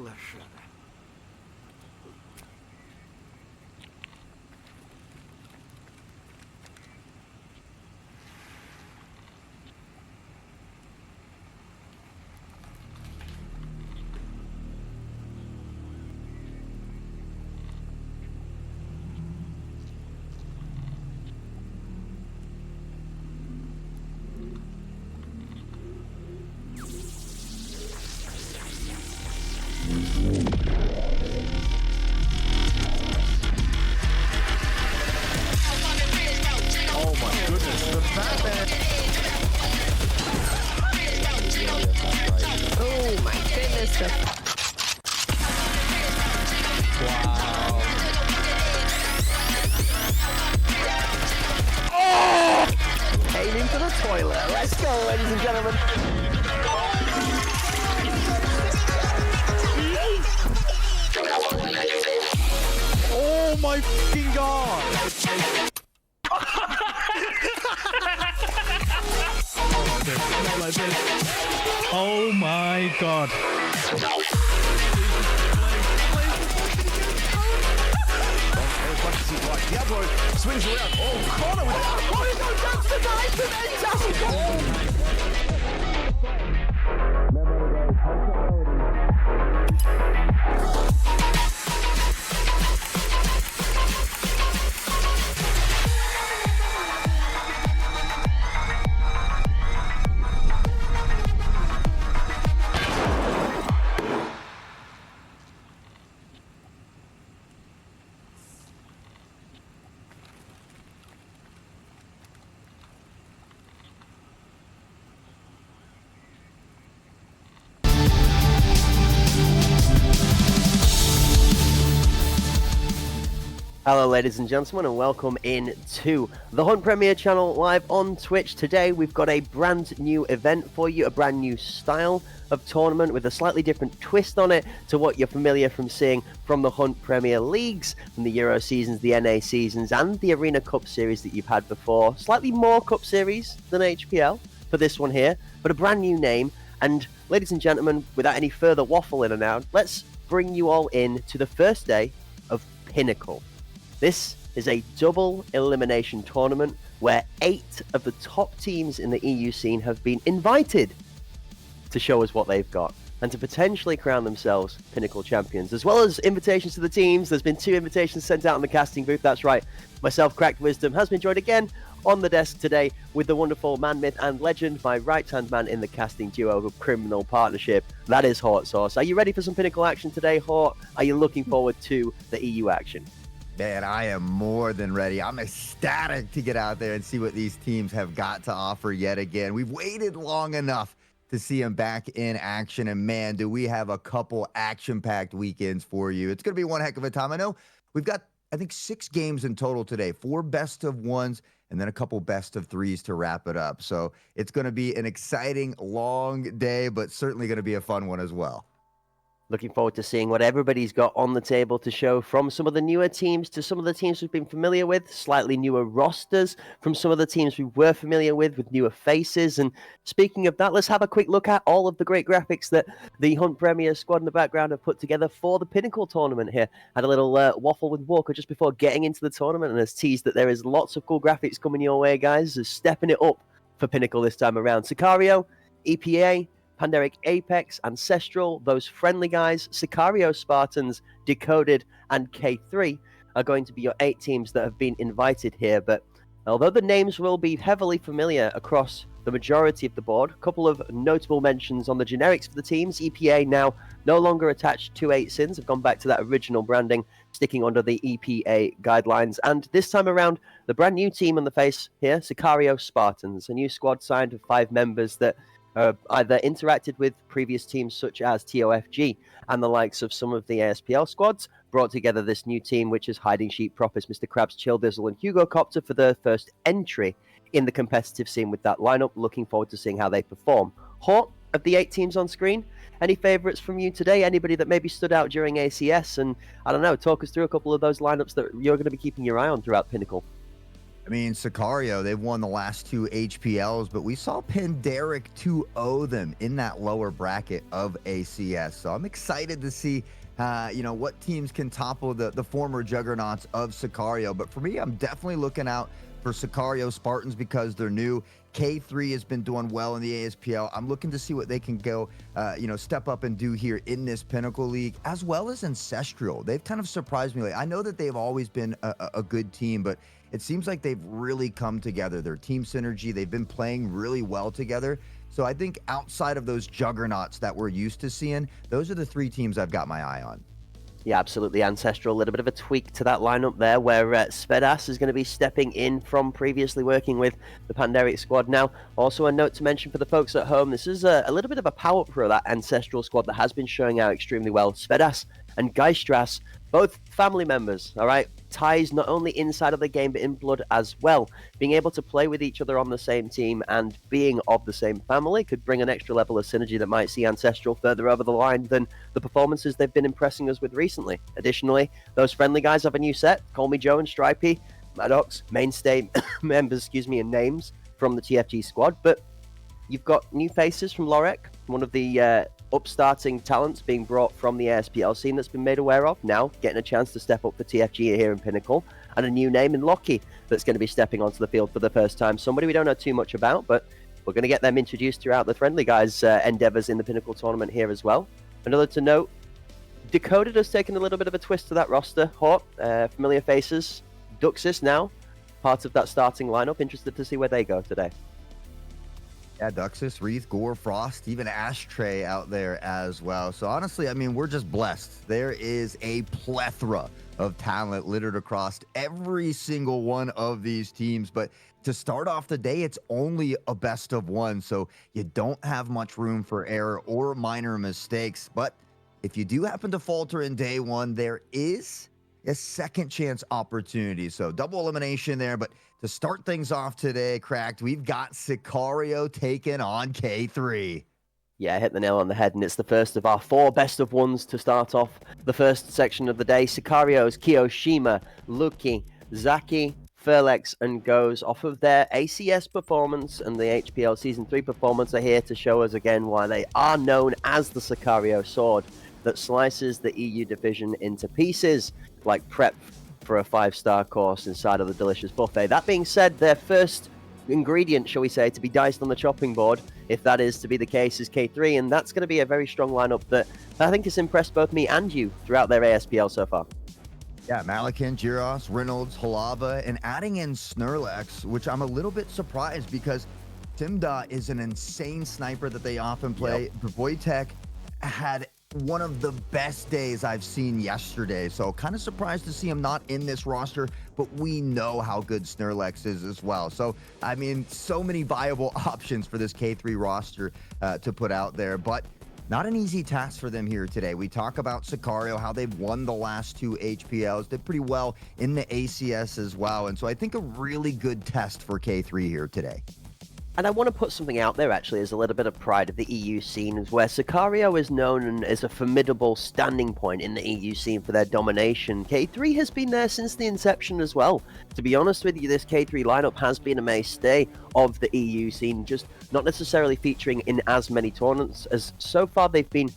是的。Oh my goodness, the Batman! Oh my goodness. Wow. Oh! Came into the toilet. Let's go, ladies and gentlemen. Oh my fucking god! Not like this. Oh my god. Diablo swings around. Oh, Connor with that. Oh, he's going down to the knife and then Hello ladies and gentlemen, and welcome in to the Hunt Premier channel live on Twitch. Today we've got a brand new event for you, a brand new style of tournament with a slightly different twist on it to what you're familiar from seeing from the Hunt Premier Leagues, from the Euro seasons, the NA seasons and the Arena Cup series that you've had before. Slightly more Cup series than HPL for this one here, but a brand new name. And ladies and gentlemen, without any further waffle in and out, let's bring you all in to the first day of Pinnacle. This is a double elimination tournament where 8 of the top teams in the EU scene have been invited to show us what they've got and to potentially crown themselves Pinnacle champions, as well as invitations to the teams. There's been 2 invitations sent out in the casting booth. That's right. Myself, Cracked Wisdom, has been joined again on the desk today with the wonderful man, myth and legend, my right-hand man in the casting duo of Criminal Partnership. That is Hort Sauce. Are you ready for some Pinnacle action today, Hort? Are you looking forward to the EU action? Man, I am more than ready. I'm ecstatic to get out there and see what these teams have got to offer yet again. We've waited long enough to see them back in action, and man, do we have a couple action-packed weekends for you. It's going to be one heck of a time. I know we've got, I think, 6 games in total today, 4 best of ones, and then a couple best of 3s to wrap it up. So it's going to be an exciting, long day, but certainly going to be a fun one as well. Looking forward to seeing what everybody's got on the table to show, from some of the newer teams to some of the teams we've been familiar with, slightly newer rosters from some of the teams we were familiar with newer faces. And speaking of that, let's have a quick look at all of the great graphics that the Hunt Premier squad in the background have put together for the Pinnacle tournament here. Had a little waffle with Walker just before getting into the tournament and has teased that there is lots of cool graphics coming your way, guys. Is stepping it up for Pinnacle this time around. Sicario, EPA, Pandemic Apex, Ancestral, those friendly guys, Sicario Spartans, Decoded, and K3 are going to be your 8 teams that have been invited here. But although the names will be heavily familiar across the majority of the board, a couple of notable mentions on the generics for the teams. EPA now no longer attached to 8 sins, have gone back to that original branding, sticking under the EPA guidelines. And this time around, the brand new team on the face here, Sicario Spartans, a new squad signed of 5 members that either interacted with previous teams such as TOFG and the likes of some of the ASPL squads, brought together this new team, which is Hiding Sheep, Propis, Mr. Krabs, Chill Dizzle, and Hugo Copter for their first entry in the competitive scene with that lineup. Looking forward to seeing how they perform. Hort, of the 8 teams on screen, any favourites from you today? Anybody that maybe stood out during ACS? And I don't know, talk us through a couple of those lineups that you're going to be keeping your eye on throughout Pinnacle. I mean, Sicario, they've won the last 2 HPLs, but we saw Panderic 2-0 them in that lower bracket of ACS. So I'm excited to see, what teams can topple the former juggernauts of Sicario. But for me, I'm definitely looking out for Sicario Spartans because they're new. K3 has been doing well in the ASPL. I'm looking to see what they can go, step up and do here in this Pinnacle League, as well as Ancestral. They've kind of surprised me. I know that they've always been a good team, but it seems like they've really come together. Their team synergy, they've been playing really well together. So I think outside of those juggernauts that we're used to seeing, those are the 3 teams I've got my eye on. Yeah, absolutely. Ancestral, a little bit of a tweak to that lineup there, where Svedas is going to be stepping in from previously working with the Panderic squad. Now, also a note to mention for the folks at home, this is a little bit of a power pro, that Ancestral squad that has been showing out extremely well. Svedas and Geistras, both family members, all right? Ties not only inside of the game, but in blood as well. Being able to play with each other on the same team and being of the same family could bring an extra level of synergy that might see Ancestral further over the line than the performances they've been impressing us with recently. Additionally, those friendly guys have a new set. Call Me Joe and Stripey, Maddox, mainstay members, and names from the TFG squad. But you've got new faces from Lorek, one of the upstarting talents being brought from the ASPL scene that's been made aware of, now getting a chance to step up for TFG here in Pinnacle, and a new name in Lockie that's going to be stepping onto the field for the first time. Somebody we don't know too much about, but we're going to get them introduced throughout the friendly guys' endeavors in the Pinnacle tournament here as well. Another to note, Decoded has taken a little bit of a twist to that roster. Hort, familiar faces. Duxis now, part of that starting lineup. Interested to see where they go today. Yeah, Duxus, Wreath, Gore, Frost, even Ashtray out there as well. So honestly, I mean, we're just blessed. There is a plethora of talent littered across every single one of these teams. But to start off the day, it's only a best of 1. So you don't have much room for error or minor mistakes. But if you do happen to falter in day 1, there is a second chance opportunity. So double elimination there. But to start things off today, Cracked, we've got Sicario taking on K3. Yeah, hit the nail on the head, and it's the first of our 4 best of 1s to start off the first section of the day. Sicario's Kiyoshima, Luki, Zaki, Furlex, and Goes, off of their ACS performance and the HPL Season 3 performance, are here to show us again why they are known as the Sicario Sword that slices the EU division into pieces, like prep for a 5-star course inside of the delicious buffet. That being said, their first ingredient, shall we say, to be diced on the chopping board, if that is to be the case, is K3, and that's going to be a very strong lineup that I think has impressed both me and you throughout their ASPL so far. Yeah, Malakin, Giros, Reynolds, Halava, and adding in Snurlex, which I'm a little bit surprised because Timda is an insane sniper that they often play. Yep. Wojtek had one of the best days I've seen yesterday, so kind of surprised to see him not in this roster, but we know how good Snurlex is as well. So, I mean, so many viable options for this K3 roster to put out there, but not an easy task for them here today. We talk about Sicario, how they've won the last 2 HPLs, did pretty well in the ACS as well, and so I think a really good test for K3 here today. And I want to put something out there, actually, as a little bit of pride of the EU scene, where Sicario is known as a formidable standing point in the EU scene for their domination. K3 has been there since the inception as well. To be honest with you, this K3 lineup has been a mainstay of the EU scene, just not necessarily featuring in as many tournaments, as so far they've been,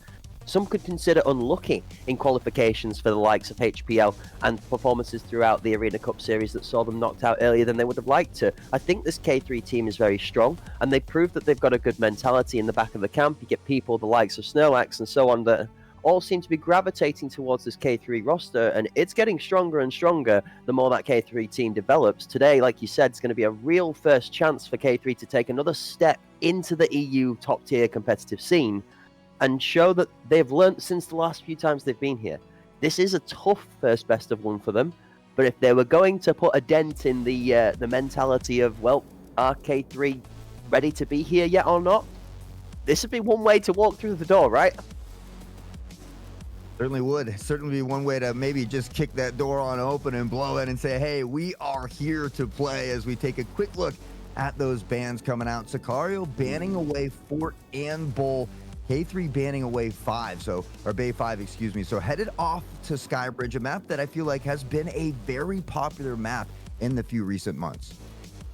some could consider, unlucky in qualifications for the likes of HPL and performances throughout the Arena Cup series that saw them knocked out earlier than they would have liked to. I think this K3 team is very strong, and they proved that they've got a good mentality in the back of the camp. You get people the likes of Snurlax and so on that all seem to be gravitating towards this K3 roster, and it's getting stronger and stronger the more that K3 team develops. Today, like you said, it's going to be a real first chance for K3 to take another step into the EU top-tier competitive scene and show that they've learnt since the last few times they've been here. This is a tough first best of 1 for them, but if they were going to put a dent in the mentality of, well, are K3 ready to be here yet or not, this would be one way to walk through the door, right? Certainly would. Certainly be one way to maybe just kick that door on open and blow in and say, hey, we are here to play, as we take a quick look at those bans coming out. Sicario banning away Fort and Bull. K3 banning away 5, or Bay 5, excuse me. So headed off to Skybridge, a map that I feel like has been a very popular map in the few recent months.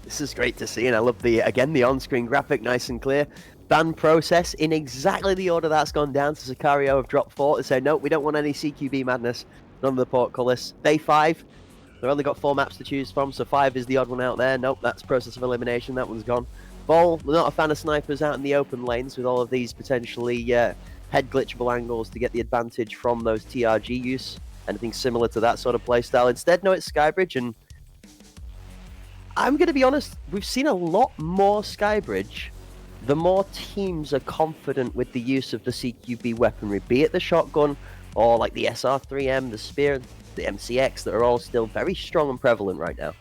This is great to see, and I love the on-screen graphic, nice and clear. Ban process in exactly the order that's gone down. So Sicario have dropped 4 to say, no, we don't want any CQB madness. None of the portcullis. Day 5, they've only got 4 maps to choose from, so 5 is the odd one out there. Nope, that's process of elimination. That one's gone. Ball, we're not a fan of snipers out in the open lanes with all of these potentially head glitchable angles to get the advantage from those TRG use. Anything similar to that sort of playstyle. Instead, no, it's Skybridge, and I'm going to be honest, we've seen a lot more Skybridge the more teams are confident with the use of the CQB weaponry, be it the shotgun or like the SR3M, the Spear, the MCX, that are all still very strong and prevalent right now.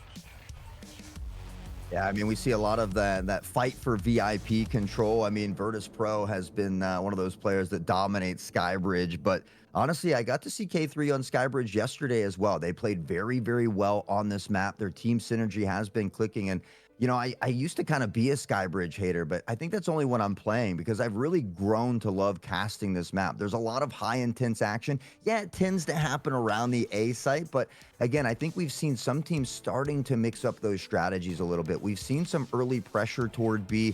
Yeah, I mean, we see a lot of that fight for VIP control. I mean, Virtus Pro has been one of those players that dominates Skybridge, but honestly, I got to see K3 on Skybridge yesterday as well. They played very, very well on this map. Their team synergy has been clicking, and you know, I used to kind of be a Skybridge hater, but I think that's only when I'm playing because I've really grown to love casting this map. There's a lot of high intense action. Yeah, it tends to happen around the A site, but again, I think we've seen some teams starting to mix up those strategies a little bit. We've seen some early pressure toward B.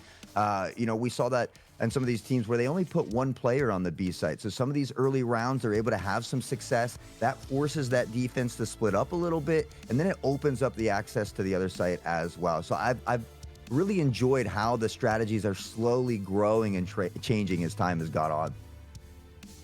You know, we saw that and some of these teams where they only put 1 player on the B site. So some of these early rounds, they're able to have some success. That forces that defense to split up a little bit, and then it opens up the access to the other site as well. So I've really enjoyed how the strategies are slowly growing and changing as time has gone on.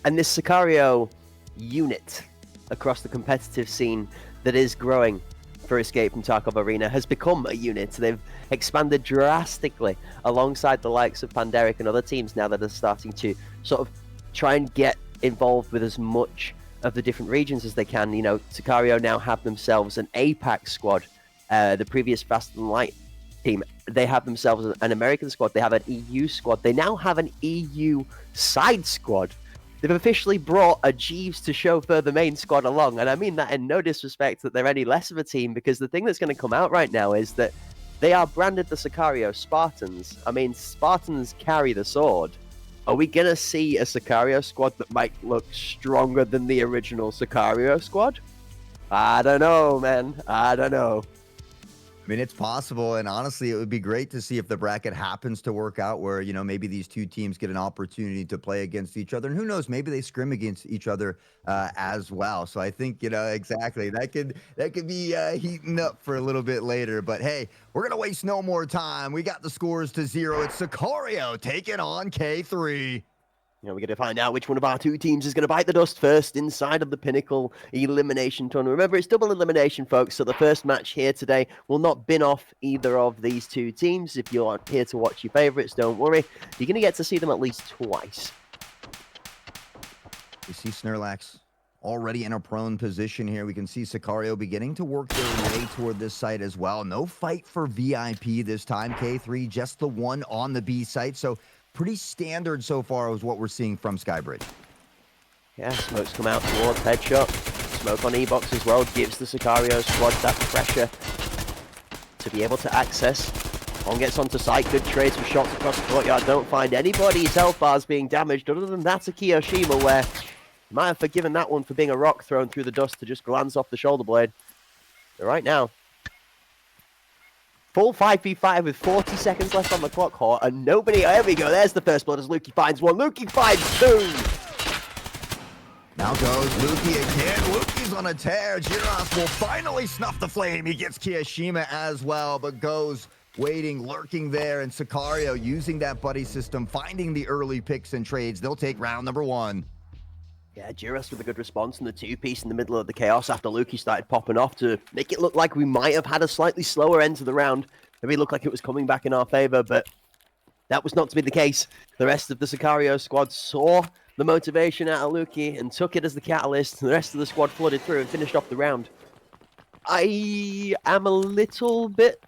And this Sicario unit across the competitive scene that is growing for Escape from Tarkov Arena has become a unit. They've expanded drastically alongside the likes of Panderic and other teams now that are starting to sort of try and get involved with as much of the different regions as they can. You know, Sicario now have themselves an APAC squad. The previous Fast and Light team, they have themselves an American squad. They have an EU squad. They now have an EU side squad. They've officially brought a Jeeves to chauffeur the main squad along, and I mean that in no disrespect that they're any less of a team, because the thing that's going to come out right now is that they are branded the Sicario Spartans. I mean, Spartans carry the sword. Are we going to see a Sicario squad that might look stronger than the original Sicario squad? I don't know, man. I don't know. I mean, it's possible, and honestly, it would be great to see if the bracket happens to work out where, you know, maybe these two teams get an opportunity to play against each other, and who knows, maybe they scrim against each other as well. So I think, you know, exactly, that could be heating up for a little bit later. But hey, we're gonna waste no more time. We got the scores to 0. It's Sicario taking on K3. You know, we're going to find out which one of our two teams is going to bite the dust first inside of the Pinnacle Elimination tournament. Remember, it's double elimination, folks, so the first match here today will not bin off either of these two teams. If you're here to watch your favourites, don't worry. You're going to get to see them at least twice. We see Snurlax already in a prone position here. We can see Sicario beginning to work their way toward this site as well. No fight for VIP this time. K3, just the one on the B site, so pretty standard so far is what we're seeing from Skybridge. Yeah, smokes come out towards headshot. Smoke on E-Box as well gives the Sicario squad that pressure to be able to access. One gets onto site, good trades with shots across the courtyard. Don't find anybody's health bars being damaged other than that of Kiyoshima, where you might have forgiven that one for being a rock thrown through the dust to just glance off the shoulder blade. But right now, full 5v5 with 40 seconds left on the clock, Hort, and nobody. There we go. There's the first blood as Lukey finds one. Lukey finds 2. Now goes Lukey again. Lukey's on a tear. Jiras will finally snuff the flame. He gets Kiyoshima as well, but goes waiting, lurking there, and Sicario using that buddy system, finding the early picks and trades. They'll take round number 1. Yeah, Jiras with a good response in the 2-piece in the middle of the chaos after Lukey started popping off to make it look like we might have had a slightly slower end to the round. Maybe it looked like it was coming back in our favor, but that was not to be the case. The rest of the Sicario squad saw the motivation out of Lukey and took it as the catalyst. The rest of the squad flooded through and finished off the round. I am a little bit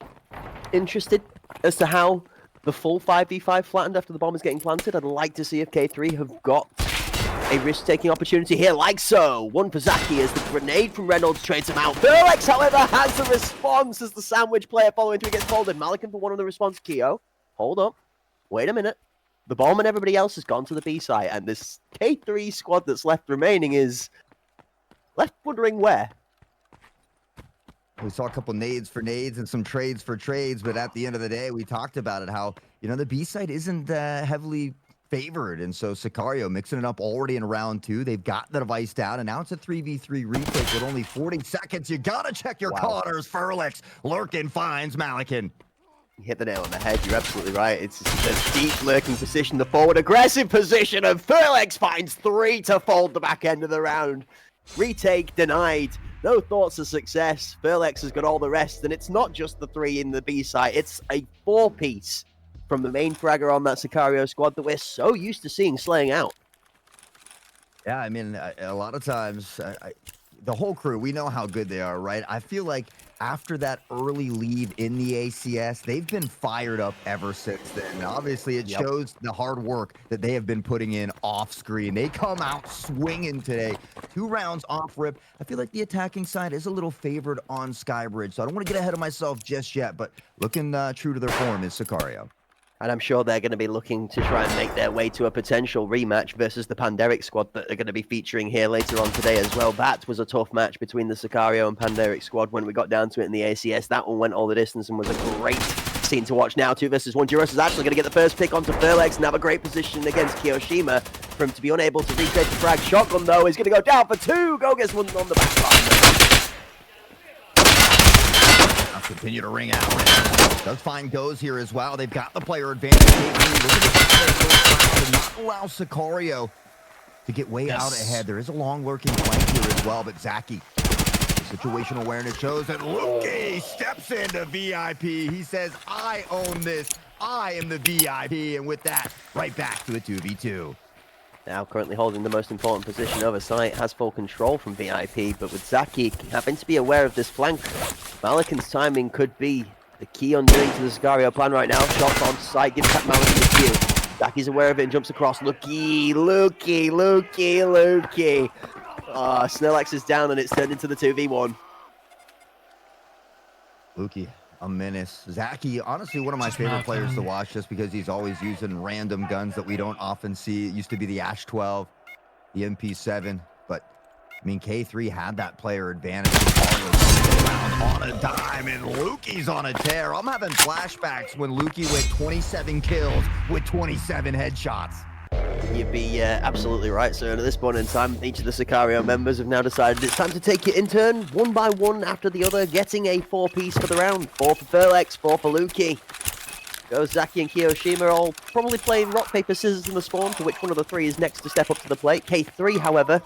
interested as to how the full 5v5 flattened after the bomb is getting planted. I'd like to see if K3 have got a risk-taking opportunity here, like so. One for Zaki as the grenade from Reynolds trades him out. Burlex, however, has the response as the sandwich player following through gets folded. Malikan for one on the response. Keo, hold up. Wait a minute. The bomb and everybody else has gone to the B site, and this K3 squad that's left remaining is left wondering where. We saw a couple nades for nades and some trades for trades, but at the end of the day, we talked about it, how, the B side isn't heavily favored. And so Sicario mixing it up already in round 2. They've got the device down, and now it's a 3v3 retake with only 40 seconds. You got to check your corners. Furlex lurking finds Malikan. You hit the nail on the head. You're absolutely right. It's a deep lurking position, the forward aggressive position, and Furlex finds 3 to fold the back end of the round. Retake denied. No thoughts of success. Furlex has got all the rest, and it's not just the 3 in the B side. It's a 4-piece from the main fragger on that Sicario squad that we're so used to seeing slaying out. Yeah, I mean, a lot of times, the whole crew, we know how good they are, right? I feel like after that early lead in the ACS, they've been fired up ever since then. And obviously, it shows the hard work that they have been putting in off screen. They come out swinging today. 2 rounds off rip. I feel like the attacking side is a little favored on Skybridge, so I don't want to get ahead of myself just yet, but looking true to their form is Sicario. And I'm sure they're going to be looking to try and make their way to a potential rematch versus the Panderic squad that they're going to be featuring here later on today as well. That was a tough match between the Sicario and Panderic squad when we got down to it in the ACS. That one went all the distance and was a great scene to watch now. 2 versus 1. Juros is actually going to get the first pick onto Furlex and have a great position against Kiyoshima. For him to be unable to retake the frag. Shotgun, though, is going to go down for 2. Go gets one on the back line. Continue to ring out. Does find goes here as well. They've got the player advantage. To not allow Sicario to get way out ahead. There is a long lurking flank here as well, but Zaki, situational awareness shows that Luki steps into VIP. He says, I own this. I am the VIP. And with that, right back to a 2v2. Now currently holding the most important position over site, has full control from VIP, but with Zaki having to be aware of this flank, Malikan's timing could be the key on doing to the Sicario plan right now. Shots on site, gives Malikan the kill. Zaki's aware of it and jumps across. Luki. Snellx is down and it's turned into the 2v1. Luki, a menace. Zaki, honestly, one of my favorite players to watch just because he's always using random guns that we don't often see. It used to be the Ash 12, the MP7, but I mean, K3 had that player advantage. On a dime, and Luki's on a tear. I'm having flashbacks when Luki went 27 kills with 27 headshots. You'd be absolutely right, sir. And at this point in time, each of the Sicario members have now decided it's time to take it in turn, one by one after the other, getting a 4-piece for the round. 4 for Furlex, 4 for Luki. Goes Zaki and Kiyoshima, all probably playing rock, paper, scissors in the spawn for which one of the 3 is next to step up to the plate. K3, however,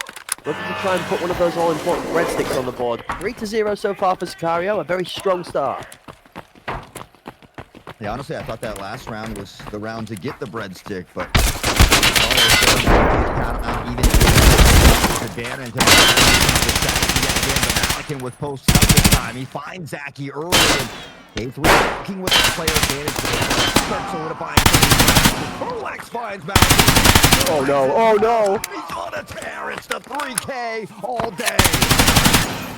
looking to try and put one of those all-important breadsticks on the board. 3-0 so far for Sicario, a very strong start. Yeah, honestly, I thought that last round was the round to get the breadstick, but advantage. Malikan with post this time. He finds Zaki early. K3 working with the player advantage. Starts solidifying. Furlex finds Malikan. Oh no! He's on a tear. It's the 3K all day.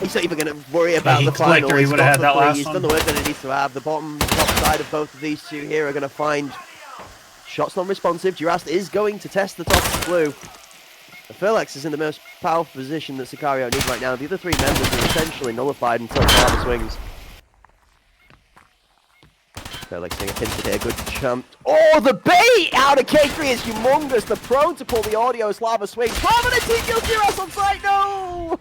He's not even going to worry about the final. He would have had that last He's one. done the work that he needs to have. The bottom, top side of both of these 2 here are going to find shots non-responsive. Durast is going to test the top of the blue. Furlex is in the most powerful position that Sicario needs right now. The other 3 members are essentially nullified until Lava swings. Furlex getting a pincer here, good champ. Oh, the bait out of K3 is humongous. The prone to pull the audio as Lava swings. Prominent team kills Durast on site, no!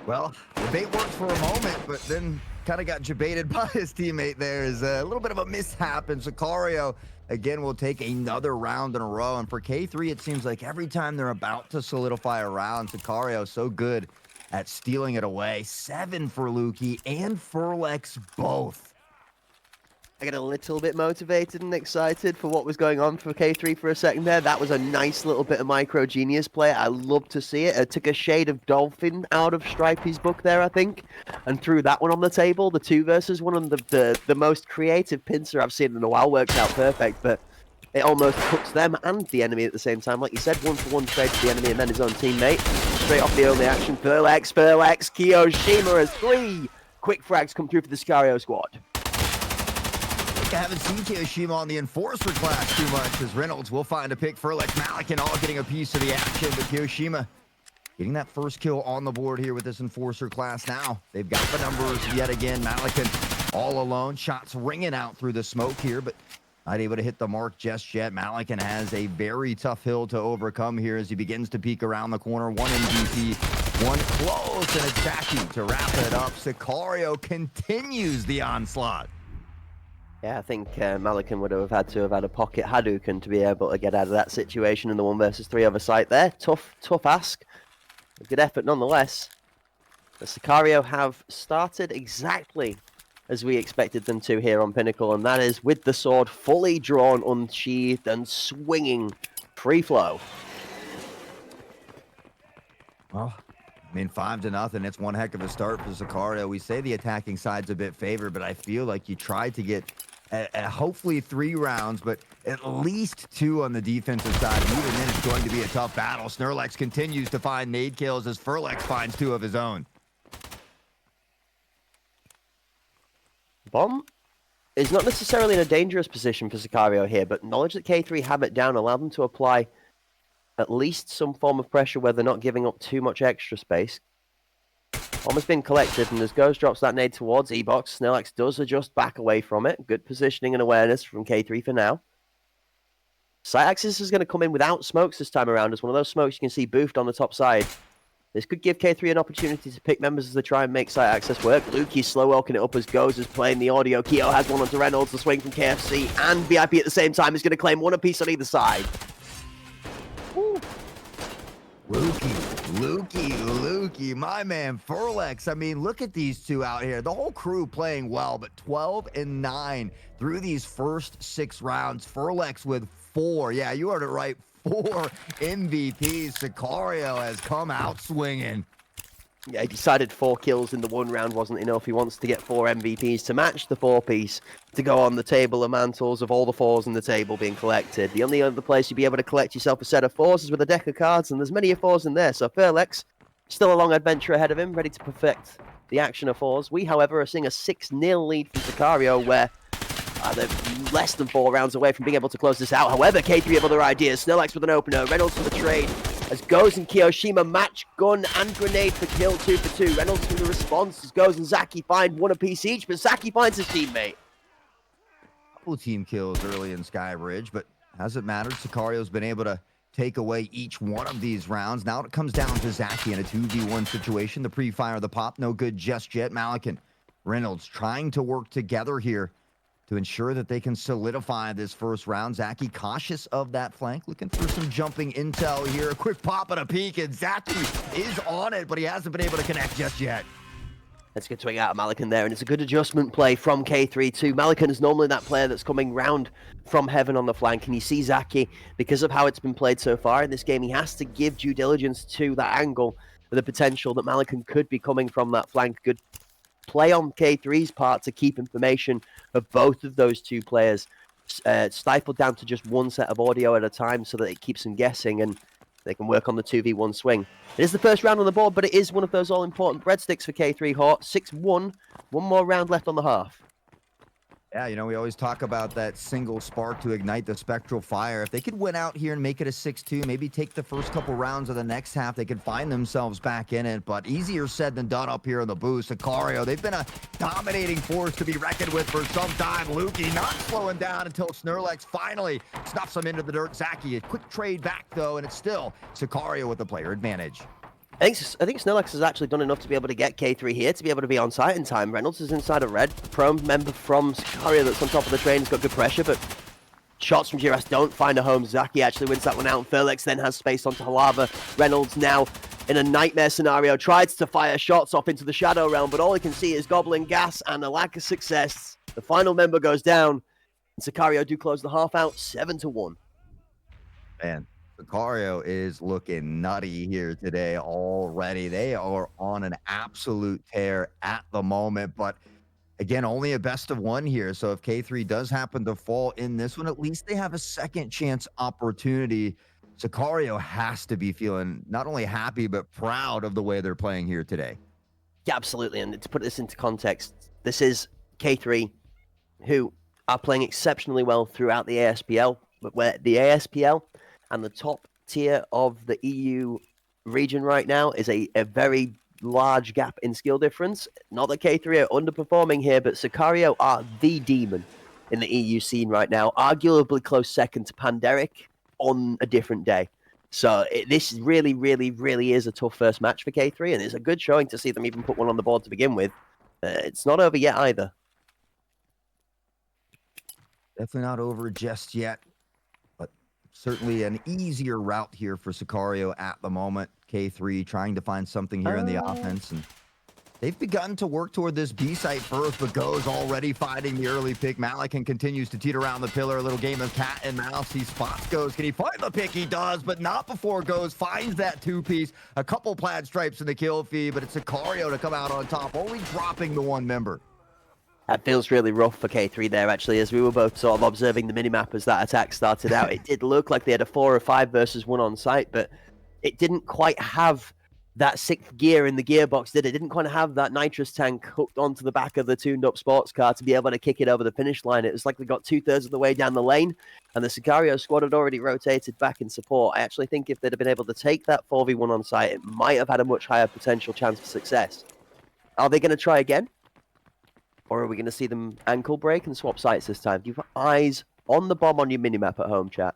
Well, the bait worked for a moment, but then kind of got jebaited by his teammate there. Is a little bit of a mishap, and Sicario again will take another round in a row. And for K3, it seems like every time they're about to solidify a round, Sicario so good at stealing it away. 7 for Luki and Furlex both. I get a little bit motivated and excited for what was going on for K3 for a second there. That was a nice little bit of micro genius play. I love to see it. It took a shade of Dolphin out of Stripey's book there, I think, and threw that one on the table. The 2 versus 1 and the most creative pincer I've seen in a while works out perfect, but it almost puts them and the enemy at the same time. Like you said, 1-for-1 trade to the enemy and then his own teammate. Straight off the only action, Furlex, Kiyoshima as 3 quick frags come through for the Sicario squad. I haven't seen Kiyoshima on the Enforcer class too much, as Reynolds will find a pick. Furlex, Malikan all getting a piece of the action, but Kiyoshima getting that first kill on the board here with this Enforcer class now. They've got the numbers yet again. Malikan all alone. Shots ringing out through the smoke here, but not able to hit the mark just yet. Malikan has a very tough hill to overcome here as he begins to peek around the corner. One MVP, one close, and it's Zaki to wrap it up. Sicario continues the onslaught. Yeah, I think Malikan would have had to have had a pocket Hadouken to be able to get out of that situation in the 1 versus 3 over site there. Tough ask. A good effort nonetheless. The Sicario have started exactly as we expected them to here on Pinnacle, and that is with the sword fully drawn, unsheathed, and swinging free flow. Well, I mean, 5-0. It's one heck of a start for Sicario. We say the attacking side's a bit favored, but I feel like you tried to get hopefully 3 rounds, but at least 2 on the defensive side. And even then, it's going to be a tough battle. Snurlex continues to find nade kills as Furlex finds 2 of his own. Bomb is not necessarily in a dangerous position for Sicario here, but knowledge that K3 have it down allowed them to apply at least some form of pressure where they're not giving up too much extra space. Almost been collected, and as Ghost drops that nade towards E-Box, Snurlex does adjust back away from it. Good positioning and awareness from K3 for now. Site Axis is going to come in without smokes this time around, as one of those smokes you can see boofed on the top side. This could give K3 an opportunity to pick members as they try and make site access work. Lukey's slow walking it up as Goes is playing the audio. Keo has one onto Reynolds, the swing from KFC, and VIP at the same time is going to claim one apiece on either side. Woo. Lukey, my man, Furlex. I mean, look at these two out here. The whole crew playing well, but 12-9 through these first 6 rounds. Furlex with 4. Yeah, you heard it right. 4 MVPs. Sicario has come out swinging. Yeah, he decided 4 kills in the 1 round wasn't enough. He wants to get 4 MVPs to match the 4-piece to go on the table of mantles of all the 4s in the table being collected. The only other place you'd be able to collect yourself a set of 4s is with a deck of cards, and there's many 4s in there. So Furlex, still a long adventure ahead of him, ready to perfect the action of 4s. We, however, are seeing a 6-0 lead from Sicario, where they're less than 4 rounds away from being able to close this out. However, K3 have other ideas. Snurlex with an opener, Reynolds for the trade. As Goes and Kiyoshima match gun and grenade for kill 2 for 2. Reynolds with the response as Goes and Zaki find 1 apiece each, but Zaki finds his teammate. Couple team kills early in Skybridge, but hasn't mattered. Sicario's been able to take away each one of these rounds. Now it comes down to Zaki in a 2v1 situation. The pre-fire, the pop, no good just yet. Malikan, Reynolds trying to work together here to ensure that they can solidify this first round. Zaki cautious of that flank, looking for some jumping intel here. A quick pop and a peek, and Zaki is on it, but he hasn't been able to connect just yet. Let's get swing out of Malikan there, and it's a good adjustment play from K3 too. Malikan is normally that player that's coming round from heaven on the flank, and you see Zaki, because of how it's been played so far in this game, he has to give due diligence to that angle with the potential that Malikan could be coming from that flank. Good play on K3's part to keep information of both of those 2 players stifled down to just 1 set of audio at a time so that it keeps them guessing and they can work on the 2v1 swing. It is the first round on the board, but it is one of those all-important breadsticks for K3 Hawk. 6-1, 1 more round left on the half. Yeah, you know, we always talk about that single spark to ignite the spectral fire. If they could win out here and make it a 6-2, maybe take the first couple rounds of the next half, they could find themselves back in it. But easier said than done up here in the boost. Sicario, they've been a dominating force to be reckoned with for some time. Lukey not slowing down until Snurlex finally snuffs him into the dirt. Zaki, a quick trade back, though, and it's still Sicario with the player advantage. I think Snurlex has actually done enough to be able to get K3 here, to be able to be on site in time. Reynolds is inside a red. Prone member from Sicario that's on top of the train has got good pressure, but shots from GRS don't find a home. Zaki actually wins that one out, and Furlex then has space onto Halava. Reynolds now in a nightmare scenario, tries to fire shots off into the Shadow Realm, but all he can see is gobbling gas and a lack of success. The final member goes down, and Sicario do close the half out 7-1. Man, Sicario is looking nutty here today already. They are on an absolute tear at the moment, but again, only a best of 1 here. So if K3 does happen to fall in this one, at least they have a second chance opportunity. Sicario has to be feeling not only happy, but proud of the way they're playing here today. Yeah, absolutely. And to put this into context, this is K3 who are playing exceptionally well throughout the ASPL, but where the ASPL and the top tier of the EU region right now is a very large gap in skill difference. Not that K3 are underperforming here, but Sicario are the demon in the EU scene right now, arguably close second to Panderic on a different day. So this really, really, really is a tough first match for K3, and it's a good showing to see them even put one on the board to begin with. It's not over yet either. Definitely not over just yet, but certainly an easier route here for Sicario at the moment. K3 trying to find something here in the offense, and they've begun to work toward this B site first, but Go's already finding the early pick. Malakin continues to teeter around the pillar. A little game of cat and mouse. He spots Go's. Can he find the pick? He does, but not before Go's finds that two-piece. A couple plaid stripes in the kill feed, but it's Sicario to come out on top, only dropping the one member. That feels really rough for K3 there, actually, as we were both sort of observing the minimap as that attack started out. It did look like they had a 4 or 5 versus 1 on site, but it didn't quite have that 6th gear in the gearbox, did it? It didn't quite have that nitrous tank hooked onto the back of the tuned-up sports car to be able to kick it over the finish line. It was like they got 2/3 of the way down the lane, and the Sicario squad had already rotated back in support. I actually think if they'd have been able to take that 4v1 on site, it might have had a much higher potential chance for success. Are they going to try again? Or are we going to see them ankle break and swap sites this time? You've got eyes on the bomb on your minimap at home, chat.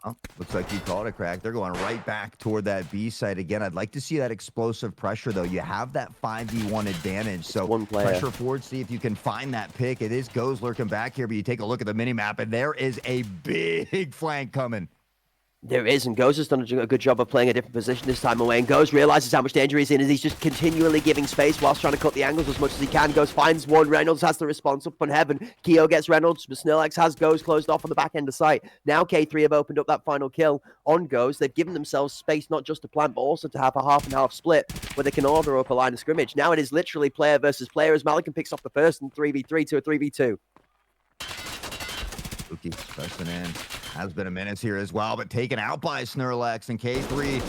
Oh, looks like you called it, Crack. They're going right back toward that B site again. I'd like to see that explosive pressure, though. You have that 5v1 advantage, so one player. Pressure forward, see if you can find that pick. It is Go's lurking back here, but you take a look at the minimap, and there is a big flank coming. There is, and Goz has done a good job of playing a different position this time away, and Goz realizes how much danger he's in as he's just continually giving space whilst trying to cut the angles as much as he can. Goz finds one, Reynolds has the response up on heaven. Keo gets Reynolds, but Snurlax has Goz closed off on the back end of sight. Now K3 have opened up that final kill on Goz. They've given themselves space not just to plant, but also to have a half and half split where they can order up a line of scrimmage. Now it is literally player versus player as Malakin picks off the first and 3v3 to a 3v2. Luki pressing in. Has been a menace here as well, but taken out by Snurlax, and K3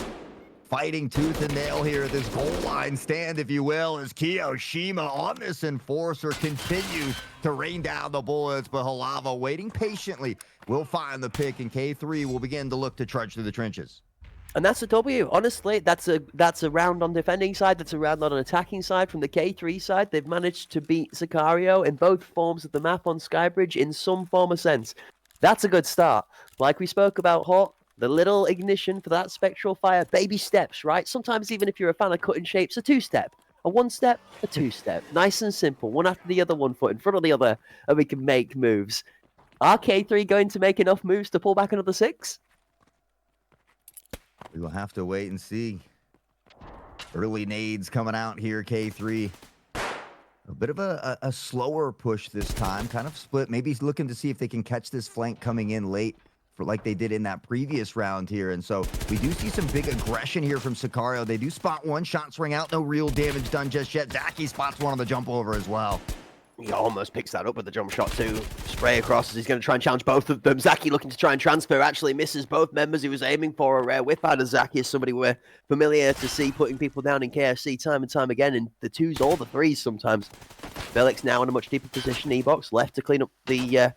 fighting tooth and nail here at this goal line stand, if you will, as Kiyoshima on this Enforcer continues to rain down the bullets, but Halava waiting patiently will find the pick, and K3 will begin to look to trudge through the trenches. And that's a W. Honestly, that's a round on defending side. That's a round on attacking side. From the K3 side, they've managed to beat Sicario in both forms of the map on Skybridge in some form or sense. That's a good start. Like we spoke about, Hot, the little ignition for that spectral fire, baby steps, right? Sometimes even if you're a fan of cutting shapes, a 2-step, a 1-step, a 2-step. Nice and simple, one after the other, 1 foot in front of the other, and we can make moves. Are K3 going to make enough moves to pull back another 6? We will have to wait and see. Early nades coming out here, K3. A bit of a slower push this time, kind of split. Maybe he's looking to see if they can catch this flank coming in late for like they did in that previous round here. And so we do see some big aggression here from Sicario. They do spot one, shots ring out, no real damage done just yet. Zaki spots one on the jump over as well. He almost picks that up with the jump shot too. Spray across as he's going to try and challenge both of them. Zaki looking to try and transfer, actually misses both members he was aiming for. A rare whip out of Zaki is somebody we're familiar to see putting people down in KFC time and time again, in the 2s or the 3s sometimes. Felix now in a much deeper position. E-Box left to clean up the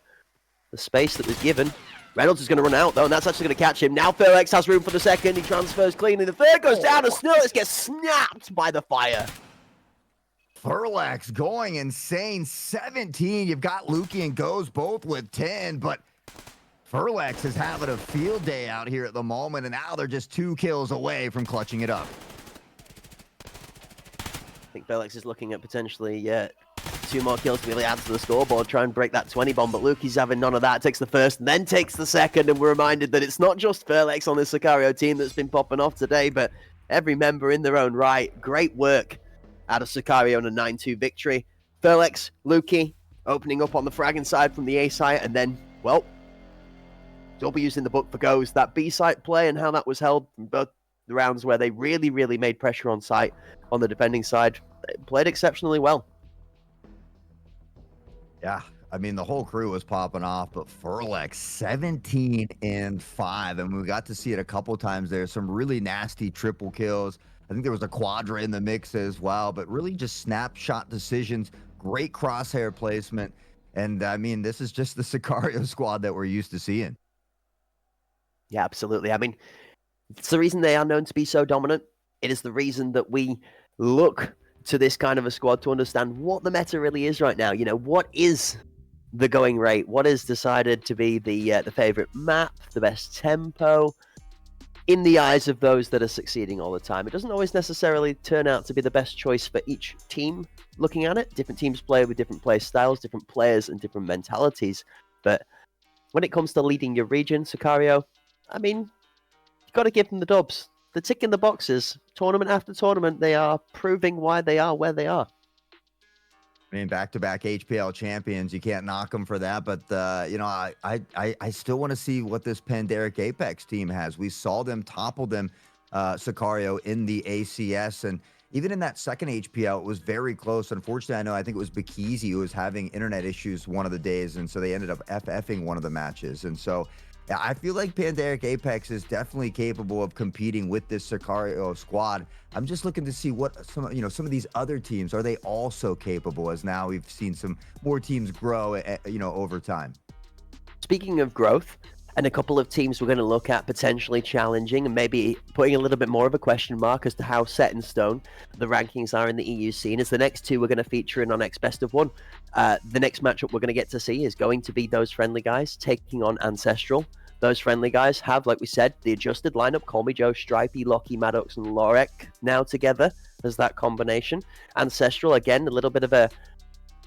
space that was given. Reynolds is going to run out though, and that's actually going to catch him. Now Felix has room for the second. He transfers cleanly. The third goes down, and Snurlax gets snapped by the fire. Furlax going insane. 17. You've got Luki and Goes both with 10, but Furlax is having a field day out here at the moment, and now they're just 2 kills away from clutching it up. I think Felix is looking at potentially 2 more kills to really add to the scoreboard, try and break that 20 bomb, but Luki's having none of that. Takes the first and then takes the second, and we're reminded that it's not just Furlex on this Sicario team that's been popping off today, but every member in their own right. Great work out of Sicario on a 9-2 victory. Furlex, Luki, opening up on the fragging side from the A site, and then, well, W's in the book for Goes. That B site play and how that was held from both the rounds where they really, really made pressure on site on the defending side. They played exceptionally well. Yeah, I mean, the whole crew was popping off, but Furlex 17 and 5, and we got to see it a couple times there. Some really nasty triple kills. I think there was a quadra in the mix as well, but really just snapshot decisions, great crosshair placement, and I mean, this is just the Sicario squad that we're used to seeing. Yeah, absolutely. I mean, It's the reason they are known to be so dominant. It is the reason that we look to this kind of a squad to understand what the meta really is right now. You know, what is the going rate? What is decided to be the favorite map, the best tempo? In the eyes of those that are succeeding all the time, it doesn't always necessarily turn out to be the best choice for each team looking at it. Different teams play with different play styles, different players, and different mentalities. But when it comes to leading your region, Sicario, I mean, you've got to give them the dubs. They're ticking the boxes. Tournament after tournament, they are proving why they are where they are. I mean, back-to-back HPL champions, you can't knock them for that. But you know, I still want to see what this Pandaric Apex team has. We saw them topple them, Sicario, in the ACS, and even in that second HPL, it was very close. Unfortunately, I think it was Bikizi who was having internet issues one of the days, and so they ended up FFing one of the matches. And so yeah, I feel like Pandaric Apex is definitely capable of competing with this Sicario squad. I'm just looking to see what some of these other teams, are they also capable, as now we've seen some more teams grow, over time. Speaking of growth, and a couple of teams we're going to look at potentially challenging and maybe putting a little bit more of a question mark as to how set in stone the rankings are in the EU scene, is the next two we're going to feature in our next best of one. The next matchup we're going to get to see is going to be those friendly guys taking on Ancestral. Those friendly guys have, like we said, the adjusted lineup: Call Me Joe, Stripey, Lockie, Maddox, and Lorek now together as that combination. Ancestral, again, a little bit of a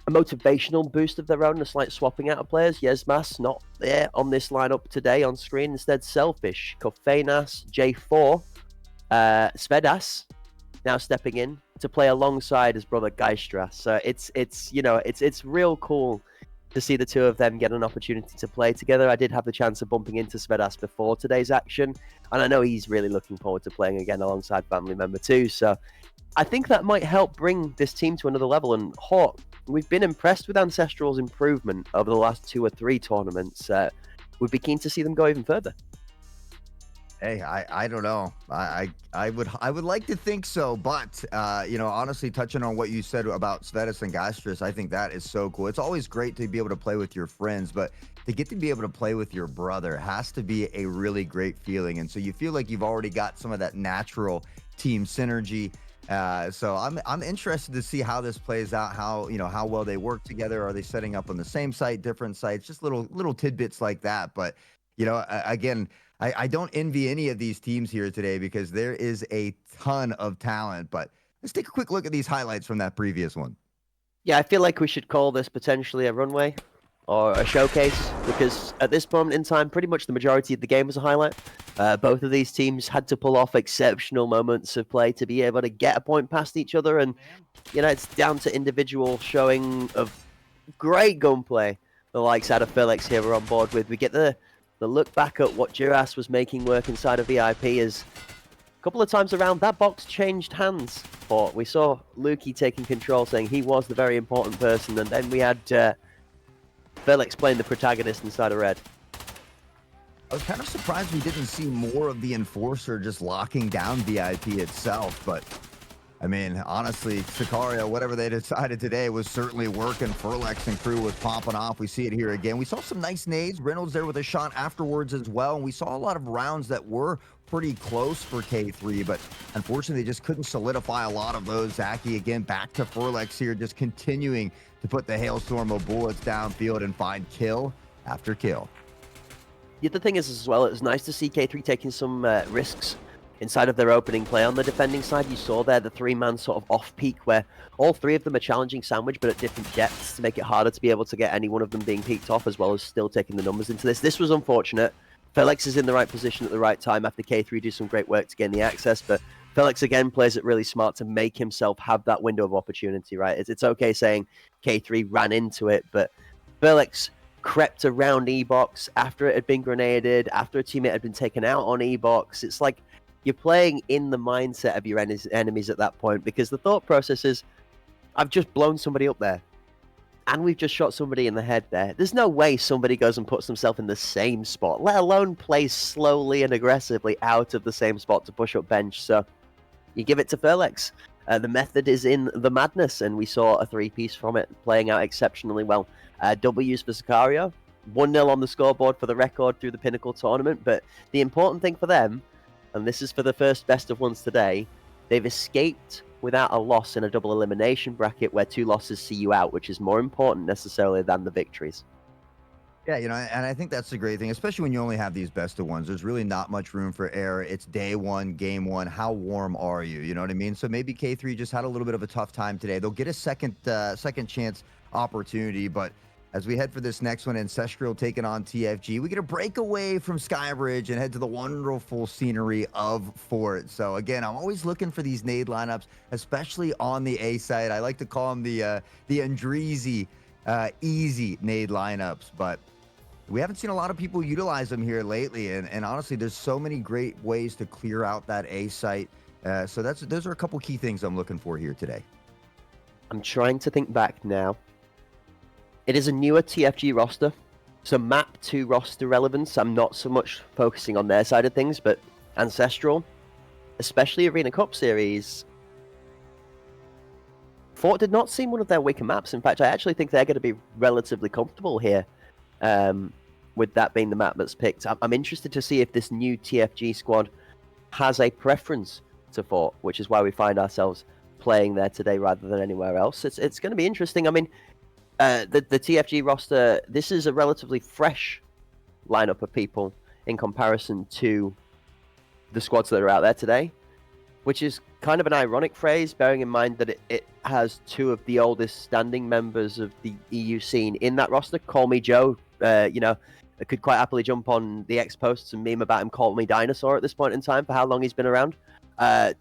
motivational boost of their own, a slight swapping out of players. Yesmas not there on this lineup today on screen. Instead, Selfish, Kofenas, J4, Svedas now stepping in to play alongside his brother Geistra. So it's real cool to see the two of them get an opportunity to play together. I did have the chance of bumping into Svedas before today's action, and I know he's really looking forward to playing again alongside family member too. So I think that might help bring this team to another level. And Hawk, we've been impressed with Ancestral's improvement over the last 2 or 3 tournaments. We'd be keen to see them go even further. Hey, I don't know. I would like to think so, but honestly, touching on what you said about Svetas and Gastris, I think that is so cool. It's always great to be able to play with your friends, but to get to be able to play with your brother has to be a really great feeling. And so you feel like you've already got some of that natural team synergy. So I'm interested to see how this plays out, how well they work together. Are they setting up on the same site, different sites, just little tidbits like that. But again, I don't envy any of these teams here today because there is a ton of talent. But let's take a quick look at these highlights from that previous one. Yeah, I feel like we should call this potentially a runway or a showcase, because at this moment in time, pretty much the majority of the game was a highlight. Both of these teams had to pull off exceptional moments of play to be able to get a point past each other, and it's down to individual showing of great gunplay. The likes out of Felix here we're on board with. We get the look back at what Duras was making work inside of VIP, as a couple of times around that box changed hands. But we saw Lukey taking control, saying he was the very important person, and then we had Felix playing the protagonist inside of red. I was kind of surprised we didn't see more of the Enforcer just locking down VIP itself, but I mean, honestly, Sicario, whatever they decided today was certainly working. Furlex and crew was popping off. We see it here again. We saw some nice nades. Reynolds there with a shot afterwards as well, and we saw a lot of rounds that were pretty close for K3, but unfortunately, they just couldn't solidify a lot of those. Zaki again back to Furlex here, just continuing to put the hailstorm of bullets downfield and find kill after kill. The other thing is as well, it's nice to see K3 taking some risks inside of their opening play. On the defending side, you saw there the 3-man sort of off-peak, where all 3 of them are challenging Sandwich, but at different depths to make it harder to be able to get any one of them being peaked off, as well as still taking the numbers into this. This was unfortunate. Felix is in the right position at the right time after K3 do some great work to gain the access, but Felix again plays it really smart to make himself have that window of opportunity, right? It's okay saying K3 ran into it, but Felix crept around E-Box after it had been grenaded, after a teammate had been taken out on E-Box. It's like you're playing in the mindset of your enemies at that point, because the thought process is, I've just blown somebody up there, and we've just shot somebody in the head there. There's no way somebody goes and puts themselves in the same spot, let alone plays slowly and aggressively out of the same spot to push up bench. So you give it to Furlex. The method is in the madness, and we saw a 3-piece from it playing out exceptionally well. W's for Sicario, 1-0 on the scoreboard for the record through the Pinnacle tournament, but the important thing for them and this is for the first best of ones today, they've escaped without a loss in a double elimination bracket where 2 losses see you out, which is more important necessarily than the victories. Yeah, and I think that's the great thing, especially when you only have these best of ones. There's really not much room for error. It's day one, game one. How warm are you? You know what I mean? So maybe K3 just had a little bit of a tough time today. They'll get a second chance opportunity, but as we head for this next one, Ancestral taking on TFG, we get a break away from Skybridge and head to the wonderful scenery of Fort. So again, I'm always looking for these nade lineups, especially on the A side. I like to call them the Andreezy easy nade lineups, but we haven't seen a lot of people utilize them here lately. And honestly, there's so many great ways to clear out that A site. So those are a couple key things I'm looking for here today. I'm trying to think back now. It is a newer TFG roster, so map 2 roster relevance, I'm not so much focusing on their side of things, but Ancestral, especially Arena Cup Series, Fort did not seem one of their weaker maps. In fact, I actually think they're going to be relatively comfortable here, with that being the map that's picked. I'm interested to see if this new TFG squad has a preference to Fort, which is why we find ourselves playing there today rather than anywhere else. It's going to be interesting. I mean, the TFG roster, this is a relatively fresh lineup of people in comparison to the squads that are out there today, which is kind of an ironic phrase, bearing in mind that it has 2 of the oldest standing members of the EU scene in that roster. Call Me Joe, I could quite happily jump on the X posts and meme about him, Call Me Dinosaur at this point in time for how long he's been around.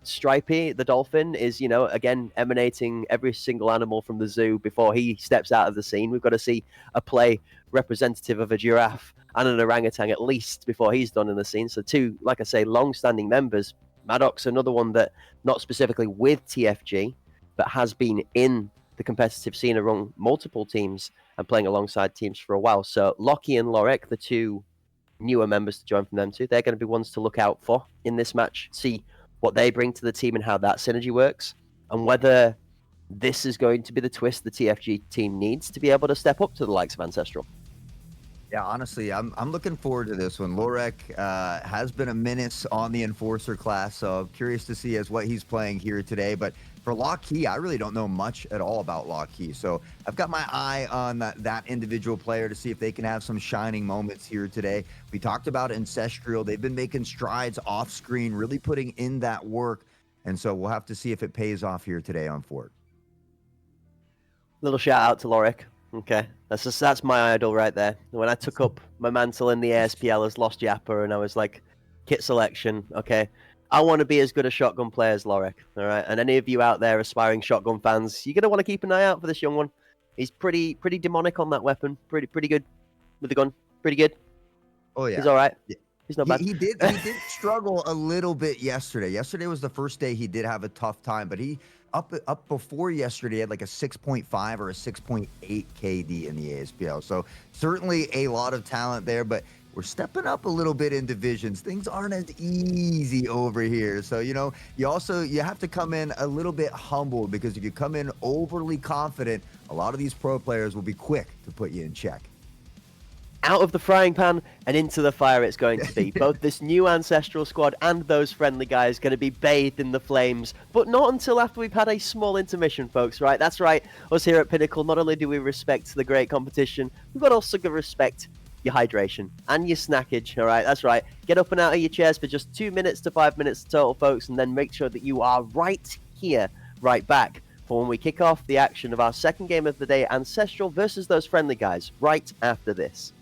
Stripey, the dolphin, is, again, emanating every single animal from the zoo before he steps out of the scene. We've got to see a play representative of a giraffe and an orangutan at least before he's done in the scene. So 2, like I say, long-standing members. Maddox, another one that, not specifically with TFG, but has been in the competitive scene around multiple teams and playing alongside teams for a while. So Lockie and Lorek, the 2 newer members to join from them too, they're going to be ones to look out for in this match. See what they bring to the team and how that synergy works, and whether this is going to be the twist the TFG team needs to be able to step up to the likes of Ancestral. Yeah, honestly, I'm looking forward to this one. Lorek has been a menace on the Enforcer class, so I'm curious to see as what he's playing here today. But for Lockheed, I really don't know much at all about Lockheed, so I've got my eye on that individual player to see if they can have some shining moments here today. We talked about Ancestral. They've been making strides off screen, really putting in that work, and so we'll have to see if it pays off here today on Fort. Little shout out to Lorek. Okay, that's my idol right there. When I took up my mantle in the ASPL as Lost Yapper, and I was like, kit selection, okay, I want to be as good a shotgun player as Lorek, all right? And any of you out there aspiring shotgun fans, you're going to want to keep an eye out for this young one. He's pretty demonic on that weapon, pretty good with the gun, pretty good. Oh, yeah. He's all right. Yeah. He's not bad. He did struggle a little bit yesterday. Yesterday was the first day he did have a tough time, but he up before yesterday had like a 6.5 or a 6.8 KD in the ASPL. So certainly a lot of talent there, but we're stepping up a little bit in divisions. Things aren't as easy over here. So, you have to come in a little bit humble, because if you come in overly confident, a lot of these pro players will be quick to put you in check. Out of the frying pan and into the fire it's going to be. Both this new Ancestral squad and those friendly guys going to be bathed in the flames, but not until after we've had a small intermission, folks, right? That's right. Us here at Pinnacle, not only do we respect the great competition, we've got also to respect your hydration and your snackage, all right? That's right. Get up and out of your chairs for just 2 minutes to 5 minutes total, folks, and then make sure that you are right here, right back, for when we kick off the action of our second game of the day, Ancestral versus those friendly guys, right after this.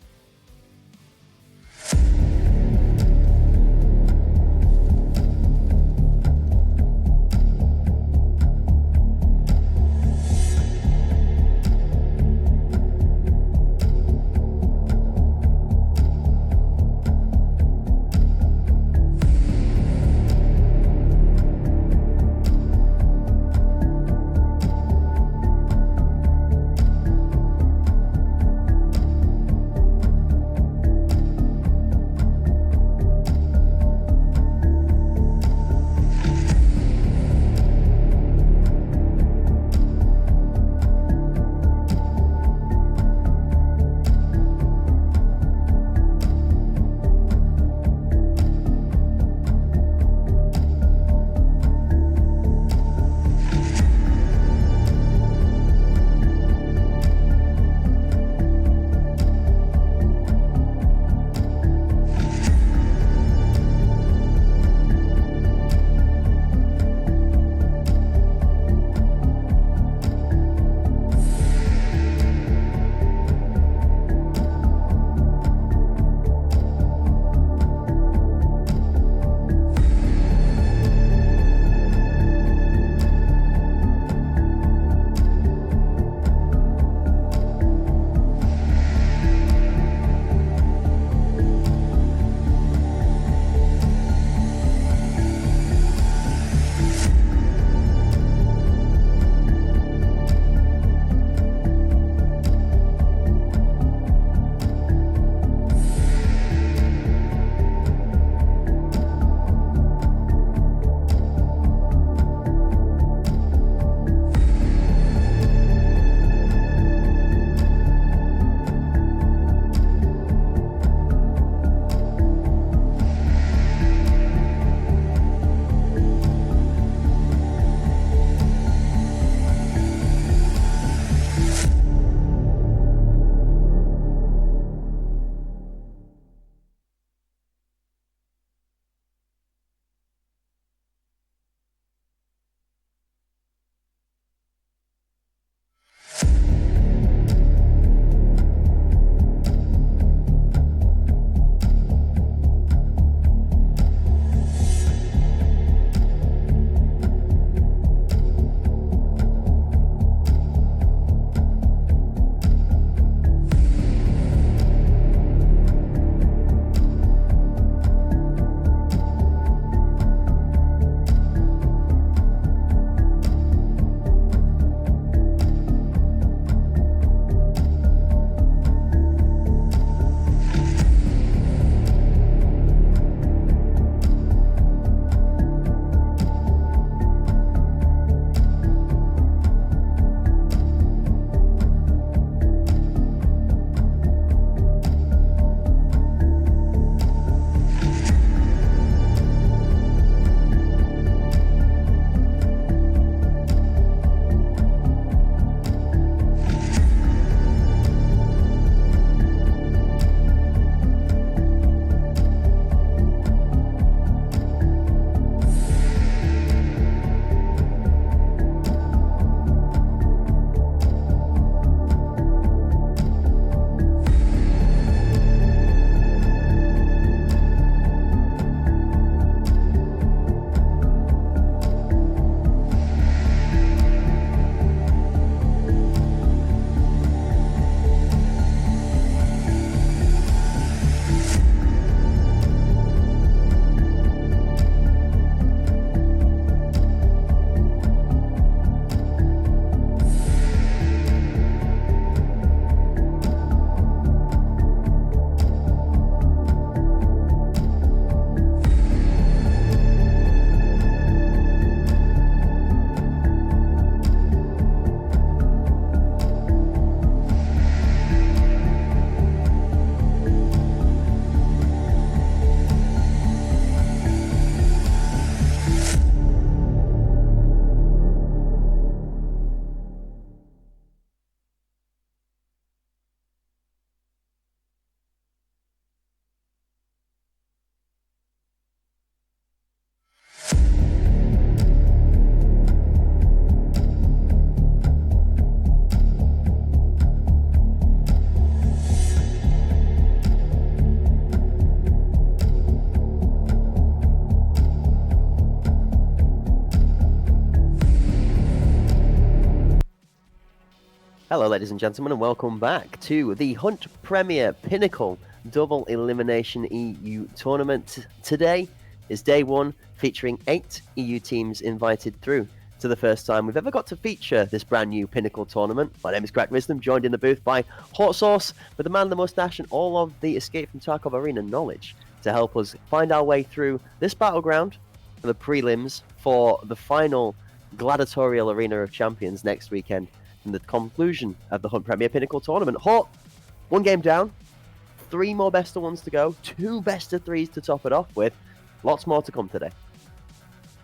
Hello, ladies and gentlemen, and welcome back to the Hunt Premier Pinnacle Double Elimination EU Tournament. Today is day one, featuring 8 EU teams invited through. To the first time we've ever got to feature this brand new Pinnacle tournament. My name is Crack Wisdom, joined in the booth by Hot Sauce, with the man, the mustache, and all of the Escape from Tarkov Arena knowledge to help us find our way through this battleground for the prelims for the final gladiatorial Arena of Champions next weekend, and the conclusion of the Hunt Premier Pinnacle tournament. Hot, 1 game down, 3 more best of 1s to go, 2 best of 3s to top it off with. Lots more to come today.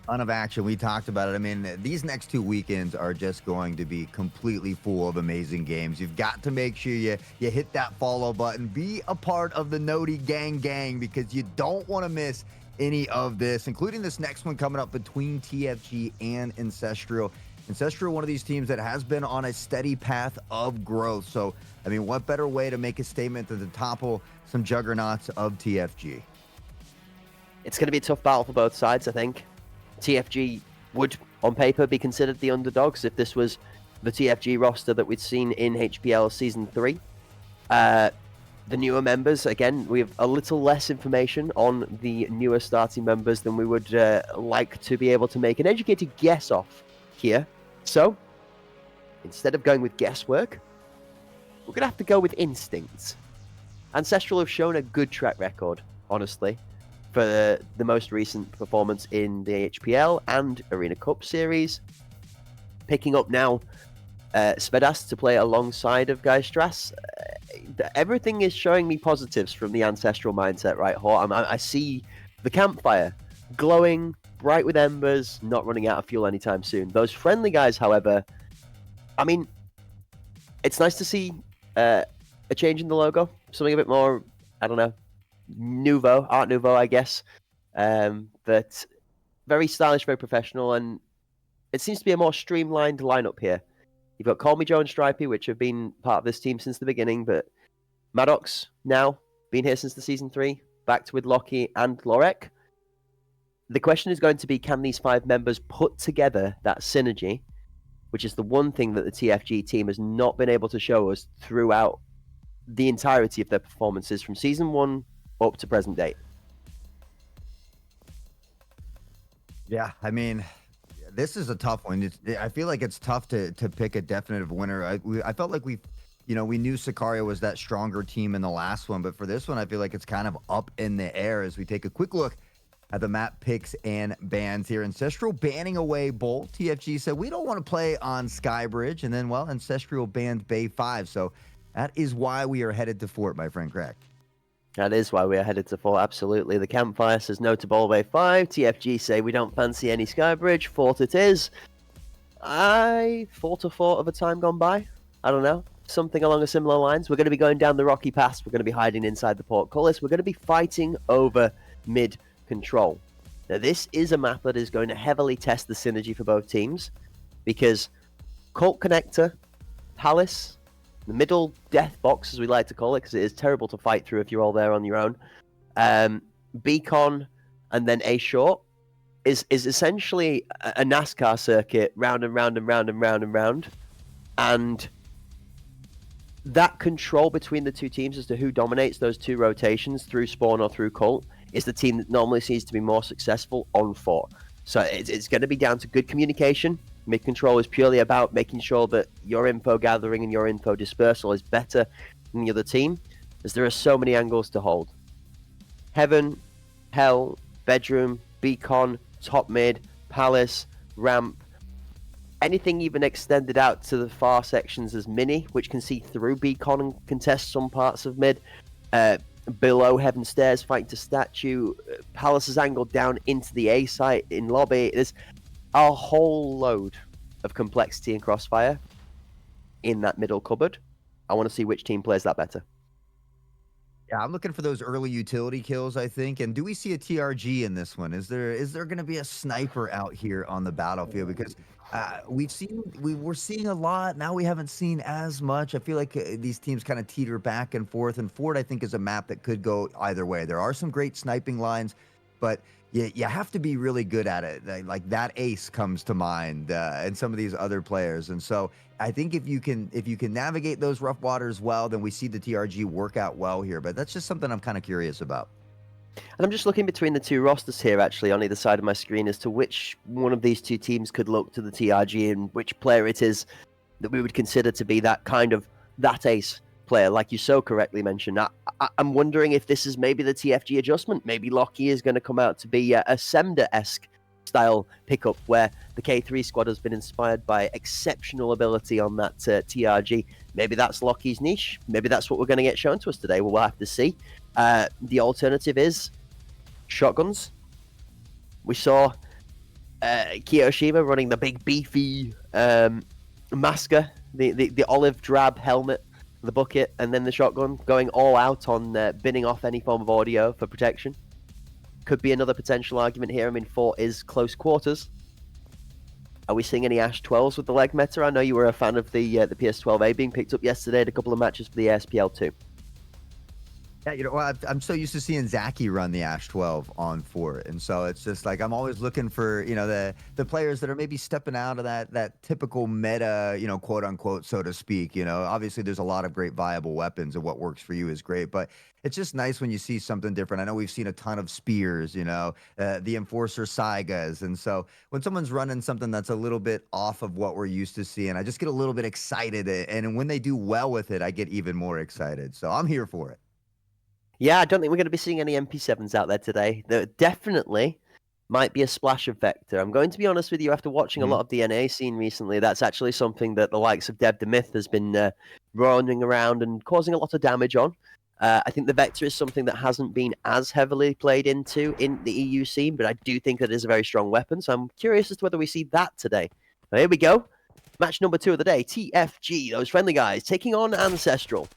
Ton of action. We talked about it. I mean, these next 2 weekends are just going to be completely full of amazing games. You've got to make sure you hit that follow button. Be a part of the Noti gang because you don't want to miss any of this, including this next one coming up between TFG and Ancestral. Ancestral, one of these teams that has been on a steady path of growth. So, I mean, what better way to make a statement than to topple some juggernauts of TFG? It's going to be a tough battle for both sides, I think. TFG would, on paper, be considered the underdogs if this was the TFG roster that we'd seen in HPL Season 3. The newer members, again, we have a little less information on the newer starting members than we would like to be able to make an educated guess off here. So, instead of going with guesswork, we're going to have to go with instincts. Ancestral have shown a good track record, honestly, for the most recent performance in the HPL and Arena Cup series. Picking up now Spedas to play alongside of Geistras. Everything is showing me positives from the Ancestral mindset, right, Hort? I see the campfire glowing, bright with embers, not running out of fuel anytime soon. Those friendly guys, however, I mean, it's nice to see a change in the logo. Something a bit more, I don't know, Art Nouveau, I guess. But very stylish, very professional, and it seems to be a more streamlined lineup here. You've got Call Me Joe and Stripey, which have been part of this team since the beginning, but Maddox now, been here since the Season 3, backed with Lockie and Lorek. The question is going to be, can these 5 members put together that synergy, which is the one thing that the TFG team has not been able to show us throughout the entirety of their performances from Season 1 up to present date. Yeah, I mean, this is a tough one. I feel like it's tough to pick a definitive winner. I felt like we knew Sicario was that stronger team in the last one, but for this one, I feel like it's kind of up in the air as we take a quick look at the map picks and bans here. Ancestral banning away Bolt. TFG said, we don't want to play on Skybridge. And then, well, Ancestral banned Bay 5. So that is why we are headed to Fort, my friend Craig. That is why we are headed to Fort, absolutely. The campfire says no to Ball Bay 5. TFG say we don't fancy any Skybridge. Fort it is. Fort of a time gone by. I don't know. Something along a similar lines. We're going to be going down the Rocky Pass. We're going to be hiding inside the portcullis. We're going to be fighting over mid control. Now, this is a map that is going to heavily test the synergy for both teams, because Cult Connector, Palace, the middle death box, as we like to call it, because it is terrible to fight through if you're all there on your own, Beacon, and then A Short is essentially a NASCAR circuit, round and round and round and round and round. And that control between the two teams as to who dominates those 2 rotations through Spawn or through Cult is the team that normally seems to be more successful on Fort. So it's going to be down to good communication. Mid-control is purely about making sure that your info gathering and your info dispersal is better than the other team, as there are so many angles to hold. Heaven, Hell, Bedroom, Beacon, Top Mid, Palace, Ramp, anything even extended out to the far sections as Mini, which can see through Beacon and contest some parts of Mid. Below Heaven Stairs, fighting to Statue. Palace is angled down into the A site in Lobby. There's a whole load of complexity and crossfire in that middle cupboard. I want to see which team plays that better. Yeah, I'm looking for those early utility kills, I think. And do we see a TRG in this one? Is there going to be a sniper out here on the battlefield? Because we're seeing a lot. Now we haven't seen as much. I feel like these teams kind of teeter back and forth. And Fort, I think, is a map that could go either way. There are some great sniping lines. but you have to be really good at it. Like that ace comes to mind, and some of these other players. And so I think if you can navigate those rough waters well, then we see the TRG work out well here. But that's just something I'm kind of curious about. And I'm just looking between the two rosters here, actually, on either side of my screen, as to which one of these two teams could look to the TRG and which player it is that we would consider to be that ace player, like you so correctly mentioned. I'm wondering if this is maybe the TFG adjustment. Maybe Lockie is going to come out to be a Semda-esque style pickup, where the K3 squad has been inspired by exceptional ability on that TRG. Maybe that's Lockie's niche. Maybe that's what we're going to get shown to us today. We'll have to see. The alternative is shotguns. We saw Kiyoshima running the big beefy masker, the olive drab helmet, the bucket, and then the shotgun, going all out on binning off any form of audio for protection. Could be another potential argument here. I mean, 4 is close quarters. Are we seeing any Ash 12s with the leg meta? I know you were a fan of the PS12A being picked up yesterday at a couple of matches for the ASPL too. Yeah, well, I'm so used to seeing Zaki run the Ash 12 on 4, and so it's just like I'm always looking for the players that are maybe stepping out of that typical meta, quote unquote, so to speak. Obviously there's a lot of great viable weapons, and what works for you is great, but it's just nice when you see something different. I know we've seen a ton of spears, the Enforcer Saigas, and so when someone's running something that's a little bit off of what we're used to seeing, I just get a little bit excited, and when they do well with it, I get even more excited. So I'm here for it. Yeah, I don't think we're going to be seeing any MP7s out there today. There definitely might be a splash of Vector. I'm going to be honest with you, after watching a lot of the NA scene recently, that's actually something that the likes of Dev the Myth has been running around and causing a lot of damage on. I think the Vector is something that hasn't been as heavily played into in the EU scene, but I do think that it is a very strong weapon, so I'm curious as to whether we see that today. Now, here we go. Match number 2 of the day, TFG, those friendly guys, taking on Ancestral.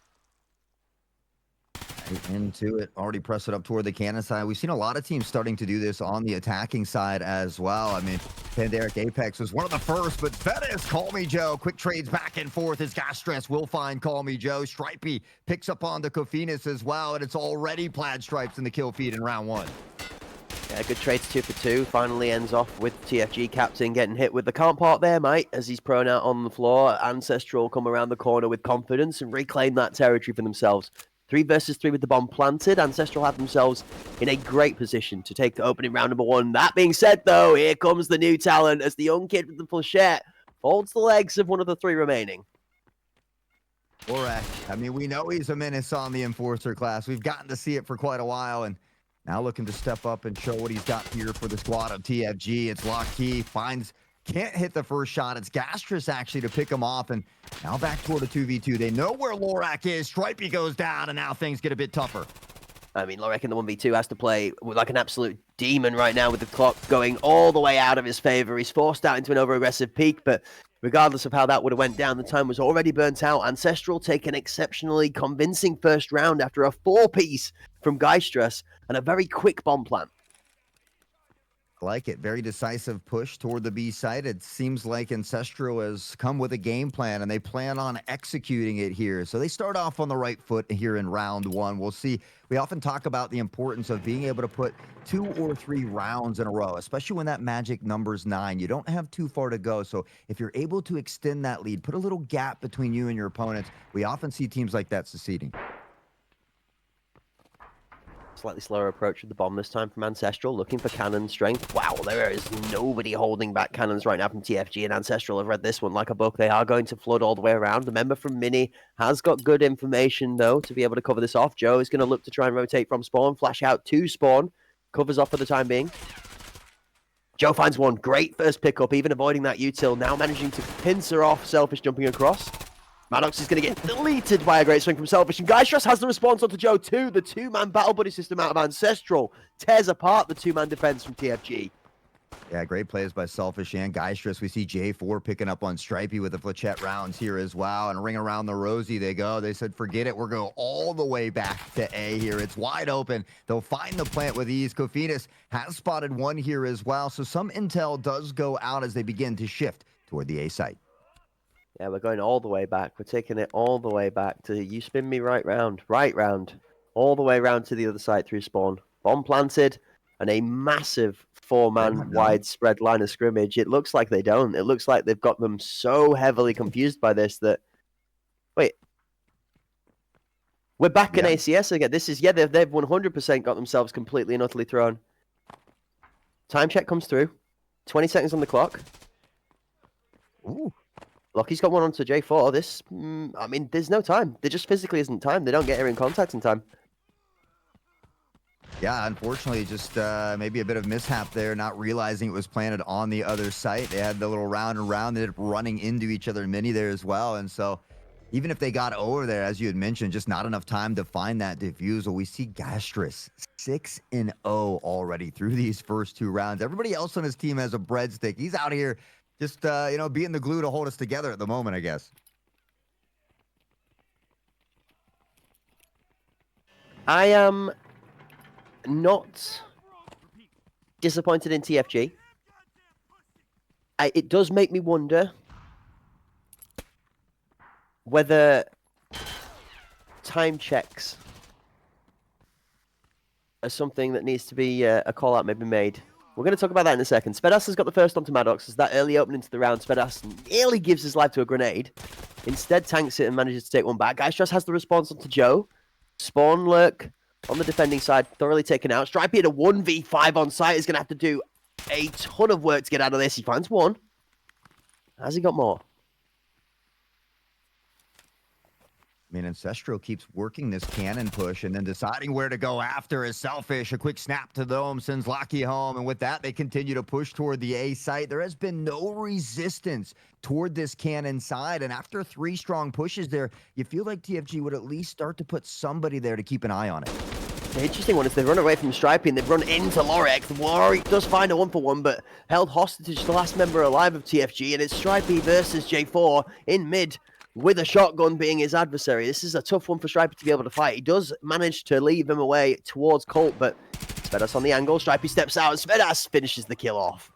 Into it, already press it up toward the cannon side. We've seen a lot of teams starting to do this on the attacking side as well. I mean, Pandaric Apex was one of the first, but Fettis, Call Me Joe, quick trades back and forth as Gastress will find Call Me Joe. Stripey picks up on the Kofinas as well, and it's already plaid stripes in the kill feed in round 1. Yeah, good trades 2 for 2. Finally ends off with TFG captain getting hit with the can't part there, mate, as he's prone out on the floor. Ancestral come around the corner with confidence and reclaim that territory for themselves. 3 versus 3 with the bomb planted. Ancestral have themselves in a great position to take the opening round number 1. That being said, though, here comes the new talent as the young kid with the flechette folds the legs of one of the 3 remaining. Lorak, I mean, we know he's a menace on the Enforcer class. We've gotten to see it for quite a while, and now looking to step up and show what he's got here for the squad of TFG. It's Lockheed, can't hit the first shot. It's Gastress actually to pick him off, and now back toward a 2v2. They know where Lorak is. Stripey goes down, and now things get a bit tougher. I mean, Lorak in the 1v2 has to play like an absolute demon right now with the clock going all the way out of his favor. He's forced out into an over-aggressive peak, but regardless of how that would have went down, the time was already burnt out. Ancestral take an exceptionally convincing first round after a 4-piece from Gastress and a very quick bomb plant. I like it. Very decisive push toward the B site. It seems like Ancestral has come with a game plan, and they plan on executing it here. So they start off on the right foot here in round 1. We'll see. We often talk about the importance of being able to put 2 or 3 rounds in a row, especially when that magic number's 9. You don't have too far to go. So if you're able to extend that lead, put a little gap between you and your opponents, we often see teams like that succeeding. Slightly slower approach with the bomb this time from Ancestral, looking for cannon strength. Wow, there is nobody holding back cannons right now from TFG, and Ancestral have read this one like a book. They are going to flood all the way around. The member from Mini has got good information, though, to be able to cover this off. Joe is going to look to try and rotate from spawn, flash out to spawn, covers off for the time being. Joe finds one. Great first pickup, even avoiding that util, now managing to pincer off Selfish jumping across. Maddox is going to get deleted by a great swing from Selfish, and Gastress has the response onto Joe too. The 2-man battle buddy system out of Ancestral tears apart the 2-man defense from TFG. Yeah, great plays by Selfish and Gastress. We see J4 picking up on Stripey with the flechette rounds here as well, and ring around the Rosie they go. They said, forget it, we're going all the way back to A here. It's wide open. They'll find the plant with ease. Kofinas has spotted one here as well, so some intel does go out as they begin to shift toward the A site. Yeah, we're going all the way back. We're taking it all the way back to you spin me right round, all the way round to the other side through spawn. Bomb planted. and a massive They four-man don't know. widespread line of scrimmage. It looks like they don't. It looks like they've got them so heavily confused by this that... Wait. We're back in Yeah. ACS again. This is... Yeah, they've 100% got themselves completely and utterly thrown. Time check comes through. 20 seconds on the clock. Ooh. Lockie's got one onto J4. This... I mean, there's no time. There just physically isn't time. They don't get here in contact in time. Yeah, unfortunately, just maybe a bit of mishap there, not realizing it was planted on the other site. They had the little round and round. They ended up running into each other mini there as well. And so even if they got over there, as you had mentioned, just not enough time to find that defusal. We see Gastrus 6-0 already through these first 2 rounds. Everybody else on his team has a breadstick. He's out here just, you know, being the glue to hold us together at the moment, I guess. I am not disappointed in TFG. It does make me wonder whether time checks are something that needs to be a call out maybe made. We're going to talk about that in a second. Spedas has got the first onto Maddox. As that early opening to the round, Spedas nearly gives his life to a grenade. Instead tanks it and manages to take one back. Geistras has the response onto Joe. Spawn lurk on the defending side, thoroughly taken out. Stripey at a 1v5 on site is going to have to do a ton of work to get out of this. He finds one. Has he got more? I mean, Ancestral keeps working this cannon push and then deciding where to go after is Selfish. A quick snap to the dome sends Locky home. And with that, they continue to push toward the A site. There has been no resistance toward this cannon side. And after 3 strong pushes there, you feel like TFG would at least start to put somebody there to keep an eye on it. The interesting one is they run away from Stripey and they've run into Lorek. Lorek does find a 1-for-1, but held hostage the last member alive of TFG. And it's Stripey versus J4 in mid, with a shotgun being his adversary. This is a tough one for Stripey to be able to fight. He does manage to leave him away towards Colt, but Svedas on the angle. Stripey steps out, and Svedas finishes the kill off.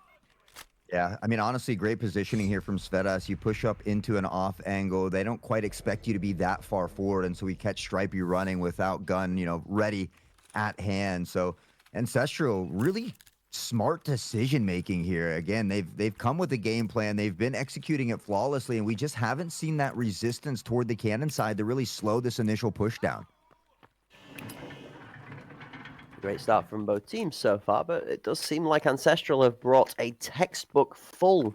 Yeah, I mean, honestly, great positioning here from Svedas. You push up into an off angle. They don't quite expect you to be that far forward, and so we catch Stripey running without gun, you know, ready at hand. So Ancestral really smart decision making here. Again, they've come with a game plan. They've been executing it flawlessly, and we just haven't seen that resistance toward the cannon side to really slow this initial push down. Great start from both teams so far, but it does seem like Ancestral have brought a textbook full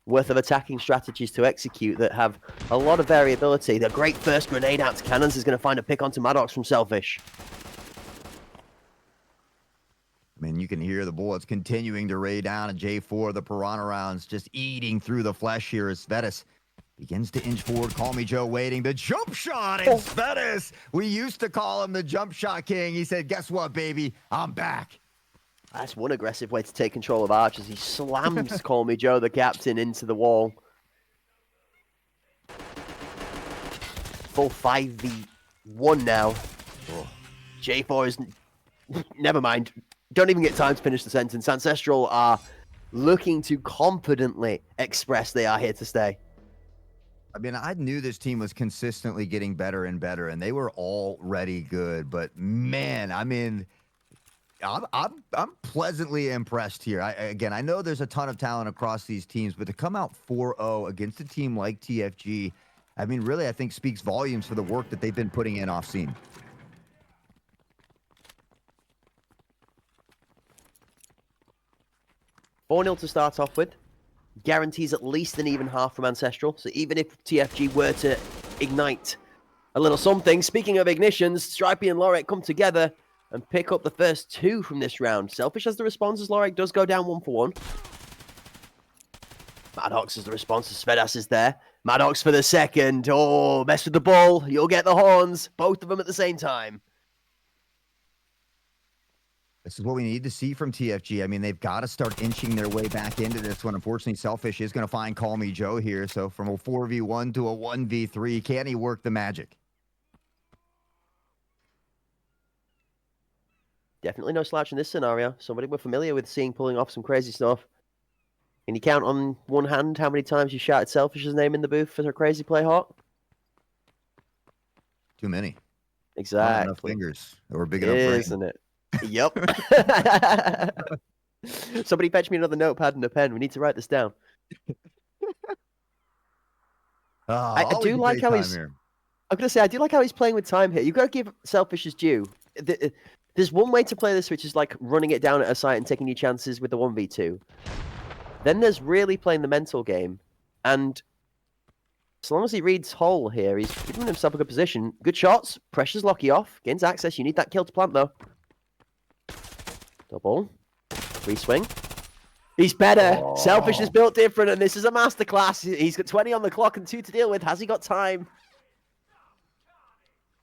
worth of attacking strategies to execute that have a lot of variability. The great first grenade out to cannons is going to find a pick onto Maddox from Selfish. I mean, you can hear the bullets continuing to rain down at J4. The Piranha rounds just eating through the flesh here as Svedas begins to inch forward. Call me Joe waiting. The jump shot and Svedas. We used to call him the jump shot king. He said, guess what, baby? I'm back. That's one aggressive way to take control of Arch as he slams Call Me Joe, the captain, into the wall. Full 5v1 now. Oh. J4 is... Never mind. Don't even get time to finish the sentence. Ancestral are looking to confidently express they are here to stay. I mean, I knew this team was consistently getting better and better, and they were already good. But man, I mean, I'm pleasantly impressed here. Again, I know there's a ton of talent across these teams, but to come out 4-0 against a team like TFG, I mean, really, I think speaks volumes for the work that they've been putting in off scene. $4-0 to start off with. Guarantees at least an even half from Ancestral. So even if TFG were to ignite a little something, speaking of ignitions, Stripey and Lorek come together and pick up the first 2 from this round. Selfish has the response as Lorek does go down 1-for-1. Maddox has the response as Svedas is there. Maddox for the second. Oh, mess with the ball. You'll get the horns. Both of them at the same time. This is what we need to see from TFG. I mean, they've got to start inching their way back into this one. Unfortunately, Selfish is going to find Call Me Joe here. So from a 4v1 to a 1v3, can he work the magic? Definitely no slouch in this scenario. Somebody we're familiar with seeing pulling off some crazy stuff. Can you count on one hand how many times you shouted Selfish's name in the booth for her crazy play hot? Too many. Exactly. Not enough fingers or big enough brain. Isn't it? Yep. Somebody fetch me another notepad and a pen. We need to write this down. I Always do a like great how time he's. here. I'm gonna say I do like how he's playing with time here. You've got to give Selfish his due. There's one way to play this, which is like running it down at a site and taking your chances with the 1v2. Then there's really playing the mental game, and as long as he reads Hull here, he's giving himself a good position. Good shots, pressures Lockie off, gains access. You need that kill to plant though. Double, free swing. He's better. Oh. Selfish is built different, and this is a masterclass. He's got 20 on the clock and 2 to deal with. Has he got time?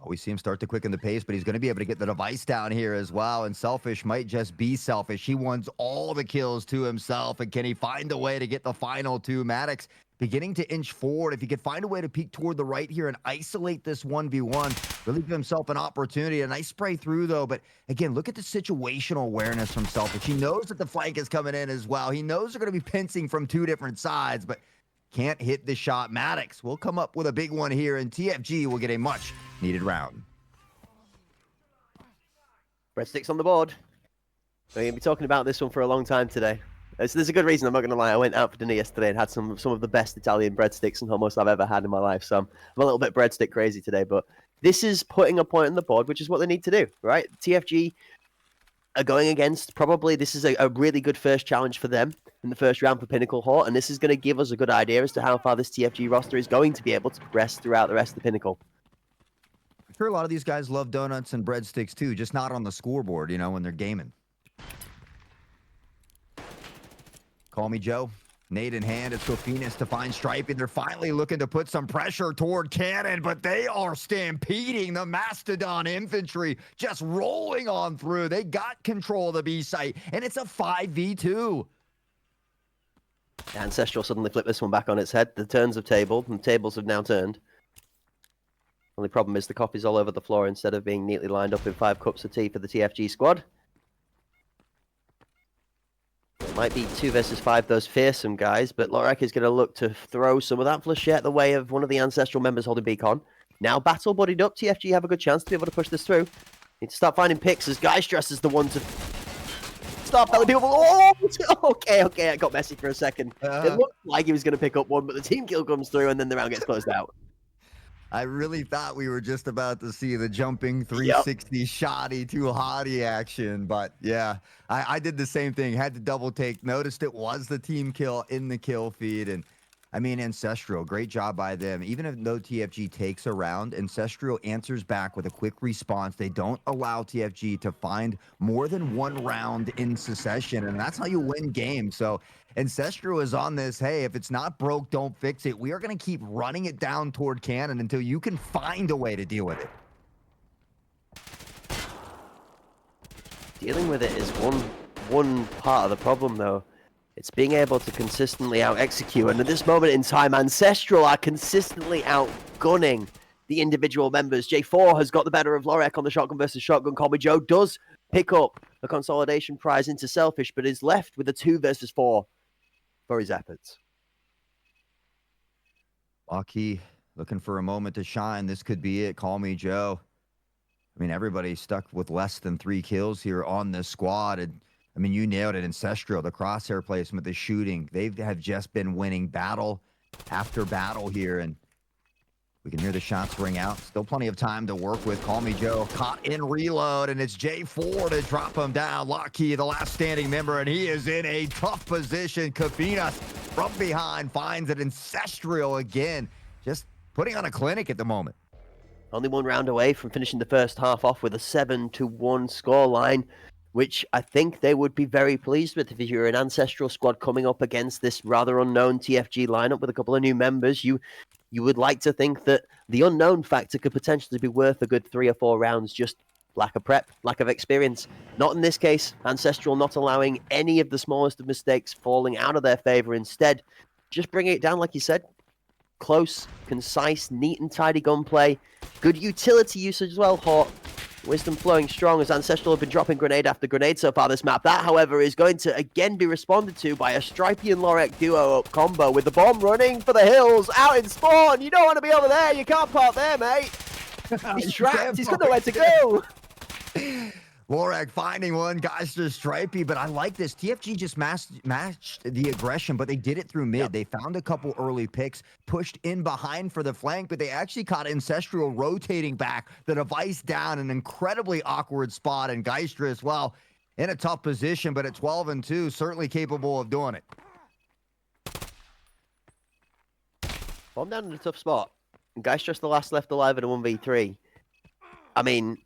Oh, we see him start to quicken the pace, but he's going to be able to get the device down here as well. And Selfish might just be selfish. He wants all the kills to himself. And can he find a way to get the final 2? Maddox beginning to inch forward. If he could find a way to peek toward the right here and isolate this 1v1, really give himself an opportunity. A nice spray through, though. But again, look at the situational awareness from Selfish. He knows that the flank is coming in as well. He knows they're going to be pincing from 2 different sides, but can't hit the shot. Maddox will come up with a big one here, and TFG will get a much needed round. Breadsticks on the board. We're going to be talking about this one for a long time today. There's a good reason, I'm not going to lie. I went out for dinner yesterday and had some of the best Italian breadsticks and hummus I've ever had in my life. So I'm a little bit breadstick crazy today, but this is putting a point on the board, which is what they need to do, right? TFG are going against, probably this is a really good first challenge for them in the first round for Pinnacle Hort, and this is going to give us a good idea as to how far this TFG roster is going to be able to progress throughout the rest of the Pinnacle. I'm sure a lot of these guys love donuts and breadsticks too, just not on the scoreboard, you know, when they're gaming. Call me Joe. Nade in hand, it's Kofinas to find Stripey. They're finally looking to put some pressure toward Cannon, but they are stampeding the Mastodon infantry, just rolling on through. They got control of the B site, and it's a 5v2. Ancestral suddenly flipped this one back on its head. The turns have tabled, and the tables have now turned. Only problem is the coffee's all over the floor instead of being neatly lined up in 5 cups of tea for the TFG squad. It might be 2 versus 5, those fearsome guys, but Lorek is going to look to throw some of that flechette the way of one of the Ancestral members holding Beacon. Now battle buddied up, TFG have a good chance to be able to push this through. Need to start finding picks as Geistress is the one to start belly people. Oh, okay, I got messy for a second. It looked like he was going to pick up one, but the team kill comes through and then the round gets closed out. I really thought we were just about to see the jumping 360 shoddy too hottie action, but yeah, I did the same thing. Had to double take, noticed it was the team kill in the kill feed, and I mean, Ancestral, great job by them. Even if no TFG takes a round, Ancestral answers back with a quick response. They don't allow TFG to find more than 1 round in succession, and that's how you win games. So Ancestral is on this, hey, if it's not broke, don't fix it. We are going to keep running it down toward Cannon until you can find a way to deal with it. Dealing with it is one part of the problem, though. It's being able to consistently out-execute, and at this moment in time, Ancestral are consistently outgunning the individual members. J4 has got the better of Lorek on the shotgun versus shotgun. Colby Joe does pick up a consolidation prize into Selfish, but is left with a 2 versus 4 for his efforts. Lucky looking for a moment to shine. This could be it. Call me Joe. I mean, everybody's stuck with less than 3 kills here on this squad, and I mean, you nailed it. Ancestral, the crosshair placement, the shooting. They have just been winning battle after battle here, and we can hear the shots ring out. Still plenty of time to work with. Call me Joe. Caught in reload, and it's J4 to drop him down. Lockheed, the last standing member, and he is in a tough position. Kafinas from behind finds it. Ancestral again, just putting on a clinic at the moment. Only 1 round away from finishing the first half off with a 7-1 scoreline, which I think they would be very pleased with. If you're an Ancestral squad coming up against this rather unknown TFG lineup with a couple of new members, you would like to think that the unknown factor could potentially be worth a good 3 or 4 rounds, just lack of prep, lack of experience. Not in this case. Ancestral not allowing any of the smallest of mistakes falling out of their favor. Instead, just bringing it down, like you said, close, concise, neat and tidy gunplay. Good utility usage as well, Hort. Wisdom flowing strong as Ancestral have been dropping grenade after grenade so far this map. That, however, is going to again be responded to by a Stripey and Lorek duo up combo with the bomb running for the hills out in spawn. You don't want to be over there. You can't park there, mate. He's trapped. He's got nowhere to go. Lorak finding one, guys, just Stripey, but I like this. TFG just matched the aggression, but they did it through mid. Yep. They found a couple early picks, pushed in behind for the flank, but they actually caught Ancestral rotating back, the device down, an incredibly awkward spot, and Geistress, well, in a tough position, but at 12-2, certainly capable of doing it. Bomb down in a tough spot. Geistress the last left alive in a 1v3. I mean,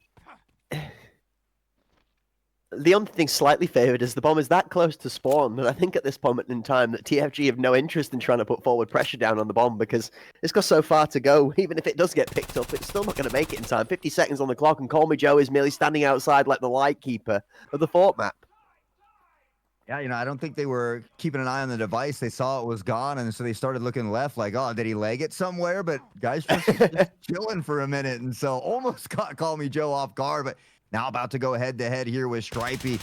the only thing slightly favoured is the bomb is that close to spawn, and I think at this moment in time that TFG have no interest in trying to put forward pressure down on the bomb because it's got so far to go. Even if it does get picked up, it's still not going to make it in time. 50 seconds on the clock, and Call Me Joe is merely standing outside like the light keeper of the fort map. Yeah, I don't think they were keeping an eye on the device. They saw it was gone, and so they started looking left like, oh, did he leg it somewhere? But guys just chilling for a minute, and so almost caught Call Me Joe off guard, but now about to go head-to-head here with Stripey.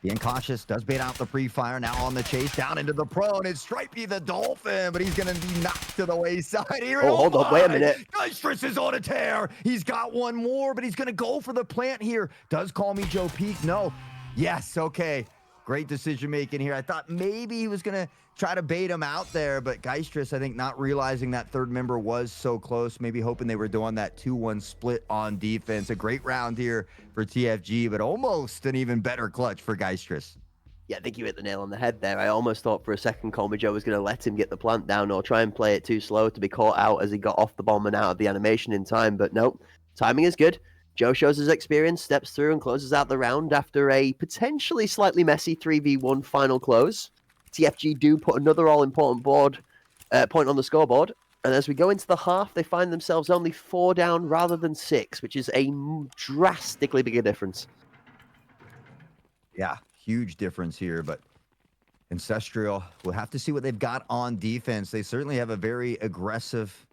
Being cautious, does bait out the pre-fire, now on the chase, down into the prone. It's Stripey the Dolphin, but he's going to be knocked to the wayside here. Oh, hold up, wait a minute. Geistress is on a tear. He's got one more, but he's going to go for the plant here. Does Call Me Joe peek? No. Yes, okay. Great decision making here. I thought maybe he was going to try to bait him out there, but Geistress, I think, not realizing that third member was so close, maybe hoping they were doing that 2-1 split on defense. A great round here for TFG, but almost an even better clutch for Geistress. Yeah, I think you hit the nail on the head there. I almost thought for a second Call Me Joe was going to let him get the plant down or try and play it too slow to be caught out as he got off the bomb and out of the animation in time, but nope. Timing is good. Joe shows his experience, steps through and closes out the round after a potentially slightly messy 3v1 final close. TFG do put another all-important point on the scoreboard, and as we go into the half, they find themselves only 4 down rather than 6, which is a drastically bigger difference. Yeah, huge difference here, but Ancestral will have to see what they've got on defense. They certainly have a very aggressive,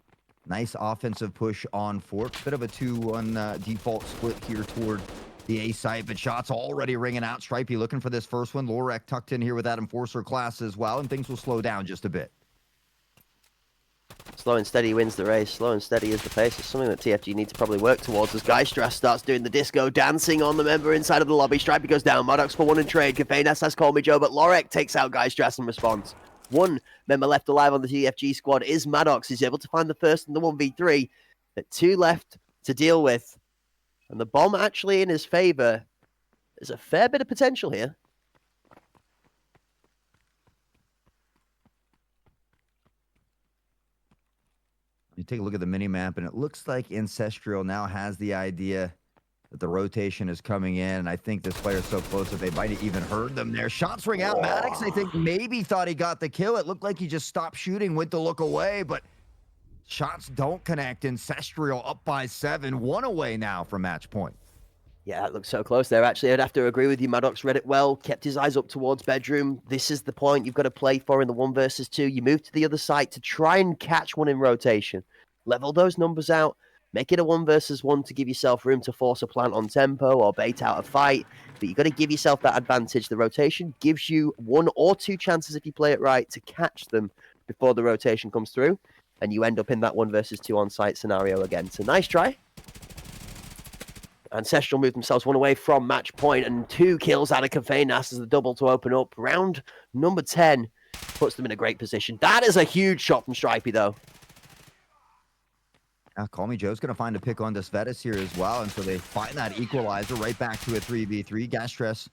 nice offensive push on Fort. Bit of a 2-1 default split here toward the A site, but shots already ringing out. Stripey looking for this first one. Lorak tucked in here with that Enforcer class as well, and things will slow down just a bit. Slow and steady wins the race. Slow and steady is the pace. It's something that TFG need to probably work towards as Geistress starts doing the disco dancing on the member inside of the lobby. Stripey goes down. Maddox for one in trade. Kafeinas has Call Me Joe, but Lorak takes out Geistress in response. One member left alive on the TFG squad is Maddox. He's able to find the first in the 1v3, but 2 left to deal with. And the bomb actually in his favor. There's a fair bit of potential here. You take a look at the mini-map, and it looks like Ancestral now has the idea that the rotation is coming in, and I think this player's so close that they might have even heard them there. Shots ring out. Maddox, I think, maybe thought he got the kill. It looked like he just stopped shooting, went to look away, but shots don't connect. Ancestral up by 7, 1 away now from match point. Yeah, it looks so close there. Actually, I'd have to agree with you. Maddox read it well, kept his eyes up towards bedroom. This is the point you've got to play for in the 1 versus 2. You move to the other side to try and catch one in rotation. Level those numbers out. Make it a 1 versus 1 to give yourself room to force a plant on tempo or bait out a fight. But you've got to give yourself that advantage. The rotation gives you 1 or 2 chances if you play it right to catch them before the rotation comes through. And you end up in that 1 versus 2 on-site scenario again. So nice try. Ancestral moved themselves 1 away from match point and 2 kills out of Kafeinas as the double to open up. Round number 10 puts them in a great position. That is a huge shot from Stripey, though. Call Me Joe's going to find a pick on Desvetis here as well, and so they find that equalizer right back to a 3v3. Geistress,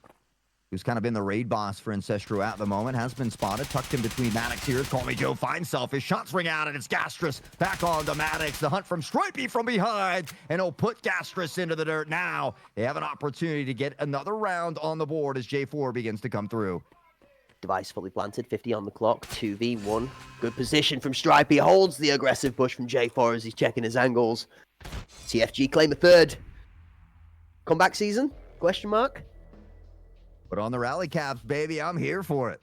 who's kind of been the raid boss for Ancestral at the moment, has been spotted, tucked in between Maddox here. Call Me Joe finds selfish. Shots ring out, and it's Geistress back on to Maddox. The hunt from Stripey from behind, and he'll put Geistress into the dirt now. They have an opportunity to get another round on the board as J4 begins to come through. Device fully planted, 50 on the clock, 2v1. Good position from Stripey, holds the aggressive push from J4 as he's checking his angles. TFG claim a 3rd. Comeback season? Question mark? Put on the rally caps, baby. I'm here for it.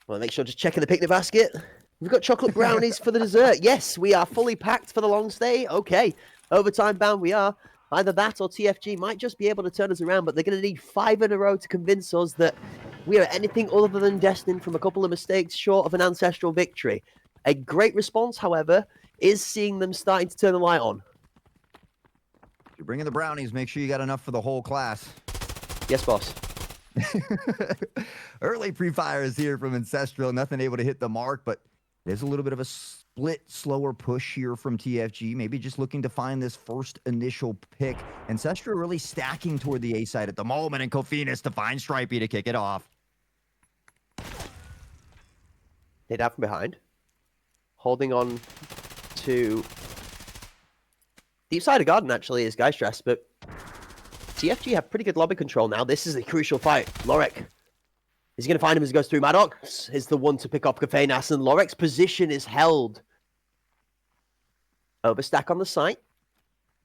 Well, make sure just checking the picnic basket. We've got chocolate brownies for the dessert. Yes, we are fully packed for the long stay. Okay, overtime bound we are. Either that or TFG might just be able to turn us around, but they're going to need 5 in a row to convince us that we are anything other than destined from a couple of mistakes short of an Ancestral victory. A great response, however, is seeing them starting to turn the light on. You're bringing the brownies. Make sure you got enough for the whole class. Yes, boss. Early pre-fires here from Ancestral. Nothing able to hit the mark, but there's a little bit of a split, slower push here from TFG. Maybe just looking to find this first initial pick. Ancestral really stacking toward the A side at the moment, and Kofinas to find Stripey to kick it off. They'd have from behind. Holding on to deep side of garden, actually, is Guy Stress, but TFG have pretty good lobby control now. This is a crucial fight. Lorek is he going to find him as he goes through? Maddox is the one to pick off Kafenas, and Lorek's position is held. Overstack on the site.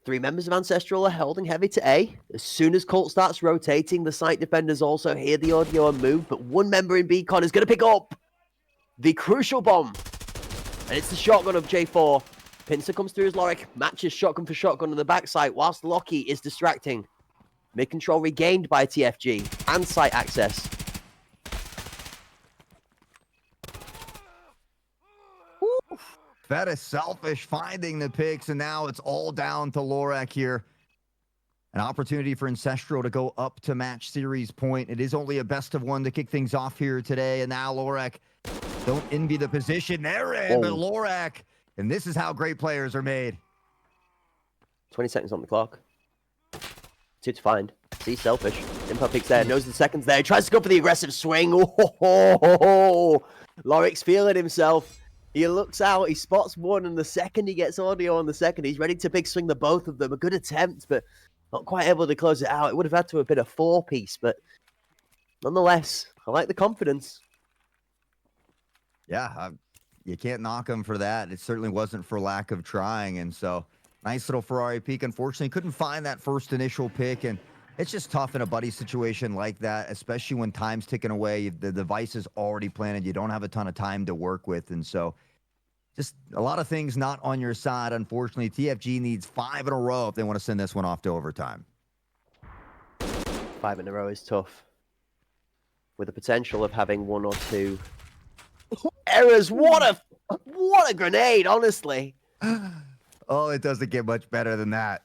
3 members of Ancestral are holding heavy to A. As soon as Colt starts rotating, the site defenders also hear the audio and move, but one member in Beacon is going to pick up the crucial bomb. And it's the shotgun of J4. Pincer comes through as Lorek matches shotgun for shotgun on the backside, whilst Locky is distracting. Mid-control regained by TFG and site access. That is Selfish finding the picks, and now it's all down to Lorek here. An opportunity for Ancestral to go up to match series point. It is only a best of 1 to kick things off here today, and now Lorek, don't envy the position they're in, but Lorek, and this is how great players are made. 20 seconds on the clock. 2 to find. See, Selfish. Impa picks there, knows the second's there, tries to go for the aggressive swing. Oh, Lorek's feeling himself. He looks out, he spots one, and the second he gets audio on the second, he's ready to big swing the both of them. A good attempt, but not quite able to close it out. It would have had to have been a 4-piece, but nonetheless, I like the confidence. Yeah, you can't knock him for that. It certainly wasn't for lack of trying, and so nice little Ferrari peek. Unfortunately, couldn't find that first initial pick, and it's just tough in a buddy situation like that, especially when time's ticking away. The device is already planted. You don't have a ton of time to work with, and so just a lot of things not on your side. Unfortunately, TFG needs 5 in a row if they want to send this one off to overtime. 5 in a row is tough, with the potential of having 1 or 2 errors. What a grenade, honestly. Oh, it doesn't get much better than that.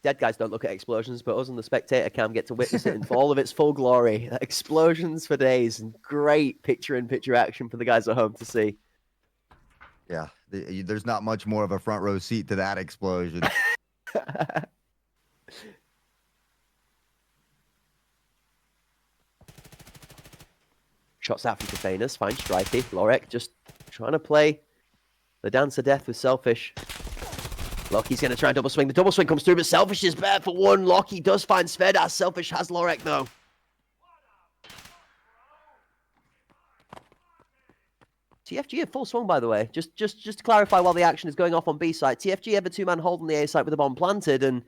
Dead guys don't look at explosions, but us on the spectator cam get to witness it in all of its full glory. Explosions for days, and great picture-in-picture action for the guys at home to see. Yeah, there's not much more of a front row seat to that explosion. Shots out from Kafenas, finds Stripey. Lorek just trying to play the dance of death with Selfish. Lockie's going to try and double swing. The double swing comes through, but Selfish is bare for 1. Lockie does find Svedas. Selfish has Lorek, though. TFG at full swung, by the way. Just to clarify while the action is going off on B side. TFG have a 2-man hold on the A side with the bomb planted, and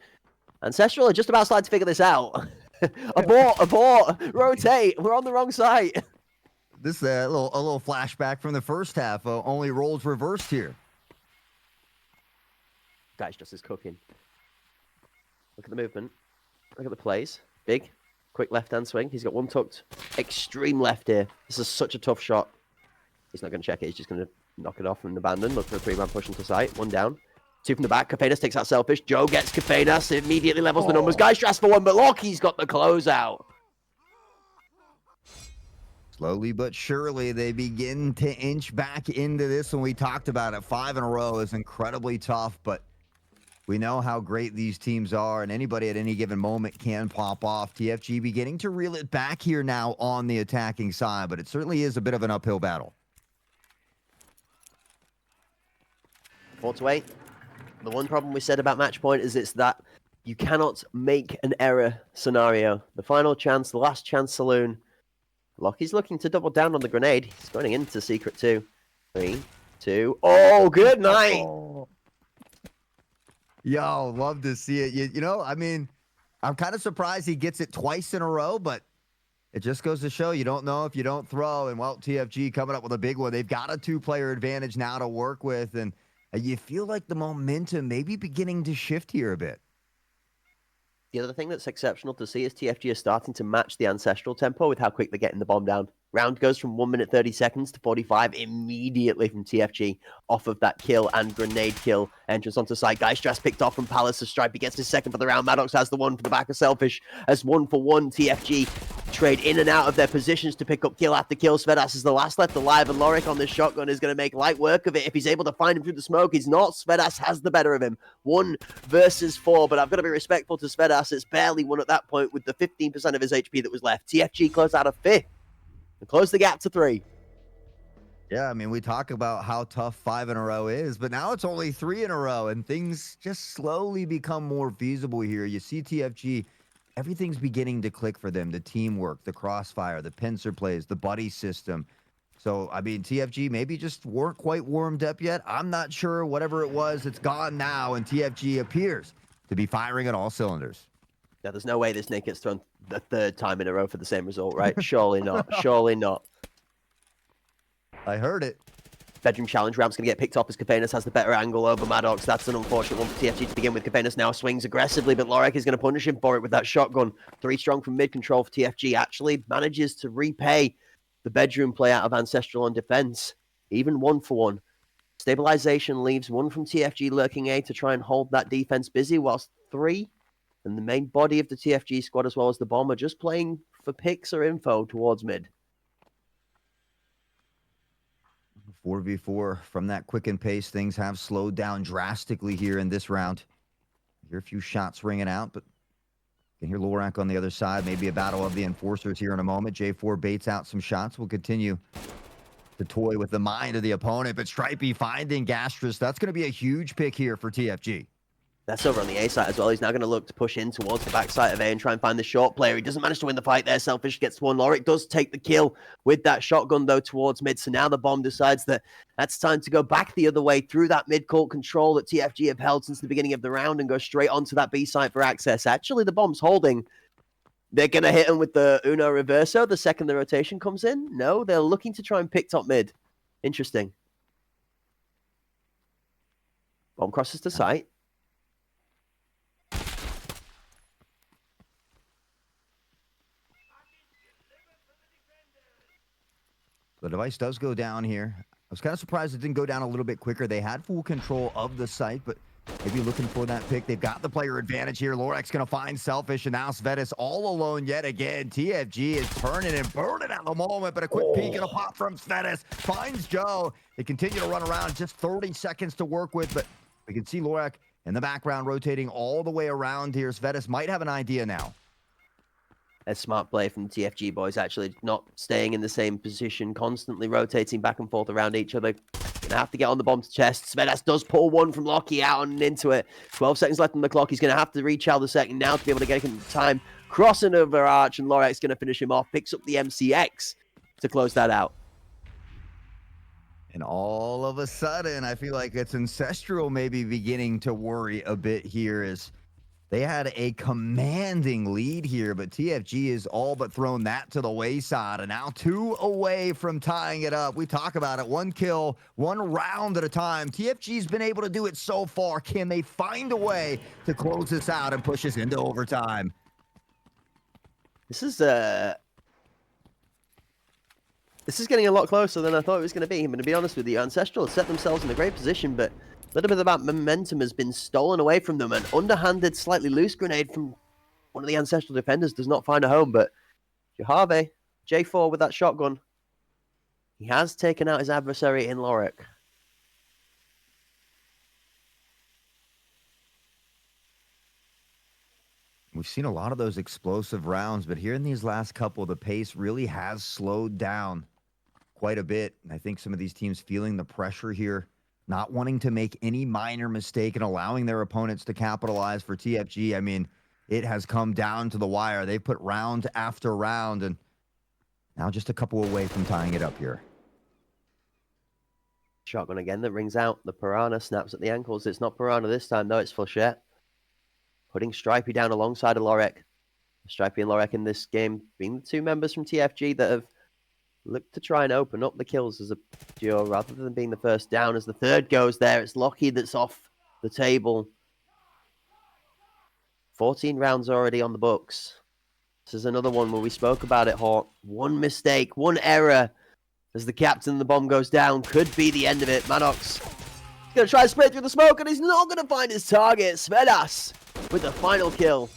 Ancestral are just about starting to figure this out. abort, rotate. We're on the wrong side. This is a little flashback from the first half. Only roles reversed here. Guy's just as cooking. Look at the movement. Look at the plays. Big, quick left-hand swing. He's got 1 tucked. Extreme left here. This is such a tough shot. He's not going to check it. He's just going to knock it off and abandon. Look for a 3-man push into sight. 1 down. 2 from the back. Kafenas takes out Selfish. Joe gets Kafenas. Immediately levels the numbers. Guy Stress for 1, but Lockie's got the closeout. Slowly but surely, they begin to inch back into this. When we talked about it, 5 in a row is incredibly tough, but we know how great these teams are, and anybody at any given moment can pop off. TFG beginning to reel it back here now on the attacking side, but it certainly is a bit of an uphill battle. 4 to 8. The one problem we said about match point is it's that you cannot make an error scenario. The final chance, the last chance saloon. Lockie's looking to double down on the grenade. He's going into secret 2. 3, 2. Oh, good night. Yo, love to see it. You know, I mean, I'm kind of surprised he gets it twice in a row, but it just goes to show you don't know if you don't throw. And, well, TFG coming up with a big one. They've got a 2-player advantage now to work with, and you feel like the momentum may be beginning to shift here a bit. The other thing that's exceptional to see is TFG are starting to match the Ancestral tempo with how quick they're getting the bomb down. Round goes from 1 minute 30 seconds to 45 immediately from TFG off of that kill and grenade kill. Entrance onto site. Geistras picked off from Palace as Stripey gets his second for the round. Maddox has the one for the back of Selfish as 1-for-1. TFG trade in and out of their positions to pick up kill after kill. Svedas is the last left alive, and Lorik on this shotgun is going to make light work of it. If he's able to find him through the smoke, he's not. Svedas has the better of him. 1 versus 4, but I've got to be respectful to Svedas. It's barely won at that point with the 15% of his HP that was left. TFG closed out of 5th and close the gap to 3. Yeah, I mean, we talk about how tough 5 in a row is, but now it's only 3 in a row, and things just slowly become more feasible here. You see TFG, everything's beginning to click for them. The teamwork, the crossfire, the pincer plays, the buddy system. So, I mean, TFG maybe just weren't quite warmed up yet. I'm not sure. Whatever it was, it's gone now, and TFG appears to be firing at all cylinders. Now, there's no way this Nick gets thrown the 3rd time in a row for the same result, right? Surely not. Surely not. I heard it. Bedroom challenge round's going to get picked up as Kafenas has the better angle over Maddox. That's an unfortunate one for TFG to begin with. Kafenas now swings aggressively, but Lorik is going to punish him for it with that shotgun. 3 strong from mid control for TFG. Actually manages to repay the bedroom play out of Ancestral on defense. Even 1-for-1. Stabilization leaves 1 from TFG lurking A to try and hold that defense busy, whilst 3 and the main body of the TFG squad as well as the bomber just playing for picks or info towards mid. 4v4 from that quick and pace. Things have slowed down drastically here in this round. You hear a few shots ringing out, but you can hear Lorak on the other side. Maybe a battle of the enforcers here in a moment. J4 baits out some shots. We'll continue to toy with the mind of the opponent, but Stripey finding Gastrus. That's going to be a huge pick here for TFG. That's over on the A side as well. He's now going to look to push in towards the back side of A and try and find the short player. He doesn't manage to win the fight there. Selfish gets one. Lorik does take the kill with that shotgun, though, towards mid. So now the bomb decides that that's time to go back the other way through that mid-court control that TFG have held since the beginning of the round and go straight onto that B site for access. Actually, the bomb's holding. They're going to hit him with the Uno Reverso the second the rotation comes in. No, they're looking to try and pick top mid. Interesting. Bomb crosses to site. The device does go down here. I was kind of surprised it didn't go down a little bit quicker. They had full control of the site, but maybe looking for that pick. They've got the player advantage here. Lorek's going to find Selfish, and now Svetis all alone yet again. TFG is turning and burning at the moment, but a quick peek and a pop from Svetis. Finds Joe. They continue to run around. Just 30 seconds to work with, but we can see Lorek in the background rotating all the way around here. Svetis might have an idea now. A smart play from the TFG boys, actually not staying in the same position, constantly rotating back and forth around each other. Gonna have to get on the bomb's chest. Svedas does pull one from Lockie out and into it. 12 seconds left on the clock. He's gonna have to reach out the second now to be able to get in time. Crossing over Arch, and Lorek's gonna finish him off. Picks up the MCX to close that out. And all of a sudden, I feel like it's Ancestral maybe beginning to worry a bit here as they had a commanding lead here, but TFG is all but thrown that to the wayside, and now 2 away from tying it up. We talk about it, 1 kill, 1 round at a time. TFG's been able to do it so far. Can they find a way to close this out and push us into overtime? This is getting a lot closer than I thought it was going to be. I'm going to be honest with you. Ancestral have set themselves in a great position, but a little bit of that momentum has been stolen away from them. An underhanded, slightly loose grenade from one of the Ancestral defenders does not find a home, but Jahave, J4 with that shotgun. He has taken out his adversary in Lorik. We've seen a lot of those explosive rounds, but here in these last couple, the pace really has slowed down quite a bit. And I think some of these teams feeling the pressure here, not wanting to make any minor mistake and allowing their opponents to capitalize. For TFG, I mean, it has come down to the wire. They put round after round, and now just a couple away from tying it up here. Shotgun again that rings out. The Piranha snaps at the ankles. It's not Piranha this time, though. It's Flechette. Putting Stripey down alongside of Lorek. Stripey and Lorek in this game being the 2 members from TFG that have looked to try and open up the kills as a duo rather than being the first down. As the third goes there, it's Lockie that's off the table 14 rounds already on the books. This is another one where we spoke about it, Hawk. One mistake, one error as the captain, the bomb goes down, could be the end of it. Maddox going to try to spray through the smoke, and he's not going to find his target. Svedas with the final kill.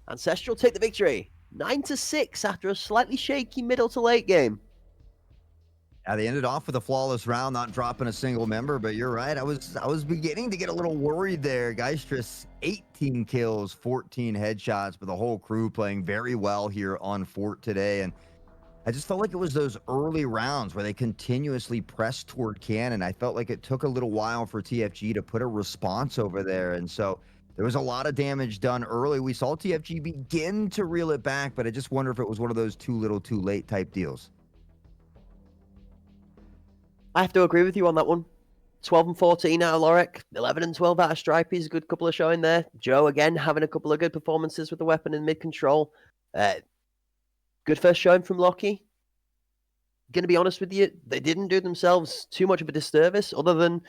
Ancestral take the victory. 9-6 after a slightly shaky middle to late game. Yeah, they ended off with a flawless round, not dropping a single member, but you're right. I was beginning to get a little worried there. Geistrus, 18 kills, 14 headshots, but the whole crew playing very well here on Fort today. And I just felt like it was those early rounds where they continuously pressed toward Cannon. I felt like it took a little while for TFG to put a response over there. And so there was a lot of damage done early. We saw TFG begin to reel it back, but I just wonder if it was one of those too little, too late type deals. I have to agree with you on that one. 12 and 14 out of Lorek, 11 and 12 out of Stripey's, a good couple of showing there. Joe, again, having a couple of good performances with the weapon in mid-control. Good first showing from Lockie. Going to be honest with you, they didn't do themselves too much of a disservice, other than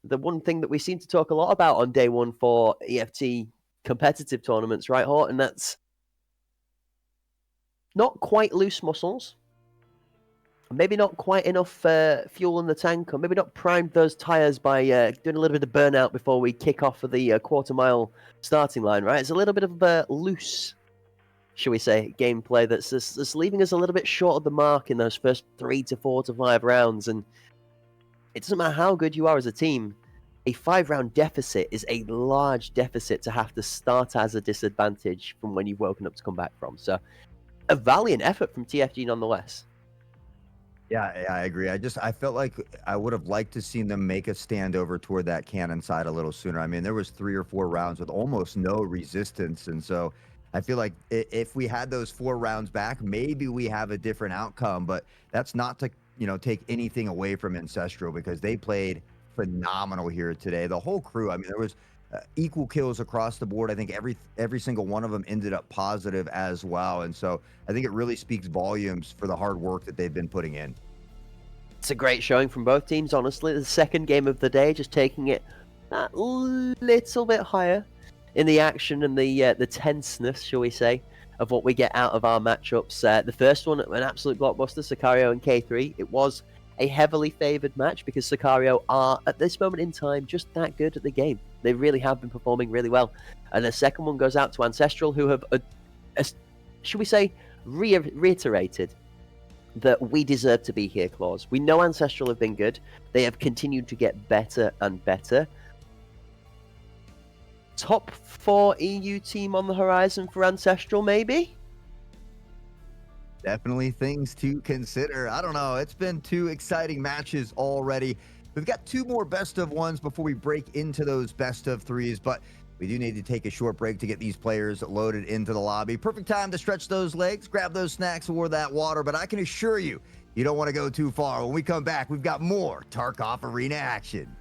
the one thing that we seem to talk a lot about on day one for EFT competitive tournaments, right, Hort? And that's not quite loose muscles. Maybe not quite enough fuel in the tank, or maybe not primed those tires by doing a little bit of burnout before we kick off for the quarter-mile starting line, right? It's a little bit of loose, shall we say, gameplay that's leaving us a little bit short of the mark in those first 3 to 4 to 5 rounds. And it doesn't matter how good you are as a team, a 5-round deficit is a large deficit to have to start as a disadvantage from when you've woken up to come back from. So a valiant effort from TFG nonetheless. Yeah, I agree. I felt like I would have liked to seen them make a stand over toward that cannon side a little sooner. I mean, there was 3 or 4 rounds with almost no resistance. And so I feel like if we had those 4 rounds back, maybe we have a different outcome. But that's not to, take anything away from Ancestral, because they played phenomenal here today. The whole crew, I mean, there was equal kills across the board. I think every single one of them ended up positive as well. And so I think it really speaks volumes for the hard work that they've been putting in. It's a great showing from both teams, honestly. The second game of the day, just taking it that little bit higher in the action and the tenseness, shall we say, of what we get out of our matchups. The first one, an absolute blockbuster, Sicario and K3. It was a heavily favored match because Sicario are, at this moment in time, just that good at the game. They really have been performing really well. And the second one goes out to Ancestral, who have, should we say, reiterated that we deserve to be here clause. We know Ancestral have been good. They have continued to get better and better. Top 4 EU team on the horizon for Ancestral, maybe? Definitely things to consider. I don't know. It's been 2 exciting matches already. We've got 2 more best of 1s before we break into those best of 3s, but we do need to take a short break to get these players loaded into the lobby. Perfect time to stretch those legs, grab those snacks, or that water, but I can assure you, you don't want to go too far. When we come back, we've got more Tarkov Arena action.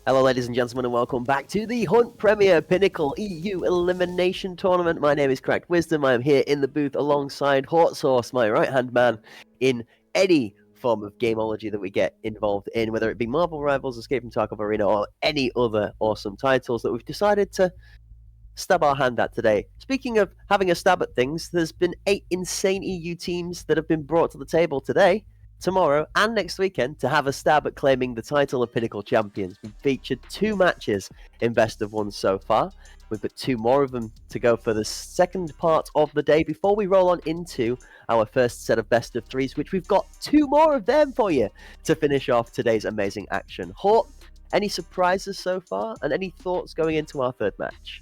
Hello, ladies and gentlemen, and welcome back to the Hunt Premier Pinnacle EU Elimination Tournament. My name is Cracked Wisdom. I am here in the booth alongside Hot Sauce, my right-hand man in any form of gameology that we get involved in, whether it be Marvel Rivals, Escape from Tarkov Arena, or any other awesome titles that we've decided to stab our hand at today. Speaking of having a stab at things, there's been 8 insane EU teams that have been brought to the table today, tomorrow, and next weekend to have a stab at claiming the title of Pinnacle Champions. We've featured 2 matches in Best of 1 so far. We've got 2 more of them to go for the second part of the day before we roll on into our first set of Best of 3s, which we've got 2 more of them for you to finish off today's amazing action. Hort, any surprises so far, and any thoughts going into our third match?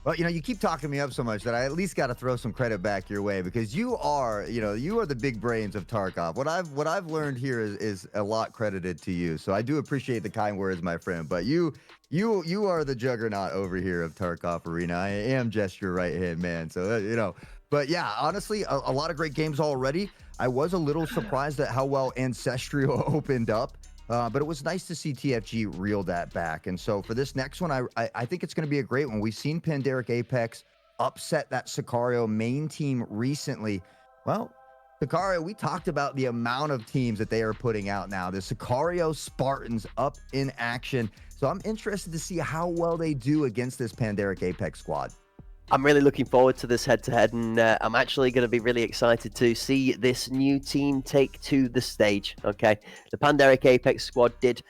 Well, you keep talking me up so much that I at least got to throw some credit back your way, because you are the big brains of Tarkov. What I've learned here is a lot credited to you. So I do appreciate the kind words, my friend. But you are the juggernaut over here of Tarkov Arena. I am just your right hand man. So But yeah, honestly, a lot of great games already. I was a little surprised at how well Ancestral opened up. But it was nice to see TFG reel that back. And so for this next one, I think it's going to be a great one. We've seen Pandaric Apex upset that Sicario main team recently. Well, Sicario, we talked about the amount of teams that they are putting out now. The Sicario Spartans up in action. So I'm interested to see how well they do against this Pandaric Apex squad. I'm really looking forward to this head-to-head, and I'm actually going to be really excited to see this new team take to the stage, okay? The Pandaric Apex squad did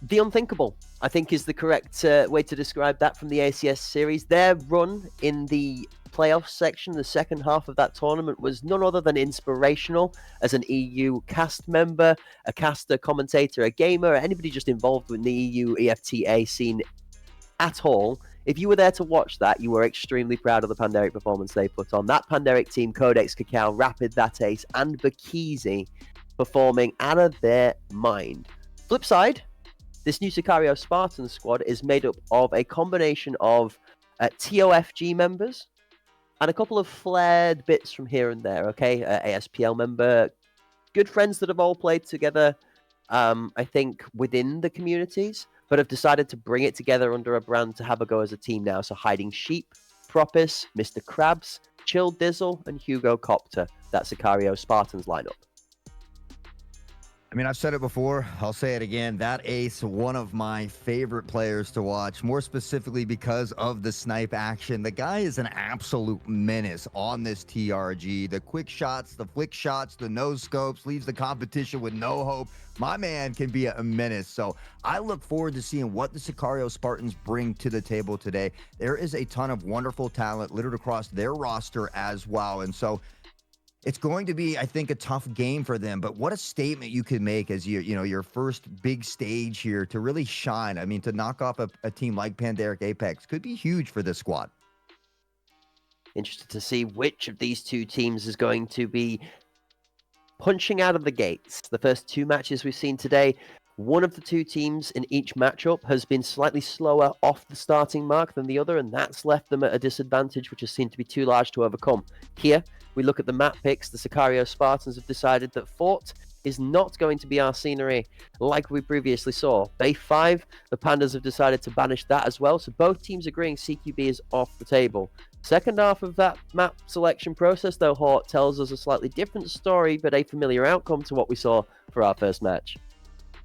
the unthinkable, I think is the correct way to describe that from the ACS series. Their run in the playoff section, the second half of that tournament, was none other than inspirational. As an EU cast member, a caster, commentator, a gamer, anybody just involved with the EU EFTA scene at all, if you were there to watch that, you were extremely proud of the Pandaric performance they put on. That Pandaric team, Codex, Cacao, Rapid, That Ace, and Bakizi performing out of their mind. Flip side, this new Sicario Spartan squad is made up of a combination of TOFG members and a couple of flared bits from here and there, okay? ASPL member, good friends that have all played together, I think, within the communities, but have decided to bring it together under a brand to have a go as a team now. So Hiding Sheep, Propis, Mr. Krabs, Chill Dizzle, and Hugo Copter. That's Sicario Spartans lineup. I mean, I've said it before, I'll say it again. That Ace, one of my favorite players to watch, more specifically because of the snipe action. The guy is an absolute menace on this TRG. The quick shots, the flick shots, the no scopes, leaves the competition with no hope. My man can be a menace. So I look forward to seeing what the Sicario Spartans bring to the table today. There is a ton of wonderful talent littered across their roster as well. And so it's going to be, I think, a tough game for them, but what a statement you could make as your first big stage here to really shine. I mean, to knock off a team like Pandaric Apex could be huge for this squad. Interested to see which of these two teams is going to be punching out of the gates. The first 2 matches we've seen today, one of the 2 teams in each matchup has been slightly slower off the starting mark than the other, and that's left them at a disadvantage which has seemed to be too large to overcome. Here, we look at the map picks. The Sicario Spartans have decided that Fort is not going to be our scenery like we previously saw. Bay 5, the Pandas have decided to banish that as well, so both teams agreeing CQB is off the table. Second half of that map selection process, though, Hort tells us a slightly different story, but a familiar outcome to what we saw for our first match.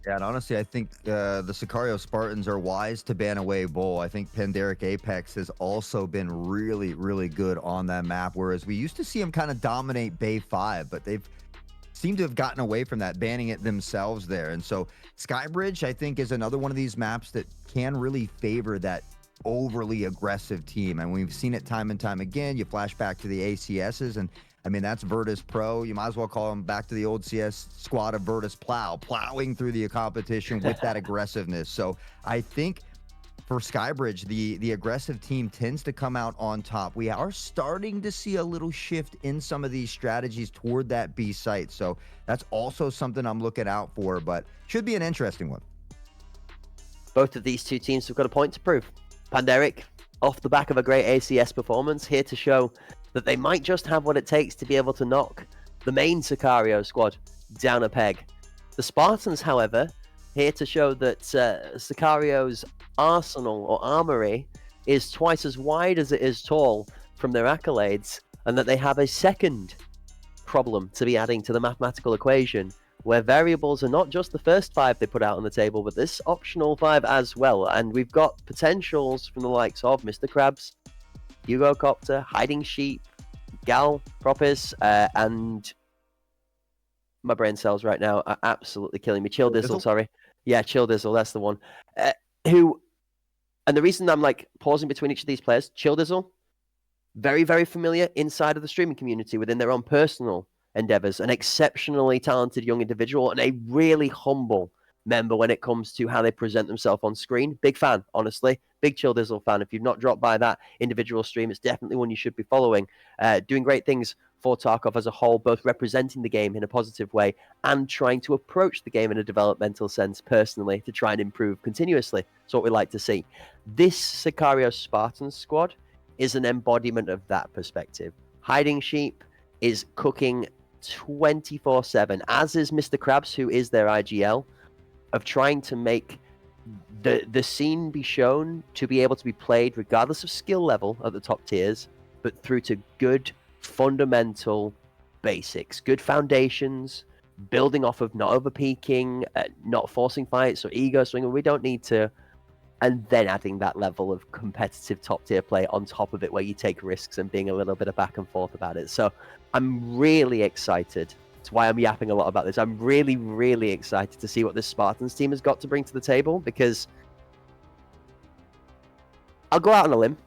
Yeah, and honestly, I think the Sicario Spartans are wise to ban away Bull. I think Pandaric Apex has also been really, really good on that map, whereas we used to see them kind of dominate Bay 5, but they've seemed to have gotten away from that, banning it themselves there. And so Skybridge, I think, is another one of these maps that can really favor that overly aggressive team. And we've seen it time and time again. You flash back to the ACSs, and I mean, that's Virtus Pro. You might as well call them back to the old CS squad of Virtus plowing through the competition with that aggressiveness. So I think for Skybridge, the aggressive team tends to come out on top. We are starting to see a little shift in some of these strategies toward that B site. So that's also something I'm looking out for, but should be an interesting one. Both of these 2 teams have got a point to prove. Pandaric, off the back of a great ACS performance, here to show that they might just have what it takes to be able to knock the main Sicario squad down a peg. The Spartans, however, here to show that Sicario's arsenal or armory is twice as wide as it is tall from their accolades, and that they have a second problem to be adding to the mathematical equation, where variables are not just the first 5 they put out on the table, but this optional 5 as well. And we've got potentials from the likes of Mr. Krabs, Hugo Copter, Hiding Sheep, Gal, Propis, and my brain cells right now are absolutely killing me. Chill Dizzle, sorry. Yeah, Chill Dizzle, that's the one. And the reason I'm like pausing between each of these players, Chill Dizzle, very, very familiar inside of the streaming community within their own personal endeavors, an exceptionally talented young individual and a really humble member when it comes to how they present themselves on screen. Big fan, honestly. Big Chill Dizzle fan. If you've not dropped by that individual stream, it's definitely one you should be following. Doing great things for Tarkov as a whole, both representing the game in a positive way and trying to approach the game in a developmental sense personally to try and improve continuously. That's what we like to see. This Sicario Spartans squad is an embodiment of that perspective. Hiding Sheep is cooking 24/7, as is Mr. Krabs, who is their IGL, of trying to make the scene be shown to be able to be played regardless of skill level at the top tiers, but through to good fundamental basics, good foundations, building off of not overpeaking, not forcing fights or ego swinging. We don't need to, and then adding that level of competitive top tier play on top of it where you take risks and being a little bit of back and forth about it. So I'm really excited. That's why I'm yapping a lot about this. I'm really, really excited to see what this Spartans team has got to bring to the table, because I'll go out on a limb.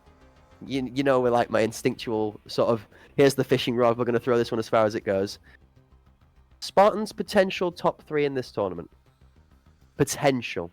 You know, we're like my instinctual sort of, here's the fishing rod, we're going to throw this one as far as it goes. Spartans potential top 3 in this tournament. Potential.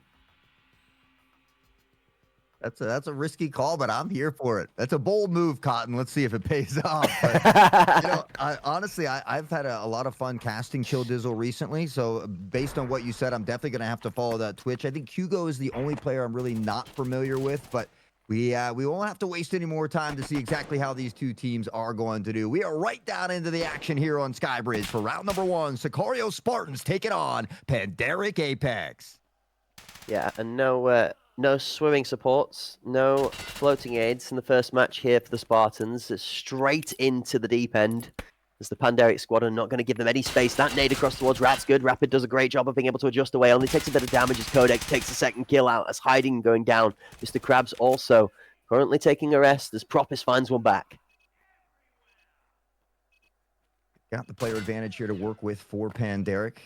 That's a risky call, but I'm here for it. That's a bold move, Cotton. Let's see if it pays off. But, honestly, I've had a lot of fun casting Chill Dizzle recently. So based on what you said, I'm definitely going to have to follow that Twitch. I think Hugo is the only player I'm really not familiar with, but we won't have to waste any more time to see exactly how these two teams are going to do. We are right down into the action here on Skybridge for round number 1. Sicario Spartans taking on Pandaric Apex. Yeah, and no swimming supports, no floating aids in the first match here for the Spartans. It's straight into the deep end as the Pandaric squad are not going to give them any space. That nade across towards Rat's good. Rapid does a great job of being able to adjust away. Only takes a bit of damage as Codex takes a second kill out as Hiding going down. Mr. Krabs also currently taking a rest as Propis finds one back. Got the player advantage here to work with for Pandaric.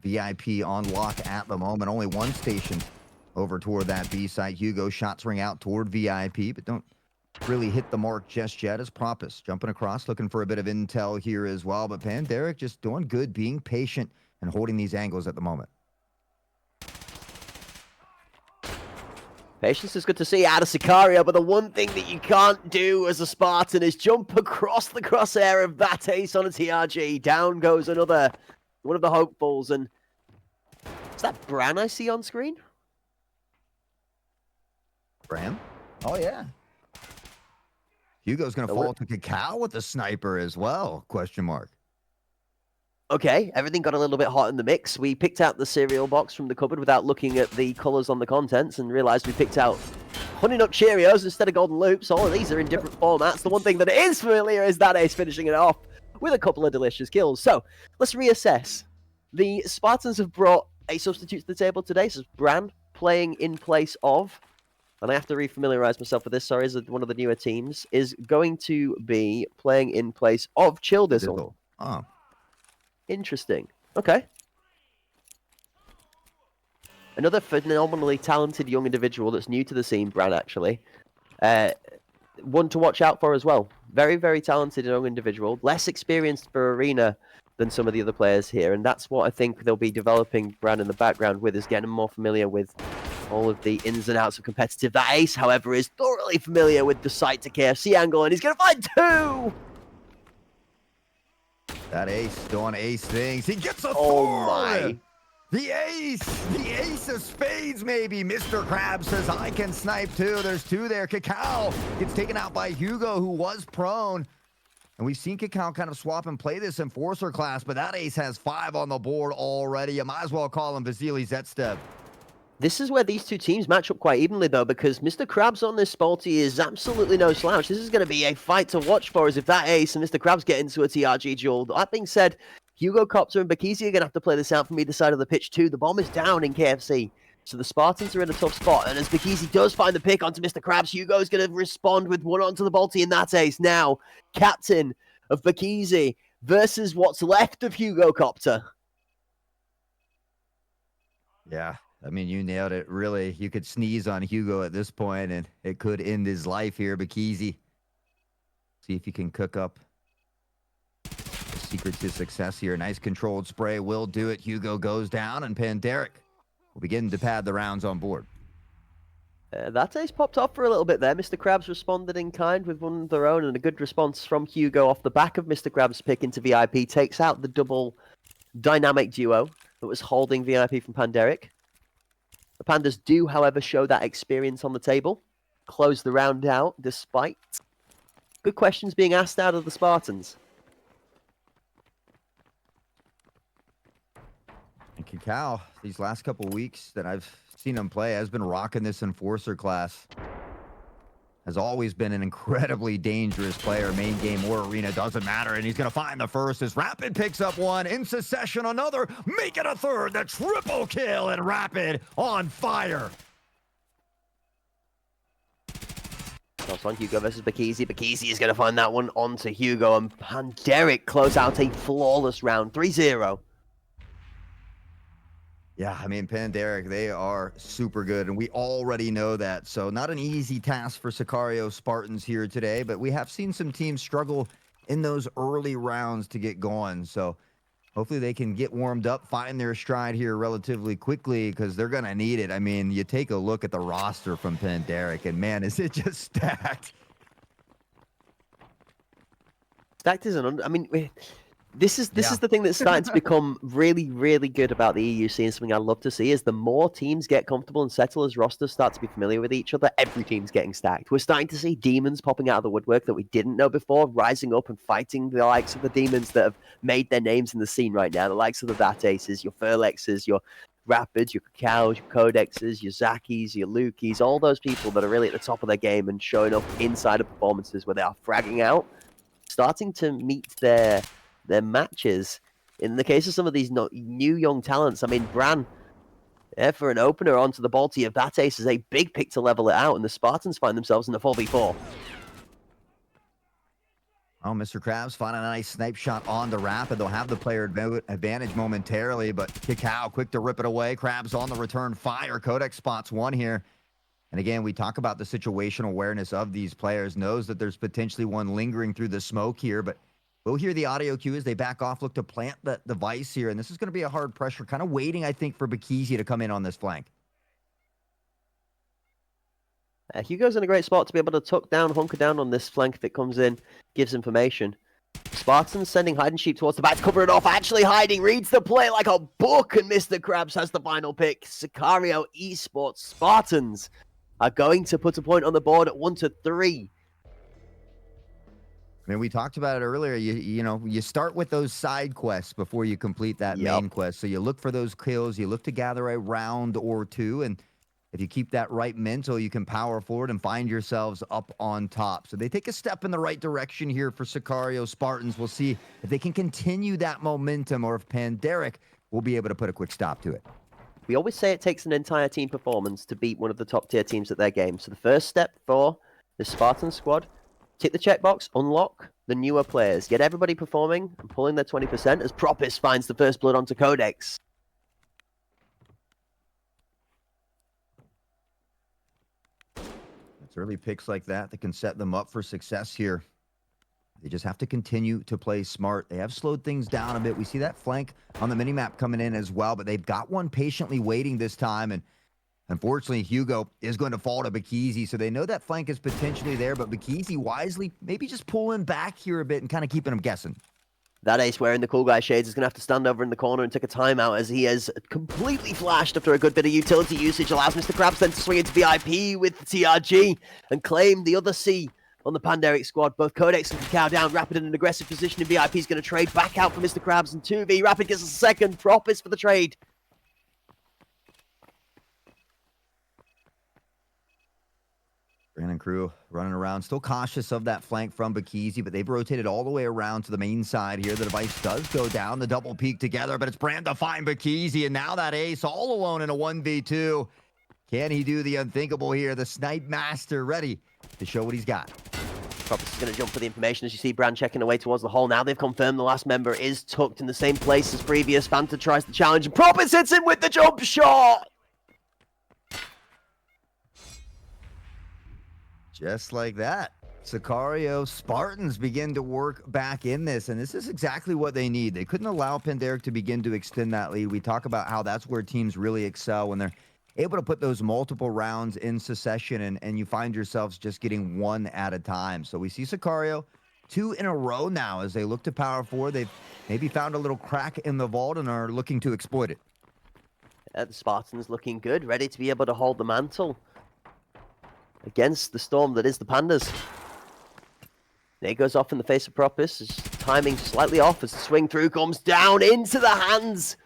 VIP on lock at the moment. Only one station over toward that B site. Hugo shots ring out toward VIP, but don't really hit the mark just yet as Propis jumping across, looking for a bit of intel here as well. But Pandaric just doing good, being patient and holding these angles at the moment. Patience is good to see out of Sicario, but the one thing that you can't do as a Spartan is jump across the crosshair of that ace on a TRG. Down goes another one of the hopefuls, and is that Bran I see on screen? Bram? Oh, yeah. Hugo's going to fall to Cacao with the sniper as well, question mark. Okay, everything got a little bit hot in the mix. We picked out the cereal box from the cupboard without looking at the colours on the contents and realised we picked out Honey Nut Cheerios instead of Golden Loops. All of these are in different formats. The one thing that is familiar is that ace finishing it off with a couple of delicious kills. So, let's reassess. The Spartans have brought a substitute to the table today. So, Bran playing in place of, and I have to refamiliarize myself with this, sorry, as one of the newer teams, is going to be playing in place of Chill Dizzle. Oh. Interesting. Okay. Another phenomenally talented young individual that's new to the scene, Bran, actually. One to watch out for as well. Very, very talented young individual. Less experienced for Arena than some of the other players here, and that's what I think they'll be developing Bran in the background with, is getting more familiar with all of the ins and outs of competitive. That ace, however, is thoroughly familiar with the sight to KFC angle, and he's going to find 2! That ace doing ace things. He gets a Oh four. my. The ace of spades maybe. Mr. Krabs says, I can snipe too. There's 2 there. Cacao gets taken out by Hugo, who was prone. And we've seen Cacao kind of swap and play this Enforcer class, but that ace has 5 on the board already. You might as well call him Vasily Zetstev. This is where these two teams match up quite evenly, though, because Mr. Krabs on this Spalty is absolutely no slouch. This is going to be a fight to watch for, as if that ace and Mr. Krabs get into a TRG duel. That being said, Hugo Copter and Bakisi are going to have to play this out from either side of the pitch, too. The bomb is down in KFC, so the Spartans are in a tough spot. And as Bakisi does find the pick onto Mr. Krabs, Hugo's going to respond with one onto the Balti, and that ace now. Captain of Bakisi versus what's left of Hugo Copter. Yeah. I mean, you nailed it. Really, you could sneeze on Hugo at this point, and it could end his life here. Bakisi, see if you can cook up the secret to success here. Nice controlled spray will do it. Hugo goes down, and Panderic will begin to pad the rounds on board. That ace popped off for a little bit there. Mr. Krabs responded in kind with one of their own, and a good response from Hugo off the back of Mr. Krabs' pick into VIP. Takes out the double dynamic duo that was holding VIP from Panderic. The Pandas do, however, show that experience on the table. Close the round out, despite good questions being asked out of the Spartans. And Cacao, these last couple weeks that I've seen him play, has been rocking this Enforcer class. Has always been an incredibly dangerous player. Main game or arena, doesn't matter. And he's going to find the first as Rapid picks up one. In succession, another. Make it a third. The triple kill, and Rapid on fire. Cross on Hugo versus Bakisi. Bakisi is going to find that one onto Hugo. And Panderic close out a flawless round. 3-0. Yeah, I mean, Panderic, they are super good, and we already know that. So not an easy task for Sicario Spartans here today, but we have seen some teams struggle in those early rounds to get going. So hopefully they can get warmed up, find their stride here relatively quickly, because they're going to need it. I mean, you take a look at the roster from Panderic, and man, is it just stacked. Stacked isn't. I mean, this is the thing that's starting to become really, really good about the EUC, and something I love to see is the more teams get comfortable and settle as rosters start to be familiar with each other, every team's getting stacked. We're starting to see demons popping out of the woodwork that we didn't know before, rising up and fighting the likes of the demons that have made their names in the scene right now. The likes of the Vataces, your Furlexes, your Rapids, your Cacaos, your Codexes, your Zakis, your Lukis, all those people that are really at the top of their game and showing up inside of performances where they are fragging out, starting to meet their matches. In the case of some of these new young talents, I mean, Bran, for an opener onto the Balti of that ace is a big pick to level it out, and the Spartans find themselves in a 4v4. Oh, Mr. Krabs finding a nice snipe shot on the Rapid. They'll have the player advantage momentarily, but Cacao quick to rip it away. Krabs on the return fire. Codex spots one here. And again, we talk about the situational awareness of these players, knows that there's potentially one lingering through the smoke here, but we'll hear the audio cue as they back off, look to plant the device here. And this is going to be a hard pressure, kind of waiting, I think, for Bakisi to come in on this flank. Hugo's in a great spot to be able to tuck down, hunker down on this flank if it comes in, gives information. Spartans sending Hiding Sheep towards the back to cover it off. Actually hiding, reads the play like a book, and Mr. Krabs has the final pick. Sicario Esports Spartans are going to put a point on the board at 1-3. I mean, we talked about it earlier. You know, you start with those side quests before you complete that main quest. So you look for those kills. You look to gather a round or two. And if you keep that right mental, you can power forward and find yourselves up on top. So they take a step in the right direction here for Sicario Spartans. We'll see if they can continue that momentum or if Panderic will be able to put a quick stop to it. We always say it takes an entire team performance to beat one of the top tier teams at their game. So the first step for the Spartan squad, tick the checkbox, unlock the newer players. Get everybody performing and pulling their 20% as Propis finds the first blood onto Codex. It's early picks like that can set them up for success here. They just have to continue to play smart. They have slowed things down a bit. We see that flank on the minimap coming in as well, but they've got one patiently waiting this time, and unfortunately, Hugo is going to fall to Bakisi, so they know that flank is potentially there, but Bakisi wisely maybe just pulling back here a bit and kind of keeping them guessing. That ace wearing the cool guy shades is going to have to stand over in the corner and take a timeout as he has completely flashed after a good bit of utility usage. Allows Mr. Krabs then to swing into VIP with the TRG and claim the other C on the Panderic squad. Both Codex and Cacao down. Rapid in an aggressive position, and VIP is going to trade back out for Mr. Krabs and 2v. Rapid gets a second. Propis for the trade. Brandon Crew running around, still cautious of that flank from Bakizi, but they've rotated all the way around to the main side here. The device does go down, the double peek together, but it's Brand to find Bakizi, and now that ace all alone in a 1v2. Can he do the unthinkable here? The snipe master ready to show what he's got. Propus is going to jump for the information as you see Brand checking away towards the hole. Now they've confirmed the last member is tucked in the same place as previous. Fanta tries the challenge, and Propus hits him with the jump shot! Just like that. Sicario Spartans begin to work back in this, and this is exactly what they need. They couldn't allow Panderic to begin to extend that lead. We talk about how that's where teams really excel, when they're able to put those multiple rounds in succession, and you find yourselves just getting one at a time. So we see Sicario 2 in a row now as they look to power 4. They've maybe found a little crack in the vault and are looking to exploit it. The Spartans looking good, ready to be able to hold the mantle against the storm that is the Pandas. There goes off in the face of Propus. His timing slightly off as the swing through comes down into the hands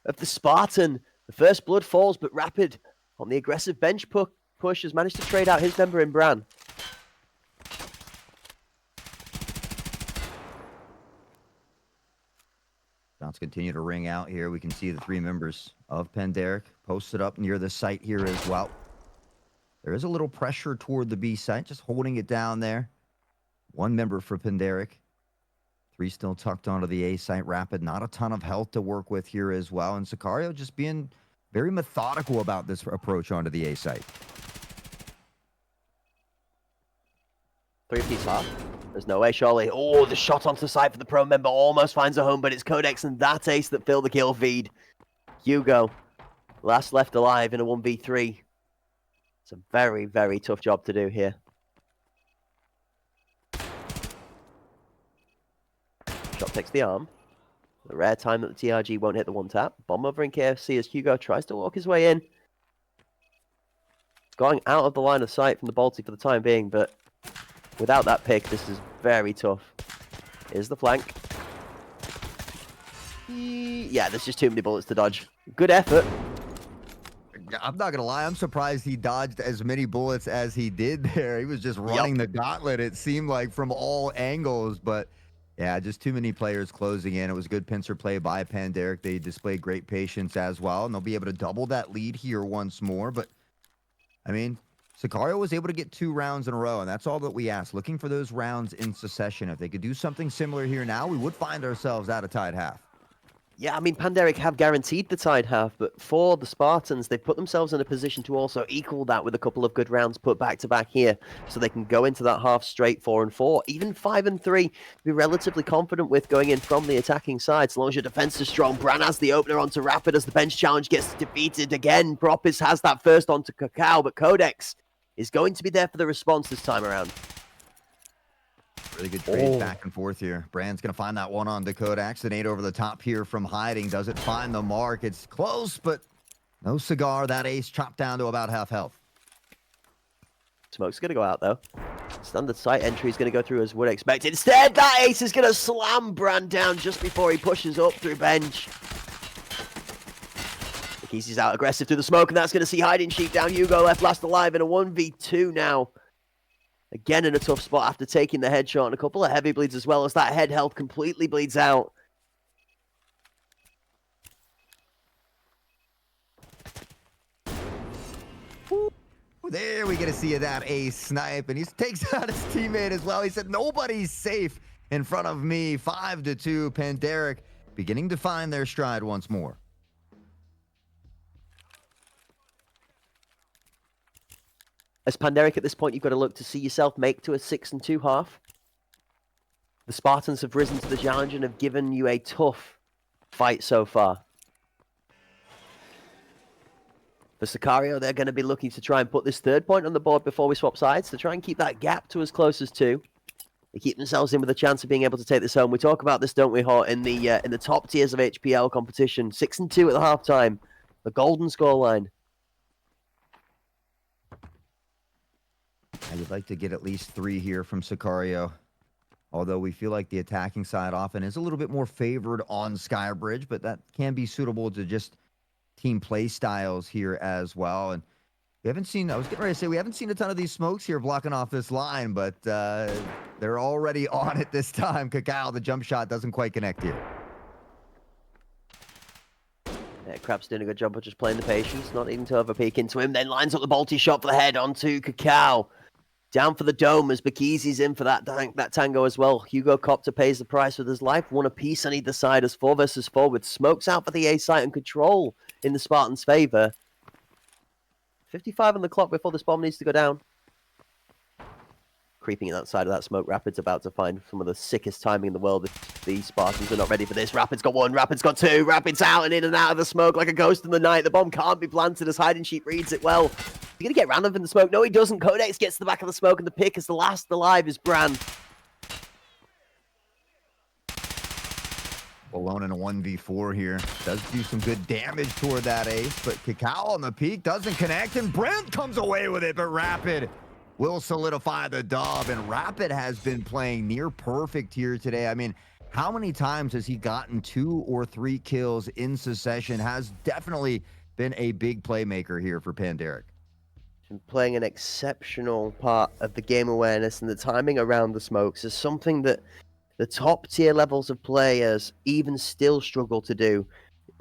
of the Spartan. The first blood falls, but Rapid on the aggressive bench push has managed to trade out his member in Bran. Shots continue to ring out here. We can see the 3 members of Panderic posted up near the site here as well. There is a little pressure toward the B site, just holding it down there. 1 member for Panderic. 3 still tucked onto the A site. Rapid, not a ton of health to work with here as well. And Sicario just being very methodical about this approach onto the A site. 3-piece half. There's no way, surely. Oh, the shot onto the side for the pro member almost finds a home, but it's Codex and that ace that fill the kill feed. Hugo, last left alive in a 1v3. It's a very, very tough job to do here. Shot takes the arm. The rare time that the TRG won't hit the 1-tap. Bomb over in KFC as Hugo tries to walk his way in. It's going out of the line of sight from the Balti for the time being, but without that pick, this is very tough. Here's the flank. Yeah, there's just too many bullets to dodge. Good effort. I'm not going to lie. I'm surprised he dodged as many bullets as he did there. He was just running the gauntlet, it seemed like, from all angles. But, yeah, just too many players closing in. It was a good pincer play by Panderic. They displayed great patience as well, and they'll be able to double that lead here once more. But, I mean, Sicario was able to get 2 rounds in a row, and that's all that we asked. Looking for those rounds in succession. If they could do something similar here now, we would find ourselves at a tied half. Yeah, I mean, Panderic have guaranteed the tied half, but for the Spartans, they've put themselves in a position to also equal that with a couple of good rounds put back-to-back here, so they can go into that half straight 4-4, even 5-3, be relatively confident with going in from the attacking side, so long as your defense is strong. Bran has the opener onto Rapid as the bench challenge gets defeated again. Propus has that first onto Cacao, but Codex is going to be there for the response this time around. Really good trade back and forth here. Brand's going to find that one on Dakodax. An 8 over the top here from hiding. Doesn't find the mark. It's close, but no cigar. That ace chopped down to about half health. Smoke's going to go out, though. Standard site entry is going to go through as would expect. Instead, that ace is going to slam Brand down just before he pushes up through bench. Keezy's out aggressive through the smoke, and that's going to see Hiding Sheep down. Hugo left last alive in a 1v2 now. Again in a tough spot after taking the headshot and a couple of heavy bleeds as well as that head health completely bleeds out. There we get to see that ace snipe, and he takes out his teammate as well. He said, nobody's safe in front of me. 5-2, Panderic beginning to find their stride once more. As Panderic at this point, you've got to look to see yourself make to a 6-2 half. The Spartans have risen to the challenge and have given you a tough fight so far. For Sicario, they're going to be looking to try and put this 3rd point on the board before we swap sides to try and keep that gap to as close as 2. They keep themselves in with a chance of being able to take this home. We talk about this, don't we, Hort, in the top tiers of HPL competition. 6-2 at the halftime, the golden scoreline. I would like to get at least 3 here from Sicario. Although we feel like the attacking side often is a little bit more favored on Skybridge, but that can be suitable to just team play styles here as well. And We haven't seen, I was getting ready to say, we haven't seen a ton of these smokes here blocking off this line, but they're already on it this time. Cacao, the jump shot doesn't quite connect here. Yeah, Crab's doing a good job of just playing the patience, not needing to overpeak into him. Then lines up the bolty shot for the head onto Cacao. Down for the dome as Bakizi's in for that tango as well. Hugo Copter pays the price with his life. One apiece on either side as 4 versus 4 with smokes out for the A site and control in the Spartans' favor. 55 on the clock before this bomb needs to go down. Creeping outside of that smoke. Rapid's about to find some of the sickest timing in the world if the Spartans are not ready for this. Rapid's got 1, Rapid's got 2. Rapid's out and in and out of the smoke like a ghost in the night. The bomb can't be planted as Hide and Sheep reads it well. He's going to get random in the smoke. No, he doesn't. Codex gets to the back of the smoke, and the pick is the last alive is Bran. Alone in a 1v4 here. Does do some good damage toward that ace, but Cacao on the peak doesn't connect, and Brent comes away with it, but Rapid will solidify the dub, and Rapid has been playing near perfect here today. I mean, how many times has he gotten 2 or 3 kills in succession? Has definitely been a big playmaker here for Panderic. Playing an exceptional part of the game awareness and the timing around the smokes is something that the top tier levels of players even still struggle to do.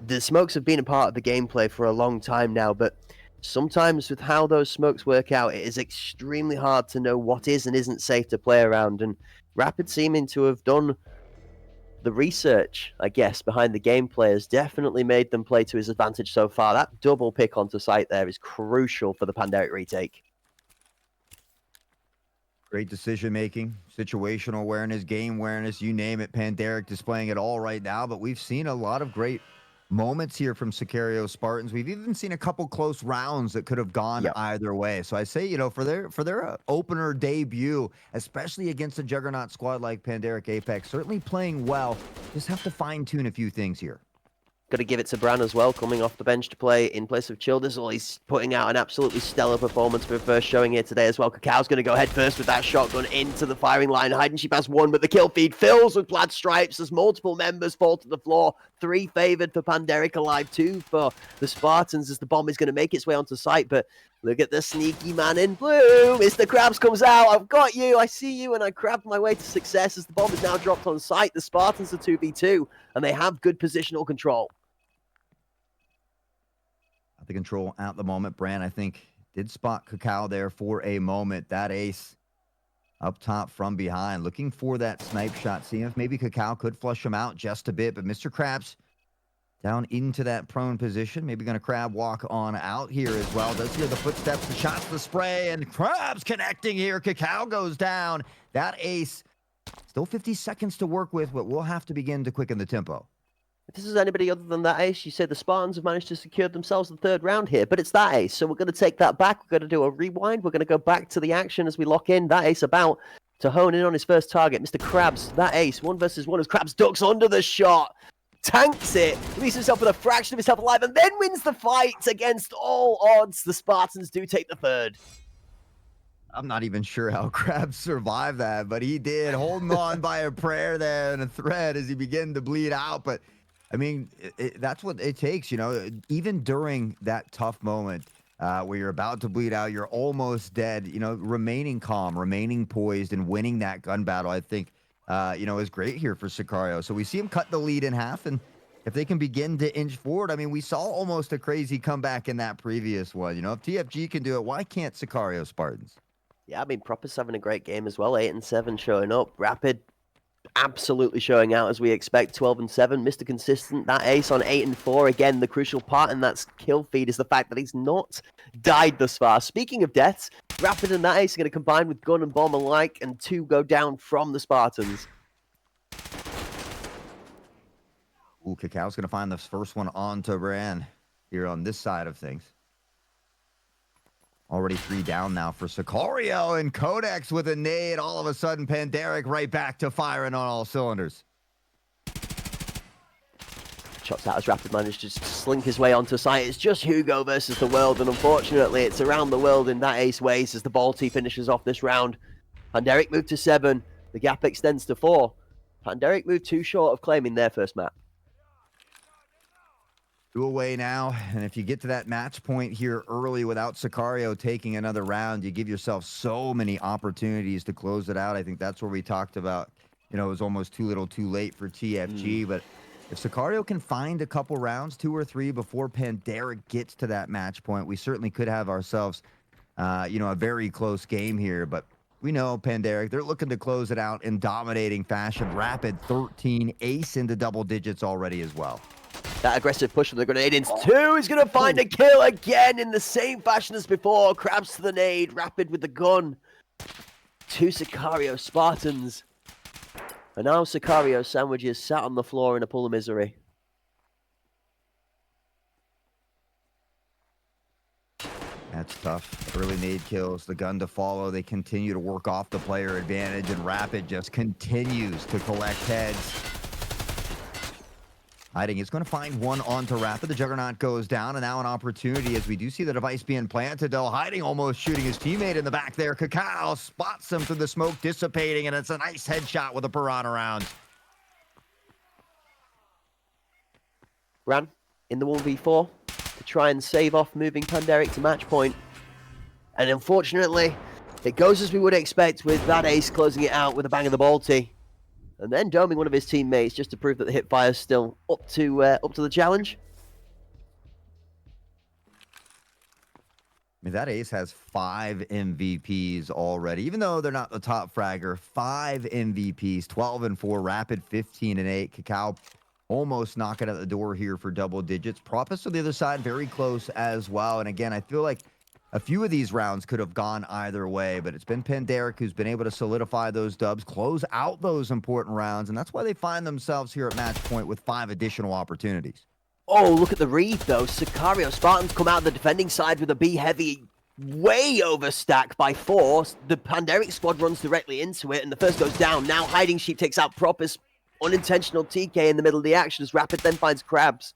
The smokes have been a part of the gameplay for a long time now, but sometimes with how those smokes work out, it is extremely hard to know what is and isn't safe to play around. And Rapid seeming to have done the research, I guess, behind the gameplay has definitely made them play to his advantage so far. That double pick onto site there is crucial for the Panderic retake. Great decision making, situational awareness, game awareness, you name it. Panderic displaying it all right now, but we've seen a lot of great moments here from Sicario Spartans. We've even seen a couple close rounds that could have gone either way. So I say, you know, for their opener debut, especially against a juggernaut squad like Panderic Apex, certainly playing well. Just have to fine tune a few things here. Got to give it to Bran as well, coming off the bench to play in place of Childizzle. He's putting out an absolutely stellar performance for first showing here today as well. Cacao's going to go head first with that shotgun into the firing line. Hide and Sheep has 1, but the kill feed fills with plaid stripes as multiple members fall to the floor. 3 favored for Panderic, alive 2 for the Spartans as the bomb is going to make its way onto site. But look at the sneaky man in blue. Mr. Krabs comes out. I've got you. I see you. And I crabbed my way to success as the bomb is now dropped on site. The Spartans are 2v2 and they have good positional control. The control at the moment. Bran, I think, did spot Cacao there for a moment. That ace up top from behind, looking for that snipe shot, seeing if maybe Cacao could flush him out just a bit. But Mr. Krabs down into that prone position. Maybe going to Crab walk on out here as well. Does hear the footsteps, the shots, the spray, and Krabs connecting here. Cacao goes down. That ace, still 50 seconds to work with, but we'll have to begin to quicken the tempo. If this is anybody other than that ace, you say the Spartans have managed to secure themselves the 3rd round here, but it's that ace, so we're going to take that back. We're going to do a rewind. We're going to go back to the action as we lock in. That ace about to hone in on his first target, Mr. Krabs. That ace, 1 versus 1 as Krabs ducks under the shot, tanks it, leaves himself with a fraction of himself alive, and then wins the fight against all odds. The Spartans do take the 3rd. I'm not even sure how Krabs survived that, but he did, holding on by a prayer there and a thread as he began to bleed out. But I mean, that's what it takes, you know, even during that tough moment where you're about to bleed out, you're almost dead, you know, remaining calm, remaining poised, and winning that gun battle, I think, you know, is great here for Sicario. So we see him cut the lead in half, and if they can begin to inch forward, I mean, we saw almost a crazy comeback in that previous one. You know, if TFG can do it, why can't Sicario Spartans? Yeah, I mean, Proper's having a great game as well. 8 and 7 showing up. Rapid absolutely showing out as we expect. 12 and 7. Mr. Consistent. That ace on 8 and 4. Again, the crucial part in that kill feed is the fact that he's not died thus far. Speaking of deaths, Rapid and that ace are going to combine with gun and bomb alike, and 2 go down from the Spartans. Ooh, Cacao's going to find this first one on to Bran here on this side of things. Already 3 down now for Sicario, and Codex with a nade. All of a sudden, Panderic right back to firing on all cylinders. Shots out as Rapid managed to slink his way onto site. It's just Hugo versus the world, and unfortunately, it's around the world in that ace ways as the Balti finishes off this round. Panderic moved to 7. The gap extends to 4. Panderic moved too short of claiming their first map. 2 away now, and if you get to that match point here early without Sicario taking another round, you give yourself so many opportunities to close it out. I think that's where we talked about, it was almost too little too late for TFG, but if Sicario can find a couple rounds, 2 or 3, before Pandaric gets to that match point, we certainly could have ourselves, a very close game here, but we know Pandaric, they're looking to close it out in dominating fashion. Rapid 13, ace into double digits already as well. That aggressive push from the grenade into 2. He's going to find a kill again in the same fashion as before. Crabs to the nade. Rapid with the gun. 2 Sicario Spartans. And now Sicario sandwiches sat on the floor in a pool of misery. That's tough. Early nade kills, the gun to follow. They continue to work off the player advantage, and Rapid just continues to collect heads. Hiding is going to find one onto Rapid. The Juggernaut goes down, and now an opportunity as we do see the device being planted, though. Hiding almost shooting his teammate in the back there. Cacao spots him through the smoke, dissipating, and it's a nice headshot with a Piranha round. Ran in the 1v4 to try and save off moving Pandaric to match point. And unfortunately, it goes as we would expect, with that ace closing it out with a bang of the Balti. And then doming one of his teammates just to prove that the hipfire is still up to the challenge. I mean, that ace has 5 MVPs already, even though they're not the top fragger. 5 MVPs, 12 and 4, Rapid 15 and 8. Cacao almost knocking at the door here for double digits. Propus on the other side, very close as well. And again, I feel like a few of these rounds could have gone either way, but it's been Pandaric who's been able to solidify those dubs, close out those important rounds, and that's why they find themselves here at match point with 5 additional opportunities. Oh, look at the read, though. Sicario Spartans come out the defending side with a B-heavy way overstack by 4. The Pandaric squad runs directly into it, and the first goes down. Now Hiding Sheep takes out Propus. Unintentional TK in the middle of the action as Rapid then finds Crabs.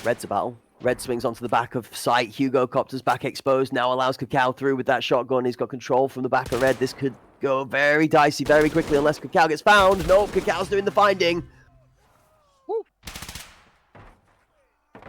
Red's a battle. Red swings onto the back of site. Hugo Copter's back exposed. Now allows Cacao through with that shotgun. He's got control from the back of Red. This could go very dicey very quickly unless Cacao gets found. No, Cacao's doing the finding. Woo. It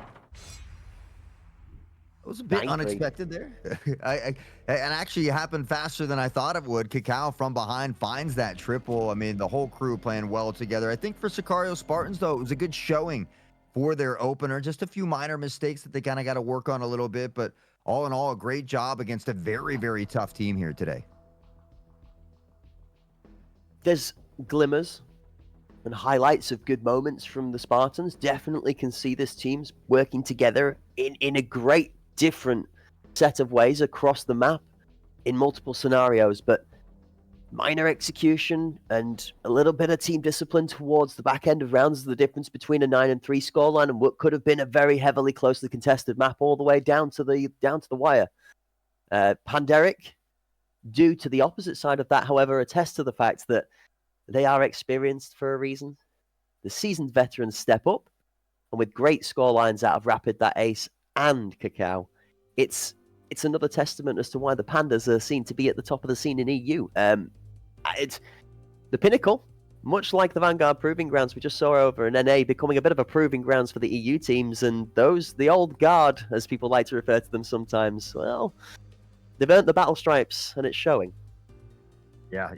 was a bit unexpected there. And actually, it happened faster than I thought it would. Cacao from behind finds that triple. I mean, the whole crew playing well together. I think for Sicario Spartans, though, it was a good showing for their opener. Just a few minor mistakes that they kind of got to work on a little bit. But all in all, a great job against a very, very tough team here today. There's glimmers and highlights of good moments from the Spartans. Definitely can see this team's working together in a great different set of ways across the map in multiple scenarios, but minor execution and a little bit of team discipline towards the back end of rounds is the difference between a 9-3 scoreline and what could have been a very heavily closely contested map all the way down to the wire. Pandaric, due to the opposite side of that, however, attest to the fact that they are experienced for a reason. The seasoned veterans step up, and with great scorelines out of Rapid, that ace, and Cacao, it's another testament as to why the Pandas are seen to be at the top of the scene in EU. It's the Pinnacle, much like the Vanguard Proving Grounds we just saw over in NA, becoming a bit of a proving grounds for the EU teams, and the old guard, as people like to refer to them sometimes, well, they've earned the battle stripes, and it's showing. Yeah,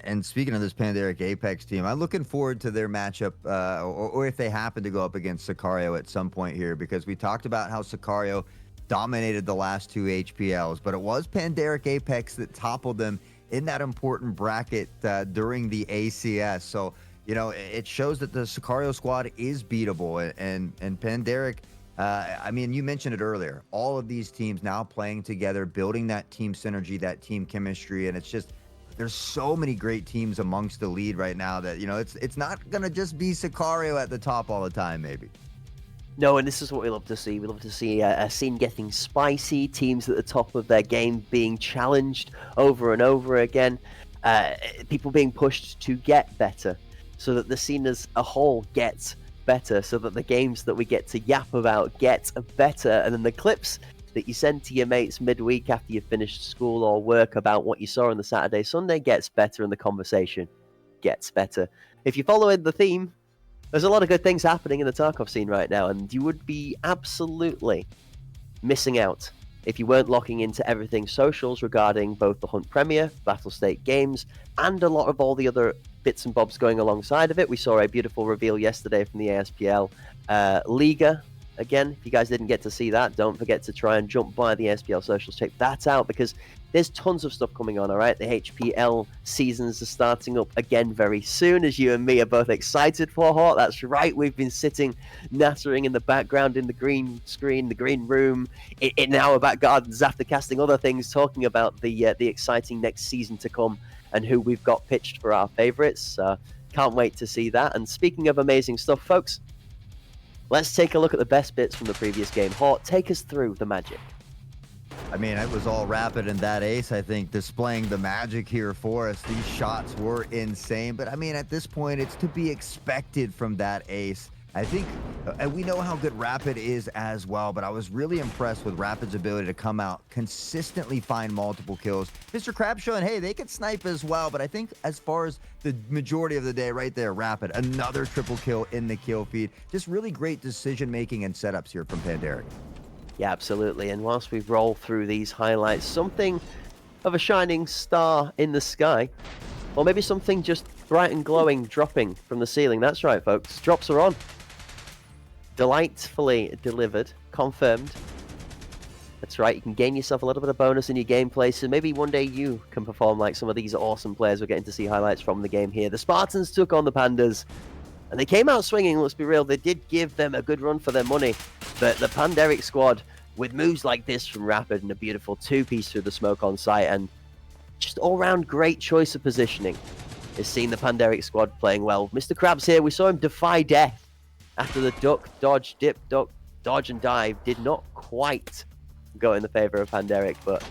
and speaking of this Pandaric Apex team, I'm looking forward to their matchup, or if they happen to go up against Sicario at some point here, because we talked about how Sicario dominated the last 2 HPLs, but it was Pandaric Apex that toppled them in that important bracket during the ACS. So, it shows that the Sicario squad is beatable, and Pandaric, I mean, you mentioned it earlier, all of these teams now playing together, building that team synergy, that team chemistry, and it's just, there's so many great teams amongst the lead right now that, it's not going to just be Sicario at the top all the time, maybe. No, and this is what we love to see. We love to see a scene getting spicy, teams at the top of their game being challenged over and over again, people being pushed to get better, so that the scene as a whole gets better, so that the games that we get to yap about get better, and then the clips that you send to your mates midweek after you've finished school or work about what you saw on the Saturday, Sunday gets better, and the conversation gets better. if you follow the theme, there's a lot of good things happening in the Tarkov scene right now, and you would be absolutely missing out if you weren't locking into everything socials regarding both the Hunt Premier, Battlestate Games, and a lot of all the other bits and bobs going alongside of it. We saw a beautiful reveal yesterday from the ASPL Liga. Again, if you guys didn't get to see that, don't forget to try and jump by the SPL socials. Check that out because there's tons of stuff coming on, all right? The HPL seasons are starting up again very soon, as you and me are both excited for, Hort. That's right. We've been sitting, nattering in the background in the green screen, the green room, in our back gardens after casting other things, talking about the exciting next season to come and who we've got pitched for our favorites. Can't wait to see that. And speaking of amazing stuff, folks, let's take a look at the best bits from the previous game. Hort, take us through the magic. I mean, it was all Rapid and that ace, I think, displaying the magic here for us. These shots were insane, but I mean, at this point, it's to be expected from that ace. I think, and we know how good Rapid is as well, but I was really impressed with Rapid's ability to come out, consistently find multiple kills. Mr. Krabs showing, hey, they can snipe as well, but I think as far as the majority of the day right there, Rapid, another triple kill in the kill feed. Just really great decision-making and setups here from Panderic. Yeah, absolutely. And whilst we roll through these highlights, something of a shining star in the sky, or maybe something just bright and glowing dropping from the ceiling. That's right, folks. Drops are on. Delightfully delivered, confirmed. That's right, you can gain yourself a little bit of bonus in your gameplay, so maybe one day you can perform like some of these awesome players we're getting to see highlights from the game here. The Spartans took on the Pandas, and they came out swinging, let's be real. They did give them a good run for their money, but the Panderic squad, with moves like this from Rapid and a beautiful two-piece through the smoke on site, and just all-round great choice of positioning, is seeing the Panderic squad playing well. Mr. Krabs here, we saw him defy death after the duck, dodge, dip, duck, dodge, and dive did not quite go in the favor of Panderic, but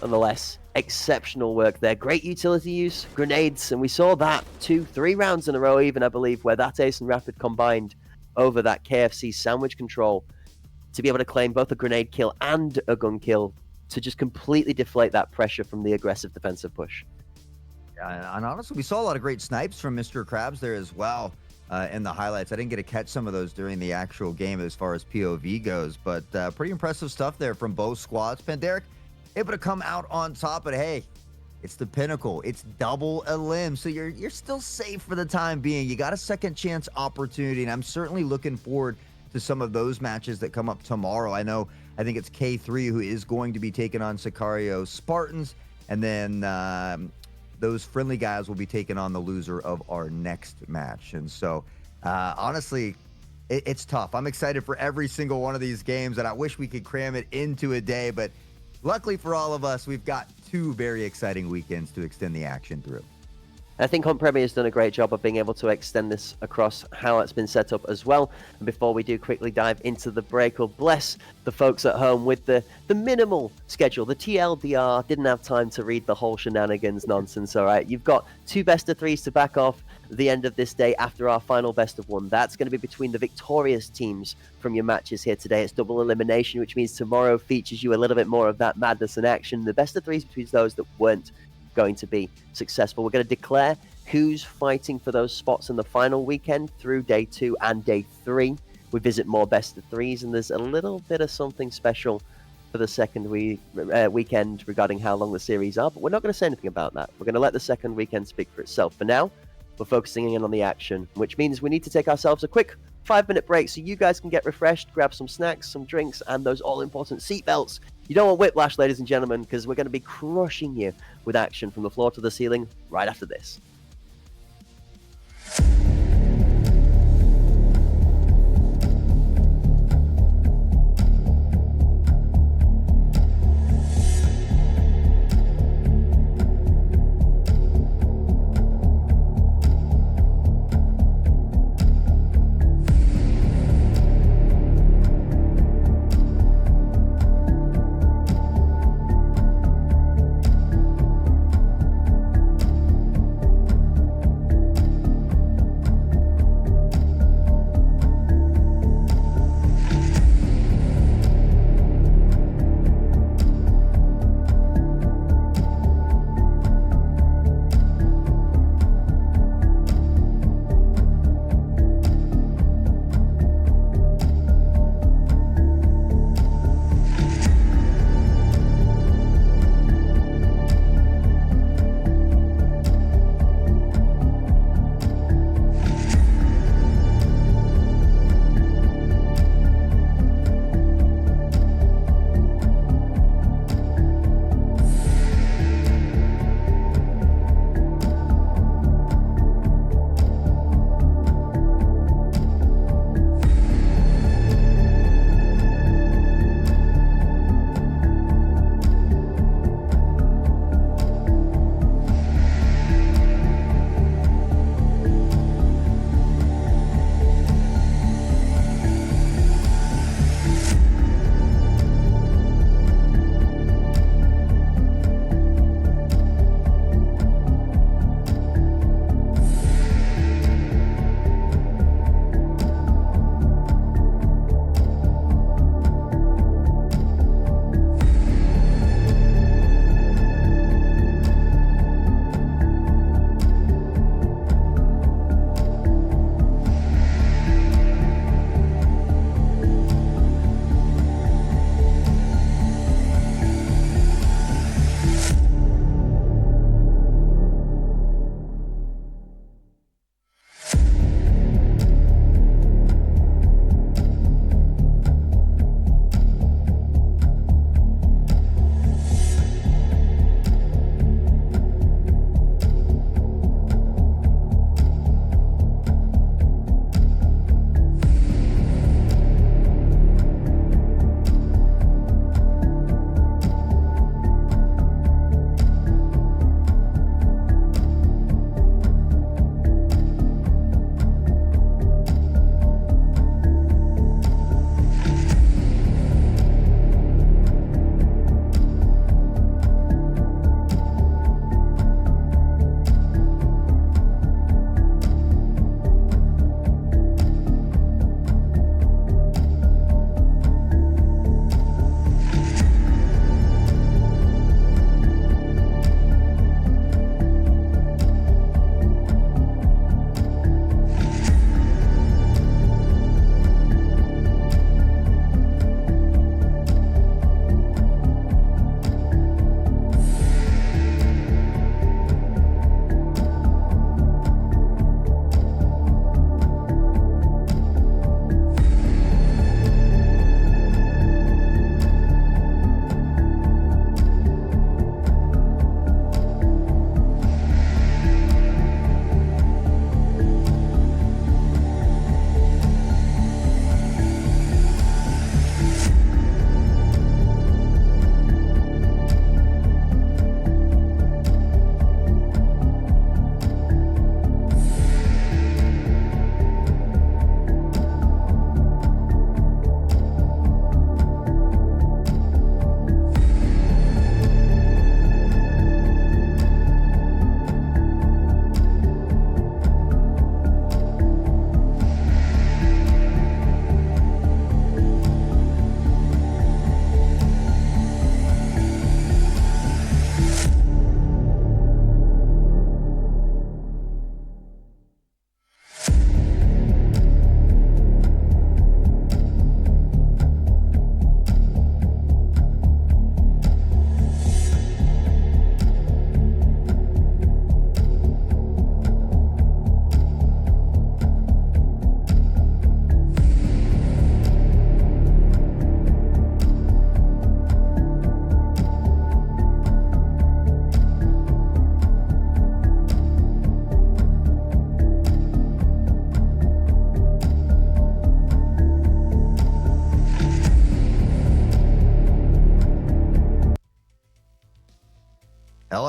nonetheless, exceptional work there. Great utility use, grenades, and we saw that 2-3 rounds in a row even, I believe, where that ace and Rapid combined over that KFC sandwich control to be able to claim both a grenade kill and a gun kill to just completely deflate that pressure from the aggressive defensive push. Yeah, and honestly, we saw a lot of great snipes from Mr. Krabs there as well. In the highlights. I didn't get to catch some of those during the actual game as far as POV goes, but pretty impressive stuff there from both squads. Panderic able to come out on top, but hey, it's the Pinnacle. It's double elim, so you're still safe for the time being. You got a second chance opportunity, and I'm certainly looking forward to some of those matches that come up tomorrow. I think it's K3 who is going to be taking on Sicario Spartans, and then those friendly guys will be taking on the loser of our next match. And so, honestly, it's tough. I'm excited for every single one of these games, and I wish we could cram it into a day. But luckily for all of us, we've got 2 very exciting weekends to extend the action through. I think Hunt Premier has done a great job of being able to extend this across how it's been set up as well. And before we do quickly dive into the break, we'll bless the folks at home with the minimal schedule. The TLDR didn't have time to read the whole shenanigans nonsense, all right? You've got 2 best of 3s to back off the end of this day after our final best of 1. That's going to be between the victorious teams from your matches here today. It's double elimination, which means tomorrow features you a little bit more of that madness in action. The best of 3s between those that weren't going to be successful. We're going to declare who's fighting for those spots in the final weekend through day 2 and day 3. We visit more best of 3s, and there's a little bit of something special for the second weekend regarding how long the series are, but we're not going to say anything about that. We're going to let the second weekend speak for itself. For now, we're focusing in on the action, which means we need to take ourselves a quick 5-minute break so you guys can get refreshed, grab some snacks, some drinks, and those all-important seatbelts. You don't want whiplash, ladies and gentlemen, because we're going to be crushing you with action from the floor to the ceiling right after this.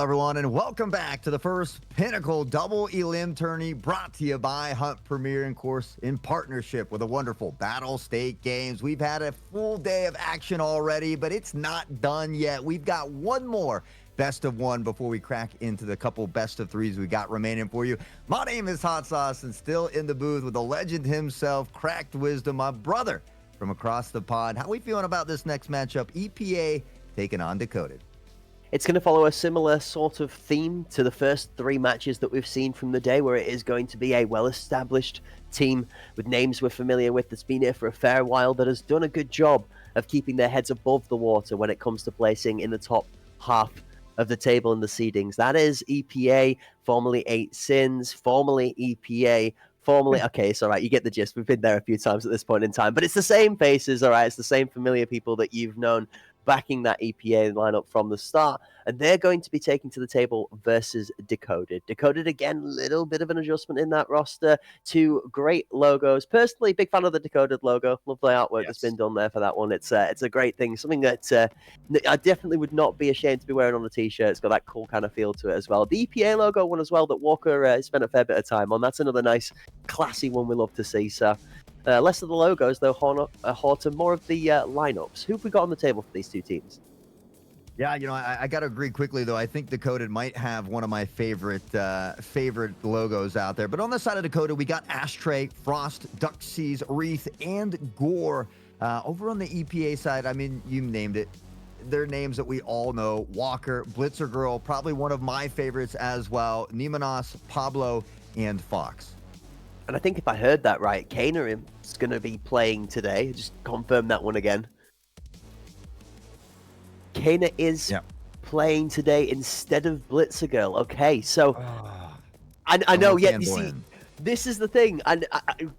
Hello, everyone, and welcome back to the first Pinnacle Double Elim Tourney brought to you by Hunt Premier, and, of course, in partnership with the wonderful Battle State Games. We've had a full day of action already, but it's not done yet. We've got one more best of one before we crack into the couple best of threes we got remaining for you. My name is Hot Sauce, and still in the booth with the legend himself, Cracked Wisdom, my brother from across the pond. How we feeling about this next matchup? EPA taking on Decoded. It's going to follow a similar sort of theme to the first three matches that we've seen from the day, where it is going to be a well-established team with names we're familiar with that's been here for a fair while, that has done a good job of keeping their heads above the water when it comes to placing in the top half of the table in the seedings. That is EPA, formerly 8 Sins, formerly EPA, formerly... Okay, it's all right. You get the gist. We've been there a few times at this point in time, but it's the same faces, all right? It's the same familiar people that you've known backing that EPA lineup from the start, and they're going to be taking to the table versus Decoded. Decoded, again, little bit of an adjustment in that roster. Two great logos. Personally, big fan of the Decoded logo. Love the artwork that's been done there for that one. It's a great thing. Something that I definitely would not be ashamed to be wearing on the t-shirt. It's got that cool kind of feel to it as well. The EPA logo one as well that Walker spent a fair bit of time on. That's another nice, classy one we love to see. So less of the logos, though, Horton, more of the lineups. Who have we got on the table for these two teams? Yeah, you know, I got to agree quickly, though. I think Decoded might have one of my favorite logos out there. But on the side of Decoded, we got Ashtray, Frost, Duckseas, Wreath, and Gore. Over on the EPA side, I mean, you named it. They're names that we all know. Walker, Blitzer Girl, probably one of my favorites as well. Nemanos, Pablo, and Fox. And I think if I heard that right, Kana is going to be playing today. Just confirm that one again. Kana is playing today instead of Blitzer Girl. Okay, so I know. Yeah, you see, this is the thing, and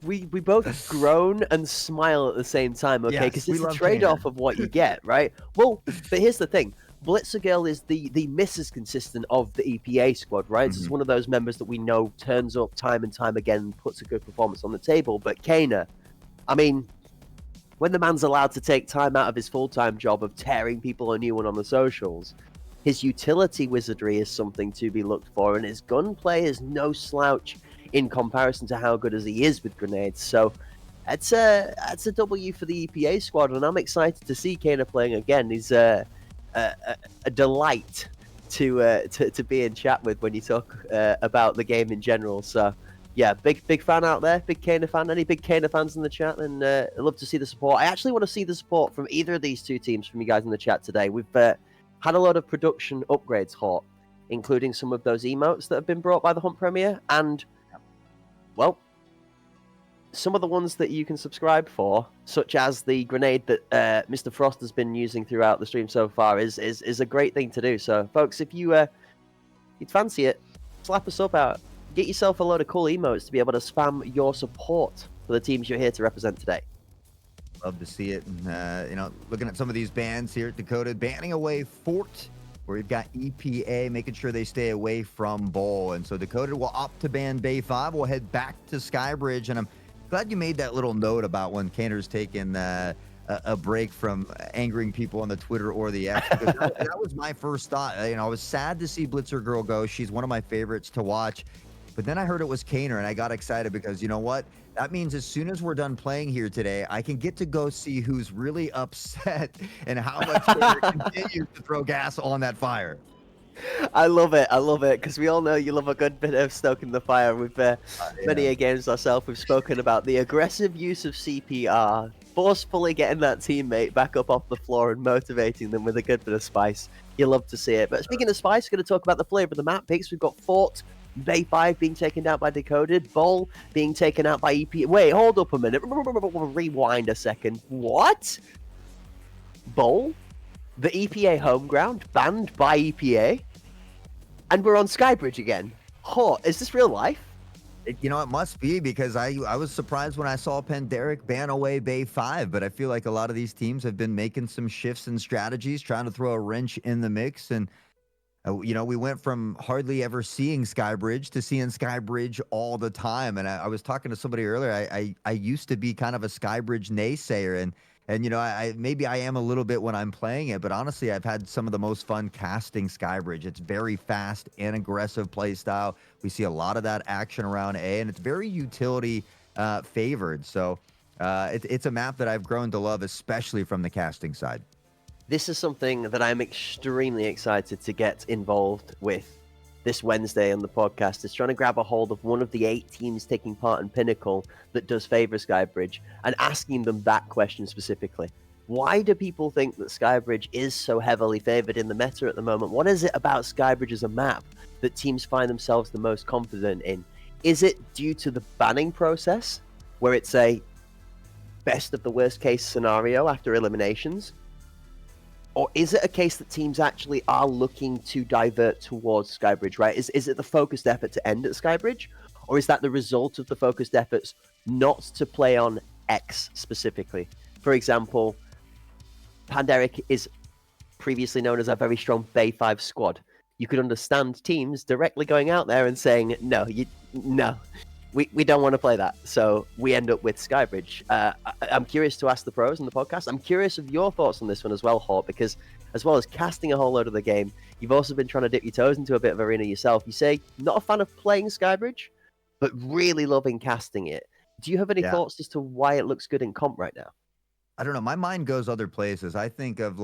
we both groan and smile at the same time. Okay, because it's a trade-off of what you get, right? Well, but here's the thing. Blitzer Girl is the Mrs. Consistent of the EPA squad, right? It's one of those members that we know turns up time and time again and puts a good performance on the table. But Kana, I mean, when the man's allowed to take time out of his full-time job of tearing people a new one on the socials, his utility wizardry is something to be looked for, and his gunplay is no slouch in comparison to how good as he is with grenades. So that's a W for the EPA squad, and I'm excited to see Kana playing again. He's a delight to be in chat with when you talk about the game in general. So yeah, big fan out there, big Kana fan. Any big Kana fans in the chat? And I'd love to see the support. I actually want to see the support from either of these two teams from you guys in the chat today. We've had a lot of production upgrades, Hort, including some of those emotes that have been brought by the Hunt Premier, and well, some of the ones that you can subscribe for, such as the grenade that Mr. Frost has been using throughout the stream so far, is a great thing to do. So, folks, if you'd fancy it, slap a sub out. Get yourself a load of cool emotes to be able to spam your support for the teams you're here to represent today. Love to see it. And, you know, looking at some of these bans here at Decoded, banning away Fort, where we've got EPA making sure they stay away from Bowl. And so Decoded will opt to ban Bay 5. We'll head back to Skybridge, and I'm glad you made that little note about when Kaner's taken a break from angering people on the Twitter or the X. Because that was my first thought. You know, I was sad to see Blitzer Girl go. She's one of my favorites to watch. But then I heard it was Kaner, and I got excited because, you know what? That means as soon as we're done playing here today, I can get to go see who's really upset and how much Kaner continues to throw gas on that fire. I love it, because we all know you love a good bit of stoking the fire. With many a games ourselves, we've spoken about the aggressive use of CPR, forcefully getting that teammate back up off the floor and motivating them with a good bit of spice. You love to see it. But speaking of spice, we're going to talk about the flavor of the map picks. We've got Fort, Bay 5 being taken out by Decoded, Bowl being taken out by EP. Wait, hold up a minute. Rewind a second. What? Bowl? The EPA home ground banned by EPA? And we're on Skybridge again. Is this real life? You know, it must be, because I was surprised when I saw Panderic ban away Bay 5, but I feel like a lot of these teams have been making some shifts and strategies, trying to throw a wrench in the mix. And you know, we went from hardly ever seeing Skybridge to seeing Skybridge all the time. And I was talking to somebody earlier. I used to be kind of a Skybridge naysayer, and And, maybe I am a little bit when I'm playing it, but honestly, I've had some of the most fun casting Skybridge. It's very fast and aggressive play style. We see a lot of that action around A, and it's very utility favored. So it's a map that I've grown to love, especially from the casting side. This is something that I'm extremely excited to get involved with this Wednesday on the podcast, is trying to grab a hold of one of the 8 teams taking part in Pinnacle that does favor Skybridge and asking them that question specifically. Why do people think that Skybridge is so heavily favored in the meta at the moment? What is it about Skybridge as a map that teams find themselves the most confident in? Is it due to the banning process, where it's a best of the worst case scenario after eliminations? Or is it a case that teams actually are looking to divert towards Skybridge, right? Is it the focused effort to end at Skybridge? Or is that the result of the focused efforts not to play on X specifically? For example, Panderic is previously known as a very strong Bay 5 squad. You could understand teams directly going out there and saying, no, we don't want to play that. So we end up with Skybridge. I'm curious to ask the pros on the podcast. I'm curious of your thoughts on this one as well, Hort, because as well as casting a whole load of the game, you've also been trying to dip your toes into a bit of arena yourself. You say, not a fan of playing Skybridge, but really loving casting it. Do you have any thoughts as to why it looks good in comp right now? I don't know. My mind goes other places. I think of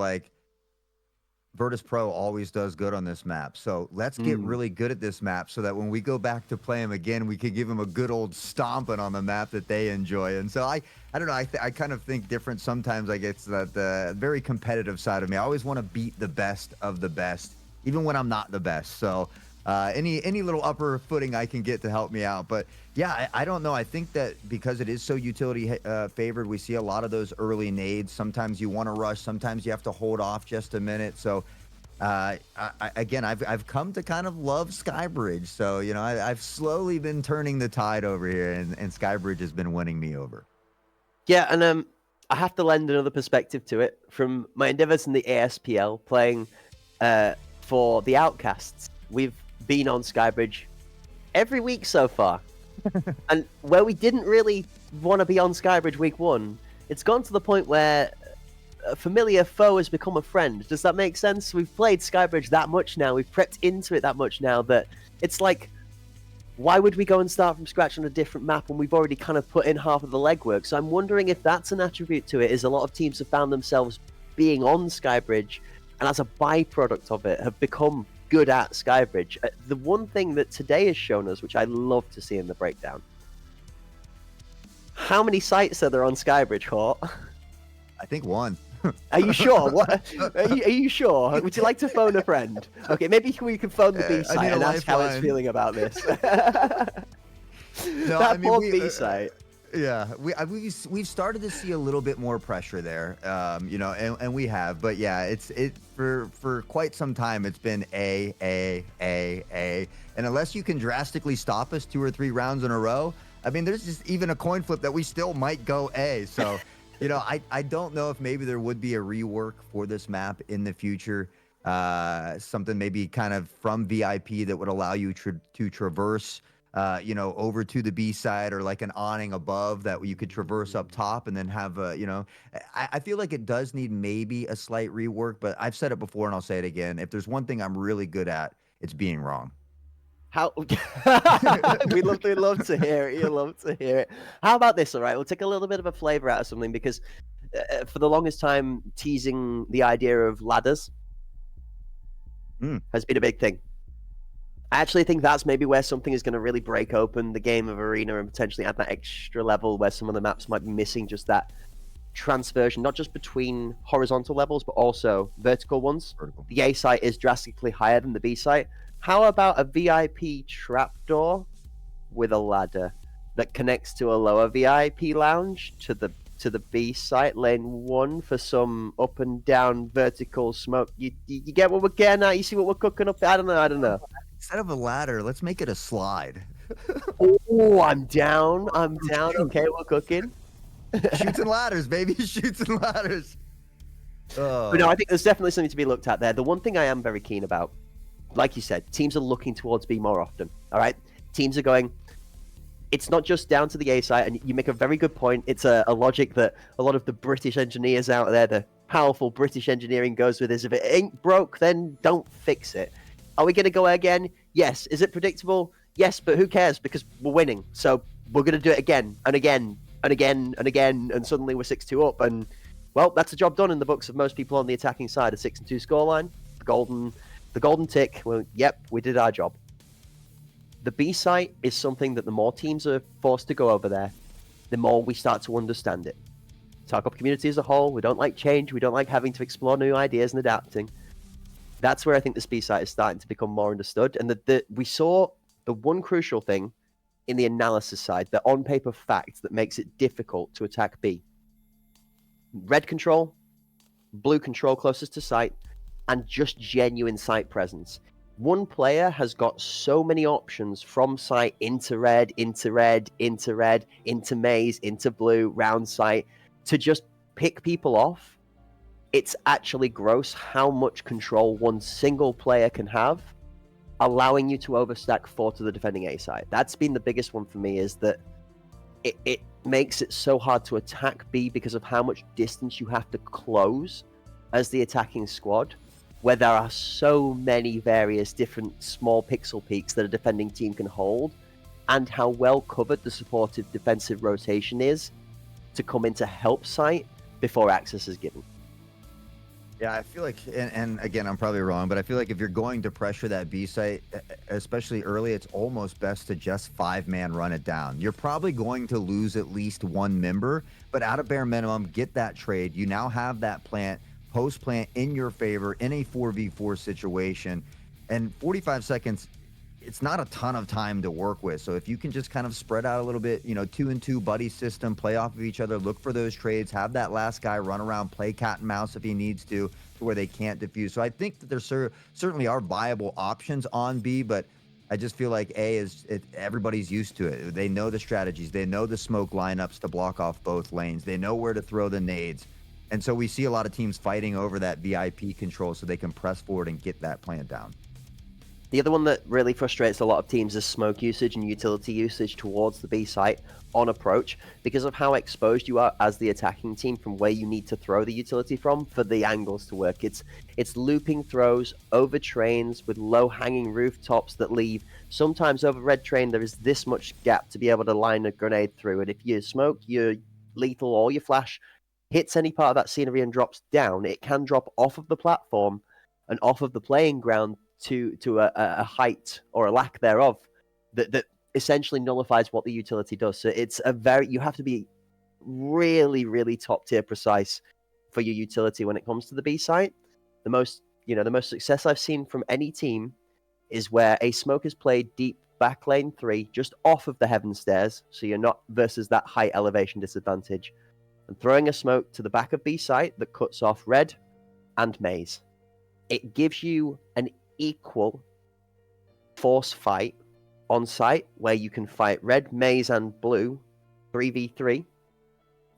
Virtus Pro always does good on this map. So let's get really good at this map so that when we go back to play them again, we can give them a good old stomping on the map that they enjoy. And so I don't know. I kind of think different sometimes. I guess that the very competitive side of me, I always want to beat the best of the best, even when I'm not the best. So any little upper footing I can get to help me out. But yeah, I don't know. I think that because it is so utility favored, we see a lot of those early nades. Sometimes you want to rush. Sometimes you have to hold off just a minute. So again, I've come to kind of love Skybridge. So, I've slowly been turning the tide over here, and Skybridge has been winning me over. Yeah, and I have to lend another perspective to it from my endeavors in the ASPL playing for the Outcasts. We've been on Skybridge every week so far. And where we didn't really want to be on Skybridge week 1, it's gone to the point where a familiar foe has become a friend. Does that make sense? We've played Skybridge that much now, we've prepped into it that much now, that it's like, why would we go and start from scratch on a different map when we've already kind of put in half of the legwork? So I'm wondering if that's an attribute to it, is a lot of teams have found themselves being on Skybridge, and as a byproduct of it, have become good at Skybridge. The one thing that today has shown us, which I love to see in the breakdown, how many sites are there on Skybridge, Hort? I think 1. Are you sure? What? Are you sure? Would you like to phone a friend? Okay, maybe we can phone the B site and ask how it's feeling about this. No, that poor B site. Yeah, we've started to see a little bit more pressure there, and we have, but yeah, it's for quite some time it's been A, and unless you can drastically stop us 2 or 3 rounds in a row, I mean, there's just even a coin flip that we still might go A. So, I don't know if maybe there would be a rework for this map in the future, something maybe kind of from VIP that would allow you to traverse. Over to the B side, or like an awning above that you could traverse up top and then have I feel like it does need maybe a slight rework, but I've said it before and I'll say it again. If there's one thing I'm really good at, it's being wrong. How we'd love to hear it. You'd love to hear it. How about this? All right, we'll take a little bit of a flavor out of something, because for the longest time, teasing the idea of ladders has been a big thing. I actually think that's maybe where something is going to really break open the game of Arena and potentially add that extra level where some of the maps might be missing just that transversion, not just between horizontal levels, but also vertical ones. The A site is drastically higher than the B site. How about a VIP trapdoor with a ladder that connects to a lower VIP lounge to the B site, lane 1, for some up and down vertical smoke? You get what we're getting at? You see what we're cooking up? I don't know. Instead of a ladder, let's make it a slide. Oh, I'm down. Okay, we're cooking. Shoots and ladders, baby. Shoots and ladders. But no, I think there's definitely something to be looked at there. The one thing I am very keen about, like you said, teams are looking towards B more often. All right? Teams are going, it's not just down to the A site, and you make a very good point. It's a logic that a lot of the British engineers out there, the powerful British engineering goes with, is if it ain't broke, then don't fix it. Are we going to go again? Yes. Is it predictable? Yes, but who cares? Because we're winning. So we're going to do it again and again and again and again, and suddenly we're 6-2 up. And, well, that's a job done in the books of most people on the attacking side. A 6-2 scoreline, the golden tick. Well, yep, we did our job. The B site is something that the more teams are forced to go over there, the more we start to understand it. Tarkov community as a whole, we don't like change, we don't like having to explore new ideas and adapting. That's where I think the B site is starting to become more understood, and we saw the one crucial thing in the analysis side, the on-paper fact that makes it difficult to attack B. Red control, blue control closest to site, and just genuine site presence. One player has got so many options from site into red, into red, into red, into maze, into blue, round site, to just pick people off. It's actually gross how much control one single player can have, allowing you to overstack 4 to the defending A side. That's been the biggest one for me, is that it makes it so hard to attack B because of how much distance you have to close as the attacking squad, where there are so many various different small pixel peaks that a defending team can hold, and how well covered the supportive defensive rotation is to come in to help site before access is given. Yeah, I feel like, and again, I'm probably wrong, but I feel like if you're going to pressure that B site, especially early, it's almost best to just 5-man run it down. You're probably going to lose at least one member, but at a bare minimum, get that trade. You now have that plant, post-plant in your favor in a 4v4 situation, and 45 seconds, it's not a ton of time to work with. So if you can just kind of spread out a little bit, 2-and-2 buddy system, play off of each other, look for those trades, have that last guy run around, play cat and mouse if he needs to where they can't defuse. So I think that there certainly are viable options on B, but I just feel like everybody's used to it. They know the strategies. They know the smoke lineups to block off both lanes. They know where to throw the nades. And so we see a lot of teams fighting over that VIP control so they can press forward and get that plant down. The other one that really frustrates a lot of teams is smoke usage and utility usage towards the B site on approach, because of how exposed you are as the attacking team from where you need to throw the utility from for the angles to work. It's looping throws over trains with low-hanging rooftops that leave. Sometimes over red train, there is this much gap to be able to line a grenade through, and if you smoke, your lethal or your flash hits any part of that scenery and drops down, it can drop off of the platform and off of the playing ground to a height or a lack thereof that essentially nullifies what the utility does. So it's you have to be really, really top tier precise for your utility when it comes to the B site. The most success I've seen from any team is where a smoke is played deep back lane 3, just off of the heaven stairs, so you're not versus that height elevation disadvantage, and throwing a smoke to the back of B site that cuts off red and maze. It gives you an equal force fight on site where you can fight red, maze, and blue 3v3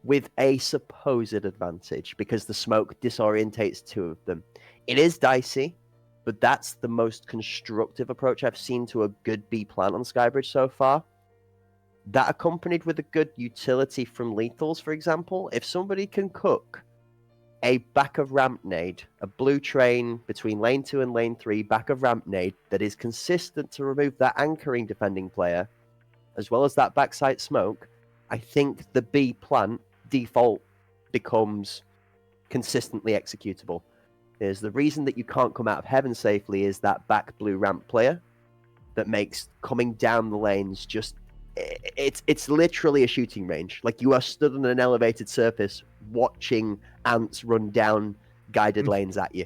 with a supposed advantage because the smoke disorientates 2 of them. It is dicey, but that's the most constructive approach I've seen to a good B plant on Skybridge so far. That accompanied with a good utility from lethals, for example, if somebody can cook a back of ramp nade, a blue train between lane 2 and lane 3, back of ramp nade that is consistent to remove that anchoring defending player, as well as that backside smoke, I think the B plant default becomes consistently executable. There's the reason that you can't come out of heaven safely is that back blue ramp player that makes coming down the lanes just it's literally a shooting range. Like you are stood on an elevated surface watching ants run down guided lanes at you.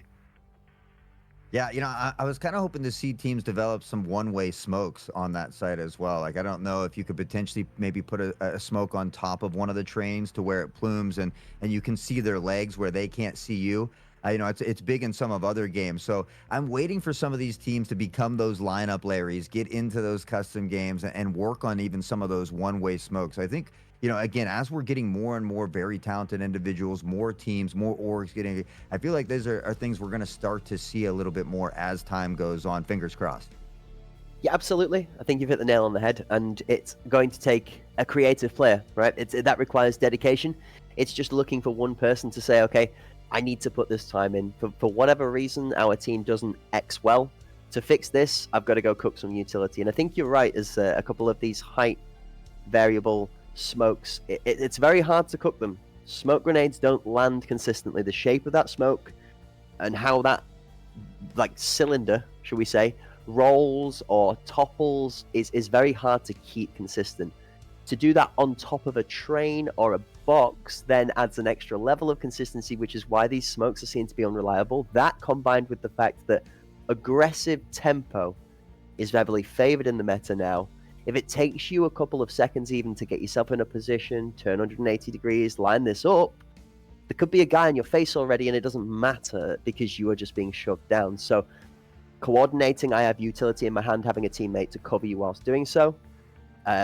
Yeah, I was kind of hoping to see teams develop some one-way smokes on that site as well. Like, I don't know if you could potentially maybe put a smoke on top of one of the trains to where it plumes and you can see their legs where they can't see you. It's big in some of other games. So I'm waiting for some of these teams to become those lineup Larrys, get into those custom games and work on even some of those one-way smokes. I think, again, as we're getting more and more very talented individuals, more teams, more orgs getting, I feel like those are things we're going to start to see a little bit more as time goes on. Fingers crossed. Yeah, absolutely. I think you've hit the nail on the head, and it's going to take a creative player, right? That requires dedication. It's just looking for one person to say, okay, I need to put this time in. For whatever reason, our team doesn't X well. To fix this, I've got to go cook some utility. And I think you're right, as a couple of these height variable smokes, it's very hard to cook them. Smoke grenades don't land consistently. The shape of that smoke and how that, like, cylinder, shall we say, rolls or topples is very hard to keep consistent. To do that on top of a train or a box then adds an extra level of consistency, which is why these smokes are seen to be unreliable. That combined with the fact that aggressive tempo is heavily favored in the meta now. If it takes you a couple of seconds even to get yourself in a position, turn 180 degrees, line this up, there could be a guy in your face already and it doesn't matter because you are just being shoved down. So coordinating, I have utility in my hand, having a teammate to cover you whilst doing so,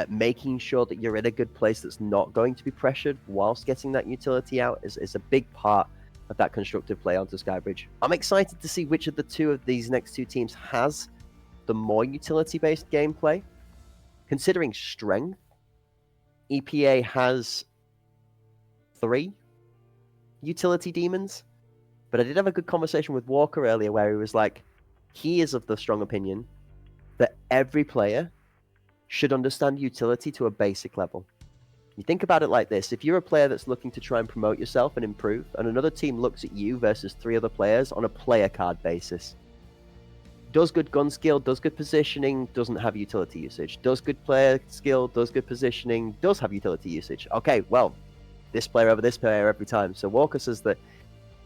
making sure that you're in a good place that's not going to be pressured whilst getting that utility out is a big part of that constructive play onto Skybridge. I'm excited to see which of the two of these next two teams has the more utility-based gameplay. Considering strength, EPA has 3 utility demons, but I did have a good conversation with Walker earlier where he was like, he is of the strong opinion that every player should understand utility to a basic level. You think about it like this: if you're a player that's looking to try and promote yourself and improve, and another team looks at you versus 3 other players on a player card basis, does good gun skill, does good positioning, doesn't have utility usage. Does good player skill, does good positioning, does have utility usage. Okay, well, this player over this player every time. So Walker says that,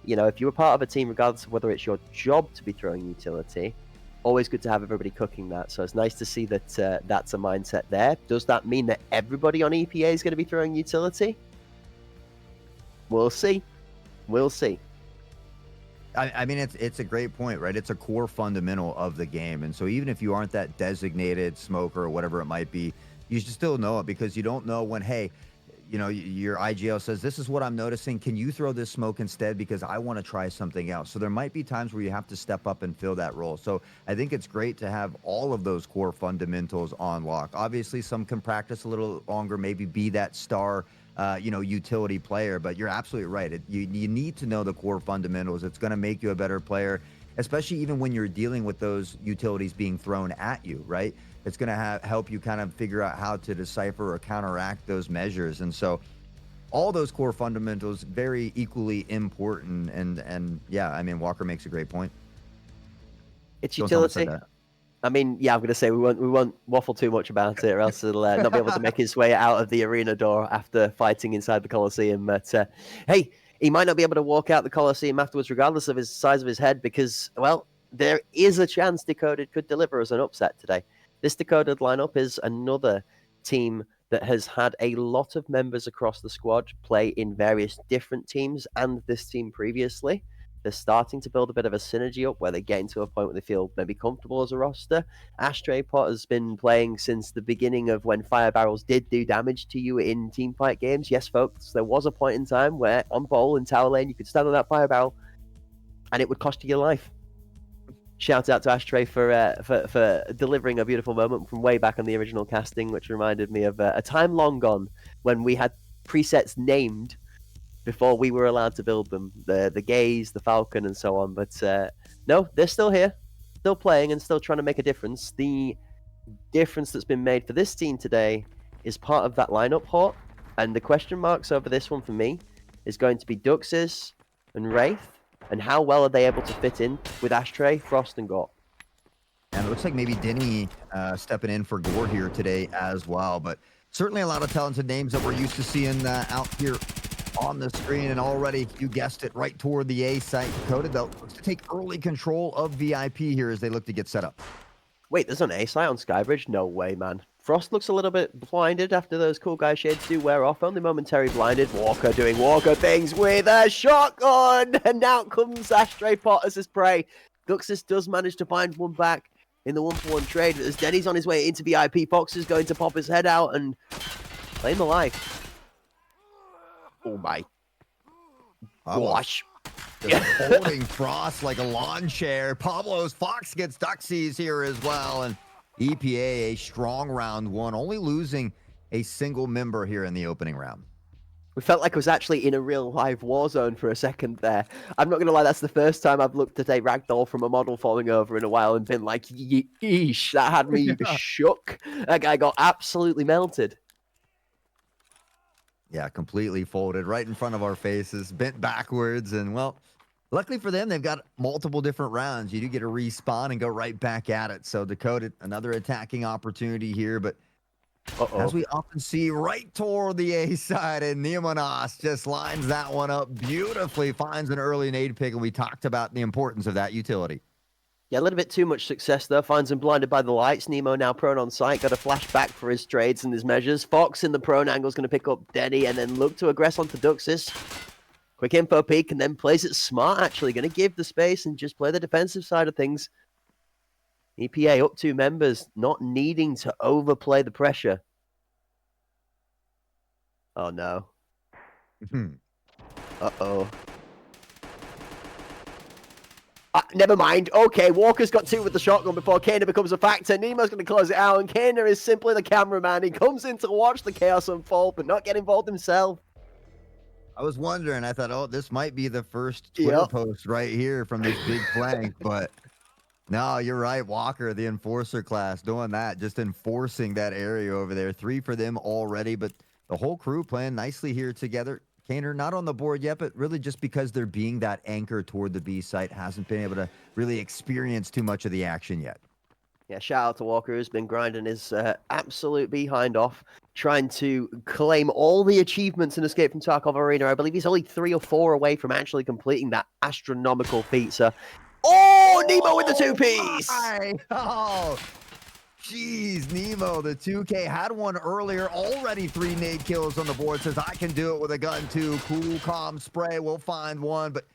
you know, if you're a part of a team, regardless of whether it's your job to be throwing utility, always good to have everybody cooking that. So it's nice to see that that's a mindset there. Does that mean that everybody on EPA is going to be throwing utility? We'll see. We'll see. I mean, it's a great point, right? It's a core fundamental of the game. And so even if you aren't that designated smoker or whatever it might be, you should still know it, because you don't know when, hey, you know, your IGL says, this is what I'm noticing. Can you throw this smoke instead? Because I want to try something else. So there might be times where you have to step up and fill that role. So I think it's great to have all of those core fundamentals on lock. Obviously, some can practice a little longer, maybe be that star utility player, but you're absolutely right. You need to know the core fundamentals. It's going to make you a better player, especially even when you're dealing with those utilities being thrown at you, right? It's going to help you kind of figure out how to decipher or counteract those measures. And so all those core fundamentals, very equally important. And yeah, I mean, Walker makes a great point. It's utility. I mean, yeah, I'm going to say we won't waffle too much about it, or else he'll not be able to make his way out of the arena door after fighting inside the Colosseum. But hey, he might not be able to walk out the Colosseum afterwards, regardless of his size of his head, because, well, there is a chance Decoded could deliver us an upset today. This Decoded lineup is another team that has had a lot of members across the squad play in various different teams and this team previously. They're starting to build a bit of a synergy up where they're getting to a point where they feel maybe comfortable as a roster. Ashtray Pot has been playing since the beginning of when fire barrels did do damage to you in teamfight games. Yes, folks, there was a point in time where on bowl in tower lane, you could stand on that fire barrel and it would cost you your life. Shout out to Ashtray for delivering a beautiful moment from way back on the original casting, which reminded me of a time long gone when we had presets named before we were allowed to build them, the Gaze, the Falcon, and so on. But no, they're still here, still playing, and still trying to make a difference. The difference that's been made for this team today is part of that lineup port, and the question marks over this one for me is going to be Duxis and Wraith, and how well are they able to fit in with Ashtray, Frost, and Gort. And it looks like maybe Denny stepping in for Gort here today as well, but certainly a lot of talented names that we're used to seeing out here on the screen. And already, you guessed it, right toward the A site. Decoded, though, looks to take early control of VIP here as they look to get set up. Wait, there's an A site on Skybridge? No way, man. Frost looks a little bit blinded after those cool guy shades do wear off. Only momentarily blinded. Walker doing Walker things with a shotgun. And out comes Ashtray Pot as his prey. Duxis does manage to find one back in the 1-for-1 trade. As Denny's on his way into VIP, Fox is going to pop his head out and claim the life. Oh my gosh. Just holding Frost like a lawn chair. Pablo's Fox gets Duxies here as well. And EPA, a strong round one, only losing a single member here in the opening round. We felt like I was actually in a real live war zone for a second there. I'm not going to lie, that's the first time I've looked at a ragdoll from a model falling over in a while and been like, yeesh, that had me shook. That guy got absolutely melted. Yeah, completely folded right in front of our faces, bent backwards, and well, luckily for them, they've got multiple different rounds. You do get a respawn and go right back at it. So Dakota, another attacking opportunity here, but as we often see, right toward the A side, and Nemonas just lines that one up beautifully, finds an early nade pick, and we talked about the importance of that utility. Yeah, a little bit too much success though. Finds him blinded by the lights. Nemo now prone on site. Got a flash back for his trades and his measures. Fox in the prone angle is going to pick up Denny and then look to aggress onto Duxis. Quick info peek and then plays it smart, actually. Going to give the space and just play the defensive side of things. EPA up 2 members, not needing to overplay the pressure. Oh, no. Uh-oh. Never mind. Okay, Walker's got 2 with the shotgun before Kana becomes a factor. Nemo's going to close it out, and Kana is simply the cameraman. He comes in to watch the chaos unfold, but not get involved himself. I was wondering, I thought, oh, this might be the first Twitter post right here from this big flank, but no, you're right. Walker, the enforcer class, doing that, just enforcing that area over there. 3 for them already, but the whole crew playing nicely here together. Kaner not on the board yet, but really just because they're being that anchor toward the B site, hasn't been able to really experience too much of the action yet. Yeah, shout out to Walker, who's been grinding his absolute behind off, trying to claim all the achievements in Escape from Tarkov Arena. I believe he's only 3 or 4 away from actually completing that astronomical feat, so... Oh, Nemo with the 2-piece! Oh, jeez, Nemo, the 2K had one earlier, already 3 nade kills on the board, says I can do it with a gun too. Cool, calm spray, we'll find one, but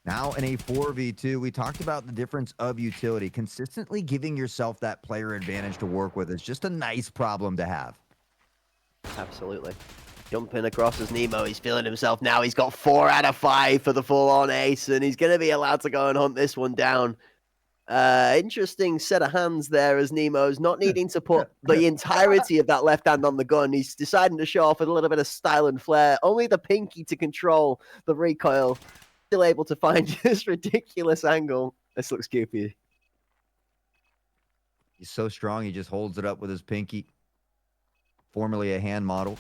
now in a 4v2, we talked about the difference of utility. Consistently giving yourself that player advantage to work with is just a nice problem to have. Absolutely. Jumping across as Nemo, he's feeling himself now. He's got 4 out of 5 for the full-on ace, and he's going to be allowed to go and hunt this one down. Interesting set of hands there as Nemo's not needing to put the entirety of that left hand on the gun. He's deciding to show off with a little bit of style and flair. Only the pinky to control the recoil. Still able to find this ridiculous angle. This looks goofy. He's so strong, he just holds it up with his pinky. Formerly a hand model.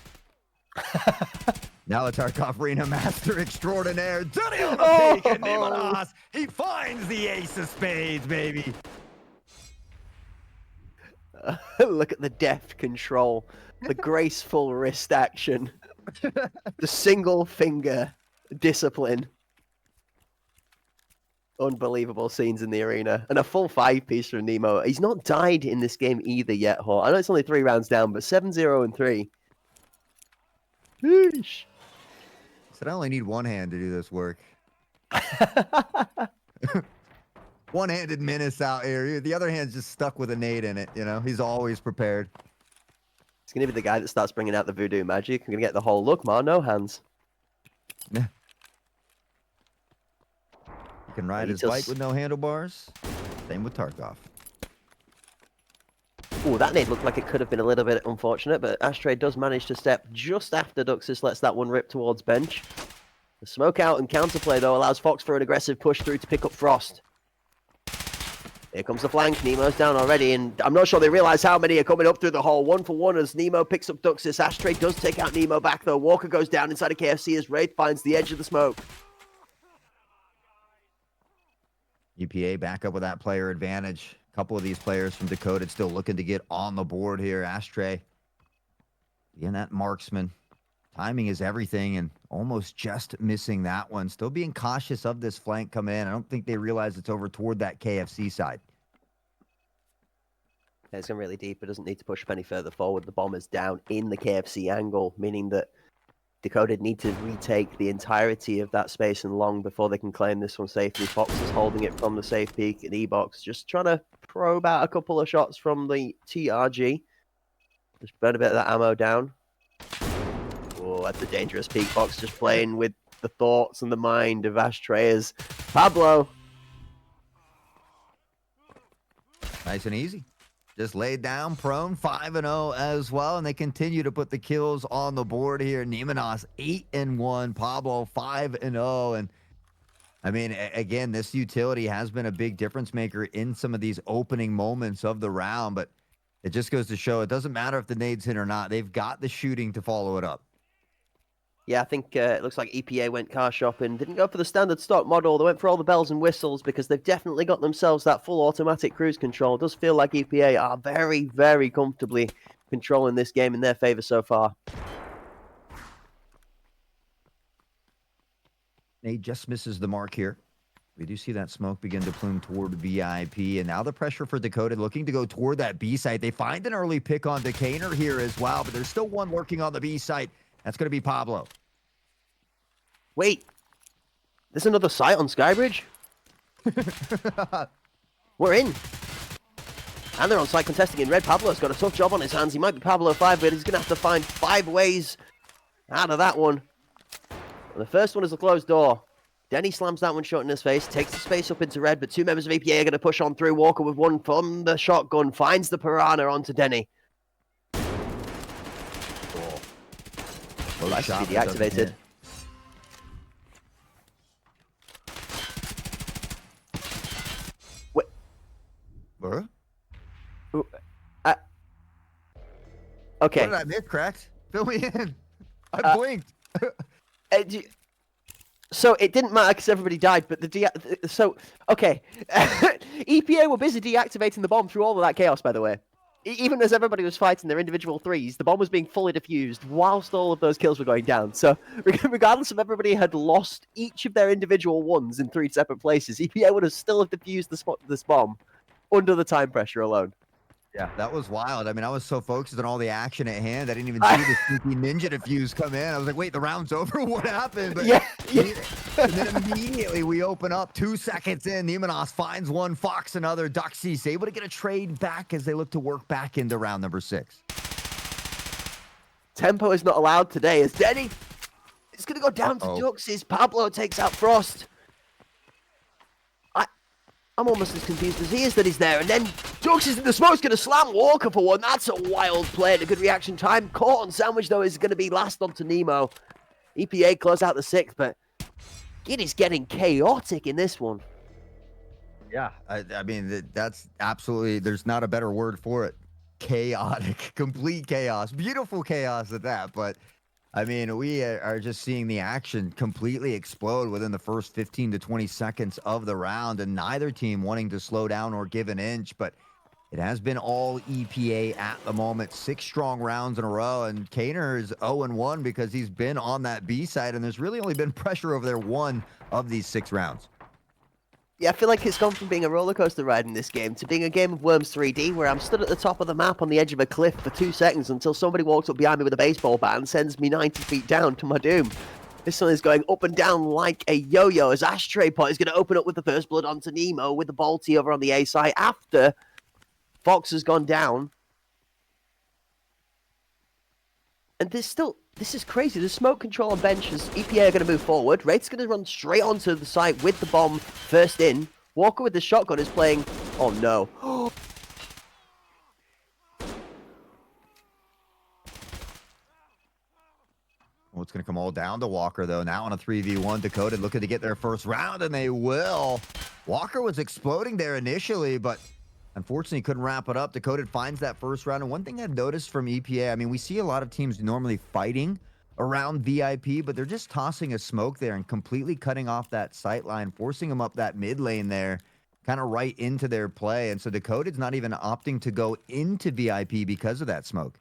Now the Tarkov Arena Master Extraordinaire. Dunny on the peak, and Nemonas, he finds the ace of spades, baby. Look at the deft control, the graceful wrist action, the single finger discipline. Unbelievable scenes in the arena. And a full 5-piece from Nemo. He's not died in this game either yet, Hor. I know it's only 3 rounds down, but 7-0 and 3. Sheesh. Said I only need one hand to do this work. One-handed menace out here. The other hand's just stuck with a nade in it, you know? He's always prepared. He's going to be the guy that starts bringing out the voodoo magic. I'm going to get the whole look, Ma. No hands. Yeah. He can ride his bike with no handlebars. Same with Tarkov. Oh, that nade looked like it could have been a little bit unfortunate, but Ashtray does manage to step just after Duxis lets that one rip towards bench. The smoke out and counterplay, though, allows Fox for an aggressive push through to pick up Frost. Here comes the flank. Nemo's down already, and I'm not sure they realize how many are coming up through the hole. 1 for 1 as Nemo picks up Duxis. Ashtray does take out Nemo back, though. Walker goes down inside a KFC as Wraith finds the edge of the smoke. EPA back up with that player advantage. A couple of these players from Dakota still looking to get on the board here. Ashtray being that marksman. Timing is everything, and almost just missing that one. Still being cautious of this flank come in. I don't think they realize it's over toward that KFC side. Yeah, it's gone really deep. It doesn't need to push up any further forward. The bomb is down in the KFC angle, meaning that Dakota need to retake the entirety of that space and long before they can claim this one safely. Fox is holding it from the safe peak at E-Box, just trying to probe out a couple of shots from the TRG. Just burn a bit of that ammo down. Oh, that's a dangerous peak. Box just playing with the thoughts and the mind of Ashtray as Pablo. Nice and easy. just laid down prone, 5-0 as well, and they continue to put the kills on the board here. Nemenos 8-1, Pablo 5-0, and I mean, again, this utility has been a big difference maker in some of these opening moments of the round, but it just goes to show it doesn't matter if the nades hit or not. They've got the shooting to follow it up. Yeah, I think it looks like EPA went car shopping. Didn't go for the standard stock model. They went for all the bells and whistles because they've definitely got themselves that full automatic cruise control. It does feel like EPA are very, very comfortably controlling this game in their favor so far. Nade just misses the mark here. We do see that smoke begin to plume toward VIP, and now the pressure for Dakota looking to go toward that B site. They find an early pick on Decatur here as well, but there's still one lurking on the B site. That's going to be Pablo. Wait, there's another site on Skybridge? We're in. And they're on site contesting in red. Pablo's got a tough job on his hands. He might be Pablo 5, but he's going to have to find 5 ways out of that one. The first one is a closed door. Denny slams that one shut in his face, takes the space up into red, but 2 members of EPA are going to push on through. Walker with one from the shotgun, finds the Piranha onto Denny. Well, that's to be deactivated. Wait. Huh? Okay. What did I miss, Cracks? Fill me in. I blinked. So it didn't matter because everybody died, but okay. EPA were busy deactivating the bomb through all of that chaos, by the way. Even as everybody was fighting their individual threes, the bomb was being fully defused whilst all of those kills were going down. So regardless of everybody had lost each of their individual ones in 3 separate places, EPA would have still have defused this bomb under the time pressure alone. Yeah, that was wild. I mean, I was so focused on all the action at hand, I didn't even see the sneaky ninja defuse come in. I was like, wait, the round's over? What happened? But yeah. And then immediately we open up 2 seconds in. Nemenos finds one, Fox another. Duxie's able to get a trade back as they look to work back into round number 6. Tempo is not allowed today as Denny is going to go down to Duxie's. Pablo takes out Frost. I'm almost as confused as he is that he's there. And then Dux is in the smoke's going to slam Walker for one. That's a wild play and a good reaction time. Caught on sandwich, though, is going to be last onto Nemo. EPA close out the 6th, but it is getting chaotic in this one. Yeah, I mean, that's absolutely, there's not a better word for it. Chaotic, complete chaos. Beautiful chaos at that, but I mean, we are just seeing the action completely explode within the first 15 to 20 seconds of the round, and neither team wanting to slow down or give an inch, but it has been all EPA at the moment. 6 strong rounds in a row, and Kaner is 0-1 because he's been on that B side, and there's really only been pressure over there 1 of these 6 rounds. Yeah, I feel like it's gone from being a roller coaster ride in this game to being a game of Worms 3D where I'm stood at the top of the map on the edge of a cliff for 2 seconds until somebody walks up behind me with a baseball bat and sends me 90 feet down to my doom. This one is going up and down like a yo-yo as Ashtray Pot is going to open up with the first blood onto Nemo with the Balti over on the A side after Fox has gone down. And this is crazy. The smoke control on benches. EPA are going to move forward. Wraith's going to run straight onto the site with the bomb first in. Walker with the shotgun is playing... Oh, no. Well, it's going to come all down to Walker, though. Now on a 3v1, Dakota looking to get their first round, and they will. Walker was exploding there initially, but unfortunately couldn't wrap it up. Dakota finds that first round, and one thing I've noticed from EPA, I mean, we see a lot of teams normally fighting around VIP, but they're just tossing a smoke there and completely cutting off that sight line, forcing them up that mid lane there, kind of right into their play. And so Dakota's not even opting to go into VIP because of that smoke.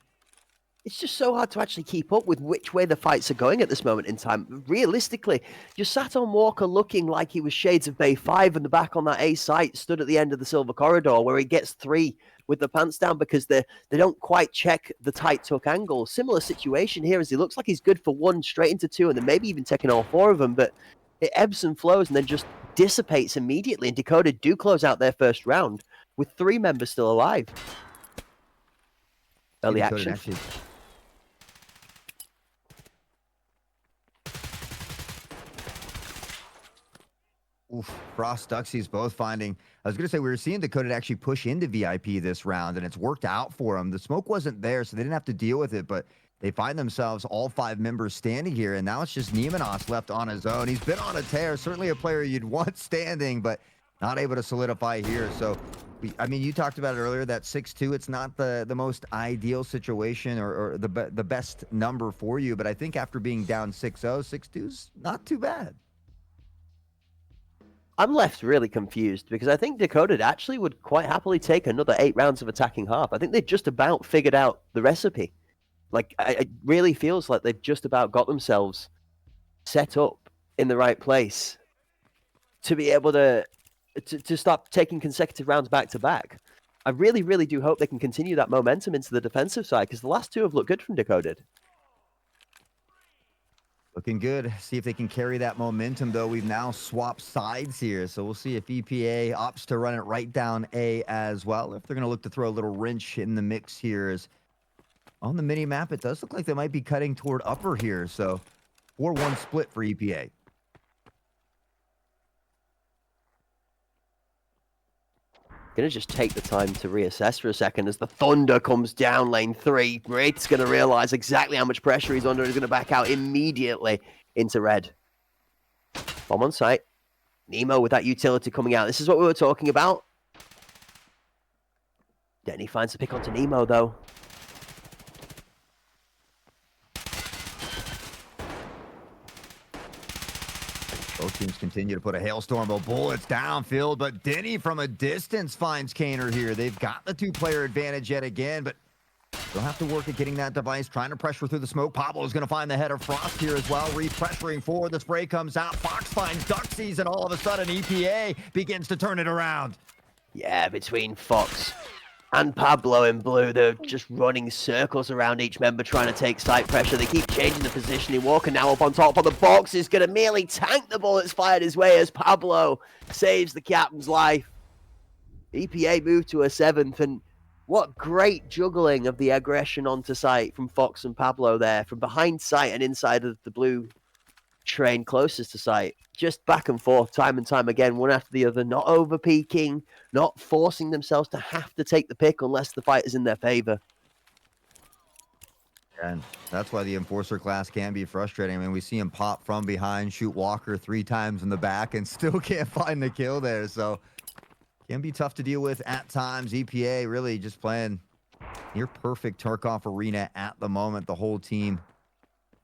It's just so hard to actually keep up with which way the fights are going at this moment in time. Realistically, you sat on Walker looking like he was Shades of Bay 5 and the back on that A site stood at the end of the Silver Corridor where he gets 3 with the pants down because they don't quite check the tight tuck angle. Similar situation here as he looks like he's good for 1 straight into 2 and then maybe even taking all 4 of them, but it ebbs and flows and then just dissipates immediately. And Dakota do close out their first round with 3 members still alive. Early action. Oof, Frost, Duxies both finding. I was going to say, we were seeing Dakota actually push into VIP this round, and it's worked out for them. The smoke wasn't there, so they didn't have to deal with it, but they find themselves all 5 members standing here, and now it's just Nemenos left on his own. He's been on a tear, certainly a player you'd want standing, but not able to solidify here. So, I mean, you talked about it earlier, that 6-2, it's not the most ideal situation or the best number for you, but I think after being down 6-0, 6-2's not too bad. I'm left really confused because I think Dakota actually would quite happily take another 8 rounds of attacking half. I think they've just about figured out the recipe. Like, it really feels like they've just about got themselves set up in the right place to be able to start taking consecutive rounds back to back. I really, really do hope they can continue that momentum into the defensive side because the last 2 have looked good from Dakota. Looking good. See if they can carry that momentum, though. We've now swapped sides here, so we'll see if EPA opts to run it right down A as well. If they're going to look to throw a little wrench in the mix here, is on the mini map, it does look like they might be cutting toward upper here. So 4-1 split for EPA. Gonna just take the time to reassess for a second as the Thunder comes down lane 3. Wraith's gonna realize exactly how much pressure he's under and is gonna back out immediately into red. Bomb on site. Nemo with that utility coming out. This is what we were talking about. Denny finds the pick onto Nemo though. Both teams continue to put a hailstorm of bullets downfield, but Denny from a distance finds Kaner here. They've got the 2-player advantage yet again, but they'll have to work at getting that device, trying to pressure through the smoke. Pablo is going to find the header. Frost here as well, re-pressuring forward. The spray comes out. Fox finds Duxies, and all of a sudden EPA begins to turn it around. Yeah, between Fox and Pablo in blue, they're just running circles around each member trying to take site pressure. They keep changing the positioning. Walker now up on top of the box is going to merely tank the bullets fired his way as Pablo saves the captain's life. EPA moved to a 7th, and what great juggling of the aggression onto site from Fox and Pablo there, from behind site and inside of the blue train closest to site. Just back and forth, time and time again, one after the other, not over-peaking, not forcing themselves to have to take the pick unless the fight is in their favor. And that's why the Enforcer class can be frustrating. I mean, we see him pop from behind, shoot Walker 3 times in the back, and still can't find the kill there. So, can be tough to deal with at times. EPA really just playing near perfect Tarkov arena at the moment. The whole team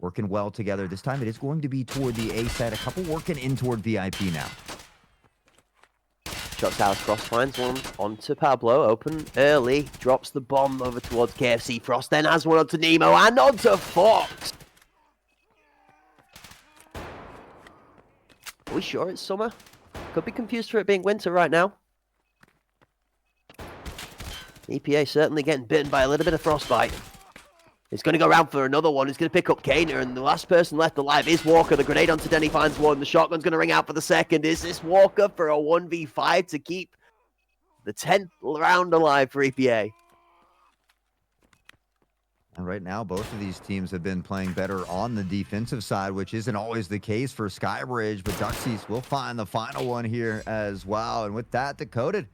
working well together. This time it is going to be toward the A side. A couple working in toward VIP now. Shots out, Frost finds one onto Pablo, open early, drops the bomb over towards KFC. Frost then has one onto Nemo and onto Fox. Are we sure it's summer? Could be confused for it being winter right now. EPA certainly getting bitten by a little bit of frostbite. He's going to go around for another one. He's going to pick up Kaner, and the last person left alive is Walker. The grenade onto Denny finds one. The shotgun's going to ring out for the second. Is this Walker for a 1v5 to keep the 10th round alive for EPA? And right now, both of these teams have been playing better on the defensive side, which isn't always the case for Skybridge, but Duxies will find the final one here as well. And with that, Dakota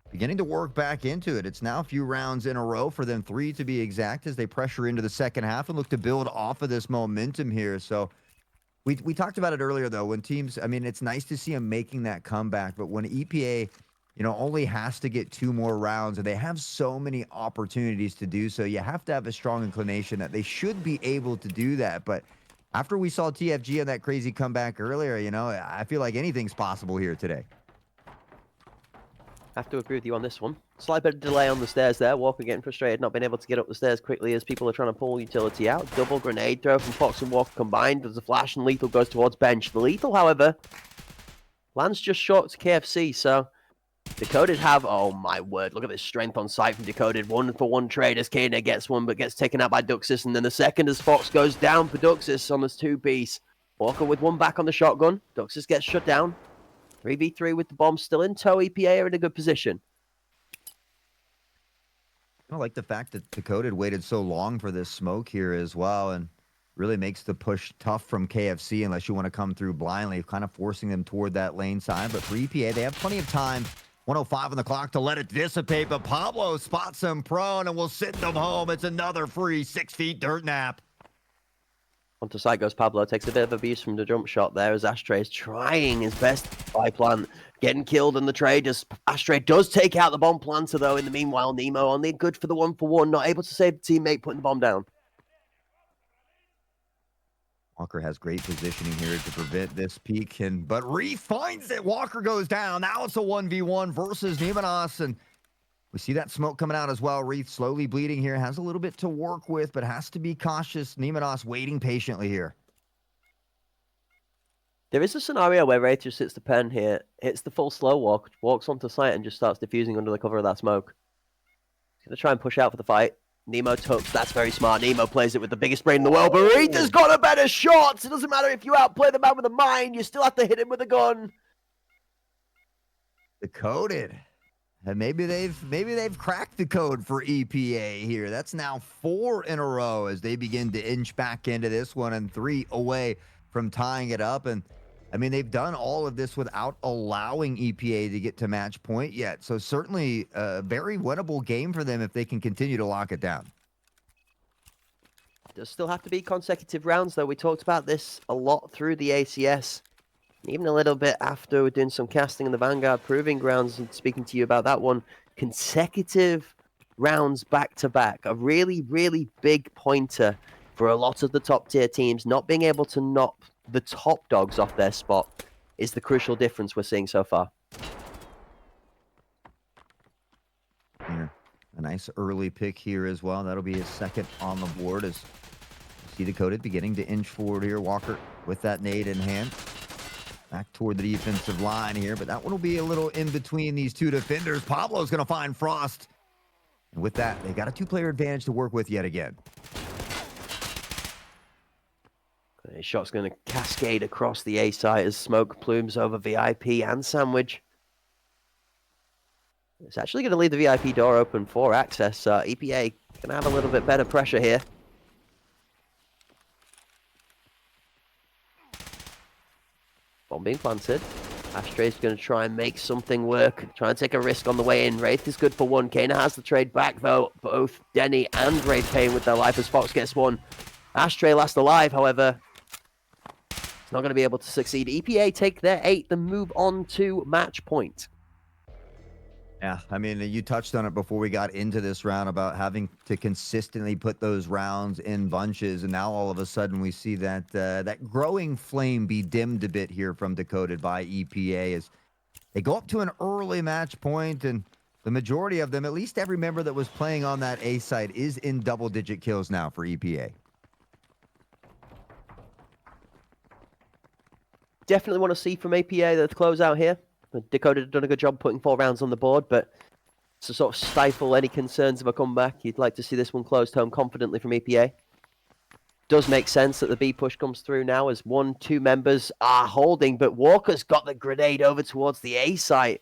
beginning to work back into it. It's now a few rounds in a row for them, 3 to be exact, as they pressure into the second half and look to build off of this momentum here. So we talked about it earlier, though, when teams, I mean, it's nice to see them making that comeback, but when EPA, you know, only has to get 2 more rounds and they have so many opportunities to do so, you have to have a strong inclination that they should be able to do that. But after we saw TFG on that crazy comeback earlier, you know, I feel like anything's possible here today. Have to agree with you on this one. Slight bit of delay on the stairs there. Walker getting frustrated, not being able to get up the stairs quickly as people are trying to pull utility out. Double grenade throw from Fox and Walker combined. There's a flash and Lethal goes towards bench. The Lethal, however, lands just short to KFC, so Decoded have, oh my word, look at this strength on site from Decoded. 1-for-1 trade as Kaner gets one, but gets taken out by Duxis, and then the second as Fox goes down for Duxis on this 2-piece. Walker with one back on the shotgun. Duxis gets shut down. 3v3 with the bomb still in tow. EPA are in a good position. I like the fact that Dakota waited so long for this smoke here as well. And really makes the push tough from KFC unless you want to come through blindly, kind of forcing them toward that lane side. But for EPA, they have plenty of time. 105 on the clock to let it dissipate, but Pablo spots him prone and will send them home. It's another free 6 feet dirt nap. Onto site goes Pablo, takes a bit of abuse from the jump shot there as Ashtray is trying his best by plant, getting killed in the trade as Ashtray does take out the bomb planter though. In the meanwhile, Nemo only good for the 1-for-1, not able to save the teammate putting the bomb down. Walker has great positioning here to prevent this peek, but Reef finds it. Walker goes down. Now it's a 1v1 versus Nemenos, and we see that smoke coming out as well. Reef slowly bleeding here, has a little bit to work with, but has to be cautious. Nemenos waiting patiently here. There is a scenario where Wraith just hits the pen here, hits the full slow walk, walks onto site and just starts defusing under the cover of that smoke. He's going to try and push out for the fight. Nemo tucks, that's very smart. Nemo plays it with the biggest brain in the world, but Reetha's got a better shot. It doesn't matter if you outplay the man with a mind, you still have to hit him with a gun. Decoded. And maybe they've cracked the code for EPA here. That's now 4 in a row as they begin to inch back into this one and 3 away from tying it up. And I mean, they've done all of this without allowing EPA to get to match point yet. So certainly a very winnable game for them if they can continue to lock it down. Does still have to be consecutive rounds, though. We talked about this a lot through the ACS. Even a little bit after we're doing some casting in the Vanguard Proving Grounds and speaking to you about that one. Consecutive rounds back-to-back. A really, really big pointer for a lot of the top-tier teams. Not being able to knock the top dogs off their spot is the crucial difference we're seeing so far. Here, a nice early pick here as well. That'll be his second on the board as you see Decoded beginning to inch forward here. Walker with that nade in hand. Back toward the defensive line here, but that one will be a little in between these two defenders. Pablo's going to find Frost. And with that, they got a 2-player advantage to work with yet again. His shot's going to cascade across the A site as smoke plumes over VIP and Sandwich. It's actually going to leave the VIP door open for access. EPA going to have a little bit better pressure here. Bomb being planted. Ashtray's going to try and make something work. Try and take a risk on the way in. Wraith is good for one. Kana has the trade back, though. Both Denny and Wraith paying with their life as Fox gets one. Ashtray last alive, however. It's not going to be able to succeed. EPA take their 8th and move on to match point. Yeah, I mean, you touched on it before we got into this round about having to consistently put those rounds in bunches, and now all of a sudden we see that that growing flame be dimmed a bit here from Decoded by EPA as they go up to an early match point, and the majority of them, at least every member that was playing on that A side, is in double-digit kills now for EPA. Definitely want to see from APA the closeout here. Decoded have done a good job putting 4 rounds on the board, but to sort of stifle any concerns of a comeback, you'd like to see this one closed home confidently from EPA. Does make sense that the B push comes through now as 1-2 members are holding, but Walker's got the grenade over towards the A site.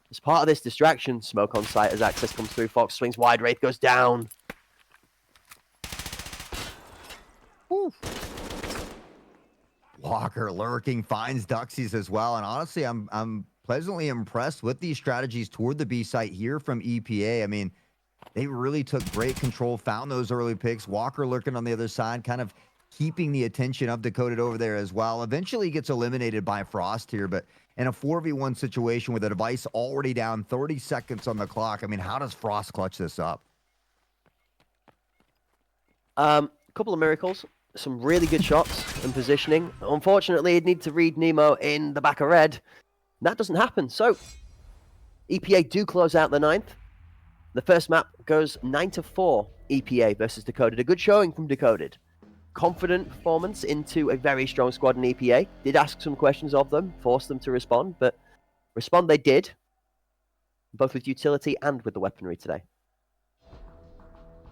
As part of this distraction, smoke on site as access comes through. Fox swings wide, Wraith goes down. Woo. Walker lurking, finds Duxies as well, and honestly, I'm pleasantly impressed with these strategies toward the B site here from EPA. I mean, they really took great control, found those early picks. Walker lurking on the other side, kind of keeping the attention of Decoded over there as well. Eventually gets eliminated by Frost here, but in a 4v1 situation with a device already down, 30 seconds on the clock, I mean, how does Frost clutch this up? A couple of miracles. Some really good shots and positioning. Unfortunately, he'd need to read Nemo in the back of red. That doesn't happen. So, EPA do close out the 9th. The first map goes 9-4 EPA versus Decoded. A good showing from Decoded. Confident performance into a very strong squad in EPA. Did ask some questions of them, forced them to respond, but respond they did. Both with utility and with the weaponry today.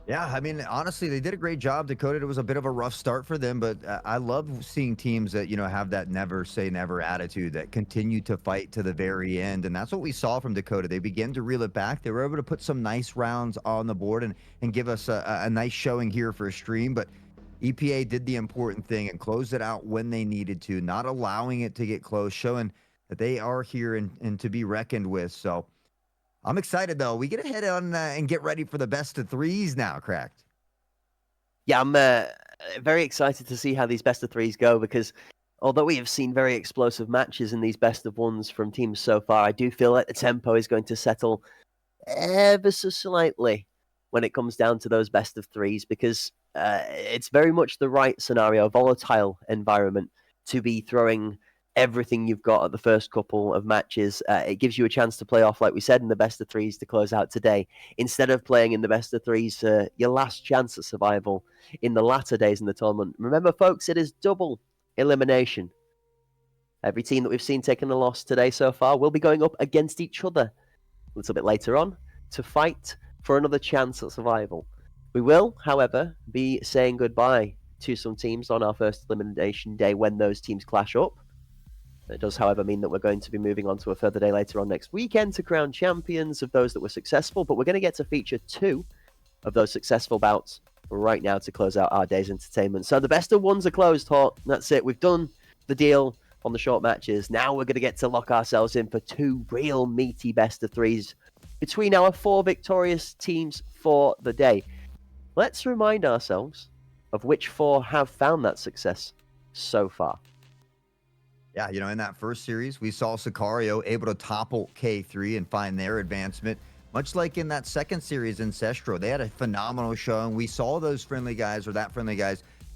Yeah, I mean, honestly, they did a great job. Decoded, it was a bit of a rough start for them, but I love seeing teams that, you know, have that never say never attitude, that continue to fight to the very end. And that's what we saw from Decoded. They began to reel it back. They were able to put some nice rounds on the board and give us a nice showing here for a stream. But EPA did the important thing and closed it out when they needed to, not allowing it to get close, showing that they are here and to be reckoned with. So I'm excited, though. We get ahead on and get ready for the best of threes now, Cracked. Yeah, I'm very excited to see how these best of threes go because although we have seen very explosive matches in these best of ones from teams so far, I do feel like the tempo is going to settle ever so slightly when it comes down to those best of threes because it's very much the right scenario, volatile environment to be throwing everything you've got at the first couple of matches. It gives you a chance to play off, like we said, in the best of threes to close out today, instead of playing in the best of threes your last chance at survival in the latter days in the tournament. Remember, folks, it is double elimination. Every team that we've seen taking a loss today so far will be going up against each other a little bit later on to fight for another chance at survival. We will, however, be saying goodbye to some teams on our first elimination day when those teams clash up. It does, however, mean that we're going to be moving on to a further day later on next weekend to crown champions of those that were successful, but we're going to get to feature 2 of those successful bouts right now to close out our day's entertainment. So the best of ones are closed, Hawk. That's it. We've done the deal on the short matches. Now we're going to get to lock ourselves in for 2 real meaty best of threes between our 4 victorious teams for the day. Let's remind ourselves of which 4 have found that success so far. Yeah, in that first series, we saw Sicario able to topple K3 and find their advancement. Much like in that second series, Ancestral, they had a phenomenal showing. We saw those friendly guys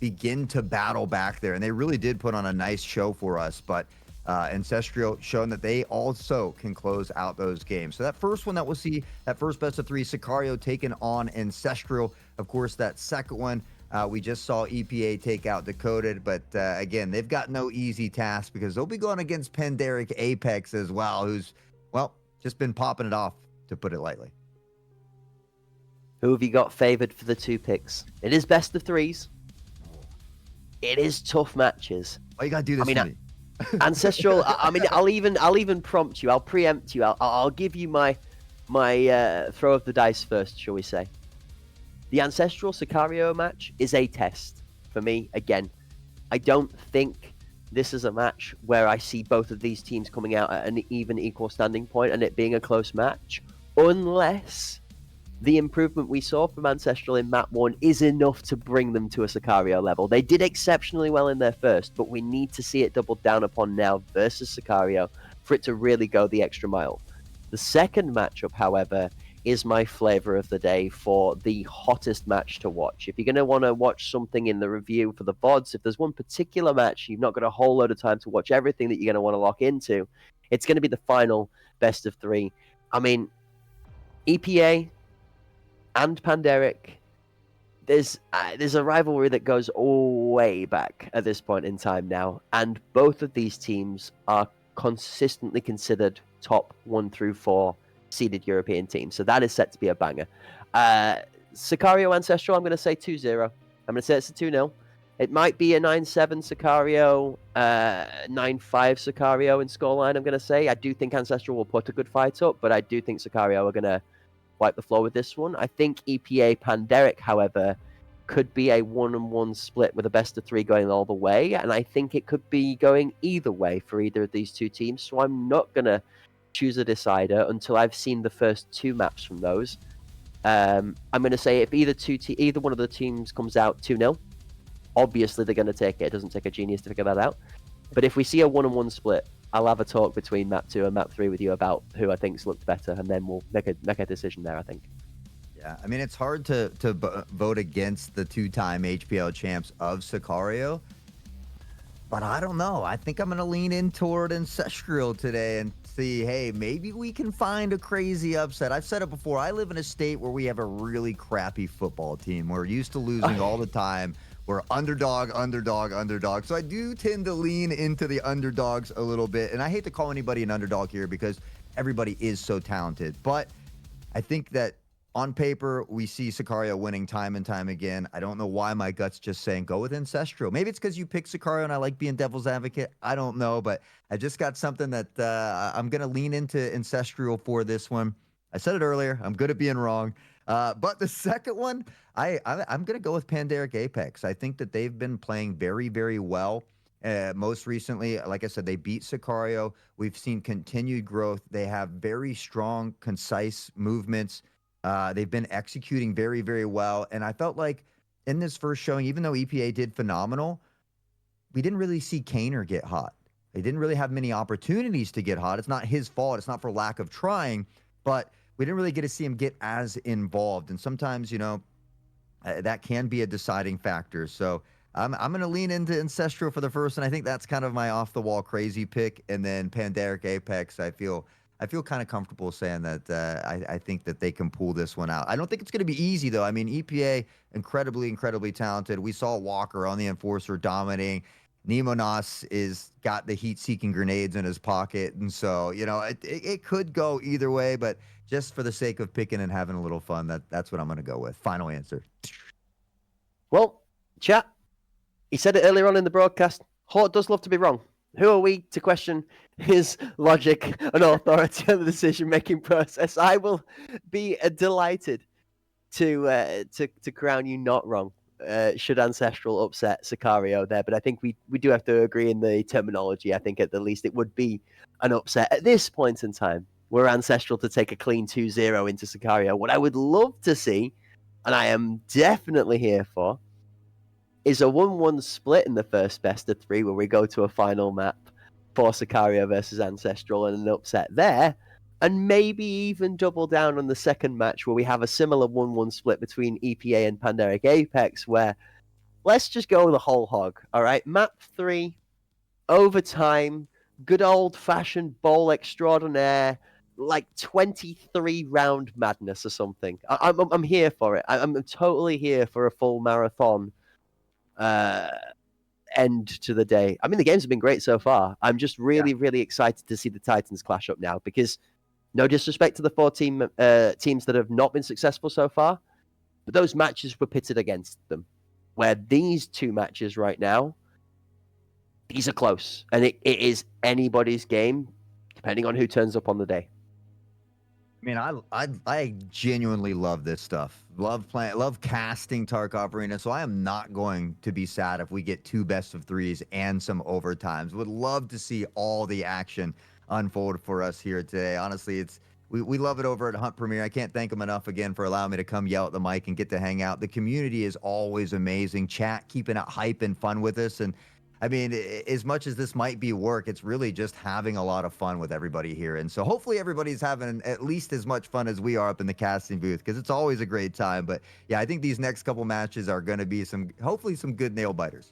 begin to battle back there, and they really did put on a nice show for us. But Ancestral showing that they also can close out those games. So that first one that we'll see, that first best of 3, Sicario taking on Ancestral. Of course, that second one, we just saw EPA take out Decoded, but again, they've got no easy task because they'll be going against Pandaric Apex as well, who's, well, just been popping it off, to put it lightly. Who have you got favored for the 2 picks? It is best of threes. It is tough matches. Why you gotta do this to me? Ancestral. I'll even prompt you. I'll preempt you. I'll give you my throw of the dice first, shall we say? The Ancestral Sicario match is a test for me. Again, I don't think this is a match where I see both of these teams coming out at an even equal standing point and it being a close match, unless the improvement we saw from Ancestral in map 1 is enough to bring them to a Sicario level. They did exceptionally well in their first, but we need to see it doubled down upon now versus Sicario for it to really go the extra mile. The second matchup, however, is my flavor of the day for the hottest match to watch. If you're going to want to watch something in the review for the VODs, if there's one particular match you've not got a whole load of time to watch everything that you're going to want to lock into, it's going to be the final best of 3. I mean, EPA and Pandaric, there's a rivalry that goes all way back at this point in time now, and both of these teams are consistently considered top 1 through 4 seeded European teams. So that is set to be a banger. Sicario Ancestral, I'm going to say 2-0. I'm going to say it's a 2-0. It might be a 9-7 Sicario, 9-5 Sicario in scoreline, I'm going to say. I do think Ancestral will put a good fight up, but I do think Sicario are going to wipe the floor with this one. I think EPA Pandaric, however, could be a 1-1 split with a best of 3 going all the way, and I think it could be going either way for either of these 2 teams, so I'm not going to choose a decider until I've seen the first 2 maps from those. I'm going to say if either one of the teams comes out 2-0, obviously they're going to take it. It doesn't take a genius to figure that out. But if we see a 1-1 split, I'll have a talk between map 2 and map 3 with you about who I think's looked better, and then we'll make a decision there, I think. Yeah, I mean, it's hard to vote against the 2-time HPL champs of Sicario, but I don't know. I think I'm going to lean in toward Ancestral today and see, hey, maybe we can find a crazy upset. I've said it before. I live in a state where we have a really crappy football team. We're used to losing all the time. We're underdog. So I do tend to lean into the underdogs a little bit. And I hate to call anybody an underdog here because everybody is so talented. But I think that on paper, we see Sicario winning time and time again. I don't know why my gut's just saying go with Ancestral. Maybe it's because you picked Sicario and I like being devil's advocate. I don't know, but I just got something that I'm going to lean into Ancestral for this one. I said it earlier. I'm good at being wrong. But the second one, I'm going to go with Pandaric Apex. I think that they've been playing very, very well. Most recently, like I said, they beat Sicario. We've seen continued growth. They have very strong, concise movements. They've been executing very, very well. And I felt like in this first showing, even though EPA did phenomenal, we didn't really see Kaner get hot. They didn't really have many opportunities to get hot. It's not his fault. It's not for lack of trying, but we didn't really get to see him get as involved. And sometimes, that can be a deciding factor. So I'm going to lean into Ancestral for the first, and I think that's kind of my off-the-wall crazy pick. And then Pandaric Apex, I feel kind of comfortable saying that I think that they can pull this one out. I don't think it's going to be easy, though. I mean, EPA, incredibly, incredibly talented. We saw Walker on the Enforcer dominating. Nemonas is got the heat-seeking grenades in his pocket. And so, it could go either way, but just for the sake of picking and having a little fun, that's what I'm going to go with. Final answer. Well, chat, he said it earlier on in the broadcast. Hort does love to be wrong. Who are we to question his logic and authority on the decision-making process? I will be delighted to crown you not wrong. Should Ancestral upset Sicario there, but I think we do have to agree in the terminology. I think at the least it would be an upset at this point in time. Were Ancestral to take a clean 2-0 into Sicario, what I would love to see, and I am definitely here for, is a 1-1 split in the first best of 3 where we go to a final map for Sicario versus Ancestral and an upset there, and maybe even double down on the second match where we have a similar 1-1 split between EPA and Pandaric Apex, where let's just go the whole hog, all right? Map 3, overtime, good old-fashioned bowl extraordinaire, like 23-round madness or something. I'm here for it. I'm totally here for a full marathon end to the day. I mean, the games have been great so far. I'm just really, really excited to see the Titans clash up now because no disrespect to the 4 teams that have not been successful so far, but those matches were pitted against them. Where these 2 matches right now, these are close, and it is anybody's game, depending on who turns up on the day. I mean, I genuinely love this stuff. Love casting Tarkov Arena. So I am not going to be sad if we get 2 best of 3s and some overtimes. Would love to see all the action unfold for us here today. Honestly, we love it over at Hunt Premier. I can't thank them enough again for allowing me to come yell at the mic and get to hang out. The community is always amazing. Chat keeping it hype and fun with us. And I mean, as much as this might be work, it's really just having a lot of fun with everybody here. And so hopefully everybody's having at least as much fun as we are up in the casting booth, because it's always a great time. But yeah, I think these next couple matches are going to be hopefully some good nail biters.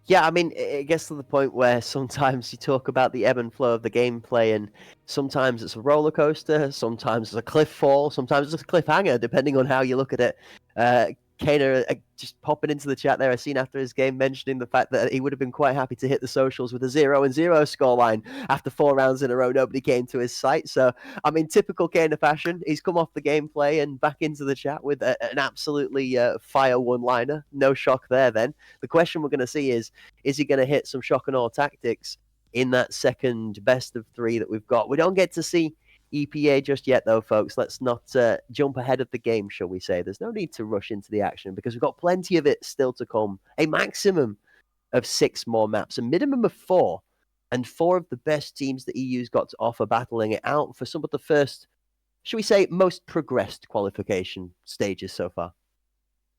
Yeah, I mean, it gets to the point where sometimes you talk about the ebb and flow of the gameplay, and sometimes it's a roller coaster, sometimes it's a cliff fall, sometimes it's a cliffhanger, depending on how you look at it. Kaner just popping into the chat there, I seen after his game mentioning the fact that he would have been quite happy to hit the socials with a 0-0 scoreline after 4 rounds in a row. Nobody came to his site. So, I mean, typical Kaner fashion. He's come off the gameplay and back into the chat with an absolutely fire one-liner. No shock there then. The question we're going to see is he going to hit some shock and awe tactics in that second best of 3 that we've got? We don't get to see EPA just yet, though, folks. Let's not jump ahead of the game, shall we say. There's no need to rush into the action because we've got plenty of it still to come. A maximum of 6 more maps, a minimum of 4, and 4 of the best teams that EU's got to offer battling it out for some of the first, shall we say, most progressed qualification stages so far.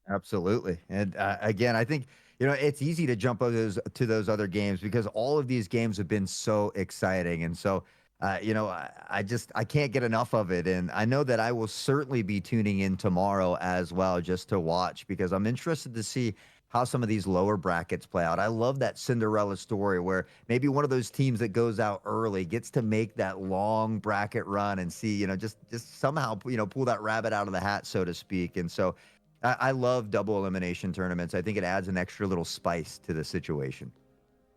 Absolutely. And again, I think, it's easy to jump to those other games because all of these games have been so exciting. And so, I can't get enough of it. And I know that I will certainly be tuning in tomorrow as well, just to watch, because I'm interested to see how some of these lower brackets play out. I love that Cinderella story where maybe one of those teams that goes out early gets to make that long bracket run and see, just somehow, pull that rabbit out of the hat, so to speak. And so I love double elimination tournaments. I think it adds an extra little spice to the situation.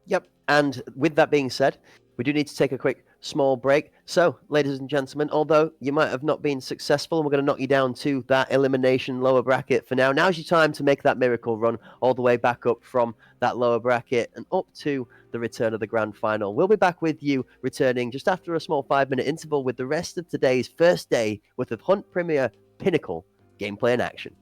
Yep. And with that being said, we do need to take a quick small break. So, ladies and gentlemen, although you might have not been successful, and we're going to knock you down to that elimination lower bracket for now, now's your time to make that miracle run all the way back up from that lower bracket and up to the return of the grand final. We'll be back with you returning just after a small 5-minute interval with the rest of today's first day with the Hunt Premier Pinnacle gameplay in action.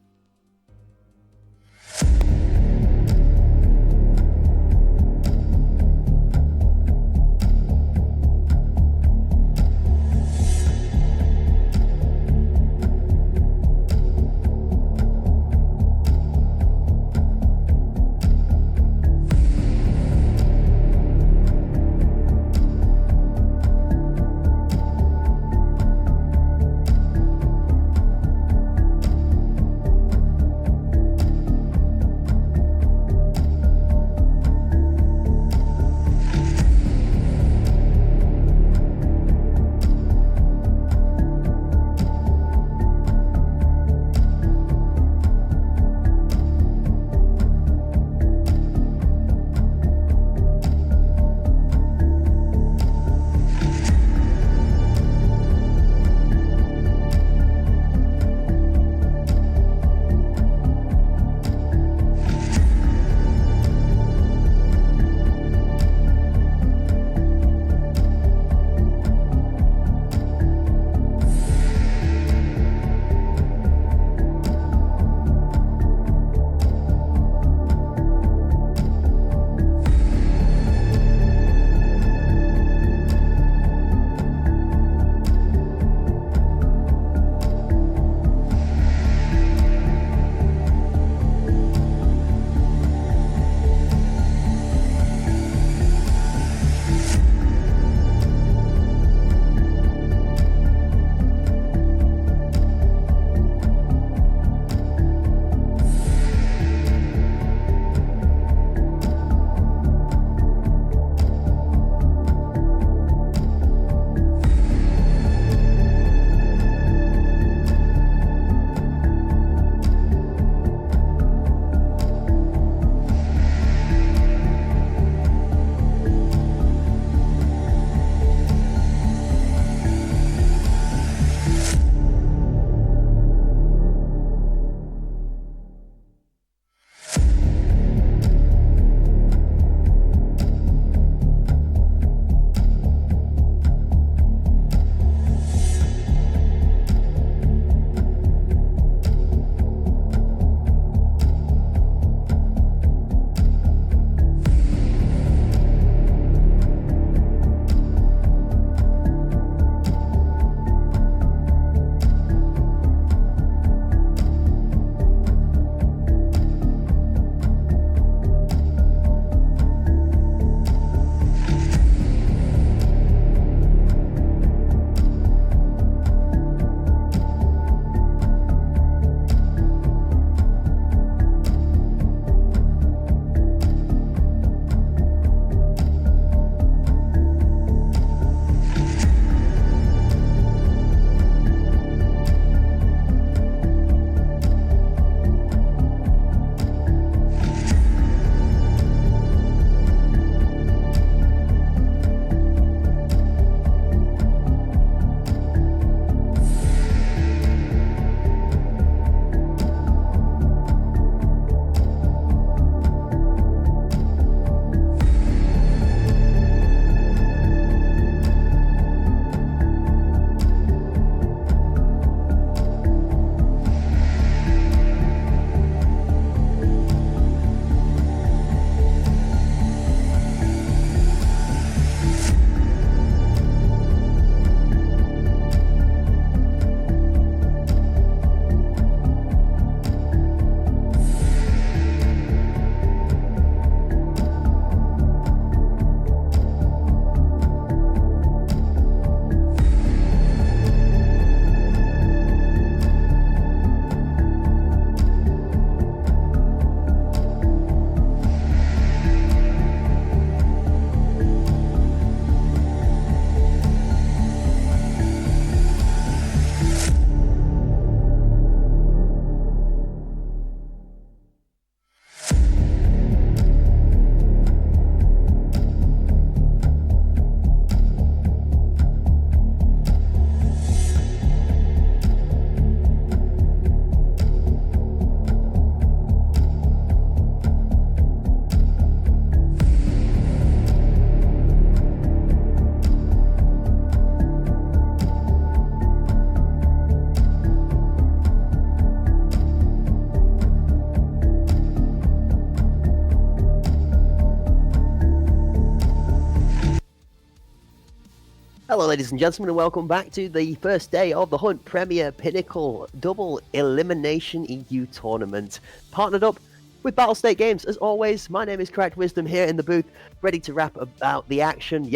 Hello, ladies and gentlemen, and welcome back to the first day of the Hunt Premier Pinnacle Double Elimination EU Tournament. Partnered up with Battlestate Games. As always, my name is Correct Wisdom here in the booth, ready to yap about the action.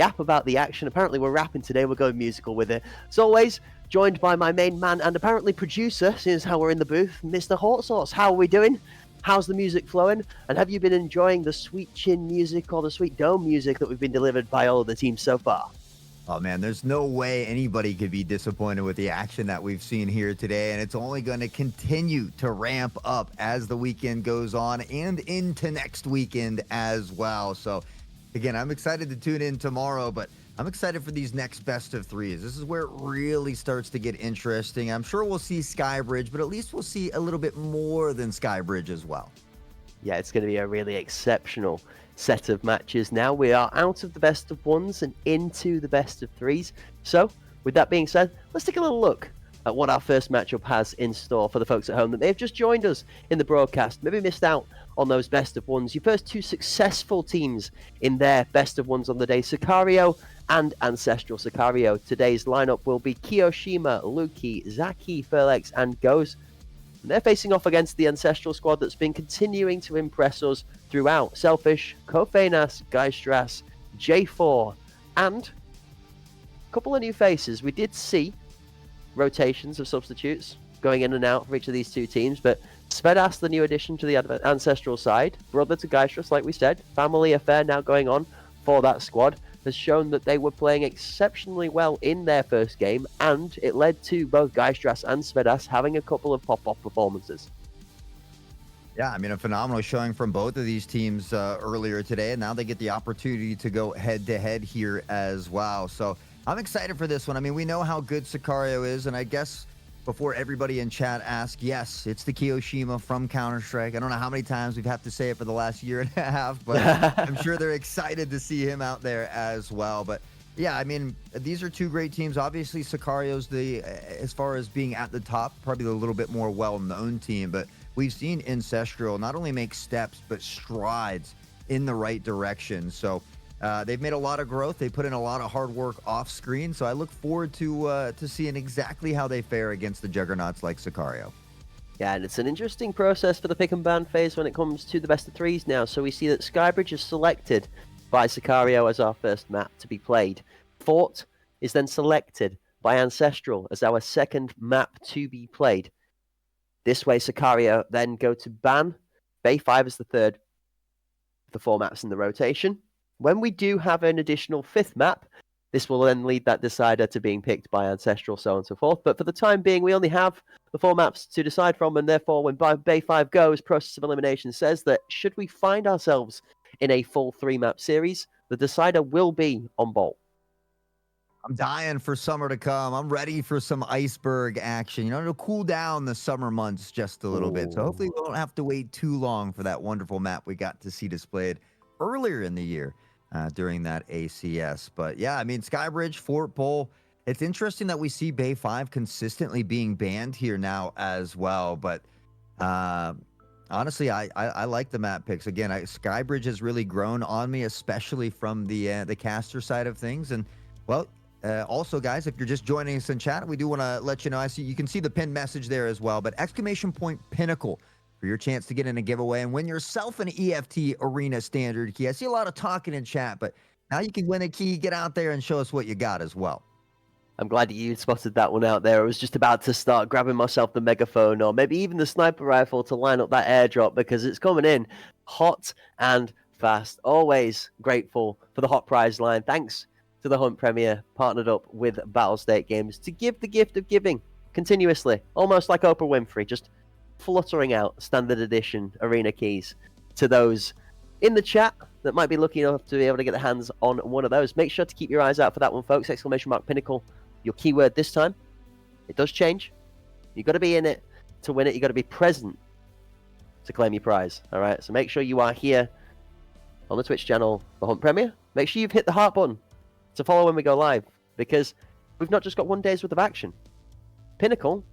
Apparently we're rapping today, we're going musical with it. As always, joined by my main man and apparently producer, seeing as how we're in the booth, Mr. Hot Sauce. How are we doing? How's the music flowing? And have you been enjoying the sweet chin music or the sweet dome music that we've been delivered by all of the teams so far? Oh man, there's no way anybody could be disappointed with the action that we've seen here today, and it's only going to continue to ramp up as the weekend goes on and into next weekend as well. So again, I'm excited to tune in tomorrow, but I'm excited for these next best of threes. This is where it really starts to get interesting. I'm sure we'll see Skybridge, but at least we'll see a little bit more than Skybridge as well. Yeah, it's going to be a really exceptional set of matches. Now we are out of the best of ones and into the best of threes. So with that being said, let's take a little look at what our first matchup has in store for the folks at home that may have just joined us in the broadcast, maybe missed out on those best of ones. Your first two successful teams in their best of ones on the day, Sicario and Ancestral. Sicario, today's lineup will be Kiyoshima, Luki, Zaki, Furlex, and Goes. And they're facing off against the Ancestral squad that's been continuing to impress us throughout. Selfish, Kofenas, Geistras, J4, and a couple of new faces. We did see rotations of substitutes going in and out for each of these two teams, but Svedas, the new addition to the Ancestral side, brother to Geistras, like we said, family affair now going on for that squad, has shown that they were playing exceptionally well in their first game, and it led to both Geistras and Svedas having a couple of pop-off performances. Yeah, I mean, a phenomenal showing from both of these teams earlier today, and now they get the opportunity to go head-to-head here as well. So I'm excited for this one. I mean, we know how good Sicario is, and I guess before everybody in chat asks, yes, it's the Kiyoshima from Counter-Strike. I don't know how many times we've had to say it for the last year and a half, but I'm sure they're excited to see him out there as well. But yeah, I mean, these are two great teams. Obviously, Sicario's as far as being at the top, probably a little bit more well-known team, but we've seen Ancestral not only make steps, but strides in the right direction. So they've made a lot of growth. They put in a lot of hard work off screen. So I look forward to seeing exactly how they fare against the juggernauts like Sicario. Yeah, and it's an interesting process for the pick and ban phase when it comes to the best of threes now. So we see that Skybridge is selected by Sicario as our first map to be played. Fort is then selected by Ancestral as our second map to be played. This way, Sicario then go to ban. Bay 5 is the third of the four maps in the rotation. When we do have an additional fifth map, this will then lead that decider to being picked by Ancestral, so on and so forth. But for the time being, we only have the four maps to decide from, and therefore when Bay 5 goes, Process of Elimination says that should we find ourselves in a full three-map series, the decider will be on Bolt. I'm dying for summer to come. I'm ready for some iceberg action. You know, to cool down the summer months just a little bit. So hopefully we don't have to wait too long for that wonderful map we got to see displayed earlier in the year during that ACS. But yeah, I mean, Skybridge, Fort Pole, it's interesting that we see Bay 5 consistently being banned here now as well. But honestly, I like the map picks. Again, Skybridge has really grown on me, especially from the caster side of things. And well, also, guys, if you're just joining us in chat, we do want to let you know, you can see the pinned message there as well, but !Pinnacle for your chance to get in a giveaway and win yourself an EFT Arena Standard key. I see a lot of talking in chat, but now you can win a key, get out there and show us what you got as well. I'm glad you spotted that one out there. I was just about to start grabbing myself the megaphone or maybe even the sniper rifle to line up that airdrop because it's coming in hot and fast. Always grateful for the hot prize line. Thanks to the Hunt Premier, partnered up with Battlestate Games to give the gift of giving continuously, almost like Oprah Winfrey, just fluttering out standard edition arena keys to those in the chat that might be lucky enough to be able to get their hands on one of those. Make sure to keep your eyes out for that one, folks. !Pinnacle, your keyword this time. It does change. You've got to be in it to win it. You've got to be present to claim your prize. All right, so make sure you are here on the Twitch channel for Hunt Premier. Make sure you've hit the heart button to follow when we go live, because we've not just got one day's worth of action. Pinnacle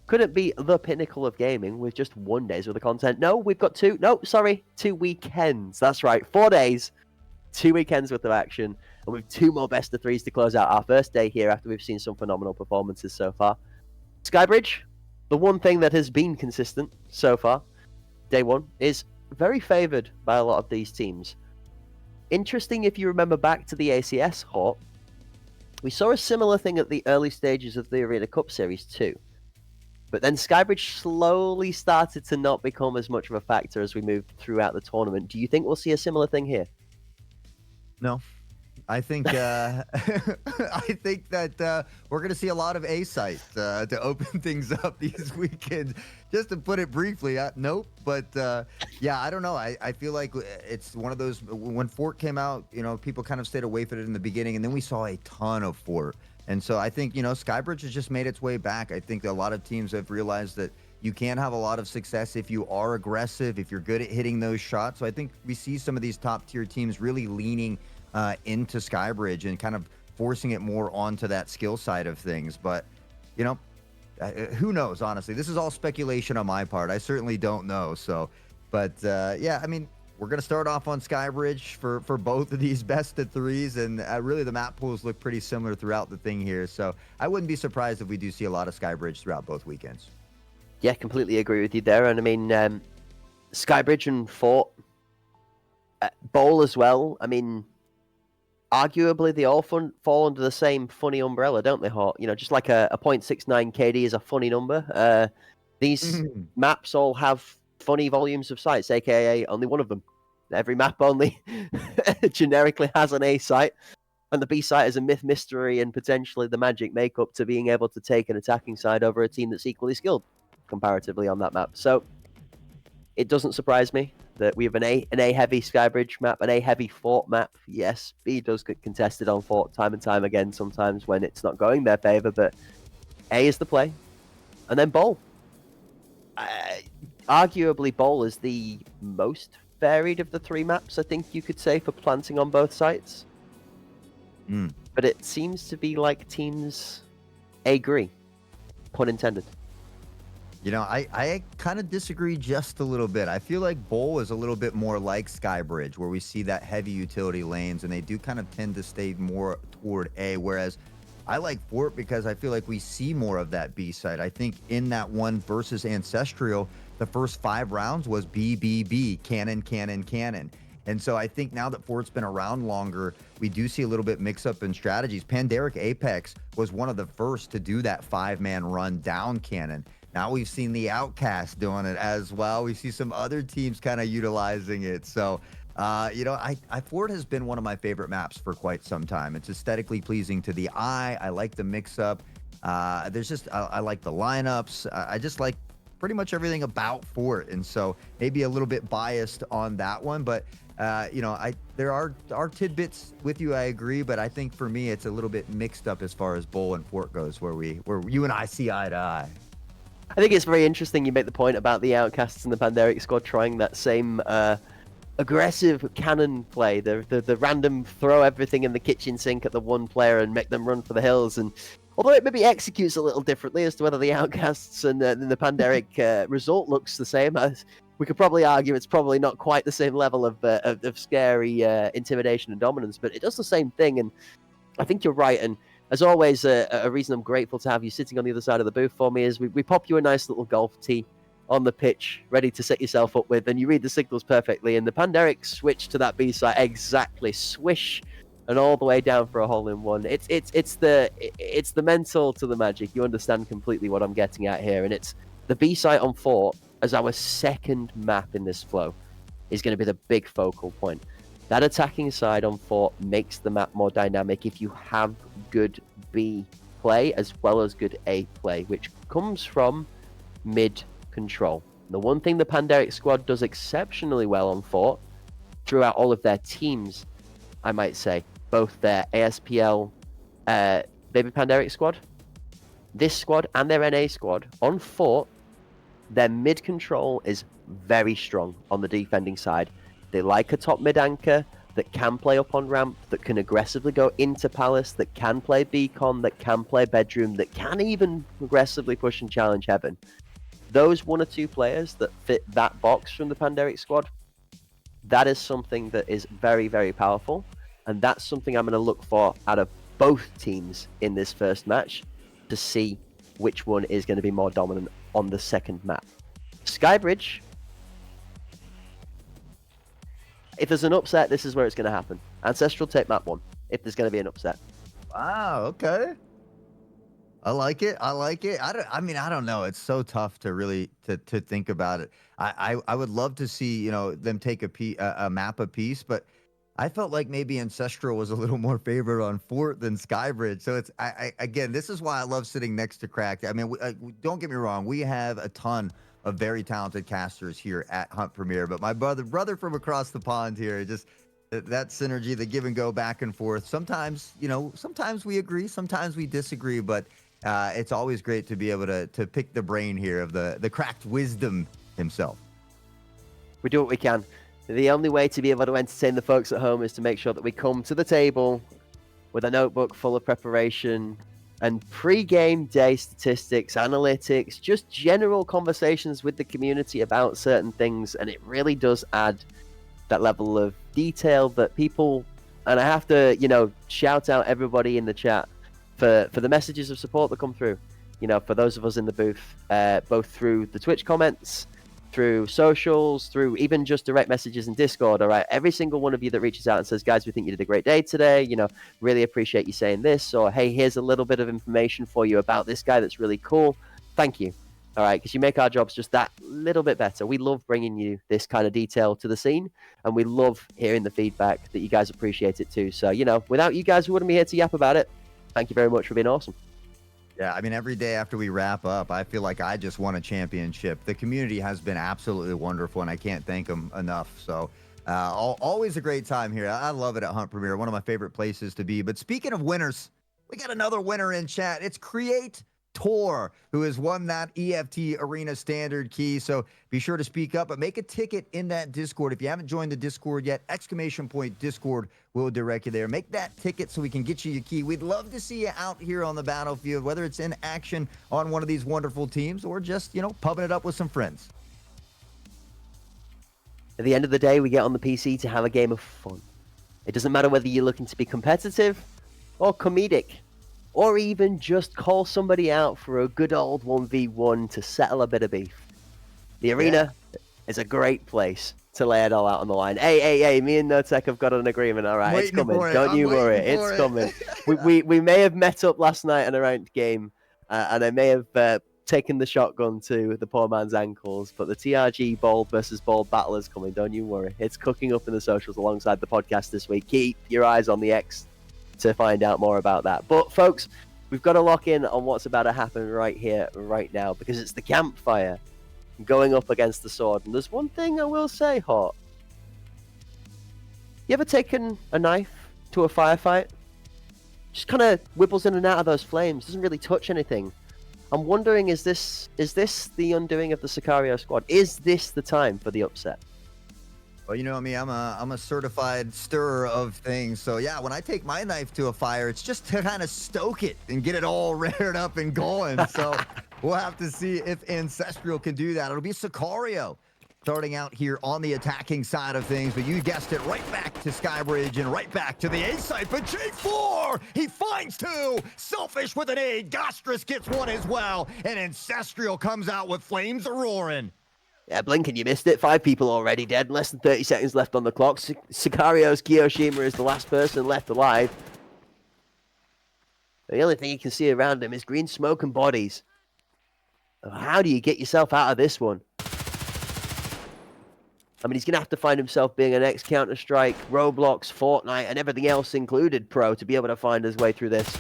couldn't be the pinnacle of gaming with just 1 day's worth of content. No, we've got 2 weekends. That's right, 4 days, 2 weekends worth of action. and with 2 more best of 3s to close out our first day here after we've seen some phenomenal performances so far. Skybridge, the one thing that has been consistent so far, day 1, is very favoured by a lot of these teams. Interesting, if you remember back to the ACS Hort, we saw a similar thing at the early stages of the Arena Cup Series too. But then Skybridge slowly started to not become as much of a factor as we moved throughout the tournament. Do you think we'll see a similar thing here? No. I think I think that we're going to see a lot of A sites to open things up these weekends. Just to put it briefly, nope. But yeah, I don't know. I feel like it's one of those, when Fort came out, you know, people kind of stayed away from it in the beginning, and then we saw a ton of Fort. And so I think, you know, Skybridge has just made its way back. I think that a lot of teams have realized that you can have a lot of success if you are aggressive, if you're good at hitting those shots. So I think we see some of these top tier teams really leaning into Skybridge and kind of forcing it more onto that skill side of things. But, you know, who knows, honestly. This is all speculation on my part. I certainly don't know. So, but yeah, I mean, we're going to start off on Skybridge for both of these best of 3s, and really the map pools look pretty similar throughout the thing here. So I wouldn't be surprised if we do see a lot of Skybridge throughout both weekends. Yeah, completely agree with you there. And I mean, Skybridge and Fort, Bowl as well. I mean, arguably they all fall under the same funny umbrella, don't they, Hort? You know, just like a 0.69 KD is a funny number. These maps all have funny volumes of sites, aka only one of them. Every map only generically has an A site, and the B site is a myth, mystery, and potentially the magic makeup to being able to take an attacking side over a team that's equally skilled comparatively on that map. So it doesn't surprise me that we have an A heavy Skybridge map, an A heavy Fort map. Yes, B does get contested on Fort time and time again sometimes when it's not going their favor, but A is the play. And then Bowl. Arguably, Bowl is the most varied of the 3 maps, I think you could say, for planting on both sites. But it seems to be like teams agree, pun intended. You know, I kind of disagree just a little bit. I feel like Bowl is a little bit more like Skybridge, where we see that heavy utility lanes, and they do kind of tend to stay more toward A, whereas I like Fort because I feel like we see more of that B side. I think in that one versus Ancestral, the first 5 rounds was B, B, B, cannon, cannon, cannon. And so I think now that Fort's been around longer, we do see a little bit mix up in strategies. Pandaric Apex was one of the first to do that 5-man run down cannon. Now we've seen the Outcast doing it as well. We see some other teams kind of utilizing it. So, you know, Fort has been one of my favorite maps for quite some time. It's aesthetically pleasing to the eye. I like the mix up. There's just, I like the lineups. I just like pretty much everything about Fort. And so maybe a little bit biased on that one, but you know, there are tidbits with you, I agree, but I think for me it's a little bit mixed up as far as Bowl and Fort goes, where you and I see eye to eye. I think it's very interesting you make the point about the Outcasts and the Pandaric squad trying that same aggressive cannon play, the random throw everything in the kitchen sink at the one player and make them run for the hills. And although it maybe executes a little differently as to whether the Outcasts and the Pandaric result looks the same, we could probably argue it's probably not quite the same level of scary intimidation and dominance, but it does the same thing. And I think you're right. And as always, a reason I'm grateful to have you sitting on the other side of the booth for me is we pop you a nice little golf tee on the pitch, ready to set yourself up with, and you read the signals perfectly. And the Pandaric switch to that B side, exactly, swish, and all the way down for a hole-in-one. It's the mental to the magic. You understand completely what I'm getting at here, and it's the B site on Fort as our second map in this flow is going to be the big focal point. That attacking side on Fort makes the map more dynamic if you have good B play as well as good A play, which comes from mid control. The one thing the Pandaric squad does exceptionally well on Fort, throughout all of their teams, I might say, both their ASPL Baby Pandaric squad, this squad, and their NA squad, on Fort, their mid control is very strong on the defending side. They like a top mid anchor that can play up on ramp, that can aggressively go into Palace, that can play Beacon, that can play Bedroom, that can even aggressively push and challenge Heaven. Those 1 or 2 players that fit that box from the Pandaric squad, that is something that is very, very powerful. And that's something I'm going to look for out of both teams in this first match to see which one is going to be more dominant on the second map. Skybridge, if there's an upset, this is where it's going to happen. Ancestral take map 1, if there's going to be an upset. Wow, okay. I like it. I like it. I mean, I don't know. It's so tough to really to think about it. I would love to see, them take a map apiece, but I felt like maybe Ancestral was a little more favored on Fort than Skybridge. So it's again, this is why I love sitting next to Cracked. I mean, don't get me wrong. We have a ton of very talented casters here at Hunt Premier, but my brother from across the pond here, just that synergy, the give and go back and forth. Sometimes, sometimes we agree, sometimes we disagree, but it's always great to be able to pick the brain here of the Cracked wisdom himself. We do what we can. The only way to be able to entertain the folks at home is to make sure that we come to the table with a notebook full of preparation and pre-game day statistics, analytics, just general conversations with the community about certain things. And it really does add that level of detail that people, and I have to, shout out everybody in the chat for the messages of support that come through, for those of us in the booth, both through the Twitch comments, through socials, through even just direct messages in Discord. All right, every single one of you that reaches out and says, guys, we think you did a great day today, really appreciate you saying this, or hey, here's a little bit of information for you about this guy that's really cool. Thank you. All right, because you make our jobs just that little bit better. We love bringing you this kind of detail to the scene, and we love hearing the feedback that you guys appreciate it too. So, without you guys, we wouldn't be here to yap about it. Thank you very much for being awesome. Yeah, I mean, every day after we wrap up, I feel like I just won a championship. The community has been absolutely wonderful, and I can't thank them enough. So always a great time here. I love it at Hunt Premier, one of my favorite places to be. But speaking of winners, we got another winner in chat. It's Create Tor, who has won that EFT Arena Standard key. So be sure to speak up, but make a ticket in that Discord. If you haven't joined the Discord yet, !Discord will direct you there. Make that ticket so we can get you your key. We'd love to see you out here on the battlefield, whether it's in action on one of these wonderful teams or just, pubbing it up with some friends. At the end of the day, we get on the PC to have a game of fun. It doesn't matter whether you're looking to be competitive or comedic, or even just call somebody out for a good old 1v1 to settle a bit of beef. The arena is a great place to lay it all out on the line. Hey, me and NoTech have got an agreement, all right? It's coming. Don't you worry. It's coming. we may have met up last night in a ranked game, and I may have taken the shotgun to the poor man's ankles, but the TRG bald versus bald battle is coming. Don't you worry. It's cooking up in the socials alongside the podcast this week. Keep your eyes on the X to find out more about that. But folks, we've got to lock in on what's about to happen right here, right now, because it's the campfire going up against the sword. And there's one thing I will say, Hot. You ever taken a knife to a firefight? Just kind of whipples in and out of those flames, doesn't really touch anything. I'm wondering, is this the undoing of the Sicario squad? Is this the time for the upset? Well, you know me, I'm a certified stirrer of things. So yeah, when I take my knife to a fire, it's just to kind of stoke it and get it all reared up and going. So we'll have to see if Ancestral can do that. It'll be Sicario starting out here on the attacking side of things. But you guessed it, right back to Skybridge and right back to the A site. But J4, he finds two. Selfish with an A. Gastris gets one as well. And Ancestral comes out with flames roaring. Yeah, blinking, you missed it. 5 people already dead. Less than 30 seconds left on the clock. Sicario's Kiyoshima is the last person left alive. The only thing you can see around him is green smoke and bodies. How do you get yourself out of this one? I mean, he's going to have to find himself being an ex-Counter-Strike, Roblox, Fortnite, and everything else included pro to be able to find his way through this.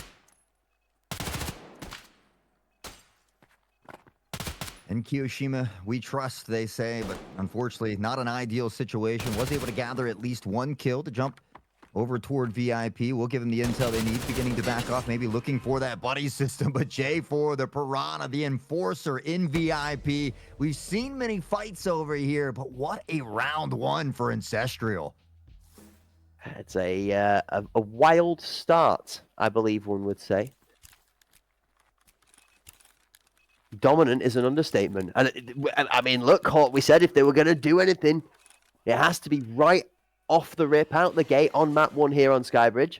In Kiyoshima, we trust, they say, but unfortunately, not an ideal situation. Was able to gather at least one kill to jump over toward VIP. We'll give him the intel they need, beginning to back off, maybe looking for that buddy system. But J4, the Piranha, the Enforcer in VIP. We've seen many fights over here, but what a round one for Ancestral. It's a wild start, I believe one would say. Dominant is an understatement. And I mean, look, Hawk, we said if they were going to do anything, it has to be right off the rip, out the gate on map 1 here on Skybridge.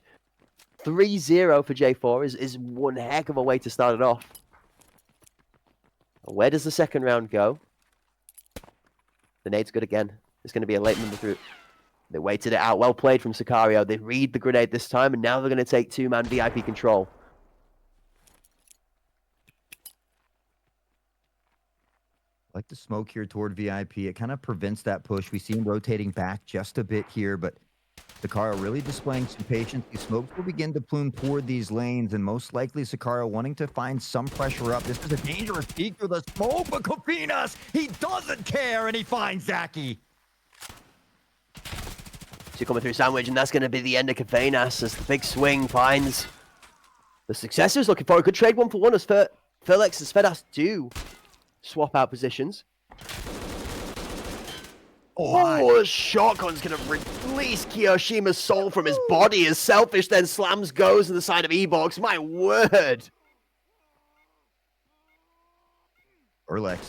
3-0 for J4 is one heck of a way to start it off. Where does the second round go? The nade's good again. It's going to be a late number through. They waited it out. Well played from Sicario. They read the grenade this time, and now they're going to take 2-man VIP control. I like the smoke here toward VIP. It kind of prevents that push. We see him rotating back just a bit here, but Sicario really displaying some patience. These smokes will begin to plume toward these lanes, and most likely Sicario wanting to find some pressure up. This is a dangerous peek through the smoke, but Kofinas, he doesn't care, and he finds Zaki. So coming through sandwich, and that's going to be the end of Kofinas as the big swing finds the successors. Looking for a good trade 1-for-1 as Felix and Svedas do swap out positions. Oh, Shotgun's going to release Kiyoshima's soul from his body as Selfish then slams goes to the side of E-Box. My word. Urlex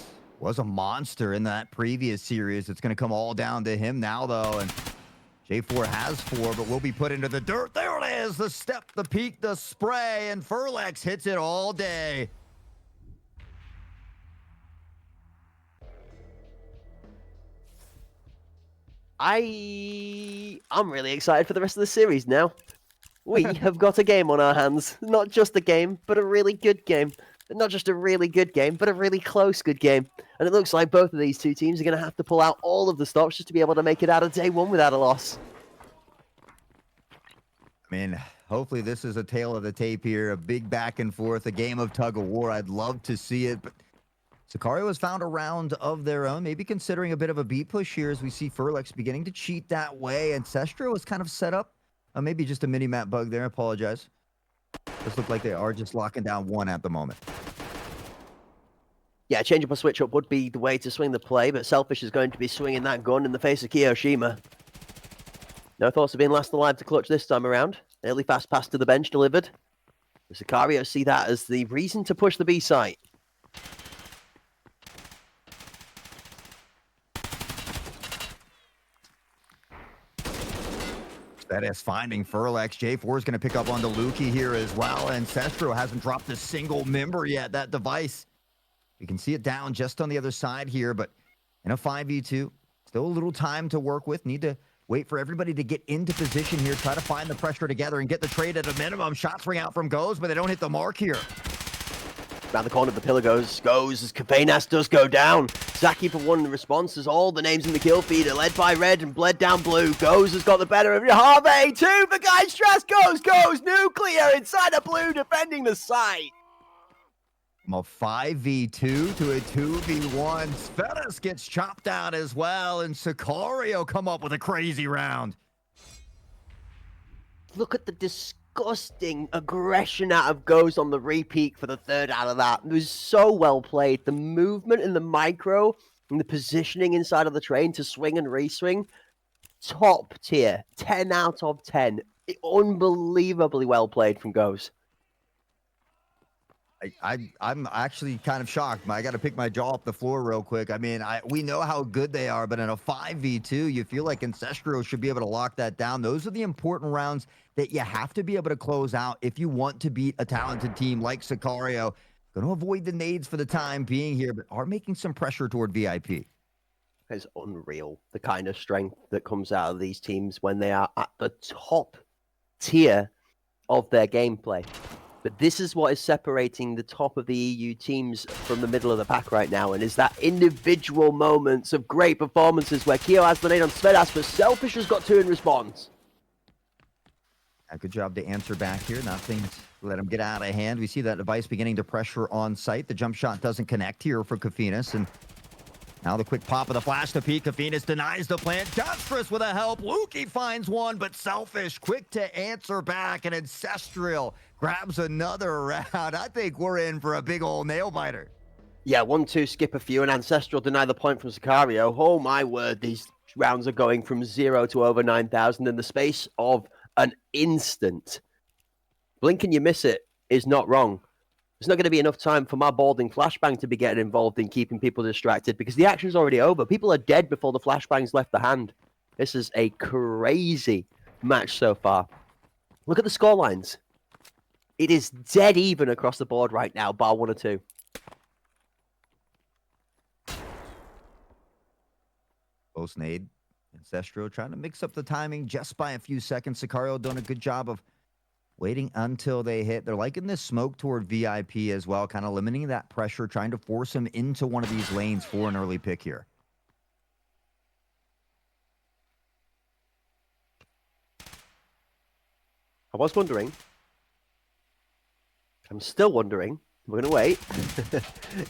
was a monster in that previous series. It's going to come all down to him now, though. And J4 has 4, but will be put into the dirt. There it is. The step, the peak, the spray, and Furlex hits it all day. I'm really excited for the rest of the series now. We have got a game on our hands. Not just a game, but a really good game. Not just a really good game, but a really close good game. And it looks like both of these two teams are going to have to pull out all of the stops just to be able to make it out of day 1 without a loss. I mean, hopefully this is a tale of the tape here. A big back and forth, a game of tug of war. I'd love to see it, but Sicario has found a round of their own, maybe considering a bit of a beat push here as we see Furlex beginning to cheat that way. Ancestral is kind of set up. Maybe just a mini-map bug there. I apologize. This looks like they are just locking down 1 at the moment. Yeah, change up or switch up would be the way to swing the play, but Selfish is going to be swinging that gun in the face of Kiyoshima. No thoughts of being last alive to clutch this time around. Early fast pass to the bench delivered. The Sicario see that as the reason to push the B site. That is finding Furlex. J4 is going to pick up on the Lukey here as well. Ancestral hasn't dropped a single member yet. That device, you can see it down just on the other side here, but in a 5v2, still a little time to work with. Need to wait for everybody to get into position here. Try to find the pressure together and get the trade at a minimum. Shots ring out from Goes, but they don't hit the mark here. Around the corner of the pillar goes as Kapenas does go down. Zaki for 1 responses. All the names in the kill feed are led by Red and bled down Blue. Goes has got the better of Harvey. 2 for Guy Stress. Goes. Nuclear inside of Blue defending the site. From a 5v2 to a 2v1. Svedas gets chopped out as well, and Sicario come up with a crazy round. Look at the disgusting aggression out of Goes on the repeat for the 3rd out of that. It was so well played. The movement and the micro and the positioning inside of the train to swing and re-swing. Top tier. 10 out of 10. Unbelievably well played from Goes. I'm actually kind of shocked. I got to pick my jaw off the floor real quick. I mean, we know how good they are, but in a 5v2, you feel like Ancestral should be able to lock that down. Those are the important rounds that you have to be able to close out if you want to beat a talented team like Sicario. Going to avoid the nades for the time being here, but are making some pressure toward VIP. It's unreal, the kind of strength that comes out of these teams when they are at the top tier of their gameplay. But this is what is separating the top of the EU teams from the middle of the pack right now, and is that individual moments of great performances where Kyo has the nade on Svedas, but Selfish has got 2 in response. A good job to answer back here. Nothing to let him get out of hand. We see that device beginning to pressure on site. The jump shot doesn't connect here for Kofinas, and now the quick pop of the flash to peek. Kofinas denies the plant. Destrous with a help. Lukey finds 1, but Selfish quick to answer back, and Ancestral grabs another round. I think we're in for a big old nail biter. Yeah, 1-2, skip a few, and Ancestral deny the point from Sicario. Oh my word, these rounds are going from 0 to over 9,000 in the space of an instant. Blink and you miss it is not wrong. There's not going to be enough time for my balding flashbang to be getting involved in keeping people distracted because the action's already over. People are dead before the flashbang's left the hand. This is a crazy match so far. Look at the score lines. It is dead even across the board right now, bar 1 or 2. Close nade. Ancestral trying to mix up the timing just by a few seconds. Sicario doing a good job of waiting until they hit. They're liking this smoke toward VIP as well, kind of limiting that pressure, trying to force him into one of these lanes for an early pick here. I was wondering. I'm still wondering. We're going to wait.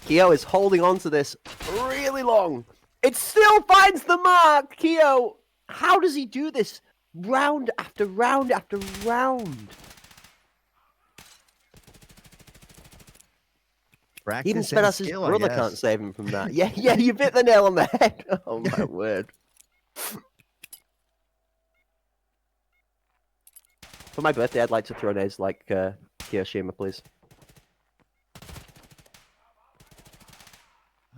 Keo is holding on to this really long. It still finds the mark. Keo, how does he do this round after round after round? Practice Even and Spenas's skill, I brother guess. can't save him from that. Yeah, you bit the nail on the head. Oh, my word. For my birthday, I'd like to throw nades like Kiyoshima, please.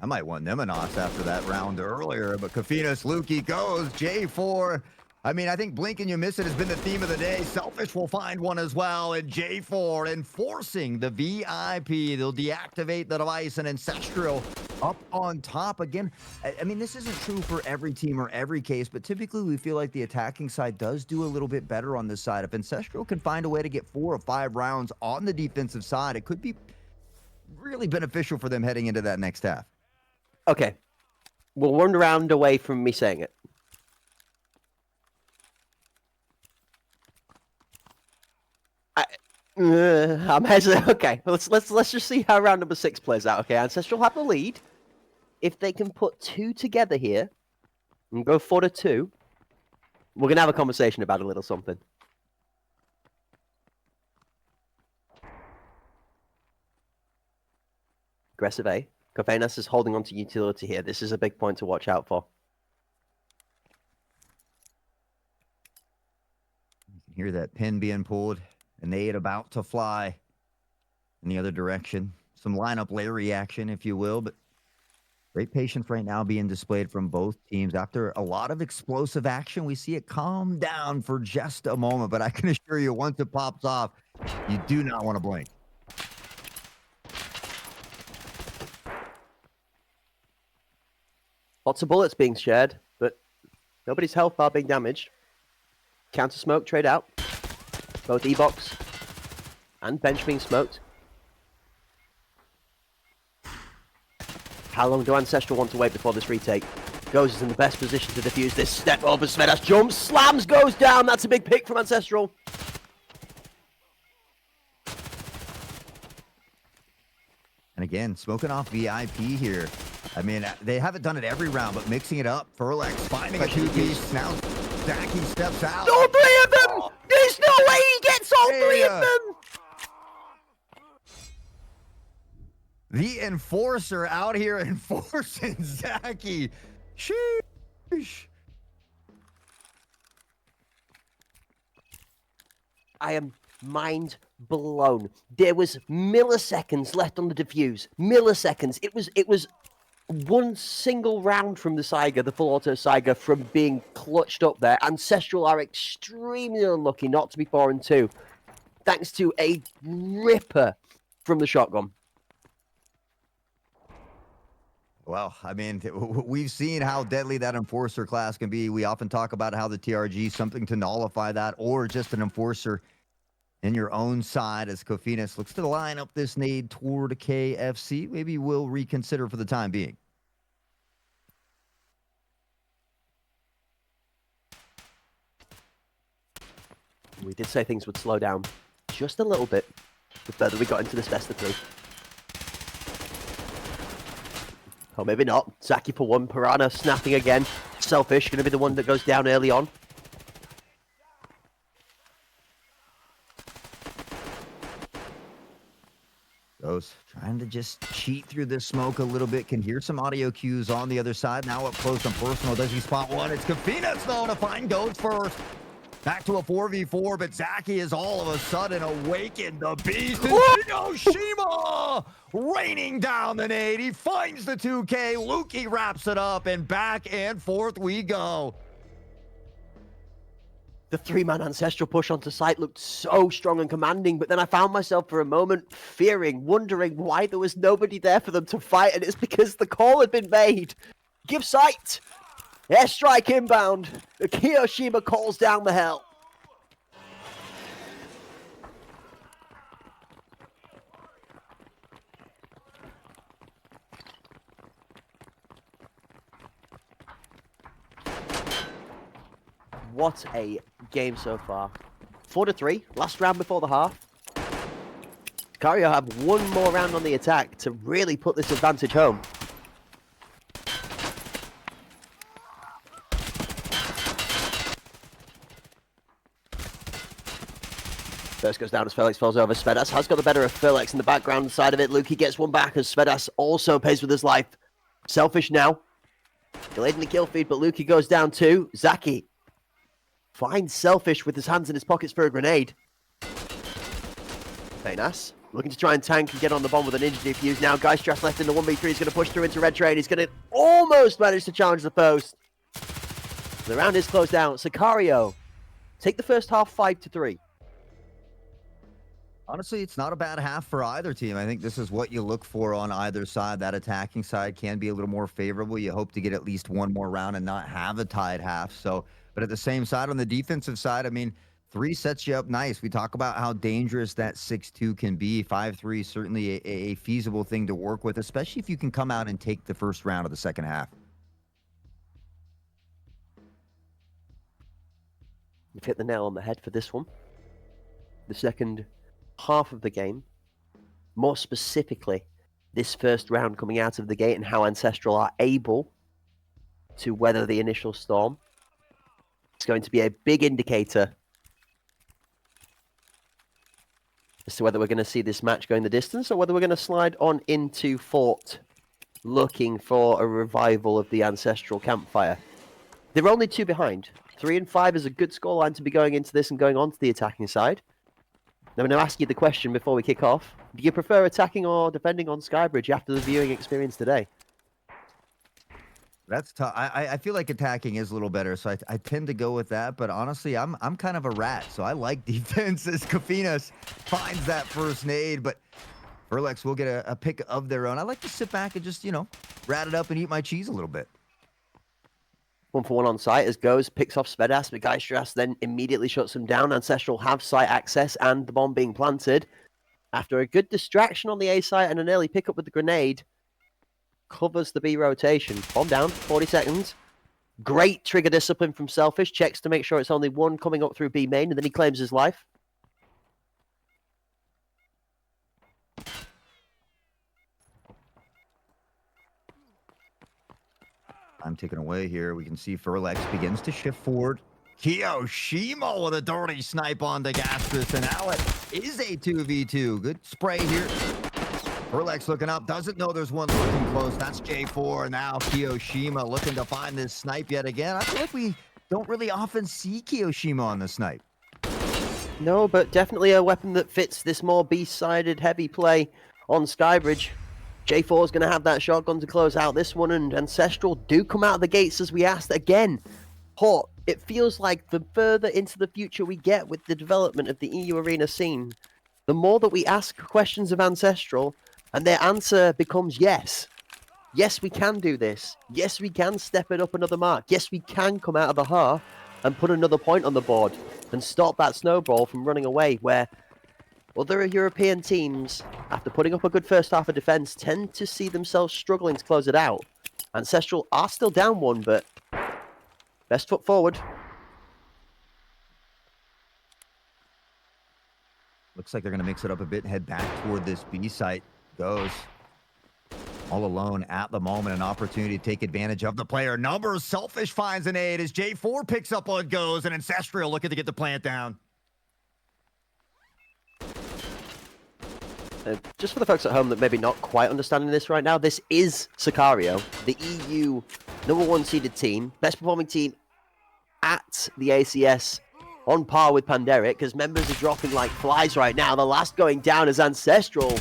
I might want Nemenos after that round earlier, but Kafinas, Lukey goes, J4. I mean, I think blink and you miss it has been the theme of the day. Selfish will find one as well, and J4 enforcing the VIP. They'll deactivate the device, and Ancestral up on top again. I mean, this isn't true for every team or every case, but typically we feel like the attacking side does do a little bit better on this side. If Ancestral can find a way to get 4 or 5 rounds on the defensive side, it could be really beneficial for them heading into that next half. Okay. We're 1 round away from me saying it. I'm hesitant. Okay, let's just see how round number 6 plays out. Okay, Ancestral have the lead. If they can put 2 together here and go 4-2, we're gonna have a conversation about a little something. Aggressive A. Kofenas is holding on to utility here. This is a big point to watch out for. You can hear that pin being pulled. A nade about to fly in the other direction. Some lineup Larry action, if you will, but great patience right now being displayed from both teams. After a lot of explosive action, we see it calm down for just a moment, but I can assure you, once it pops off, you do not want to blink. Lots of bullets being shared, but nobody's health bar being damaged. Counter smoke, trade out. Both E-Box and bench being smoked. How long do Ancestral want to wait before this retake? Goes is in the best position to defuse this. Step over, Svedas jumps, slams, goes down. That's a big pick from Ancestral. And again, smoking off VIP here. I mean, they haven't done it every round, but mixing it up. Furlex finding a 2-piece. Now Zachy steps out. All 3 of them! There's no way he gets all 3 of them! The enforcer out here enforcing Zachy. Sheesh. I am mind blown. There was milliseconds left on the defuse. Milliseconds. It was 1 single round from the Saiga, the full auto Saiga, from being clutched up there. Ancestral are extremely unlucky not to be 4-2, thanks to a ripper from the shotgun. Well, I mean, we've seen how deadly that enforcer class can be. We often talk about how the TRG is something to nullify that, or just an enforcer in your own side. As Kofinas looks to line up this nade toward a KFC, maybe we'll reconsider for the time being. We did say things would slow down just a little bit the further we got into this best of 3. Oh, maybe not. Zaki for 1, Piranha snapping again. Selfish, going to be the one that goes down early on. Goes trying to just cheat through this smoke a little bit. Can hear some audio cues on the other side. Now up close and personal. Does he spot one? It's Kafinas though to find Goats first. Back to a 4v4, but Zachy is all of a sudden awakened. The beast is Hiroshima raining down the nade. He finds the 2K. Lukey wraps it up, and back and forth we go. The three-man Ancestral push onto site looked so strong and commanding, but then I found myself for a moment fearing, wondering why there was nobody there for them to fight, and it's because the call had been made. Give sight! Airstrike inbound. Kiyoshima calls down the hell. What a game so far. 4-3, last round before the half. Sicario have one more round on the attack to really put this advantage home. First goes down as Felix falls over. Svedas has got the better of Felix in the background side of it. Luki gets one back as Svedas also pays with his life. Selfish now. Delayed in the kill feed, but Luki goes down too. Zaki finds Selfish with his hands in his pockets for a grenade. Fenas looking to try and tank and get on the bomb with an ninja defuse. Now Geistras left in the 1v3. He's going to push through into Red Trade. He's going to almost manage to challenge the post. The round is closed out. Sicario take the first half 5-3. Honestly, it's not a bad half for either team. I think this is what you look for on either side. That attacking side can be a little more favorable. You hope to get at least one more round and not have a tied half. So, but at the same side, on the defensive side, I mean, 3 sets you up nice. We talk about how dangerous that 6-2 can be. 5-3 certainly a feasible thing to work with, especially if you can come out and take the first round of the second half. You've hit the nail on the head for this one. The second half of the game, more specifically this first round coming out of the gate and how Ancestral are able to weather the initial storm. It's going to be a big indicator as to whether we're going to see this match going the distance or whether we're going to slide on into Fort looking for a revival of the Ancestral campfire. They're only 2 behind. 3 and 5 is a good scoreline to be going into this and going on to the attacking side. Now, I'm going to ask you the question before we kick off. Do you prefer attacking or defending on Skybridge after the viewing experience today? That's tough. I feel like attacking is a little better, so I tend to go with that. But honestly, I'm kind of a rat, so I like defense as Kafinas finds that first nade. But Furlex will get a pick of their own. I like to sit back and just, you know, rat it up and eat my cheese a little bit. 1-for-1 on site as Goes picks off Svedas, but Geistras then immediately shuts him down. Ancestral have site access and the bomb being planted. After a good distraction on the A site and an early pickup with the grenade, covers the B rotation. Bomb down, 40 seconds. Great trigger discipline from Selfish. Checks to make sure it's only one coming up through B main, and then he claims his life. I'm taken away here. We can see Furlex begins to shift forward. Kiyoshima with a dirty snipe on the Gastris, and now it is a 2v2. Good spray here. Furlex looking up, doesn't know there's one looking close. That's J4. Now Kiyoshima looking to find this snipe yet again. I feel like we don't really often see Kiyoshima on the snipe. No, but definitely a weapon that fits this more B-sided heavy play on Skybridge. J4 is going to have that shotgun to close out this one, and Ancestral do come out of the gates as we asked again. Hort, it feels like the further into the future we get with the development of the EU Arena scene, the more that we ask questions of Ancestral, and their answer becomes yes. Yes, we can do this. Yes, we can step it up another mark. Yes, we can come out of the half and put another point on the board and stop that snowball from running away, where other European teams, after putting up a good first half of defense, tend to see themselves struggling to close it out. Ancestral are still down 1, but best foot forward. Looks like they're going to mix it up a bit and head back toward this B site. Goes all alone at the moment. An opportunity to take advantage of the player numbers. Selfish finds an aid as J4 picks up on Goes, and Ancestral looking to get the plant down. Just for the folks at home that maybe not quite understanding this right now, this is Sicario, the EU #1 seeded team, best performing team at the ACS, on par with Panderic, because members are dropping like flies right now. The last going down is Ancestral,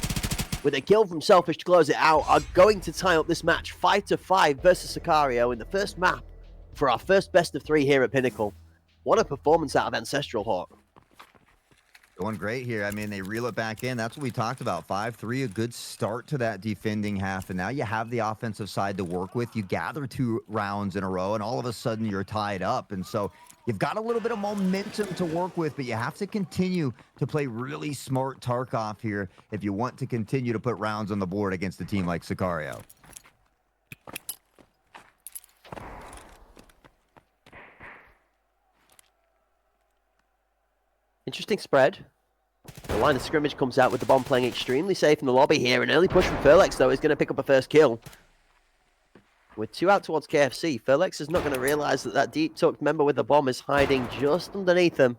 with a kill from Selfish to close it out, are going to tie up this match 5-5 versus Sicario in the first map for our first best of 3 here at Pinnacle. What a performance out of Ancestral, Hawk. Going great here. I mean, they reel it back in. That's what we talked about. 5-3, a good start to that defending half. And now you have the offensive side to work with. You gather 2 rounds in a row, and all of a sudden you're tied up. And so you've got a little bit of momentum to work with, but you have to continue to play really smart Tarkov here if you want to continue to put rounds on the board against a team like Sicario. Interesting spread. The line of scrimmage comes out with the bomb playing extremely safe in the lobby here. An early push from Furlex, though, is going to pick up a first kill. With 2 out towards KFC, Furlex is not going to realize that that deep tucked member with the bomb is hiding just underneath him.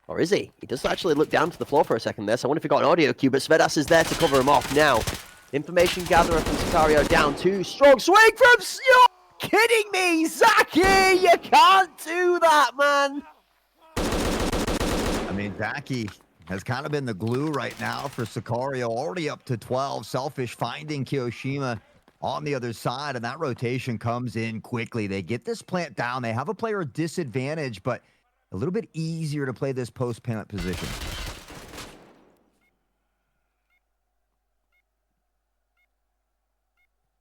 Or is he? He does actually look down to the floor for a second there, so I wonder if he got an audio cue, but Svedas is there to cover him off now. Information gatherer from Sicario down 2. Strong swing from... You're kidding me, Zaki! You can't do that, man! I mean, Zaki has kind of been the glue right now for Sicario, already up to 12. Selfish finding Kiyoshima on the other side, and that rotation comes in quickly. They get this plant down. They have a player disadvantage, but a little bit easier to play this post-plant position.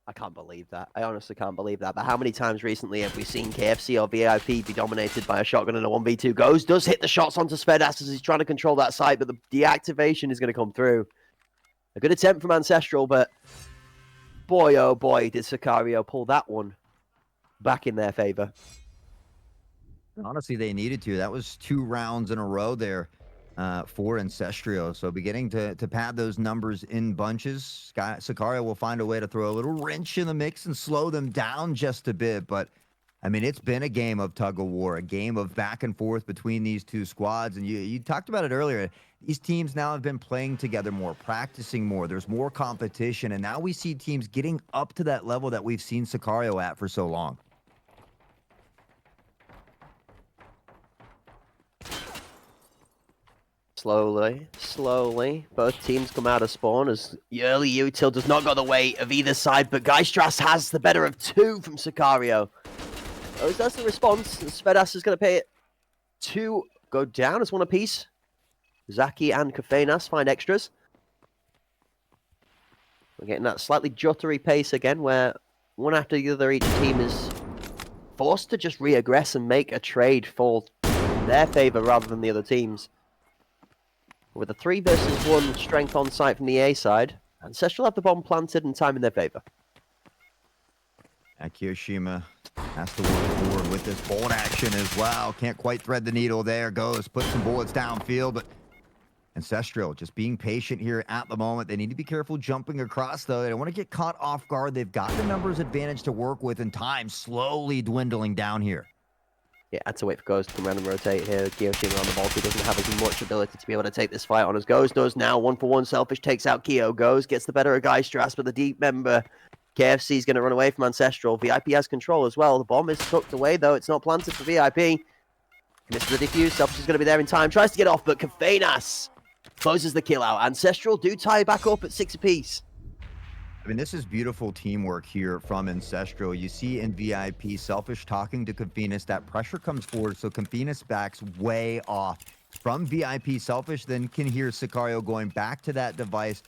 I can't believe that. I honestly can't believe that. But how many times recently have we seen KFC or VIP be dominated by a shotgun and a 1v2? Goes, does hit the shots onto Svedas as he's trying to control that site, but the deactivation is going to come through. A good attempt from Ancestral, but boy, oh boy, did Sicario pull that one back in their favor. Honestly, they needed to. That was 2 rounds in a row there for Ancestral. So beginning to pad those numbers in bunches. Sicario will find a way to throw a little wrench in the mix and slow them down just a bit. But, I mean, it's been a game of tug-of-war, a game of back and forth between these 2 squads. And you talked about it earlier. These teams now have been playing together more, practicing more. There's more competition. And now we see teams getting up to that level that we've seen Sicario at for so long. Slowly, both teams come out of spawn as early util does not got the weight of either side, but Geistras has the better of 2 from Sicario. Oh, that's the response. Svedas is going to pay it 2 go down as 1 apiece. Zaki and Kafenas find extras. We're getting that slightly juttery pace again, where one after the other each team is forced to just re-aggress and make a trade fall in their favor rather than the other teams. With a 3 versus 1 strength on site from the A side, Ancestral have the bomb planted and time in their favor. Kiyoshima has to work forward with this bolt action as well. Can't quite thread the needle there. Goes, put some bullets downfield, but Ancestral just being patient here at the moment. They need to be careful jumping across, though. They don't want to get caught off guard. They've got the numbers advantage to work with, and time slowly dwindling down here. Yeah, had to wait for Ghost to come around and rotate here. Kiyoshima on the vault. He doesn't have as much ability to be able to take this fight on as Ghost does now. 1-for-1 Selfish takes out Kiyo. Ghost gets the better of Geistras, but the deep member KFC is going to run away from Ancestral. VIP has control as well. The bomb is tucked away, though. It's not planted for VIP. Misses the defuse. Selfish is going to be there in time. Tries to get off, but Kafenas closes the kill out. Ancestral do tie back up at 6 apiece. I mean, this is beautiful teamwork here from Ancestral. You see in VIP, Selfish talking to Confinas. That pressure comes forward, so Confinas backs way off. From VIP, Selfish then can hear Sicario going back to that device.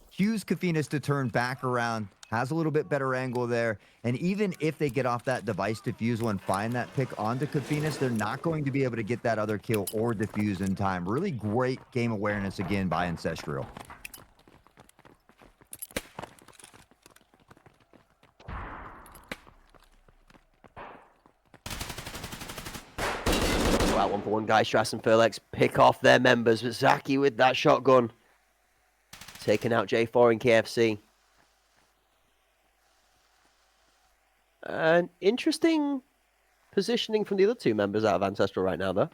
Cues Confinas to turn back around. Has a little bit better angle there. And even if they get off that device defusal and find that pick onto Confinas, they're not going to be able to get that other kill or defuse in time. Really great game awareness again by Ancestral. Well, 1-for-1 Geistras and Furlex pick off their members, but Zaki with that shotgun taking out J4 and KFC. An interesting positioning from the other 2 members out of Ancestral right now, though.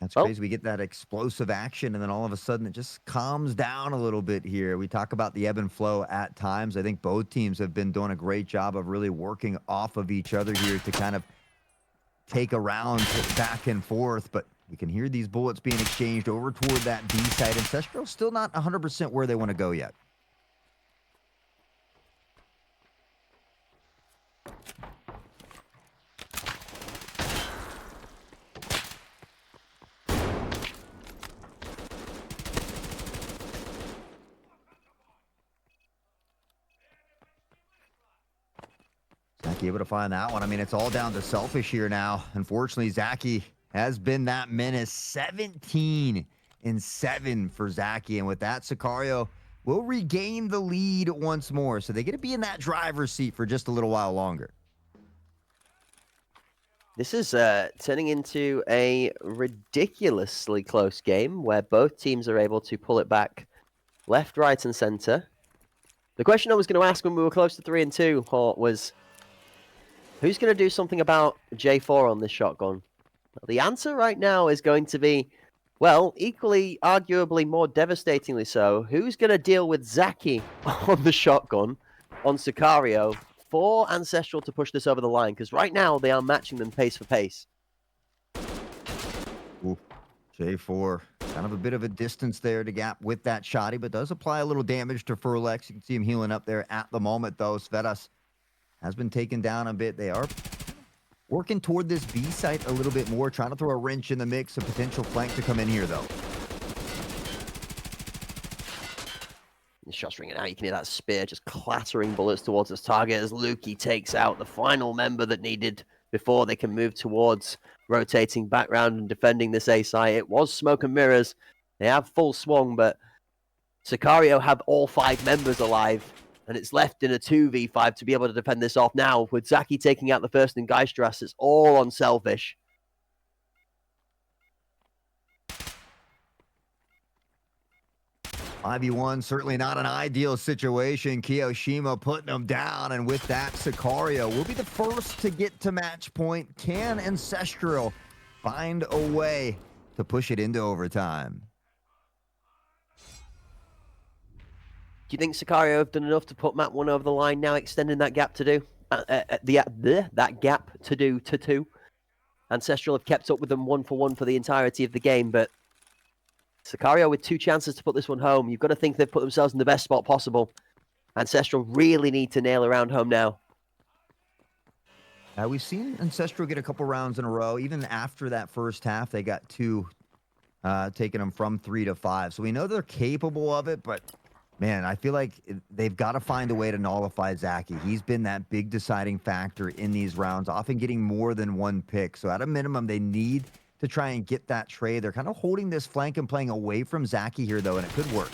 That's crazy. We get that explosive action, and then all of a sudden it just calms down a little bit here. We talk about the ebb and flow at times. I think both teams have been doing a great job of really working off of each other here to kind of take a round back and forth, but you can hear these bullets being exchanged over toward that B side. Ancestral still not 100% where they want to go yet. Zaki able to find that one. I mean, it's all down to Selfish here now. Unfortunately, Zaki has been that menace. 17 and 7 for Zaki. And with that, Sicario will regain the lead once more. So they get to be in that driver's seat for just a little while longer. This is turning into a ridiculously close game where both teams are able to pull it back left, right, and center. The question I was going to ask when we were close to 3 and 2, Hort, was who's going to do something about J4 on this shotgun? Well, the answer right now is going to be, well, equally, arguably more devastatingly so, who's going to deal with Zaki on the shotgun on Sicario for Ancestral to push this over the line? Because right now they are matching them pace for pace. Ooh, J4, kind of a bit of a distance there to gap with that shotty, but does apply a little damage to Furlex. You can see him healing up there at the moment, though. Svetas has been taken down a bit. They are working toward this B site a little bit more, trying to throw a wrench in the mix, a potential flank to come in here, though. The shot's ringing out. You can hear that spear just clattering bullets towards its target as Lukey takes out the final member that needed before they can move towards rotating back round and defending this A site. It was Smoke and Mirrors. They have full swung, but Sicario have all 5 members alive, and it's left in a 2v5 to be able to defend this off now. With Zaki taking out the first and Geistras, it's all on Selfish. 5v1, certainly not an ideal situation. Kiyoshima putting them down, and with that, Sicario will be the first to get to match point. Can Ancestral find a way to push it into overtime? Do you think Sicario have done enough to put map 1 over the line now, extending that gap to do? That gap to do to 2. Ancestral have kept up with them 1-for-1 for the entirety of the game, but Sicario with 2 chances to put this one home. You've got to think they've put themselves in the best spot possible. Ancestral really need to nail around home now. We've seen Ancestral get a couple rounds in a row. Even after that first half, they got 2, taking them from 3 to 5. So we know they're capable of it, but man, I feel like they've got to find a way to nullify Zaki. He's been that big deciding factor in these rounds, often getting more than 1 pick. So at a minimum, they need to try and get that trade. They're kind of holding this flank and playing away from Zaki here, though, and it could work.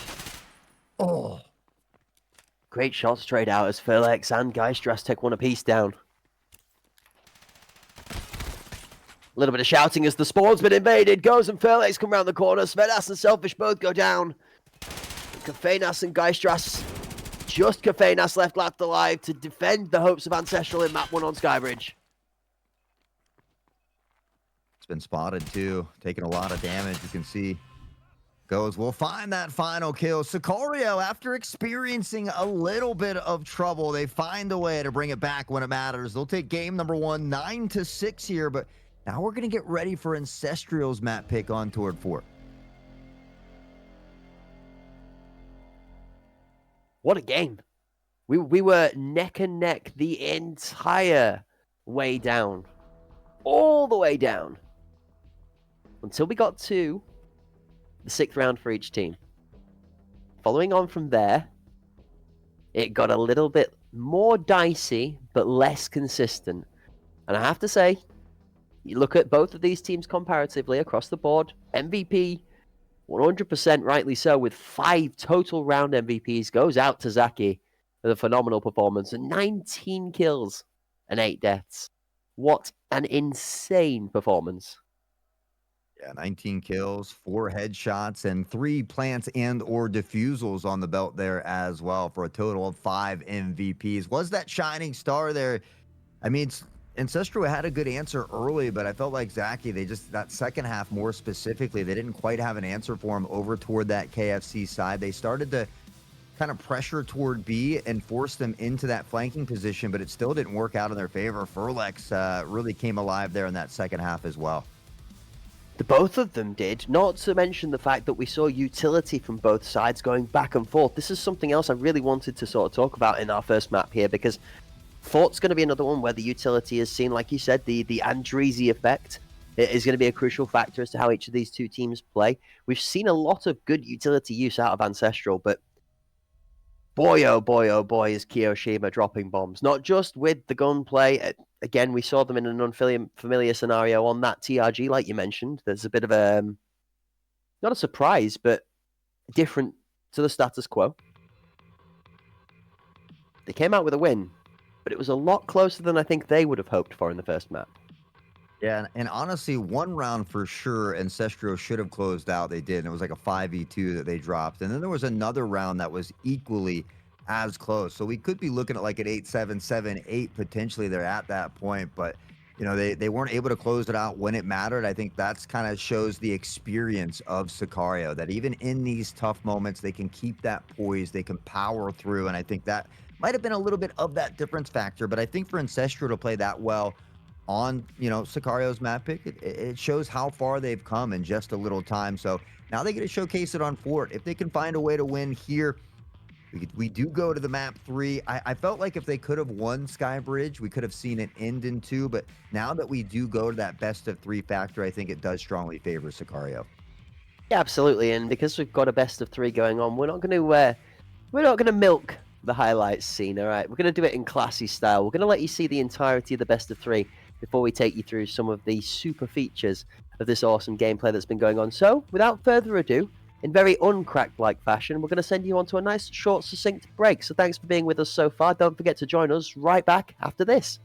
Oh. Great shots straight out as Furlex and Geistras take 1 apiece down. A little bit of shouting as the spawn's been invaded. Goes and Furlex come around the corner. Svetas and Selfish both go down. Kafenas and Geistras. Just Kafenas left alive to defend the hopes of Ancestral in map 1 on Skybridge. Been spotted too, taking a lot of damage. You can see goes, we'll find that final kill. Sicario, after experiencing a little bit of trouble, they find a way to bring it back when it matters. They'll take game number 1, 9-6 here, but now we're going to get ready for Ancestral's map pick on Toward 4. What a game. We were neck and neck the entire way down. All the way down. Until we got to the 6th round for each team. Following on from there, it got a little bit more dicey, but less consistent. And I have to say, you look at both of these teams comparatively across the board, MVP, 100% rightly so, with 5 total round MVPs, goes out to Zaki with a phenomenal performance and 19 kills and 8 deaths. What an insane performance. Yeah, 19 kills, 4 headshots, and 3 plants and or defusals on the belt there as well for a total of 5 MVPs. Was that shining star there? I mean, Ancestral had a good answer early, but I felt like Zaki, that second half more specifically, they didn't quite have an answer for him over toward that KFC side. They started to kind of pressure toward B and force them into that flanking position, but it still didn't work out in their favor. Furlex really came alive there in that second half as well. The both of them did, not to mention the fact that we saw utility from both sides going back and forth. This is something else I really wanted to sort of talk about in our first map here, because Fort's going to be another one where the utility is seen, like you said, the Andreezy effect is going to be a crucial factor as to how each of these 2 teams play. We've seen a lot of good utility use out of Ancestral, but boy, oh boy, is Kiyoshima dropping bombs. Not just with the gunplay. Again, we saw them in an unfamiliar scenario on that TRG, like you mentioned. There's a bit of a, not a surprise, but different to the status quo. They came out with a win, but it was a lot closer than I think they would have hoped for in the first map. Yeah, and honestly, one round for sure, Ancestral should have closed out. They did, and it was like a 5v2 that they dropped. And then there was another round that was equally as close. So we could be looking at like an 8-7, 7-8 potentially. They're at that point, but you know, they weren't able to close it out when it mattered. I think that's kind of shows the experience of Sicario, that even in these tough moments, they can keep that poise, they can power through. And I think that might have been a little bit of that difference factor. But I think for Ancestral to play that well on, you know, Sicario's map pick, it shows how far they've come in just a little time. So now they get to showcase it on Fort. If they can find a way to win here, we do go to the map 3. I felt like if they could have won Skybridge, we could have seen it end in 2. But now that we do go to that best of 3 factor, I think it does strongly favor Sicario. Yeah, absolutely. And because we've got a best of 3 going on, we're not going to milk the highlights scene. All right, we're going to do it in classy style. We're going to let you see the entirety of the best of 3 before we take you through some of the super features of this awesome gameplay that's been going on. So, without further ado, in very uncracked-like fashion, we're going to send you on to a nice, short, succinct break. So thanks for being with us so far. Don't forget to join us right back after this.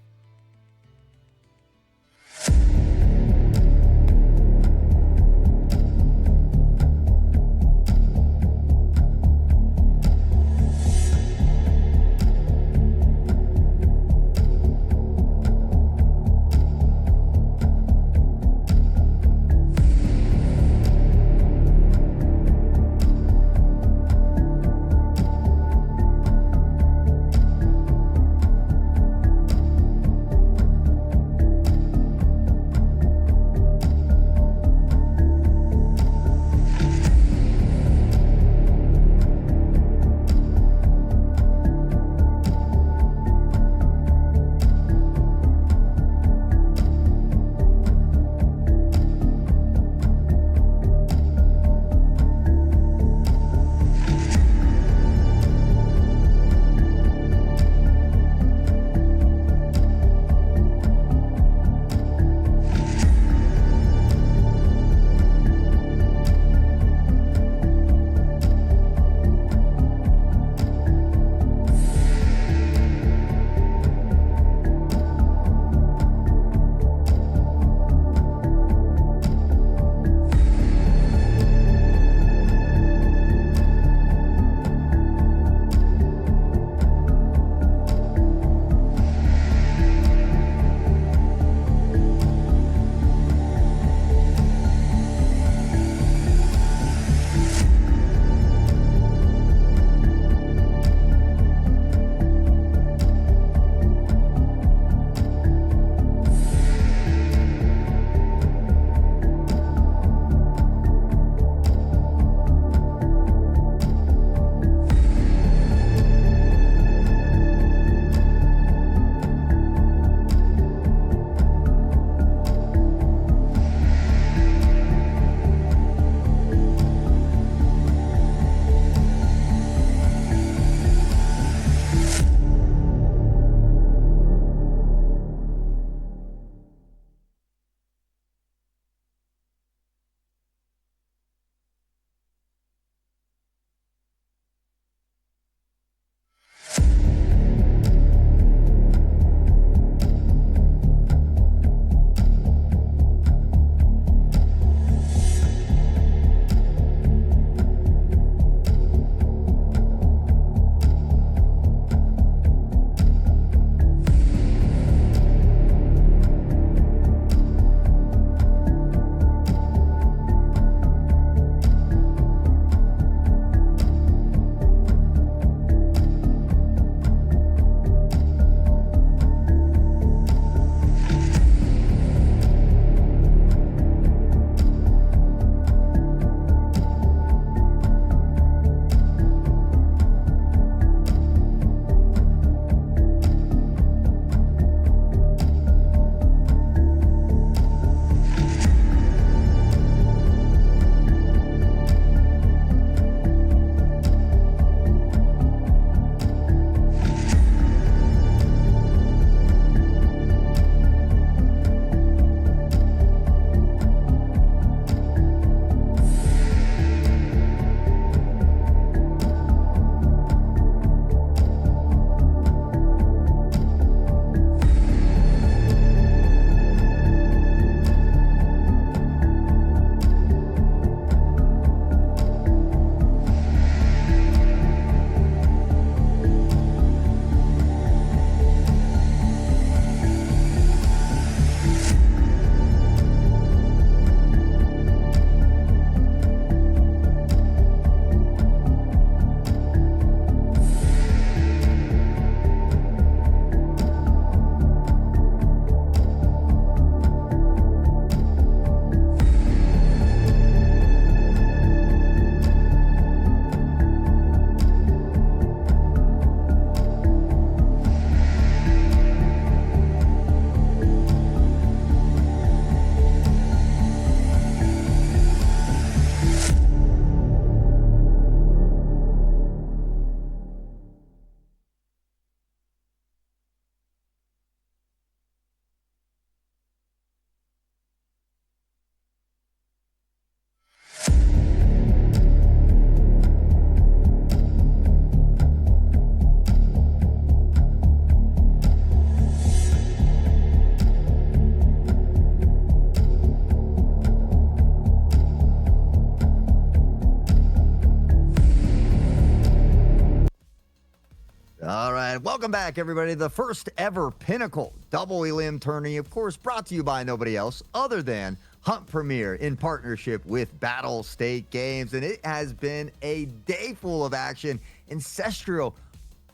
Welcome back, everybody. The first ever Pinnacle double elim tourney, of course, brought to you by nobody else other than Hunt Premier in partnership with Battle State Games. And it has been a day full of action. Ancestral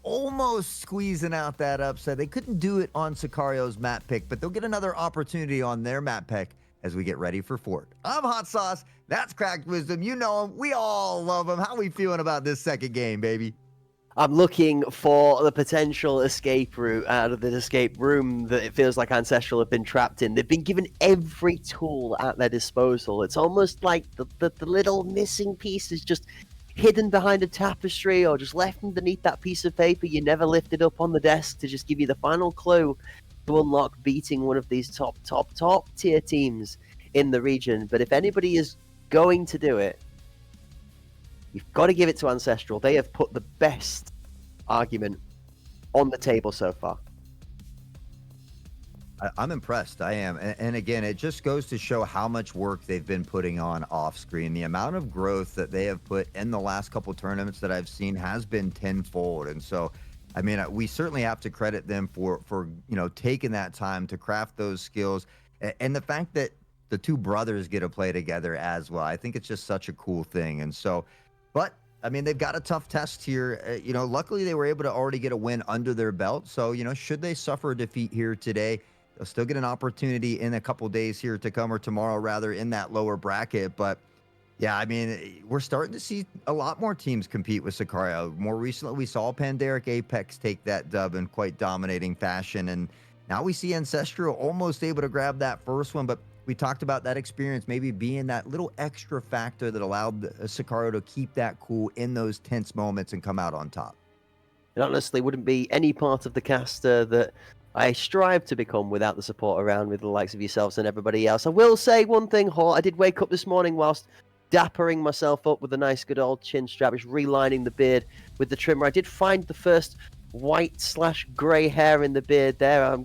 almost squeezing out that upset. They couldn't do it on Sicario's map pick, but they'll get another opportunity on their map pick as we get ready for Fort. I'm Hot Sauce. That's Cracked Wisdom. You know him. We all love him. How we feeling about this second game, baby? I'm looking for the potential escape route out of this escape room that it feels like Ancestral have been trapped in. They've been given every tool at their disposal. It's almost like the little missing piece is just hidden behind a tapestry or just left underneath that piece of paper you never lifted up on the desk to just give you the final clue to unlock beating one of these top tier teams in the region. But if anybody is going to do it, you've got to give it to Ancestral. They have put the best argument on the table so far. I'm impressed. I am. And again, it just goes to show how much work they've been putting on off screen. The amount of growth that they have put in the last couple tournaments that I've seen has been tenfold. And so, I mean, we certainly have to credit them for taking that time to craft those skills. And the fact that the two brothers get to play together as well. I think it's just such a cool thing. And so, but I mean, they've got a tough test here. Luckily they were able to already get a win under their belt. So, should they suffer a defeat here today, they'll still get an opportunity in a couple days here to come, or tomorrow rather, in that lower bracket. But yeah, I mean, we're starting to see a lot more teams compete with Sicario. More recently, we saw Pandaric Apex take that dub in quite dominating fashion. And now we see Ancestral almost able to grab that first one. But we talked about that experience maybe being that little extra factor that allowed Sicario to keep that cool in those tense moments and come out on top. It honestly wouldn't be any part of the caster that I strive to become without the support around with the likes of yourselves and everybody else. I will say one thing, Hort. I did wake up this morning whilst dappering myself up with a nice good old chin strap, just relining the beard with the trimmer. I did find the first white/grey hair in the beard there.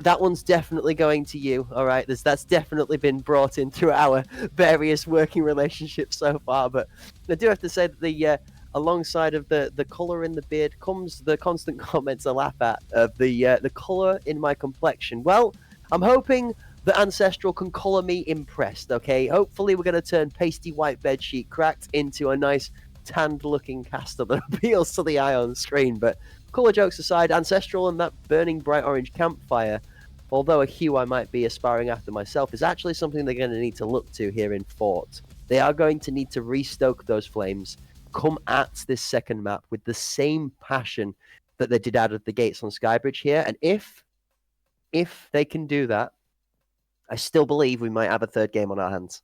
That one's definitely going to you, all right? That's definitely been brought in through our various working relationships so far. But I do have to say that alongside of the colour in the beard comes the constant comments I laugh at of the colour in my complexion. Well, I'm hoping that Ancestral can colour me impressed, okay? Hopefully we're going to turn pasty white bedsheet Cracked into a nice tanned-looking caster that appeals to the eye on screen. But colour jokes aside, Ancestral and that burning bright orange campfire, although a hue I might be aspiring after myself, is actually something they're going to need to look to here in Fort. They are going to need to restoke those flames, come at this second map with the same passion that they did out of the gates on Skybridge here. And if they can do that, I still believe we might have a third game on our hands.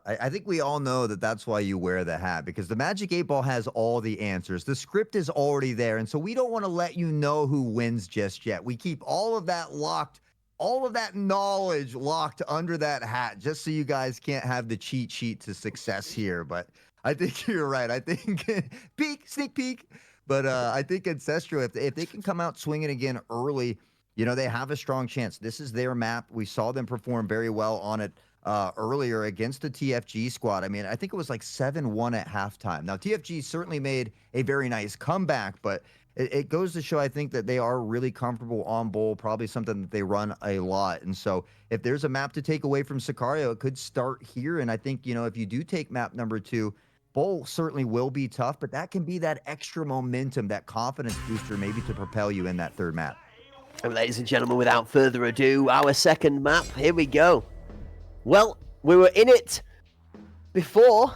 I think we all know that that's why you wear the hat, because the Magic 8 Ball has all the answers. The script is already there, and so we don't want to let you know who wins just yet. We keep all of that locked, all of that knowledge locked under that hat, just so you guys can't have the cheat sheet to success here. But I think you're right. I think sneak peek. But I think Ancestral, if they can come out swinging again early, they have a strong chance. This is their map. We saw them perform very well on it earlier against the TFG squad. I mean, I think it was like 7-1 at halftime. Now, TFG certainly made a very nice comeback, but it goes to show, I think, that they are really comfortable on bowl, probably something that they run a lot. And so if there's a map to take away from Sicario, it could start here. And I think, if you do take map number 2, bowl certainly will be tough, but that can be that extra momentum, that confidence booster maybe to propel you in that third map. And ladies and gentlemen, without further ado, our second map, here we go. Well, we were in it before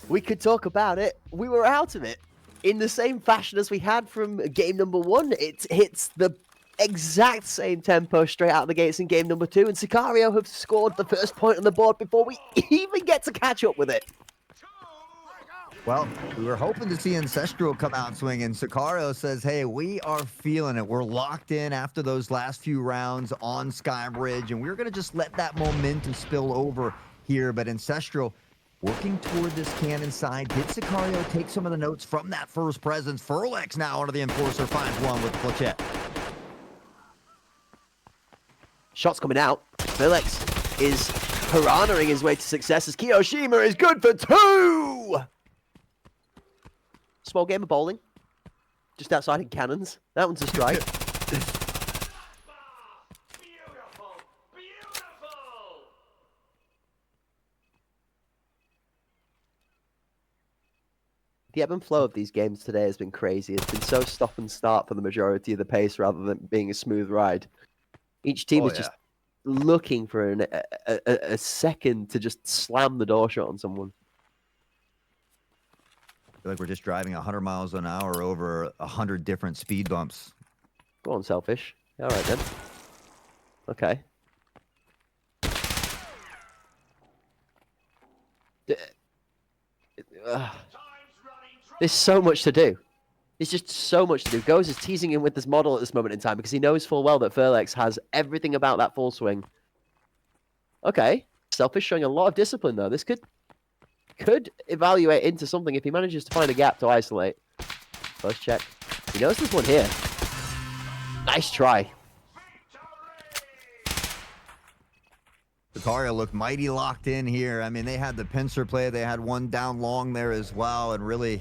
we could talk about it. We were out of it in the same fashion as we had from game number 1. It hits the exact same tempo straight out of the gates in game number 2, and Sicario have scored the first point on the board before we even get to catch up with it. Well, we were hoping to see Ancestral come out swinging. Sicario says, hey, we are feeling it. We're locked in after those last few rounds on Skybridge, and we're going to just let that momentum spill over here. But Ancestral working toward this cannon side. Did Sicario take some of the notes from that first presence? Furlex now onto the Enforcer, finds one with the Flechette. Shots coming out. Furlex is piranhaing his way to success as Kiyoshima is good for 2! Small game of bowling. just outside in cannons. That one's a strike. The ebb and flow of these games today has been crazy. It's been so stop and start for the majority of the pace rather than being a smooth ride. Each team is just looking for a second to just slam the door shut on someone. I feel like we're just driving 100 miles an hour over 100 different speed bumps. Go on, Selfish. All right, then. Okay. There's so much to do. There's just so much to do. Goes is teasing him with this model at this moment in time because he knows full well that Furlex has everything about that full swing. Okay. Selfish showing a lot of discipline, though. This could evaluate into something if he manages to find a gap to isolate. First check. He knows there's one here. Nice try. Sicario looked mighty locked in here. I mean, they had the pincer play. They had one down long there as well. And really,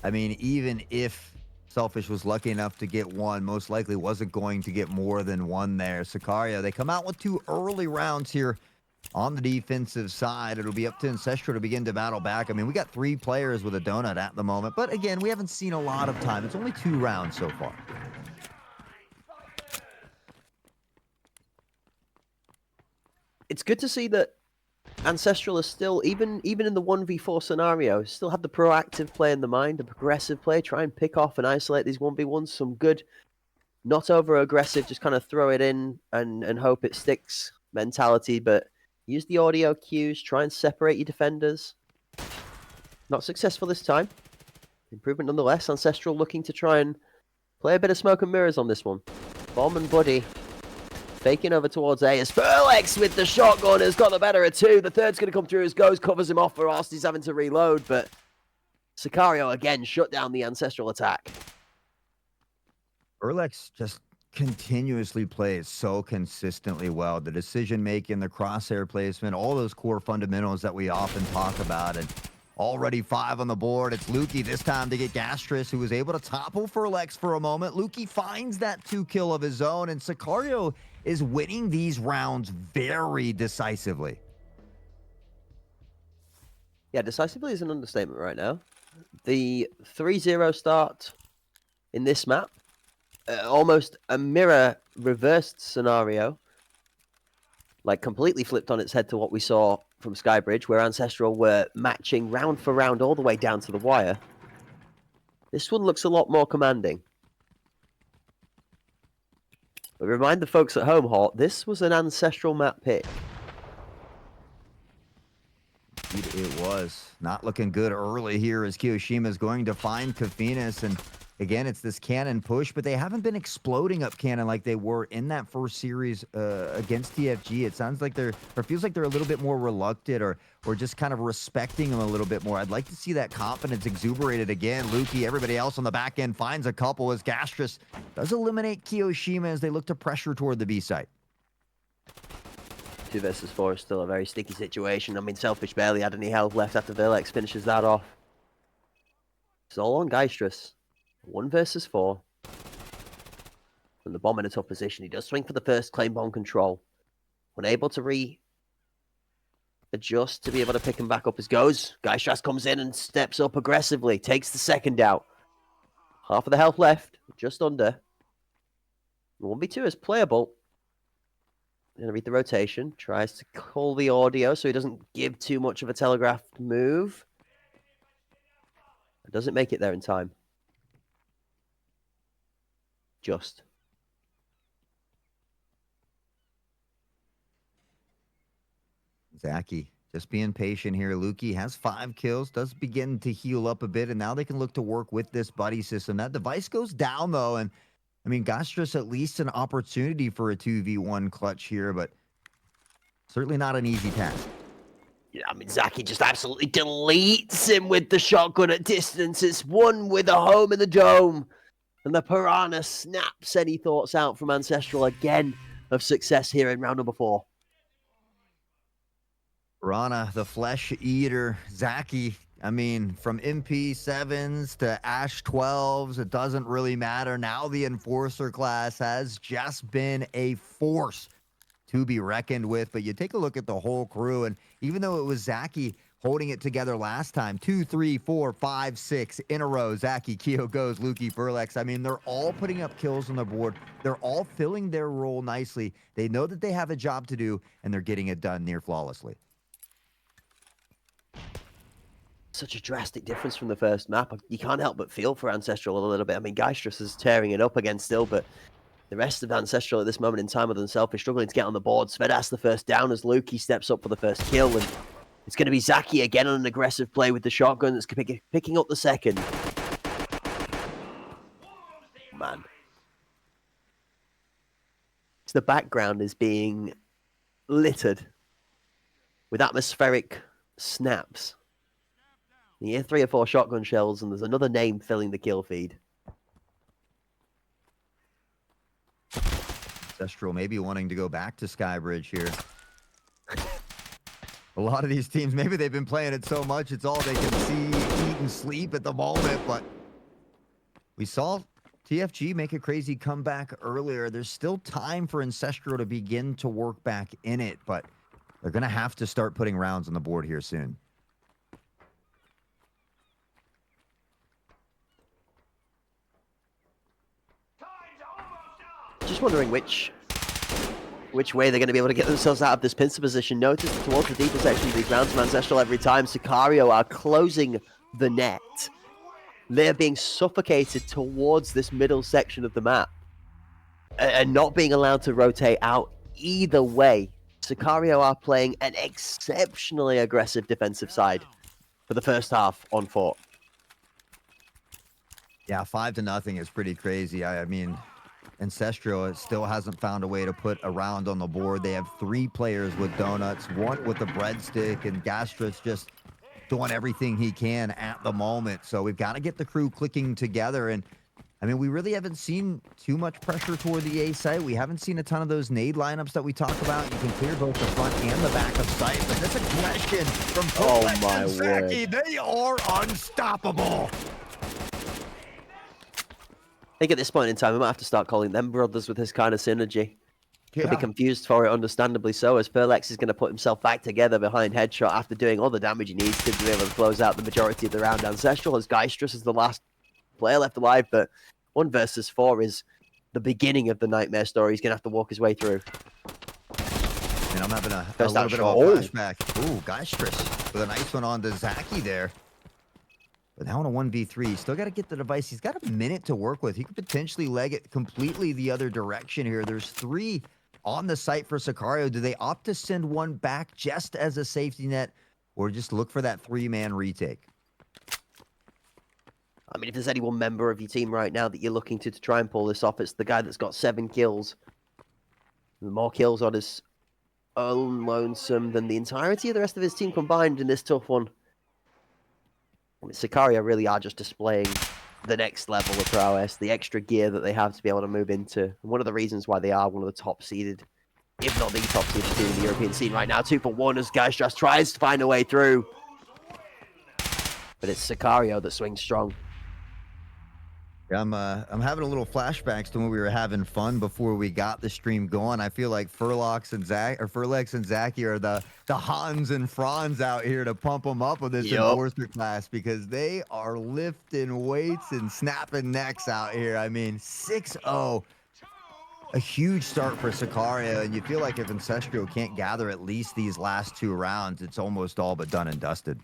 I mean, even if Selfish was lucky enough to get one, most likely wasn't going to get more than one there. Sicario, they come out with 2 early rounds here on the defensive side. It'll be up to Ancestral to begin to battle back. I mean, we got 3 players with a donut at the moment. But again, we haven't seen a lot of time. It's only 2 rounds so far. It's good to see that Ancestral is still, even in the 1v4 scenario, still have the proactive play in the mind, the progressive play, try and pick off and isolate these 1v1s. Some good, not over-aggressive, just kind of throw it in and hope it sticks mentality, but use the audio cues, try and separate your defenders. Not successful this time. Improvement nonetheless. Ancestral looking to try and play a bit of smoke and mirrors on this one. Bomb and Buddy faking over towards A as Furlex with the shotgun has got the better of 2. The third's going to come through as Goes covers him off for us. He's having to reload, but Sicario again shut down the Ancestral attack. Furlex just continuously plays so consistently well. The decision making, the crosshair placement, all those core fundamentals that we often talk about. And already 5 on the board. It's Lukey this time to get Gastrus, who was able to topple Furlex for a moment. Lukey finds that 2 kill of his own, and Sicario is winning these rounds very decisively. Yeah, decisively is an understatement right now. The 3-0 start in this map, almost a mirror reversed scenario, like completely flipped on its head to what we saw from Skybridge, where Ancestral were matching round for round all the way down to the wire. This one looks a lot more commanding. But remind the folks at home, Hort, this was an Ancestral map pick. It was not looking good early here as Kiyoshima is going to find Kafinas, and again, it's this cannon push, but they haven't been exploding up cannon like they were in that first series against TFG. It sounds like or feels like they're a little bit more reluctant or just kind of respecting them a little bit more. I'd like to see that confidence exuberated again. Lukey, everybody else on the back end finds a couple as Gastrus does eliminate Kiyoshima as they look to pressure toward the B site. 2 versus 4 is still a very sticky situation. I mean, Selfish barely had any health left after Verlex finishes that off. It's all on Gastrus. 1 versus 4. And the bomb in a tough position. He does swing for the first claim bomb control. Unable to readjust to be able to pick him back up as Goes. Gaistras comes in and steps up aggressively. Takes the second out. Half of the health left. Just under. 1v2 is playable. Gonna read the rotation. Tries to call the audio so he doesn't give too much of a telegraphed move. Doesn't make it there in time. Just. Zaki just being patient here. Lukey has 5 kills, does begin to heal up a bit, and now they can look to work with this buddy system. That device goes down, though, and I mean, Gastrus at least an opportunity for a 2v1 clutch here, but certainly not an easy task. Yeah, I mean, Zaki just absolutely deletes him with the shotgun at distance. It's 1 with a home in the dome. And the Piranha snaps any thoughts out from Ancestral again of success here in round number 4. Piranha, the flesh eater. Zaki I mean, from MP7s to Ash 12s, it doesn't really matter. Now the Enforcer class has just been a force to be reckoned with. But you take a look at the whole crew, and even though it was Zaki holding it together last time, 2, 3, 4, 5, 6 in a row, Zaki, Keo goes, Lukey, Furlex. I mean, they're all putting up kills on the board. They're all filling their role nicely. They know that they have a job to do, and they're getting it done near flawlessly. Such a drastic difference from the first map. You can't help but feel for Ancestral a little bit. I mean, Geistrus is tearing it up again still, but the rest of Ancestral at this moment in time, other than Self, is struggling to get on the board. Svedas the first down as Lukey steps up for the first kill, and it's going to be Zaki again on an aggressive play with the shotgun that's picking up the second. Man. So the background is being littered with atmospheric snaps. You hear 3 or 4 shotgun shells, and there's another name filling the kill feed. Ancestral maybe wanting to go back to Skybridge here. A lot of these teams, maybe they've been playing it so much, it's all they can see, eat, and sleep at the moment. But we saw TFG make a crazy comeback earlier. There's still time for Ancestral to begin to work back in it, but they're going to have to start putting rounds on the board here soon. Just wondering which way they're going to be able to get themselves out of this pincer position. Notice towards the deeper section of these rounds from Ancestral every time. Sicario are closing the net. They're being suffocated towards this middle section of the map and not being allowed to rotate out either way. Sicario are playing an exceptionally aggressive defensive side for the first half on Fort. Yeah, 5-0 is pretty crazy. I mean, Ancestral still hasn't found a way to put a round on the board. They have 3 players with donuts, 1 with the breadstick, and Gastris just doing everything he can at the moment. So we've got to get the crew clicking together. And I mean, we really haven't seen too much pressure toward the A site. We haven't seen a ton of those nade lineups that we talk about. You can clear both the front and the back of site, but this aggression from Furlex and Zaki, they are unstoppable. I think at this point in time, we might have to start calling them brothers with this kind of synergy. Yeah. Could be confused for it, understandably so, as Furlex is going to put himself back together behind Headshot after doing all the damage he needs to be able to close out the majority of the round. Ancestral as Geistrus is the last player left alive, but 1 versus 4 is the beginning of the nightmare story he's going to have to walk his way through. And I'm having a little bit of a flashback. Ooh, Geistrus with a nice one on to Zaki there. But now on a 1v3, still got to get the device. He's got a minute to work with. He could potentially leg it completely the other direction here. There's 3 on the site for Sicario. Do they opt to send 1 back just as a safety net, or just look for that 3-man retake? I mean, if there's any one member of your team right now that you're looking to try and pull this off, it's the guy that's got 7 kills. The more kills on his own lonesome than the entirety of the rest of his team combined in this tough one. I mean, Sicario really are just displaying the next level of prowess, the extra gear that they have to be able to move into. And one of the reasons why they are one of the top seeded, if not the top seeded team in the European scene right now. 2 for 1 as Geistrus tries to find a way through. But it's Sicario that swings strong. I'm having a little flashbacks to when we were having fun before we got the stream going. I feel like Furlex and Zaki are the Hans and Franz out here to pump them up with this Enforcer class, because they are lifting weights and snapping necks out here. I mean, 6-0. A huge start for Sicario, and you feel like if Ancestral can't gather at least these last 2 rounds, it's almost all but done and dusted.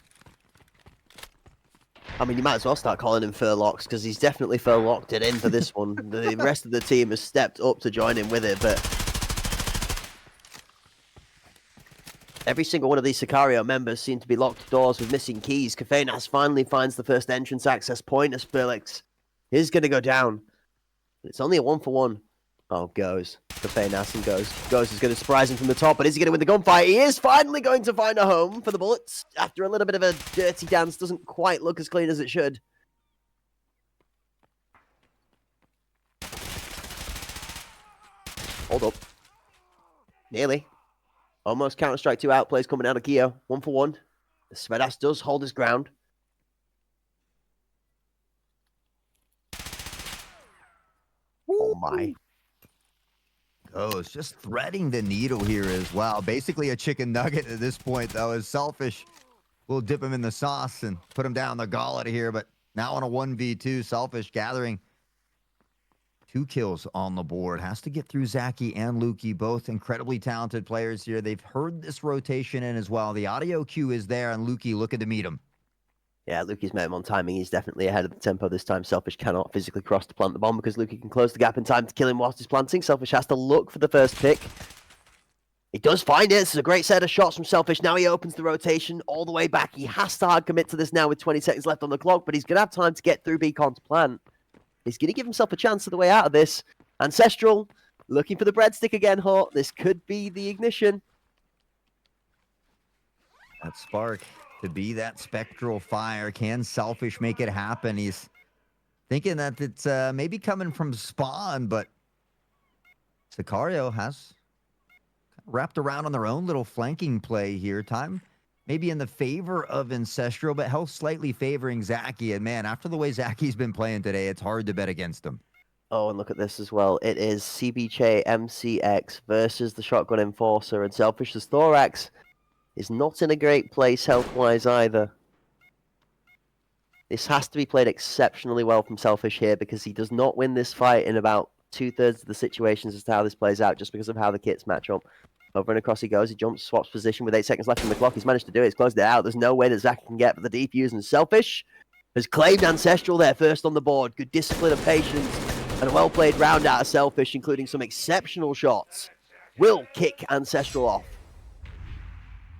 I mean, you might as well start calling him Furlox, because he's definitely Furlocked it in for this one. The rest of the team has stepped up to join him with it, but every single one of these Sicario members seem to be locked doors with missing keys. Kafenas finally finds the first entrance access point as Furlex is going to go down. It's only a 1 for 1. Oh, goes. Kafenas and goes. Goes is going to surprise him from the top, but is he going to win the gunfight? He is finally going to find a home for the bullets. After a little bit of a dirty dance, doesn't quite look as clean as it should. Hold up. Nearly. Almost Counter-Strike 2 outplays coming out of Keo. 1 for 1. The Svedas does hold his ground. my. Goes just threading the needle here as well. Basically a chicken nugget at this point, though, is Selfish. We'll dip him in the sauce and put him down the gullet here, but now on a 1v2, Selfish gathering 2 kills on the board. Has to get through Zaki and Lukey, both incredibly talented players here. They've heard this rotation in as well. The audio cue is there, and Lukey looking to meet him. Yeah, Lukey's met him on timing. He's definitely ahead of the tempo this time. Selfish cannot physically cross to plant the bomb because Lukey can close the gap in time to kill him whilst he's planting. Selfish has to look for the first pick. He does find it. This is a great set of shots from Selfish. Now he opens the rotation all the way back. He has to hard commit to this now with 20 seconds left on the clock, but he's going to have time to get through Beacon to plant. He's going to give himself a chance of the way out of this. Ancestral looking for the breadstick again, Hort. This could be the ignition. That spark to be that spectral fire. Can Selfish make it happen? He's thinking that it's maybe coming from Spawn, but Sicario has wrapped around on their own little flanking play here. Time maybe in the favor of Ancestral, but health slightly favoring Zaki. And man, after the way Zaki's been playing today, it's hard to bet against him. Oh, and look at this as well. It is CBJ MCX versus the Shotgun Enforcer, and Selfish's Thorax is not in a great place health-wise either. This has to be played exceptionally well from Selfish here because he does not win this fight in about 2/3 of the situations as to how this plays out just because of how the kits match up. Over and across he goes. He jumps, swaps position with 8 seconds left on the clock. He's managed to do it. He's closed it out. There's no way that Zach can get the defuse, and Selfish has claimed Ancestral there first on the board. Good discipline and patience and a well-played round out of Selfish, including some exceptional shots. Will kick Ancestral off.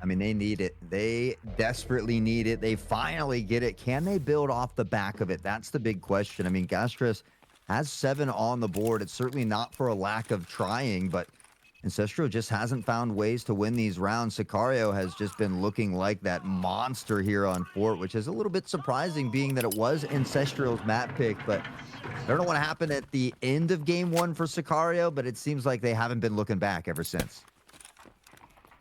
I mean, they need it. They desperately need it. They finally get it. Can they build off the back of it? That's the big question. I mean, Gastras has 7 on the board. It's certainly not for a lack of trying, but Ancestral just hasn't found ways to win these rounds. Sicario has just been looking like that monster here on Fort, which is a little bit surprising being that it was Ancestral's map pick, but I don't know what happened at the end of game 1 for Sicario, but it seems like they haven't been looking back ever since.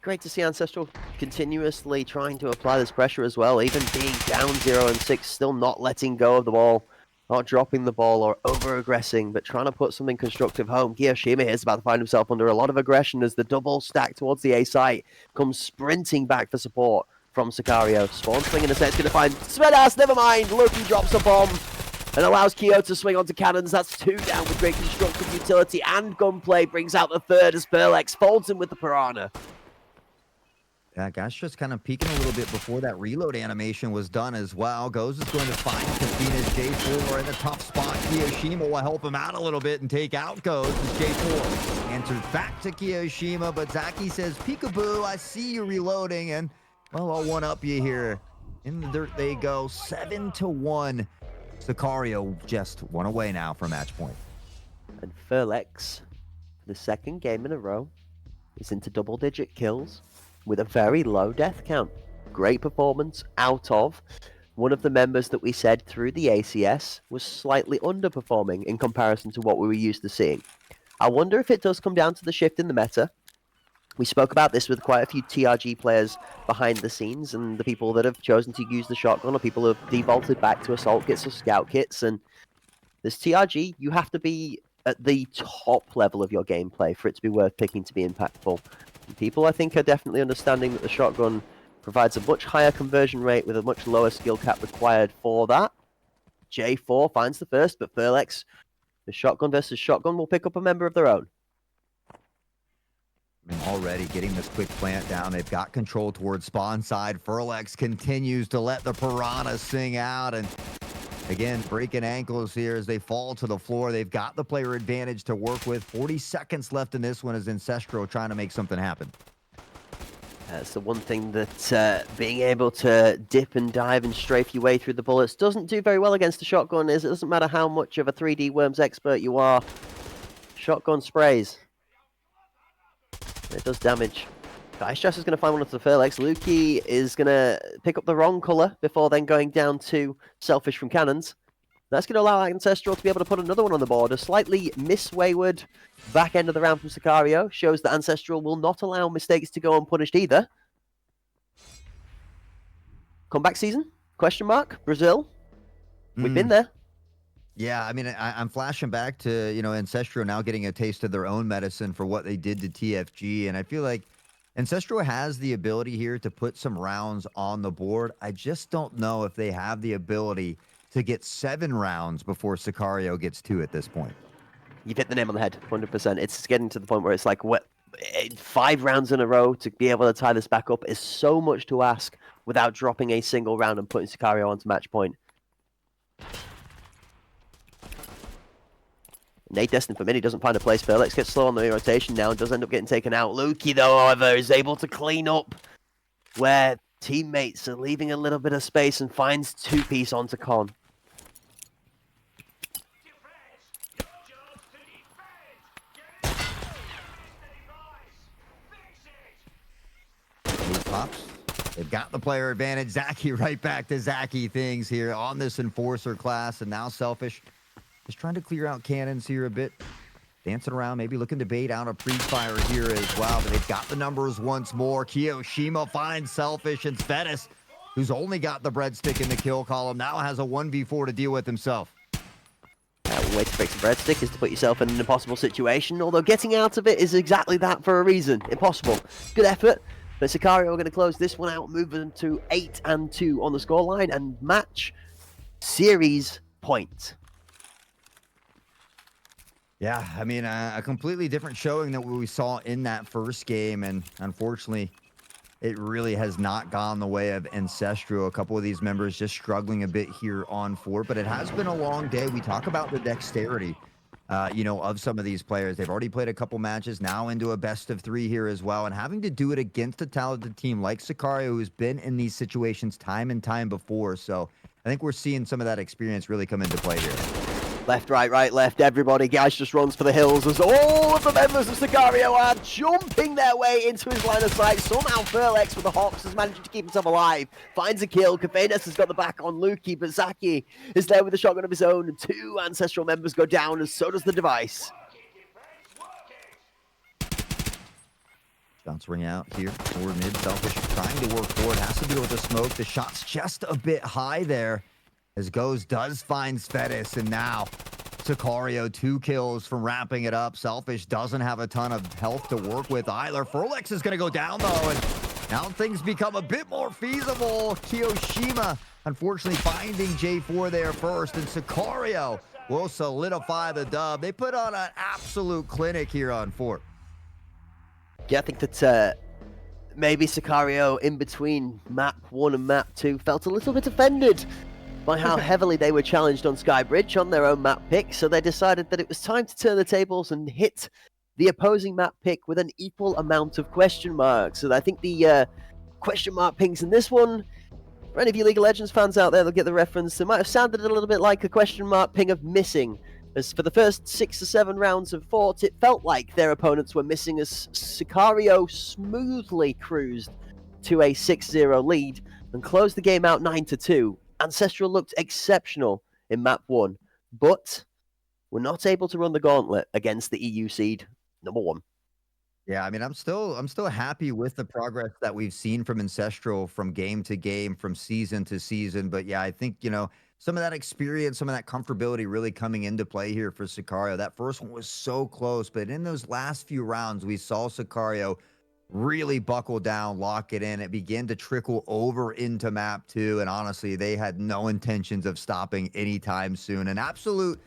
Great to see Ancestral continuously trying to apply this pressure as well, even being down 0-6, still not letting go of the ball, not dropping the ball or over-aggressing, but trying to put something constructive home. Kiyoshima is about to find himself under a lot of aggression as the double stack towards the A site comes sprinting back for support from Sicario. Spawn swinging a set, going to find Svedas, never mind, Loki drops a bomb and allows Kyo to swing onto cannons. That's 2 down with great constructive utility and gunplay, brings out the 3rd as Perlex folds him with the Piranha. Yeah, Gosh just kind of peeking a little bit before that reload animation was done as well. Goes is going to find Kafina's J4 in a tough spot. Kiyoshima will help him out a little bit and take out Goes as J4 answers back to Kiyoshima, but Zaki says, peekaboo, I see you reloading, and well, I'll one-up you here. In the dirt they go, 7-1. Sicario just 1 away now from match point. And Furlex, the 2nd game in a row, is into double-digit kills with a very low death count. Great performance out of one of the members that we said through the ACS was slightly underperforming in comparison to what we were used to seeing. I wonder if it does come down to the shift in the meta. We spoke about this with quite a few TRG players behind the scenes, and the people that have chosen to use the shotgun or people who have defaulted back to assault kits or scout kits. And this TRG, you have to be at the top level of your gameplay for it to be worth picking to be impactful. And people, I think, are definitely understanding that the shotgun provides a much higher conversion rate with a much lower skill cap required for that. J4 finds the first, but Furlex, the shotgun versus shotgun, will pick up a member of their own. I mean, already getting this quick plant down. They've got control towards spawn side. Furlex continues to let the Piranha sing out, and again, breaking ankles here as they fall to the floor. They've got the player advantage to work with. 40 seconds left in this one as Ancestral trying to make something happen. That's the one thing that being able to dip and dive and strafe your way through the bullets doesn't do very well against a shotgun. Is it doesn't matter how much of a 3D Worms expert you are. Shotgun sprays. It does damage. Distress is going to find one of the Furlex. Lukey is going to pick up the wrong colour before then going down to Selfish from cannons. That's going to allow Ancestral to be able to put another one on the board. A slightly miswayward back end of the round from Sicario shows that Ancestral will not allow mistakes to go unpunished either. Comeback season? Question mark? Brazil? We've been there. Yeah, I mean, I'm flashing back to, Ancestral now getting a taste of their own medicine for what they did to TFG, and I feel like Ancestral has the ability here to put some rounds on the board. I just don't know if they have the ability to get 7 rounds before Sicario gets 2 at this point. You've hit the nail on the head, 100%. It's getting to the point where it's like, 5 rounds in a row to be able to tie this back up is so much to ask without dropping a single round and putting Sicario onto match point. Nate destined for mid, he doesn't find a place. Felix gets slow on the rotation now and does end up getting taken out. Lukey, though, however, is able to clean up where teammates are leaving a little bit of space and finds 2-piece onto Con. He pops. They've got the player advantage. Zaki right back to Zaki things here on this Enforcer class. And now Selfish just trying to clear out cannons here a bit. Dancing around, maybe looking to bait out a pre-fire here as well. But they've got the numbers once more. Kiyoshima finds Selfish, and Svetis, who's only got the breadstick in the kill column, now has a 1v4 to deal with himself. One way to fix a breadstick is to put yourself in an impossible situation, although getting out of it is exactly that for a reason. Impossible. Good effort. But Sicario are going to close this one out, move them to 8-2 on the scoreline, and match series point. Yeah, I mean, a completely different showing than what we saw in that first game, and unfortunately, it really has not gone the way of Ancestral. A couple of these members just struggling a bit here on Fort, but it has been a long day. We talk about the dexterity, of some of these players. They've already played a couple matches, now into a best of 3 here as well, and having to do it against a talented team like Sicario, who's been in these situations time and time before. So I think we're seeing some of that experience really come into play here. Left, right, left, everybody. Guys just runs for the hills as all of the members of Sicario are jumping their way into his line of sight. Somehow Furlex with the Hawks is managing to keep himself alive. Finds a kill. Kafenas has got the back on Lukey, but Zaki is there with a shotgun of his own. 2 Ancestral members go down, and so does the device. Shots ring out here toward mid. Selfish trying to work forward. Has to deal with the smoke. The shot's just a bit high there. As Goes does find Svetis, and now Sicario 2 kills from wrapping it up. Selfish doesn't have a ton of health to work with either. Furlex is going to go down, though, and now things become a bit more feasible. Kiyoshima, unfortunately, finding J4 there first, and Sicario will solidify the dub. They put on an absolute clinic here on Fort. Yeah, I think that maybe Sicario, in between map 1 and map 2, felt a little bit offended by how heavily they were challenged on Skybridge on their own map pick, so they decided that it was time to turn the tables and hit the opposing map pick with an equal amount of question marks. So I think the question mark pings in this one, for any of you League of Legends fans out there, they'll get the reference. It might have sounded a little bit like a question mark ping of missing, as for the first 6 or 7 rounds of Fort, it felt like their opponents were missing, as Sicario smoothly cruised to a 6-0 lead and closed the game out 9-2. Ancestral looked exceptional in map 1, but were not able to run the gauntlet against the EU seed number 1. Yeah, I mean, I'm still happy with the progress that we've seen from Ancestral from game to game, from season to season. But yeah, I think, some of that experience, some of that comfortability really coming into play here for Sicario. That first one was so close, but in those last few rounds, we saw Sicario really buckle down, lock it in. It began to trickle over into map 2, and honestly, they had no intentions of stopping anytime soon. An absolute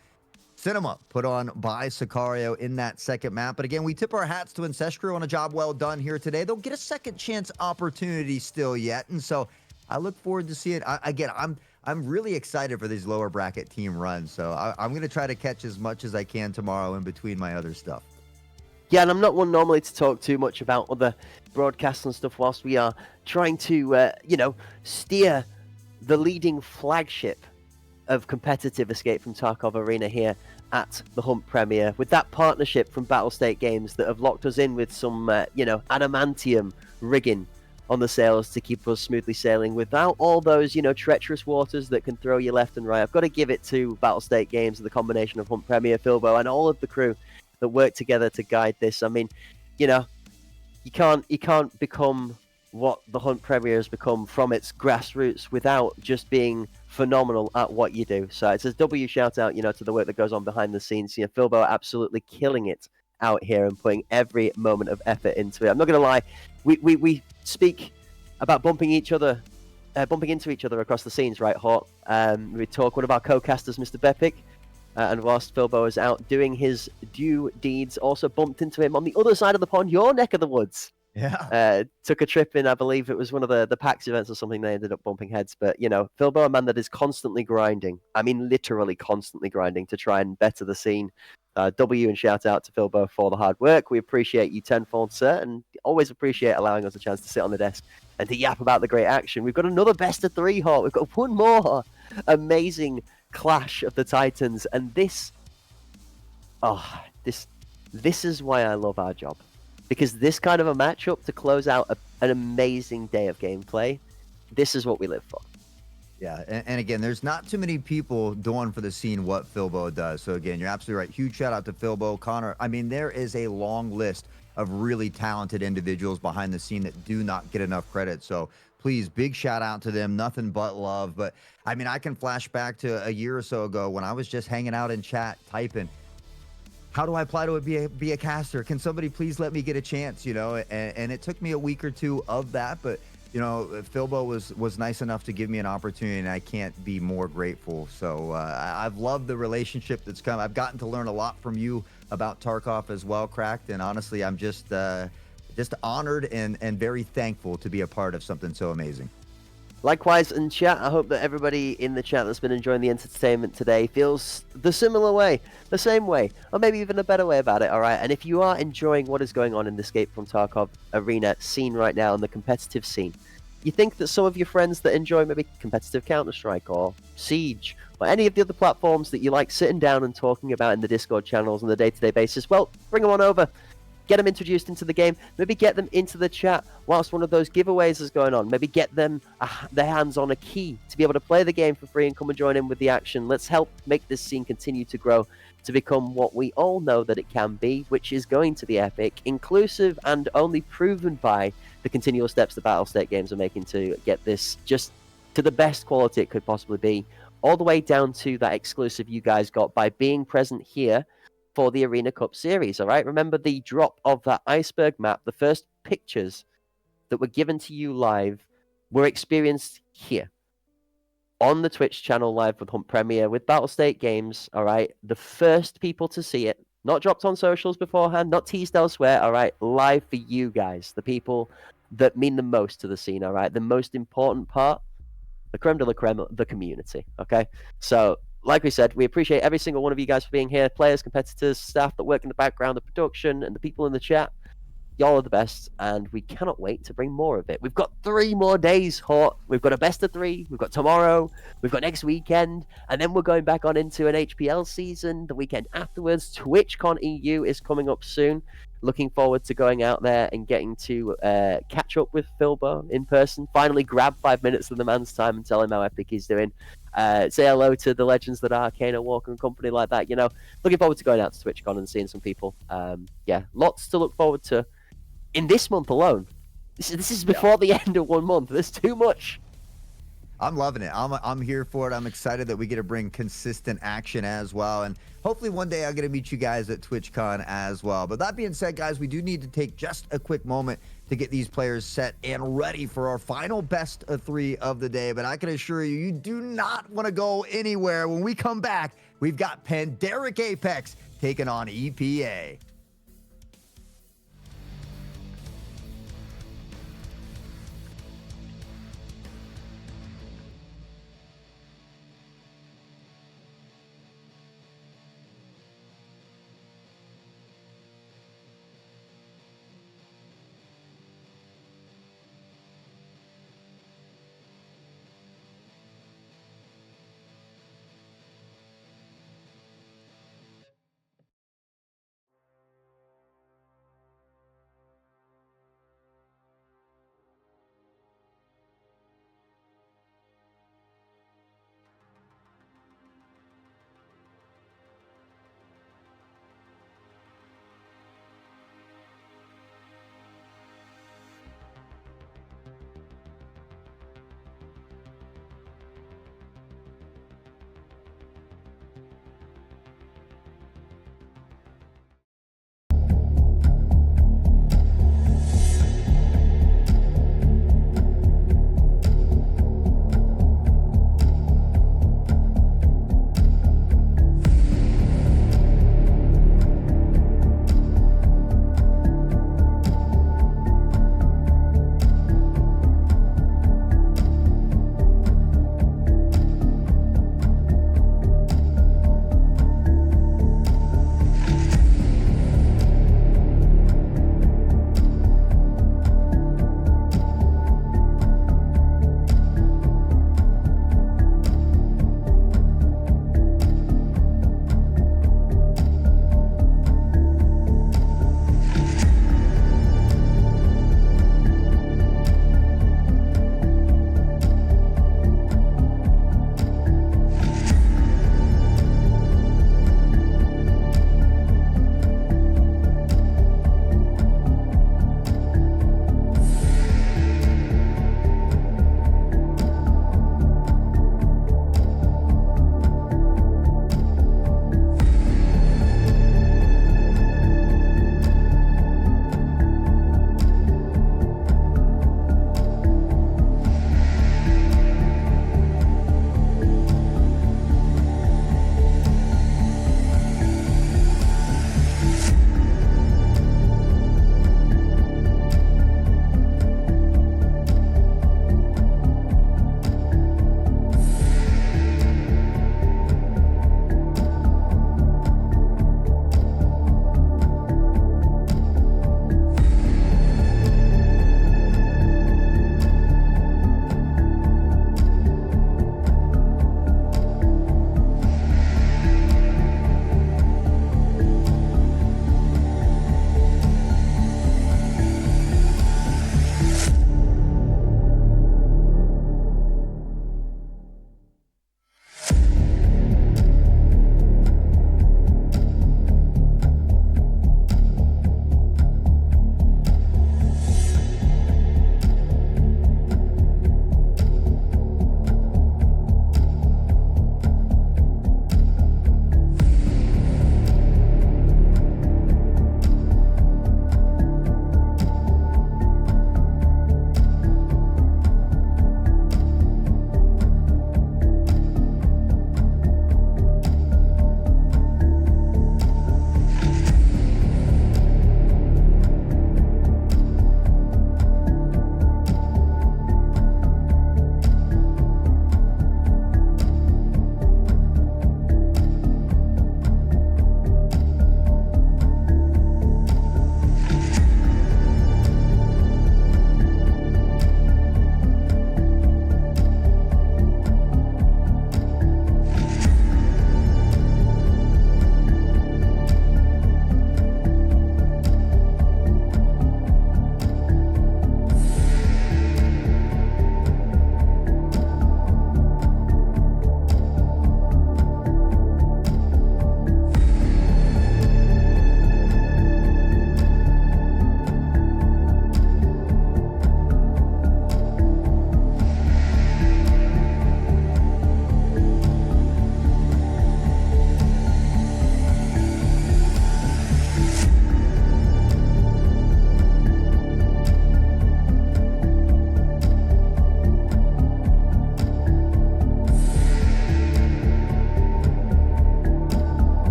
cinema put on by Sicario in that second map. But again, we tip our hats to Ancestral on a job well done here today. They'll get a second chance opportunity still yet, and so I look forward to seeing it. Again, I'm really excited for these lower bracket team runs, so I'm going to try to catch as much as I can tomorrow in between my other stuff. Yeah, and I'm not one normally to talk too much about other broadcasts and stuff whilst we are trying to, steer the leading flagship of competitive Escape from Tarkov Arena here at the Hunt Premier, with that partnership from Battlestate Games that have locked us in with some, adamantium rigging on the sails to keep us smoothly sailing without all those, treacherous waters that can throw you left and right. I've got to give it to Battlestate Games and the combination of Hunt Premier, Philbo, and all of the crew that work together to guide this. I mean, you can't become what the Hunt Premier has become from its grassroots without just being phenomenal at what you do. So it's a W shout out, to the work that goes on behind the scenes. Philbo absolutely killing it out here and putting every moment of effort into it. I'm not going to lie, we speak about bumping into each other across the scenes, right, Hort? We talk one of our co-casters, Mr. Bepic, and whilst Philbo is out doing his due deeds, also bumped into him on the other side of the pond, your neck of the woods. Yeah. Took a trip in, I believe it was one of the PAX events or something. They ended up bumping heads. But, Philbo, a man that is constantly grinding. I mean, literally constantly grinding to try and better the scene. W and shout out to Philbo for the hard work. We appreciate you tenfold, sir, and always appreciate allowing us a chance to sit on the desk and to yap about the great action. We've got another best of three, Hawk. We've got one more amazing clash of the Titans. And this is why I love our job. Because this kind of a matchup to close out an amazing day of gameplay, this is what we live for. Yeah, and again, there's not too many people doing for the scene what Philbo does. So again, you're absolutely right. Huge shout out to Philbo, Connor. I mean, there is a long list of really talented individuals behind the scene that do not get enough credit. So please, big shout out to them. Nothing but love. But I mean, I can flash back to a year or so ago when I was just hanging out in chat typing, how do I apply to be a caster? Can somebody please let me get a chance? And it took me a week or two of that, but Philbo was nice enough to give me an opportunity, and I can't be more grateful. So I've loved the relationship that's come. I've gotten to learn a lot from you about Tarkov as well, Cracked, and honestly, I'm just honored and very thankful to be a part of something so amazing. Likewise, in chat, I hope that everybody in the chat that's been enjoying the entertainment today feels the similar way, the same way, or maybe even a better way about it, all right? And if you are enjoying what is going on in the Escape from Tarkov arena scene right now, in the competitive scene, you think that some of your friends that enjoy maybe competitive Counter-Strike or Siege or any of the other platforms that you like sitting down and talking about in the Discord channels on a day-to-day basis, well, bring them on over. Get them introduced into the game. Maybe get them into the chat whilst one of those giveaways is going on. Maybe get them their hands on a key to be able to play the game for free and come and join in with the action. Let's help make this scene continue to grow to become what we all know that it can be, which is going to be epic, inclusive, and only proven by the continual steps the Battlestate games are making to get this just to the best quality it could possibly be, all the way down to that exclusive you guys got by being present here for the Arena Cup series, all right? Remember the drop of that iceberg map, the first pictures that were given to you live were experienced here on the Twitch channel live with Hunt Premier, with Battlestate Games, all right? The first people to see it, not dropped on socials beforehand, not teased elsewhere, all right? Live for you guys, the people that mean the most to the scene, all right? The most important part, the creme de la creme, the community, okay? So, like we said, we appreciate every single one of you guys for being here, players, competitors, staff that work in the background, the production, and the people in the chat. Y'all are the best, and we cannot wait to bring more of it. We've got 3 more days, Hot. We've got a best of 3, we've got tomorrow, we've got next weekend, and then we're going back on into an HPL season the weekend afterwards. TwitchCon EU is coming up soon. Looking forward to going out there and getting to catch up with Philbo in person. Finally grab 5 minutes of the man's time and tell him how epic he's doing. Say hello to the legends that are Kano, Walker, and company like that. Looking forward to going out to TwitchCon and seeing some people. Yeah, lots to look forward to in this month alone. This is before the end of 1 month. There's too much. I'm loving it. I'm here for it. I'm excited that we get to bring consistent action as well. And hopefully one day I'll get to meet you guys at TwitchCon as well. But that being said, guys, we do need to take just a quick moment to get these players set and ready for our final best of 3 of the day. But I can assure you, you do not want to go anywhere. When we come back, we've got Pandaric Apex taking on EPA.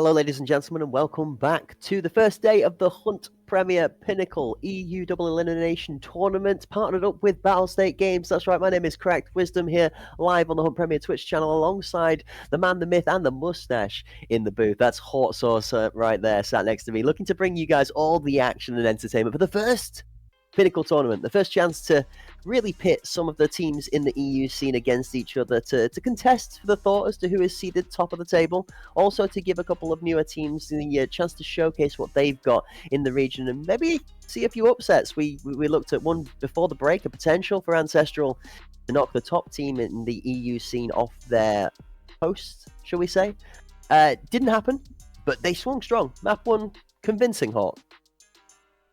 Hello, ladies and gentlemen, and welcome back to the first day of the Hunt Premier Pinnacle EU Double Elimination Tournament, partnered up with Battlestate Games. That's right, my name is Correct Wisdom here, live on the Hunt Premier Twitch channel, alongside the man, the myth, and the mustache in the booth. That's Hot Sauce right there, sat next to me, looking to bring you guys all the action and entertainment for the first Pinnacle tournament, the first chance to really pit some of the teams in the EU scene against each other to contest for the thought as to who is seated top of the table. Also to give a couple of newer teams the chance to showcase what they've got in the region and maybe see a few upsets. We looked at one before the break, a potential for Ancestral to knock the top team in the EU scene off their post, shall we say. Didn't happen, but they swung strong. Map 1, convincing, Hot.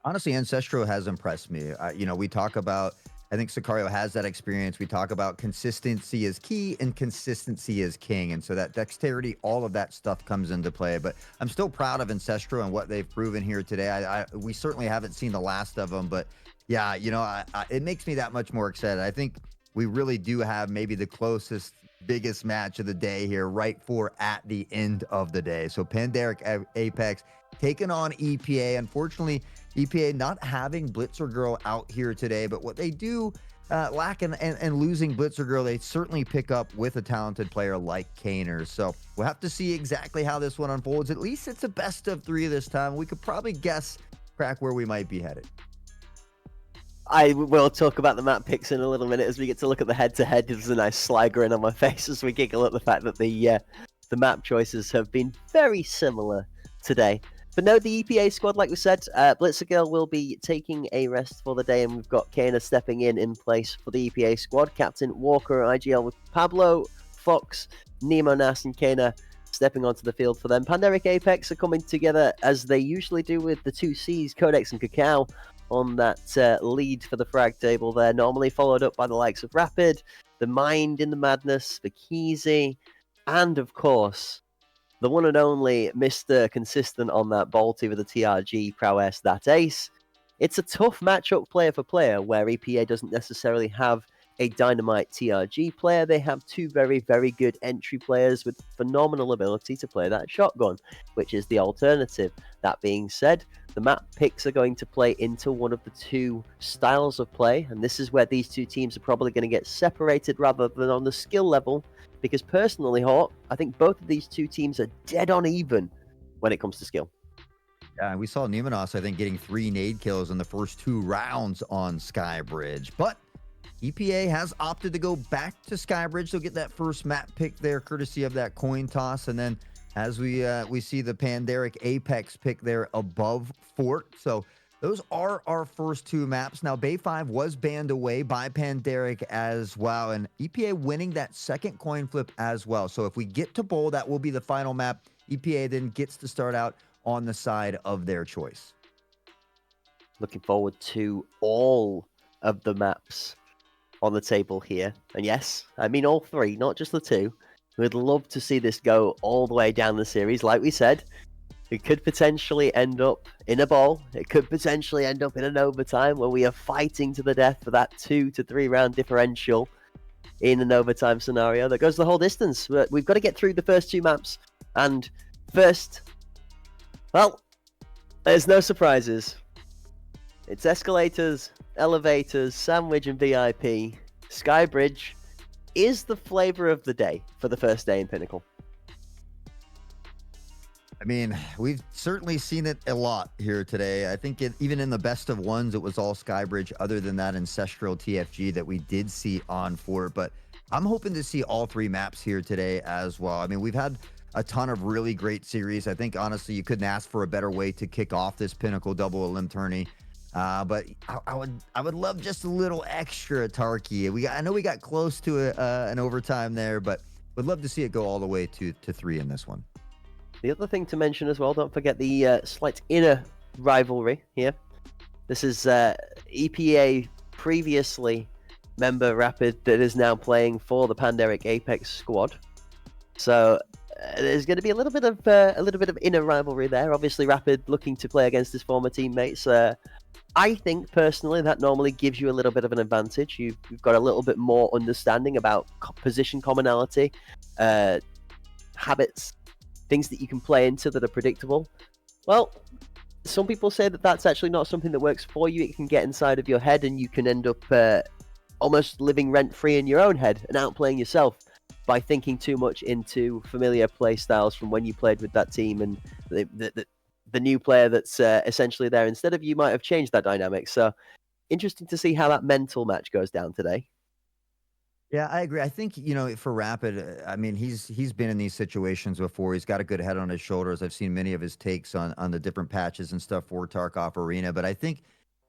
Honestly, Ancestral has impressed me. We talk about, I think Sicario has that experience. We talk about consistency is key and consistency is king. And so that dexterity, all of that stuff comes into play. But I'm still proud of Ancestral and what they've proven here today. We certainly haven't seen the last of them. But yeah, it makes me that much more excited. I think we really do have maybe the closest, biggest match of the day here right for at the end of the day. So Pandaric Apex taking on EPA. Unfortunately, EPA not having Blitzer Girl out here today, but what they do lack and losing Blitzer Girl, they certainly pick up with a talented player like Kaner. So we'll have to see exactly how this one unfolds. At least it's a best of 3 this time. We could probably guess, Crack, where we might be headed. I will talk about the map picks in a little minute as we get to look at the head-to-head. There's a nice sly grin on my face as we giggle at the fact that the map choices have been very similar today. But no, the EPA squad, like we said, Blitzer Girl will be taking a rest for the day, and we've got Kana stepping in place for the EPA squad. Captain Walker, IGL with Pablo, Fox, Nemo, Nas, and Kana stepping onto the field for them. Pandaric Apex are coming together as they usually do with the 2 Cs, Codex and Cacao, on that lead for the frag table there, normally followed up by the likes of Rapid, the Mind in the Madness, the Keezy, and of course, the one and only Mr. Consistent on that Balti with the TRG prowess, that Ace. It's a tough matchup player for player, where EPA doesn't necessarily have a dynamite TRG player. They have 2 very, very good entry players with phenomenal ability to play that shotgun, which is the alternative. That being said, the map picks are going to play into one of the 2 styles of play, and this is where these 2 teams are probably going to get separated rather than on the skill level, because personally, Hawk, I think both of these 2 teams are dead on even when it comes to skill. Yeah, we saw Numenos, I think, getting 3 nade kills in the first 2 rounds on Skybridge, but EPA has opted to go back to Skybridge. They'll get that first map pick there, courtesy of that coin toss. And then as we see the Pandaric Apex pick there above Fort. So those are our first 2 maps. Now, Bay 5 was banned away by Pandaric as well. And EPA winning that second coin flip as well. So if we get to bowl, that will be the final map. EPA then gets to start out on the side of their choice. Looking forward to all of the maps on the table here. And yes, I mean all 3, not just the 2. We'd love to see this go all the way down the series. Like we said, it could potentially end up in a bowl. It could potentially end up in an overtime where we are fighting to the death for that 2 to 3 round differential in an overtime scenario that goes the whole distance. But we've got to get through the first 2 maps. And first, well, there's no surprises. It's escalators, elevators, sandwich, and VIP. Skybridge is the flavor of the day for the first day in Pinnacle. I mean, we've certainly seen it a lot here today. I think even in the best of ones, it was all Skybridge, other than that Ancestral TFG that we did see on Fort. But I'm hoping to see all 3 maps here today as well. I mean, we've had a ton of really great series. I think, honestly, you couldn't ask for a better way to kick off this Pinnacle double elim tourney. But I would love just a little extra Tarky. I know we got close to an overtime there, but would love to see it go all the way to 3 in this one. The other thing to mention as well, don't forget the slight inner rivalry here. This is EPA previously member Rapid that is now playing for the Pandaric Apex squad. So there's going to be a little bit of inner rivalry there. Obviously, Rapid looking to play against his former teammates. I think personally that normally gives you a little bit of an advantage. You've got a little bit more understanding about position commonality, habits, things that you can play into that are predictable. Well, some people say that that's actually not something that works for you. It can get inside of your head and you can end up almost living rent-free in your own head and outplaying yourself by thinking too much into familiar play styles from when you played with that team, and the new player that's essentially there instead of you might have changed that dynamic. So interesting to see how that mental match goes down today. Yeah, I agree. I think, for Rapid, I mean, he's been in these situations before. He's got a good head on his shoulders. I've seen many of his takes on the different patches and stuff for Tarkov Arena, but I think,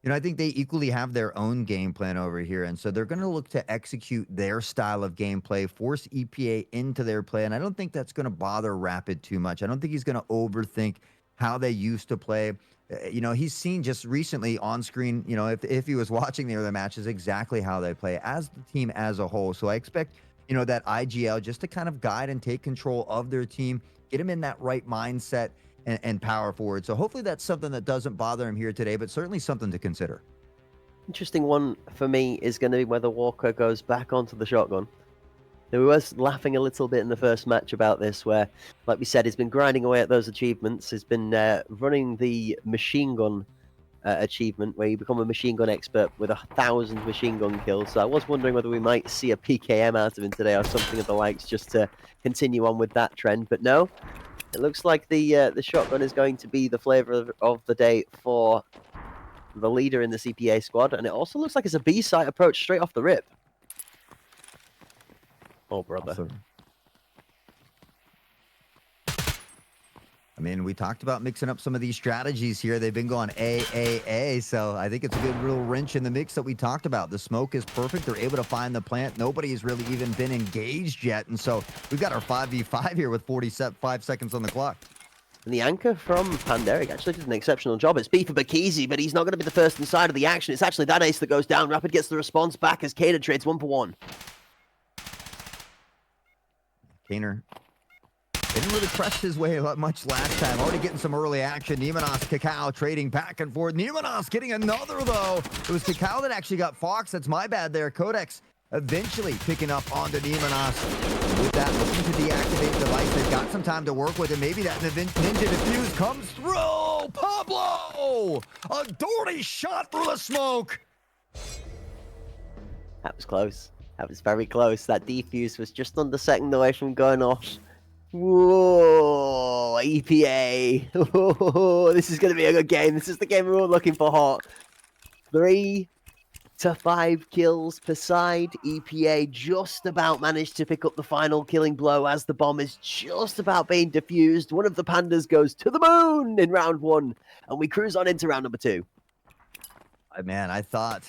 I think they equally have their own game plan over here, and so they're going to look to execute their style of gameplay, force EPA into their play, and I don't think that's going to bother Rapid too much. I don't think he's going to overthink how they used to play. He's seen just recently on screen, if he was watching the other matches, exactly how they play as the team as a whole. So I expect, that IGL just to kind of guide and take control of their team, get them in that right mindset and power forward. So hopefully that's something that doesn't bother him here today, but certainly something to consider. Interesting one for me is going to be whether Walker goes back onto the shotgun. We were laughing a little bit in the first match about this, where, like we said, he's been grinding away at those achievements. He's been running the machine gun achievement, where you become a machine gun expert with 1,000 machine gun kills. So I was wondering whether we might see a PKM out of him today or something of the likes, just to continue on with that trend. But no, it looks like the shotgun is going to be the flavor of the day for the leader in the CPA squad, and it also looks like it's a B-site approach straight off the rip. Oh, brother. Awesome. I mean, we talked about mixing up some of these strategies here. They've been going A, so I think it's a good little wrench in the mix that we talked about. The smoke is perfect. They're able to find the plant. Nobody has really even been engaged yet, and so we've got our 5v5 here with 45 seconds on the clock. And the anchor from Panderic actually did an exceptional job. It's B for Bakizi, but he's not going to be the first inside of the action. It's actually that ace that goes down. Rapid gets the response back as Kader trades 1-for-1. Kaner didn't really press his way much last time. Already getting some early action. Nemenos, Cacao trading back and forth. Nemenos getting another, though. It was Cacao that actually got Fox. That's my bad there. Codex eventually picking up onto Nemenos. With that, looking to deactivate the device. They've got some time to work with it. Maybe that Ninja Defuse comes through. Pablo! A dirty shot through the smoke. That was close. That was very close. That defuse was just under second away from going off. Whoa, EPA. Oh, this is going to be a good game. This is the game we're all looking for hot. 3 to 5 kills per side. EPA just about managed to pick up the final killing blow as the bomb is just about being defused. One of the pandas goes to the moon in round 1, and we cruise on into round number 2. Man, I thought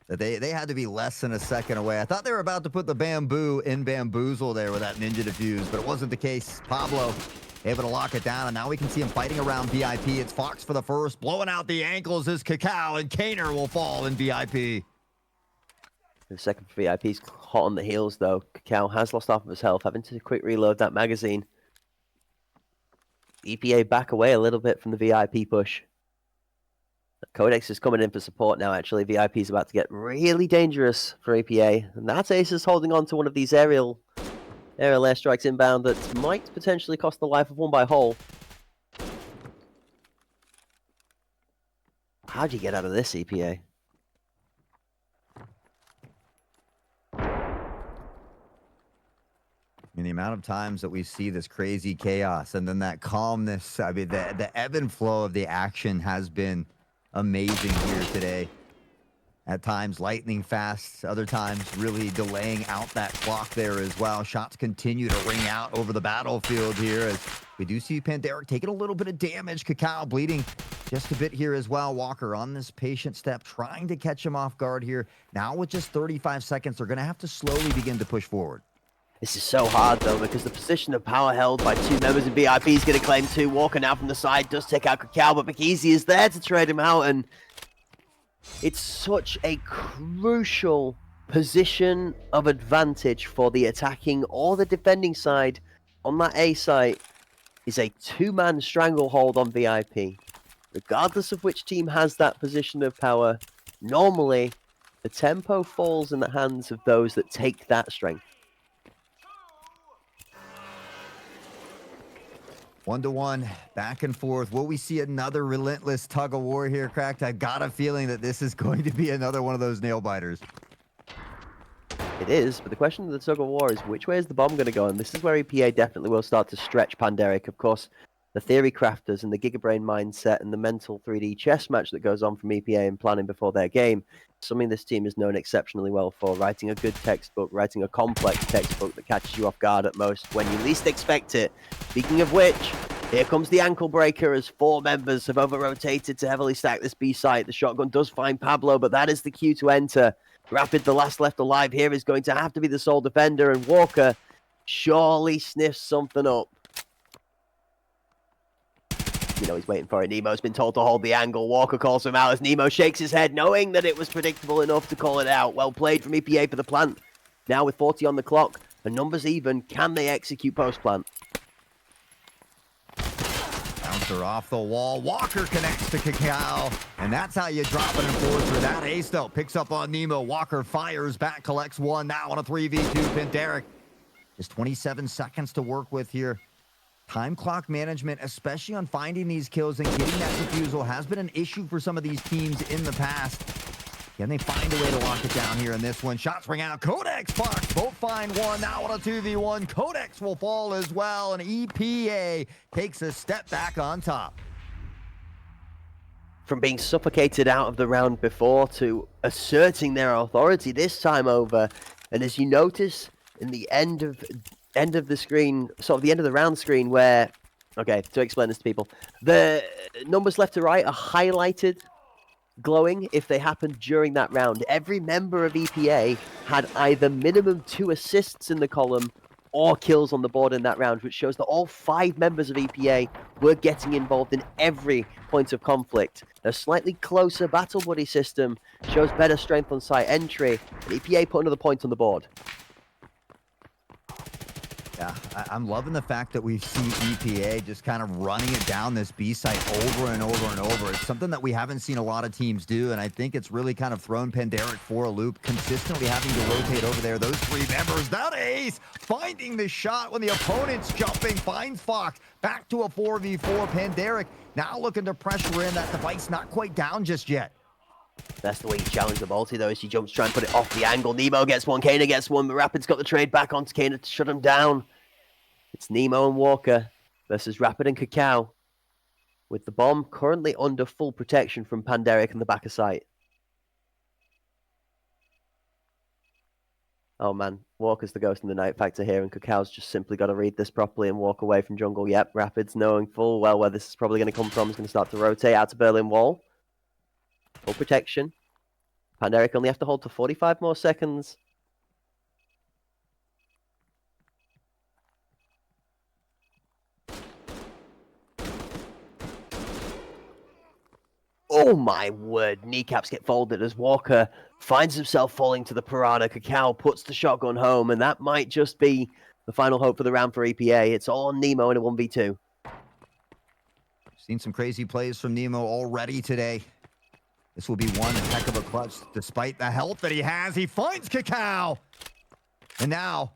that they had to be less than a second away. I thought they were about to put the bamboo in bamboozle there with that Ninja Defuse, but it wasn't the case. Pablo able to lock it down, and now we can see him fighting around VIP. It's Fox for the first. Blowing out the ankles is Cacao, and Kaner will fall in VIP. The second for VIP's hot on the heels, though. Cacao has lost half of his health, having to quick reload that magazine. EPA back away a little bit from the VIP push. Codex is coming in for support now, actually. VIP is about to get really dangerous for EPA. And that ace is holding on to one of these aerial airstrikes inbound that might potentially cost the life of one by Hole. How'd you get out of this, EPA? I mean, the amount of times that we see this crazy chaos and then that calmness, I mean, the ebb and flow of the action has been amazing here today. At times, lightning fast. Other times, really delaying out that clock there as well. Shots continue to ring out over the battlefield here as we do see Panderic taking a little bit of damage. Cacao bleeding just a bit here as well. Walker on this patient step, trying to catch him off guard here. Now with just 35 seconds, they're going to have to slowly begin to push forward. This is so hard, though, because the position of power held by 2 members in VIP is going to claim 2. Walker now from the side does take out Cacao, but Bakizi is there to trade him out, and it's such a crucial position of advantage for the attacking or the defending side on that A site is a 2-man stranglehold on VIP. Regardless of which team has that position of power, normally the tempo falls in the hands of those that take that strength. 1-1, back and forth. Will we see another relentless tug of war here, Cracked? I got a feeling that this is going to be another one of those nail biters. It is, but the question of the tug of war is which way is the bomb going to go? And this is where EPA definitely will start to stretch Panderic. Of course, the theory crafters and the Gigabrain mindset and the mental 3D chess match that goes on from EPA and planning before their game, something this team is known exceptionally well for, writing a good textbook, writing a complex textbook that catches you off guard at most when you least expect it. Speaking of which, here comes the ankle breaker as 4 members have over-rotated to heavily stack this B site. The shotgun does find Pablo, but that is the cue to enter. Rapid, the last left alive here, is going to have to be the sole defender, and Walker surely sniffs something up. You know he's waiting for it. Nemo's been told to hold the angle. Walker calls him out as Nemo shakes his head, knowing that it was predictable enough to call it out. Well played from EPA for the plant. Now with 40 on the clock, and numbers even, can they execute post-plant? Bouncer off the wall. Walker connects to Cacao, and that's how you drop an enforcer. That ace, though, picks up on Nemo. Walker fires back, collects 1. Now on a 3v2. Panderic. Just 27 seconds to work with here. Time clock management, especially on finding these kills and getting that defusal, has been an issue for some of these teams in the past. Can they find a way to lock it down here in this one? Shots ring out. Codex, Fox, both find 1. Now on a 2v1. Codex will fall as well, and EPA takes a step back on top. From being suffocated out of the round before to asserting their authority this time over. And as you notice in the end of the screen, sort of the end of the round screen where, okay, to explain this to people, the numbers left to right are highlighted, glowing if they happened during that round. Every member of EPA had either minimum 2 assists in the column or kills on the board in that round, which shows that all 5 members of EPA were getting involved in every point of conflict. A slightly closer battle buddy system shows better strength on site entry, and EPA put another point on the board. Yeah, I'm loving the fact that we've seen EPA just kind of running it down this B site over and over and over. It's something that we haven't seen a lot of teams do, and I think it's really kind of thrown Panderic for a loop, consistently having to rotate over there. Those 3 members, that ace, finding the shot when the opponent's jumping, finds Fox, back to a 4v4. Panderic now looking to pressure in. That device not quite down just yet. That's the way you challenge the multi, though, as he jumps, try and put it off the angle. Nemo gets 1, Kana gets 1, but Rapid's got the trade back onto Kana to shut him down. It's Nemo and Walker versus Rapid and Cacao, with the bomb currently under full protection from Panderic in the back of sight. Oh man, Walker's the ghost in the night factor here, and Cacao's just simply got to read this properly and walk away from jungle. Yep, Rapid's knowing full well where this is probably going to come from. He's going to start to rotate out to Berlin Wall. Full protection. Panderic only have to hold for 45 more seconds. Oh my word, kneecaps get folded as Walker finds himself falling to the Piranha. Cacao puts the shotgun home, and that might just be the final hope for the round for EPA. It's all on Nemo in a 1v2. Seen some crazy plays from Nemo already today. This will be one heck of a clutch. Despite the health that he has, he finds Cacao. And now,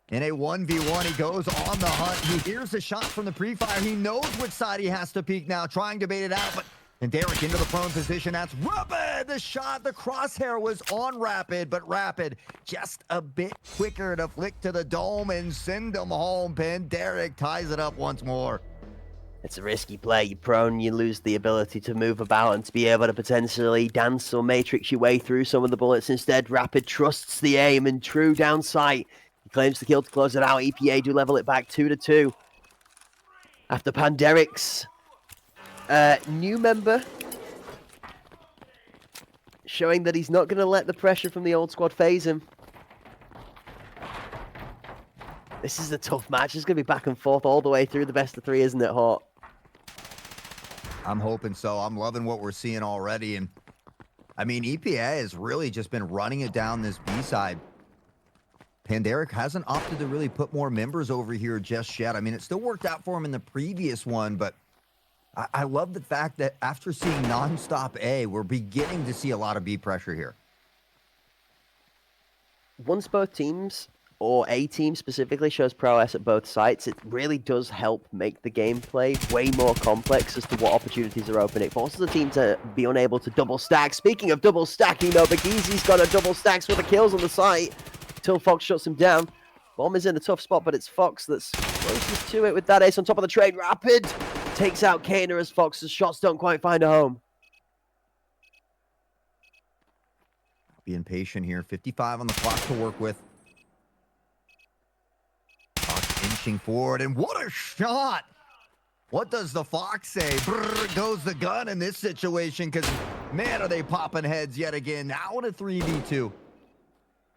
in a 1v1, he goes on the hunt. He hears the shot from the pre-fire. He knows which side he has to peek now, trying to bait it out. But Panderic into the prone position. That's Rapid. The shot, the crosshair was on Rapid, but Rapid just a bit quicker to flick to the dome and send him home. Panderic ties it up once more. It's a risky play. You're prone, you lose the ability to move about and to be able to potentially dance or matrix your way through some of the bullets. Instead, Rapid trusts the aim and true down sight. He claims the kill to close it out. EPA do level it back 2-2. After Panderic's new member showing that he's not going to let the pressure from the old squad phase him. This is a tough match. It's going to be back and forth all the way through the best of 3, isn't it, Hort? I'm hoping so. I'm loving what we're seeing already. And I mean, EPA has really just been running it down this B side. Panderic hasn't opted to really put more members over here just yet. I mean, it still worked out for him in the previous one, but I love the fact that after seeing nonstop A, we're beginning to see a lot of B pressure here. Once both teams or a team specifically shows prowess at both sites, it really does help make the gameplay way more complex as to what opportunities are open. It forces the team to be unable to double stack. Speaking of double stacking, though, Begeezy's got a double stacks with the kills on the site until Fox shuts him down. Bomb is in a tough spot, but it's Fox that's closest to it with that ace on top of the train. Rapid takes out Kana as Fox's shots don't quite find a home. Being patient here. 55 on the clock to work with. Fox inching forward, and what a shot! What does the Fox say? Brrr, goes the gun in this situation, because, man, are they popping heads yet again. Now in a 3v2.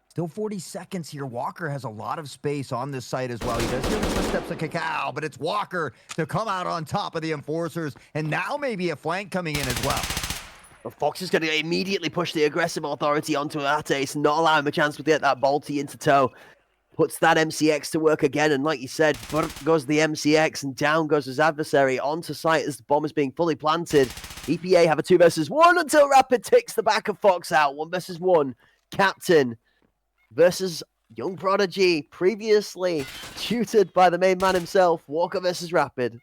Still 40 seconds here. Walker has a lot of space on this site as well. He does hear the footsteps of Cacao, but it's Walker to come out on top of the Enforcers, and now maybe a flank coming in as well. Fox is going to immediately push the aggressive authority onto that ace and not allow him a chance to get that bolty into tow. Puts that MCX to work again, and like you said, goes the MCX, and down goes his adversary onto site as the bomb is being fully planted. EPA have a 2 versus 1 until Rapid takes the back of Fox out. 1 versus 1. Captain versus Young Prodigy, previously tutored by the main man himself. Walker versus Rapid.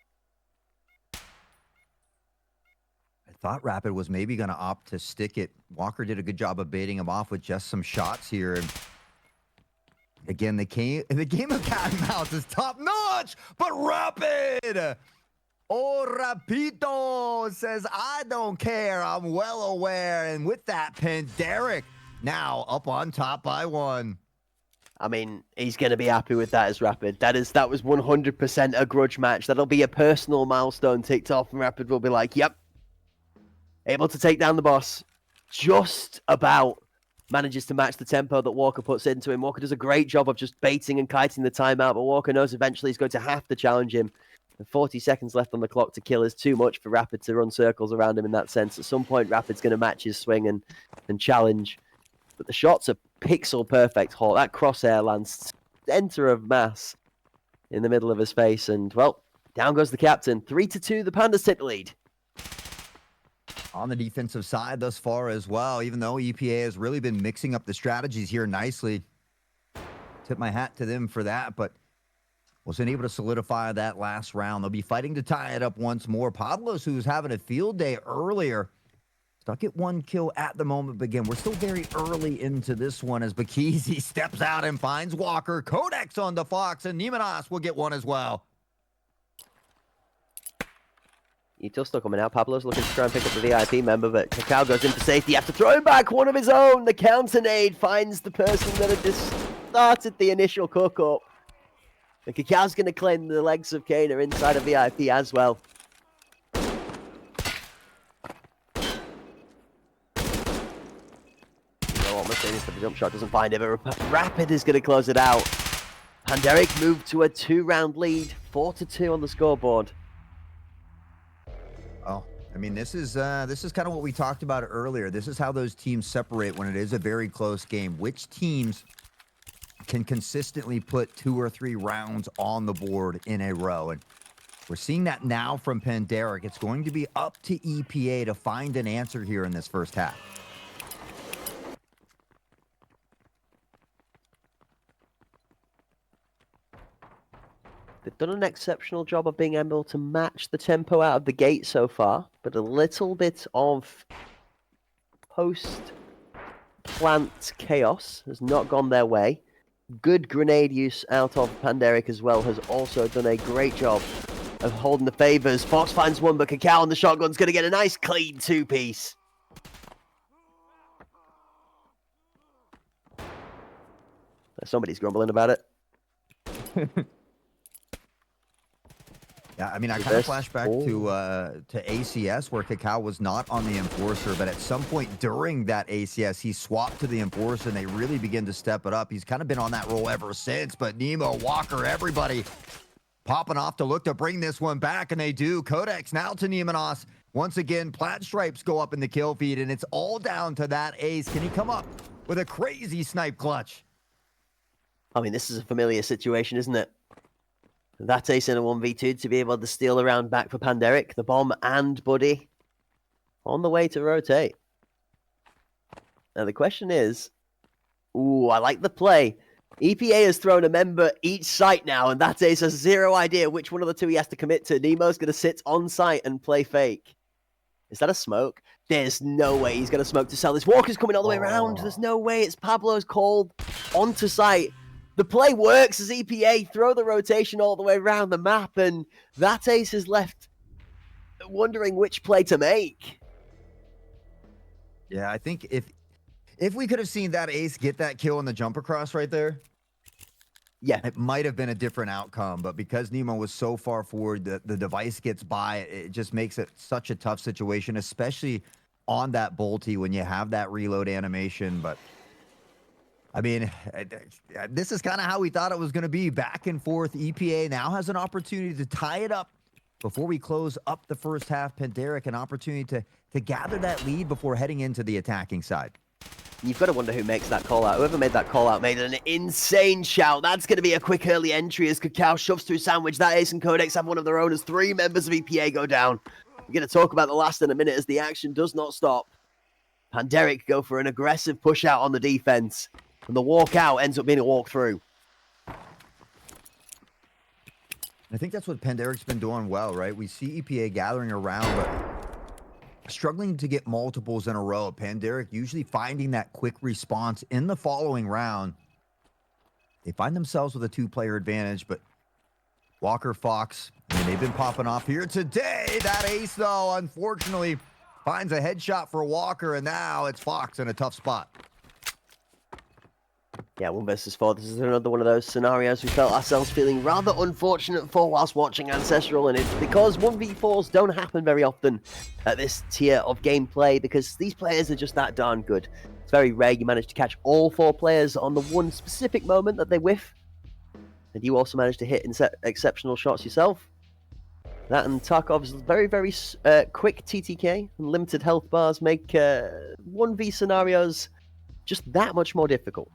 I thought Rapid was maybe going to opt to stick it. Walker did a good job of baiting him off with just some shots here. And again, the game of cat and mouse is top notch, but Rapid! Oh, Rapito says, I don't care. I'm well aware. And with that, Panderic now up on top by 1. I mean, he's going to be happy with that as Rapid. That was 100% a grudge match. That'll be a personal milestone ticked off, and Rapid will be like, yep. Able to take down the boss. Just about manages to match the tempo that Walker puts into him. Walker does a great job of just baiting and kiting the timeout, but Walker knows eventually he's going to have to challenge him. And 40 seconds left on the clock to kill is too much for Rapid to run circles around him in that sense. At some point, Rapid's going to match his swing and challenge. But the shots are pixel perfect. Hawk. That crosshair lands center of mass in the middle of his face. And, well, down goes the captain. 3-2, the Pandas take the lead. On the defensive side thus far as well, even though EPA has really been mixing up the strategies here nicely. Tip my hat to them for that, but wasn't able to solidify that last round. They'll be fighting to tie it up once more. Pablos, who was having a field day earlier, stuck at 1 kill at the moment. But again, we're still very early into this one as Bakizi steps out and finds Walker. Codex on the Fox, and Nimanos will get 1 as well. Ito's still coming out. Pablo's looking to try and pick up the VIP member, but Cacao goes in for safety after throwing back one of his own. The counter nade finds the person that had just started the initial cook-up. And Cacao's going to claim the legs of Kana inside of VIP as well. You know what, Mercedes for the jump shot doesn't find it, but Rapid is going to close it out. Panderic moved to a 2-round lead, 4-2 on the scoreboard. Oh, I mean, this is kind of what we talked about earlier. This is how those teams separate when it is a very close game. Which teams can consistently put 2 or 3 rounds on the board in a row? And we're seeing that now from Panderic. It's going to be up to EPA to find an answer here in this first half. They've done an exceptional job of being able to match the tempo out of the gate so far, but a little bit of post-plant chaos has not gone their way. Good grenade use out of Panderic as well has also done a great job of holding the favors. Fox finds 1, but Cacao on the shotgun's going to get a nice clean 2-piece. Somebody's grumbling about it. Yeah, I mean, I kind of flash back to ACS where Cacao was not on the Enforcer, but at some point during that ACS, he swapped to the Enforcer, and they really begin to step it up. He's kind of been on that role ever since, but Nemo, Walker, everybody popping off to look to bring this one back, and they do. Codex now to Nemonos. Once again, plat stripes go up in the kill feed, and it's all down to that ace. Can he come up with a crazy snipe clutch? I mean, this is a familiar situation, isn't it? That ace in a 1v2 to be able to steal the round back for Panderic. The bomb and Buddy on the way to rotate. Now the question is, ooh, I like the play. EPA has thrown a member each site now, and that ace has zero idea which one of the two he has to commit to. Nemo's going to sit on site and play fake. Is that a smoke? There's no way he's going to smoke to sell this. Walker's coming all the way around. There's no way. It's Pablo's called onto site. The play works as EPA throw the rotation all the way around the map, and that ace is left wondering which play to make. Yeah, I think if we could have seen that ace get that kill on the jump across right there, yeah, it might have been a different outcome. But because Nemo was so far forward, the device gets by. It just makes it such a tough situation, especially on that bolty when you have that reload animation. But I mean, this is kind of how we thought it was going to be. Back and forth. EPA now has an opportunity to tie it up before we close up the first half. Panderic, an opportunity to gather that lead before heading into the attacking side. You've got to wonder who makes that call out. Whoever made that call out made an insane shout. That's going to be a quick early entry as Cacao shoves through Sandwich. That ace and Codex have one of their own as 3 members of EPA go down. We're going to talk about the last in a minute as the action does not stop. Panderic go for an aggressive push out on the defense. And the walk out ends up being a walk through. I think that's what Panderic's been doing well, right? We see EPA gathering around, but struggling to get multiples in a row. Panderic usually finding that quick response in the following round. They find themselves with a 2-player advantage, but Walker, Fox, I mean, they've been popping off here today. That ace, though, unfortunately, finds a headshot for Walker, and now it's Fox in a tough spot. Yeah, 1 versus 4. This is another one of those scenarios we felt ourselves feeling rather unfortunate for whilst watching Ancestral, and it's because 1v4s don't happen very often at this tier of gameplay because these players are just that darn good. It's very rare you manage to catch all 4 players on the one specific moment that they whiff, and you also manage to hit exceptional shots yourself. That and Tarkov's very, very quick TTK and limited health bars make 1v scenarios just that much more difficult.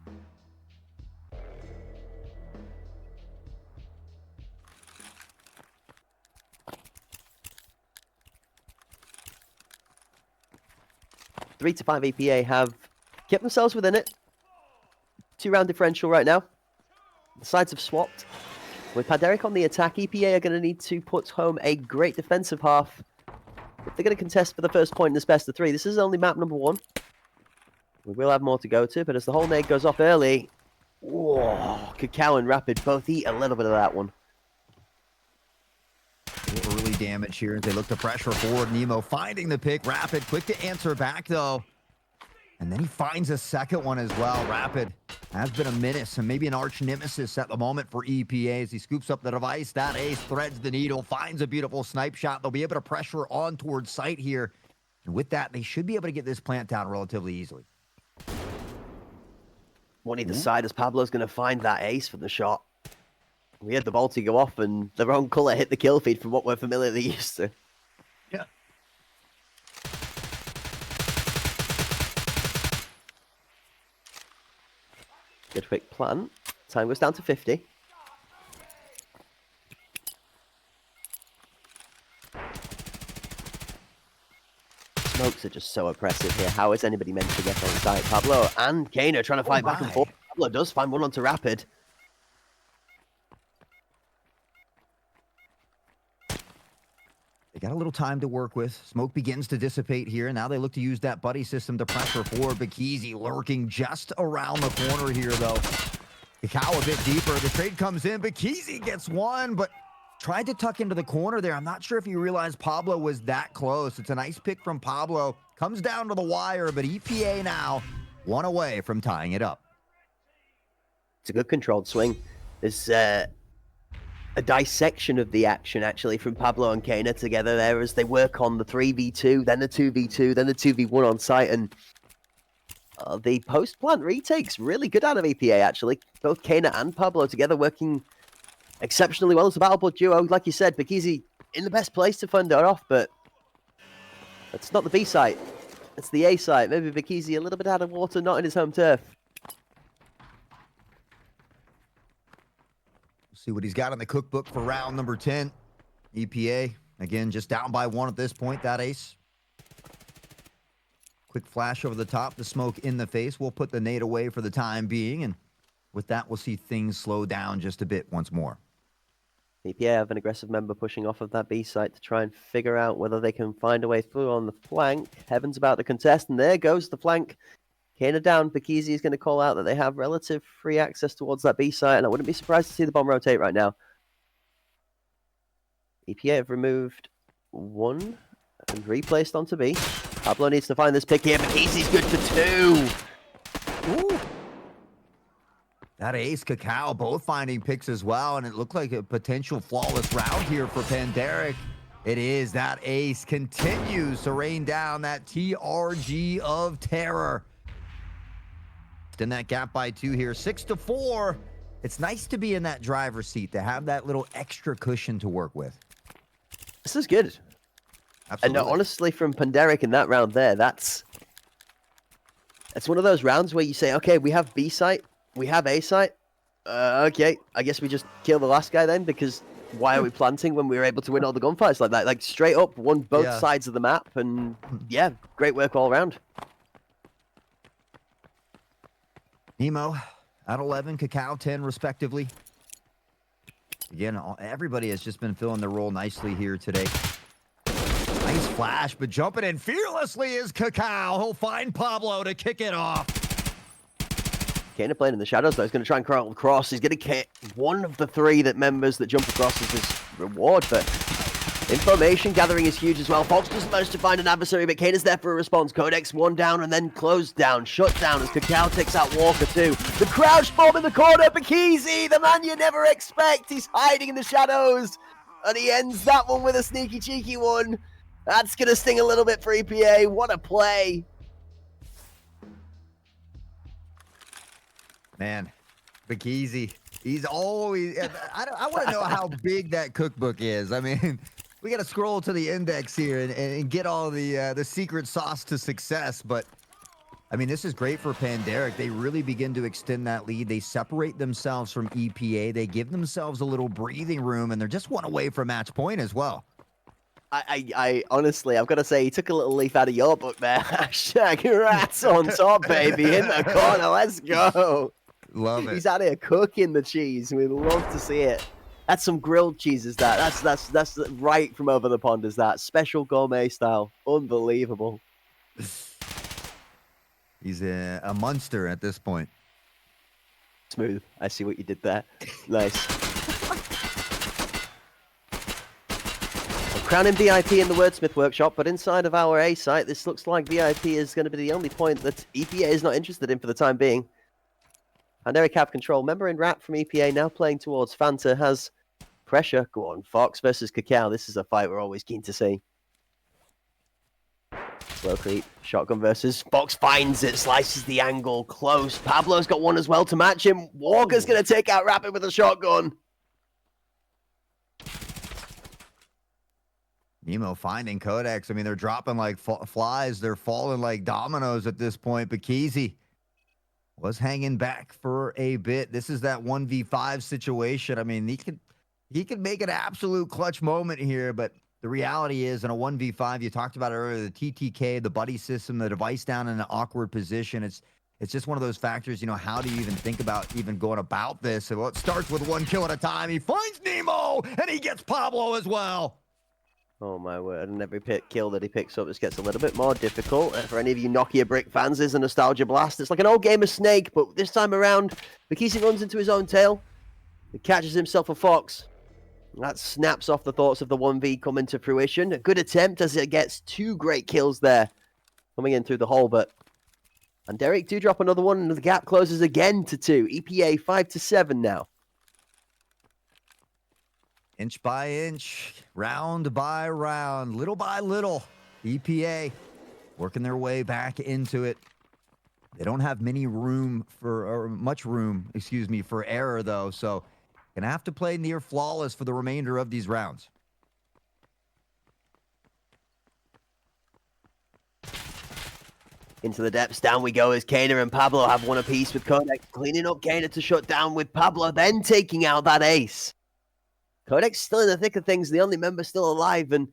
Three to 5 EPA have kept themselves within it. 2-round differential right now. The sides have swapped. With Panderic on the attack, EPA are going to need to put home a great defensive half if they're going to contest for the first point in this best of 3. This is only map number 1. We will have more to go to, but as the whole nade goes off early, whoa, Cacao and Rapid both eat a little bit of that one. Early damage here as they look to pressure forward. Nemo finding the pick. Rapid quick to answer back, though. And then he finds a second one as well. Rapid has been a menace and maybe an arch nemesis at the moment for EPA as he scoops up the device. That ace threads the needle, finds a beautiful snipe shot. They'll be able to pressure on towards site here. And with that, they should be able to get this plant down relatively easily. On either side as Pablo's going to find that ace for the shot. We had the Balti go off and the wrong colour hit the kill feed from what we're familiarly used to. Yeah. Good quick plant. Time goes down to 50. Smokes are just so oppressive here. How is anybody meant to get on site? Pablo and Kano trying to fight back and forth. Pablo does find one onto Rapid. They got a little time to work with. Smoke begins to dissipate here. Now they look to use that buddy system to pressure forward. Bikizi lurking just around the corner here, though. Cacao a bit deeper. The trade comes in. Bikizi gets one, but tried to tuck into the corner there. I'm not sure if you realized Pablo was that close. It's a nice pick from Pablo. Comes down to the wire, but EPA now 1 away from tying it up. It's a good controlled swing. There's a dissection of the action, actually, from Pablo and Kana together there as they work on the 3v2, then the 2v2, then the 2v1 on site, and the post-plant retakes really good out of EPA, actually. Both Kana and Pablo together working exceptionally well as a battle blood duo. Like you said, Bikizi in the best place to fund it off, but it's not the B site. It's the A site. Maybe Bikizi a little bit out of water, not in his home turf. See what he's got in the cookbook for round number 10. EPA, again, just down by 1 at this point, that ace. Quick flash over the top, the smoke in the face. We'll put the nade away for the time being, and with that, we'll see things slow down just a bit once more. EPA have an aggressive member pushing off of that B site to try and figure out whether they can find a way through on the flank. Heaven's about to contest, and there goes the flank. Kana down. Bikizi is going to call out that they have relative free access towards that B site, and I wouldn't be surprised to see the bomb rotate right now. EPA have removed one and replaced onto B. Pablo needs to find this pick here. Bikizi's good for two. Ooh. That ace, Cacao, both finding picks as well, and it looked like a potential flawless round here for Panderic. It is. That ace continues to rain down that TRG of terror. In that gap by 2 here, 6-4. It's nice to be in that driver's seat, to have that little extra cushion to work with. This is good. Absolutely. And honestly, from Panderic in that round there, that's one of those rounds where you say, okay, we have B site, we have A site. Okay, I guess we just kill the last guy then, because why are we planting when we were able to win all the gunfights like that? Like, straight up, won both sides of the map, and yeah, great work all around. Nemo at 11, Cacao 10, respectively. Again, everybody has just been filling their role nicely here today. Nice flash, but jumping in fearlessly is Cacao. He'll find Pablo to kick it off. Kana playing in the shadows, though. He's going to try and crawl across. He's going to get one of the 3 that members that jump across as his reward, but information gathering is huge as well. Fox doesn't manage to find an adversary, but Kana's there for a response. Codex 1 down and then closed down, shut down as Cacao takes out Walker 2. The crouch bomb in the corner, Bikizi, the man you never expect. He's hiding in the shadows, and he ends that one with a sneaky, cheeky one. That's going to sting a little bit for EPA. What a play. Man, Bikizi, he's always... I want to know how big that cookbook is. I mean, we got to scroll to the index here and get all the secret sauce to success. But, I mean, this is great for Panderic. They really begin to extend that lead. They separate themselves from EPA. They give themselves a little breathing room, and they're just one away from match point as well. I honestly, I've got to say, he took a little leaf out of your book there. Hashtag rats on top, baby, in the corner. Let's go. Love it. He's out here cooking the cheese. We love to see it. That's some grilled cheese, is that? That's right from over the pond, is that? Special gourmet style. Unbelievable. He's a monster at this point. Smooth. I see what you did there. Nice. Crowning VIP in the Wordsmith Workshop, but inside of our A site, this looks like VIP is going to be the only point that EPA is not interested in for the time being. And Eric have control. Member in Rap from EPA now playing towards Fanta has pressure. Go on, Fox versus Cacao. This is a fight we're always keen to see. Slow creep. Shotgun versus Fox finds it, slices the angle close. Pablo's got one as well to match him. Walker's going to take out Rapid with a shotgun. Nemo finding Codex. I mean, they're dropping like flies. They're falling like dominoes at this point. Bikizi was hanging back for a bit. This is that 1v5 situation. I mean, he could make an absolute clutch moment here, but the reality is in a 1v5, you talked about it earlier, the TTK, the buddy system, the device down in an awkward position. It's just one of those factors, you know, how do you even think about even going about this? Well, it starts with 1 kill at a time. He finds Nemo, and he gets Pablo as well. Oh my word, and every kill that he picks up just gets a little bit more difficult. For any of you Nokia Brick fans, there's a nostalgia blast. It's like an old game of Snake, but this time around, Bikizi runs into his own tail. He catches himself a fox. That snaps off the thoughts of the 1v coming to fruition. A good attempt as it gets 2 great kills there. Coming in through the hole, but... And Derek do drop another one, and the gap closes again to 2. EPA 5-7 now. Inch by inch, round by round, little by little, EPA working their way back into it. They don't have much room for error, though, so gonna have to play near flawless for the remainder of these rounds. Into the depths, down we go as Kana and Pablo have one apiece with Codex, cleaning up Kana to shut down with Pablo, then taking out that ace. Codex still in the thick of things, the only member still alive, and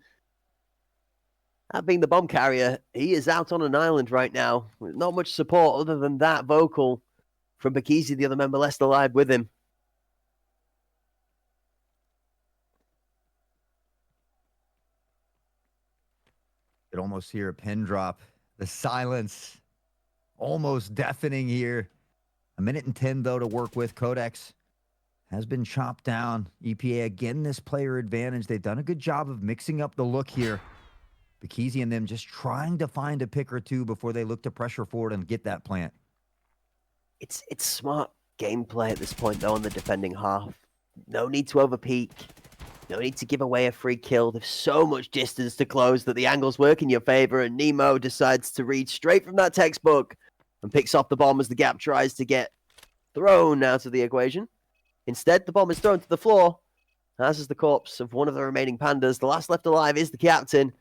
that being the bomb carrier, he is out on an island right now with not much support other than that vocal. from Bakisi, the other member left alive with him. Could almost hear a pin drop. The silence almost deafening here. 1:10 though to work with. Codex has been chopped down. EPA again, this player advantage. They've done a good job of mixing up the look here. Bakisi and them just trying to find a pick or two before they look to pressure forward and get that plant. It's smart gameplay at this point, though, on the defending half. No need to overpeak. No need to give away a free kill. There's so much distance to close that the angles work in your favor, and Nemo decides to read straight from that textbook and picks off the bomb as the gap tries to get thrown out of the equation. Instead, the bomb is thrown to the floor, as is the corpse of one of the remaining pandas. The last left alive is the captain.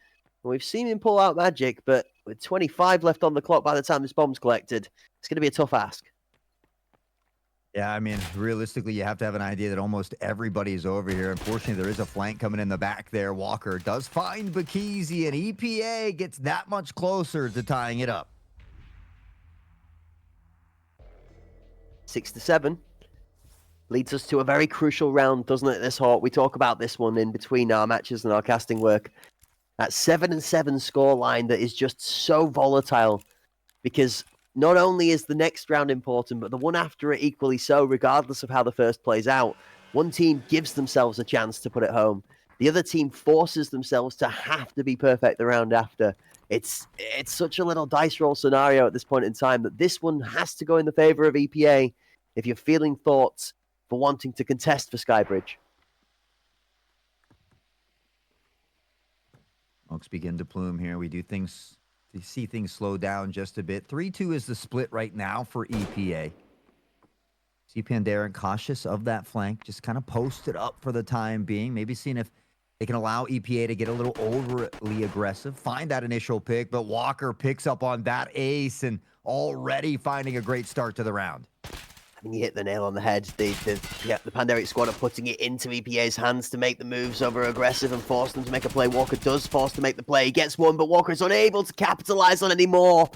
And we've seen him pull out magic, but with 25 left on the clock by the time this bomb's collected, it's going to be a tough ask. Yeah, I mean, realistically, you have to have an idea that almost everybody's over here. Unfortunately, there is a flank coming in the back there. Walker does find Bakisi, and EPA gets that much closer to tying it up. 6-7. Leads us to a very crucial round, doesn't it, this Hawk? We talk about this one in between our matches and our casting work. That 7-7 scoreline that is just so volatile, because not only is the next round important, but the one after it equally so, regardless of how the first plays out. One team gives themselves a chance to put it home. The other team forces themselves to have to be perfect the round after. It's such a little dice roll scenario at this point in time that this one has to go in the favor of EPA if you're feeling thoughts for wanting to contest for Skybridge. Smokes begin to plume here. We see things slow down just a bit. 3-2 is the split right now for EPA. See Pandaren cautious of that flank, just kind of posted up for the time being. Maybe seeing if they can allow EPA to get a little overly aggressive, find that initial pick, but Walker picks up on that ace and already finding a great start to the round. I mean, you hit the nail on the head. The Pandaric squad are putting it into EPA's hands to make the moves over aggressive and force them to make a play. Walker does force to make the play. He gets one, but Walker is unable to capitalize on any more.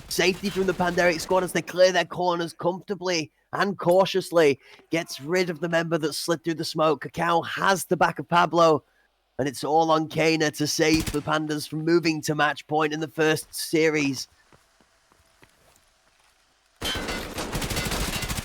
Safety from the Pandaric squad as they clear their corners comfortably and cautiously. Gets rid of the member that slid through the smoke. Cacao has the back of Pablo, and it's all on Kana to save the Pandas from moving to match point in the first series.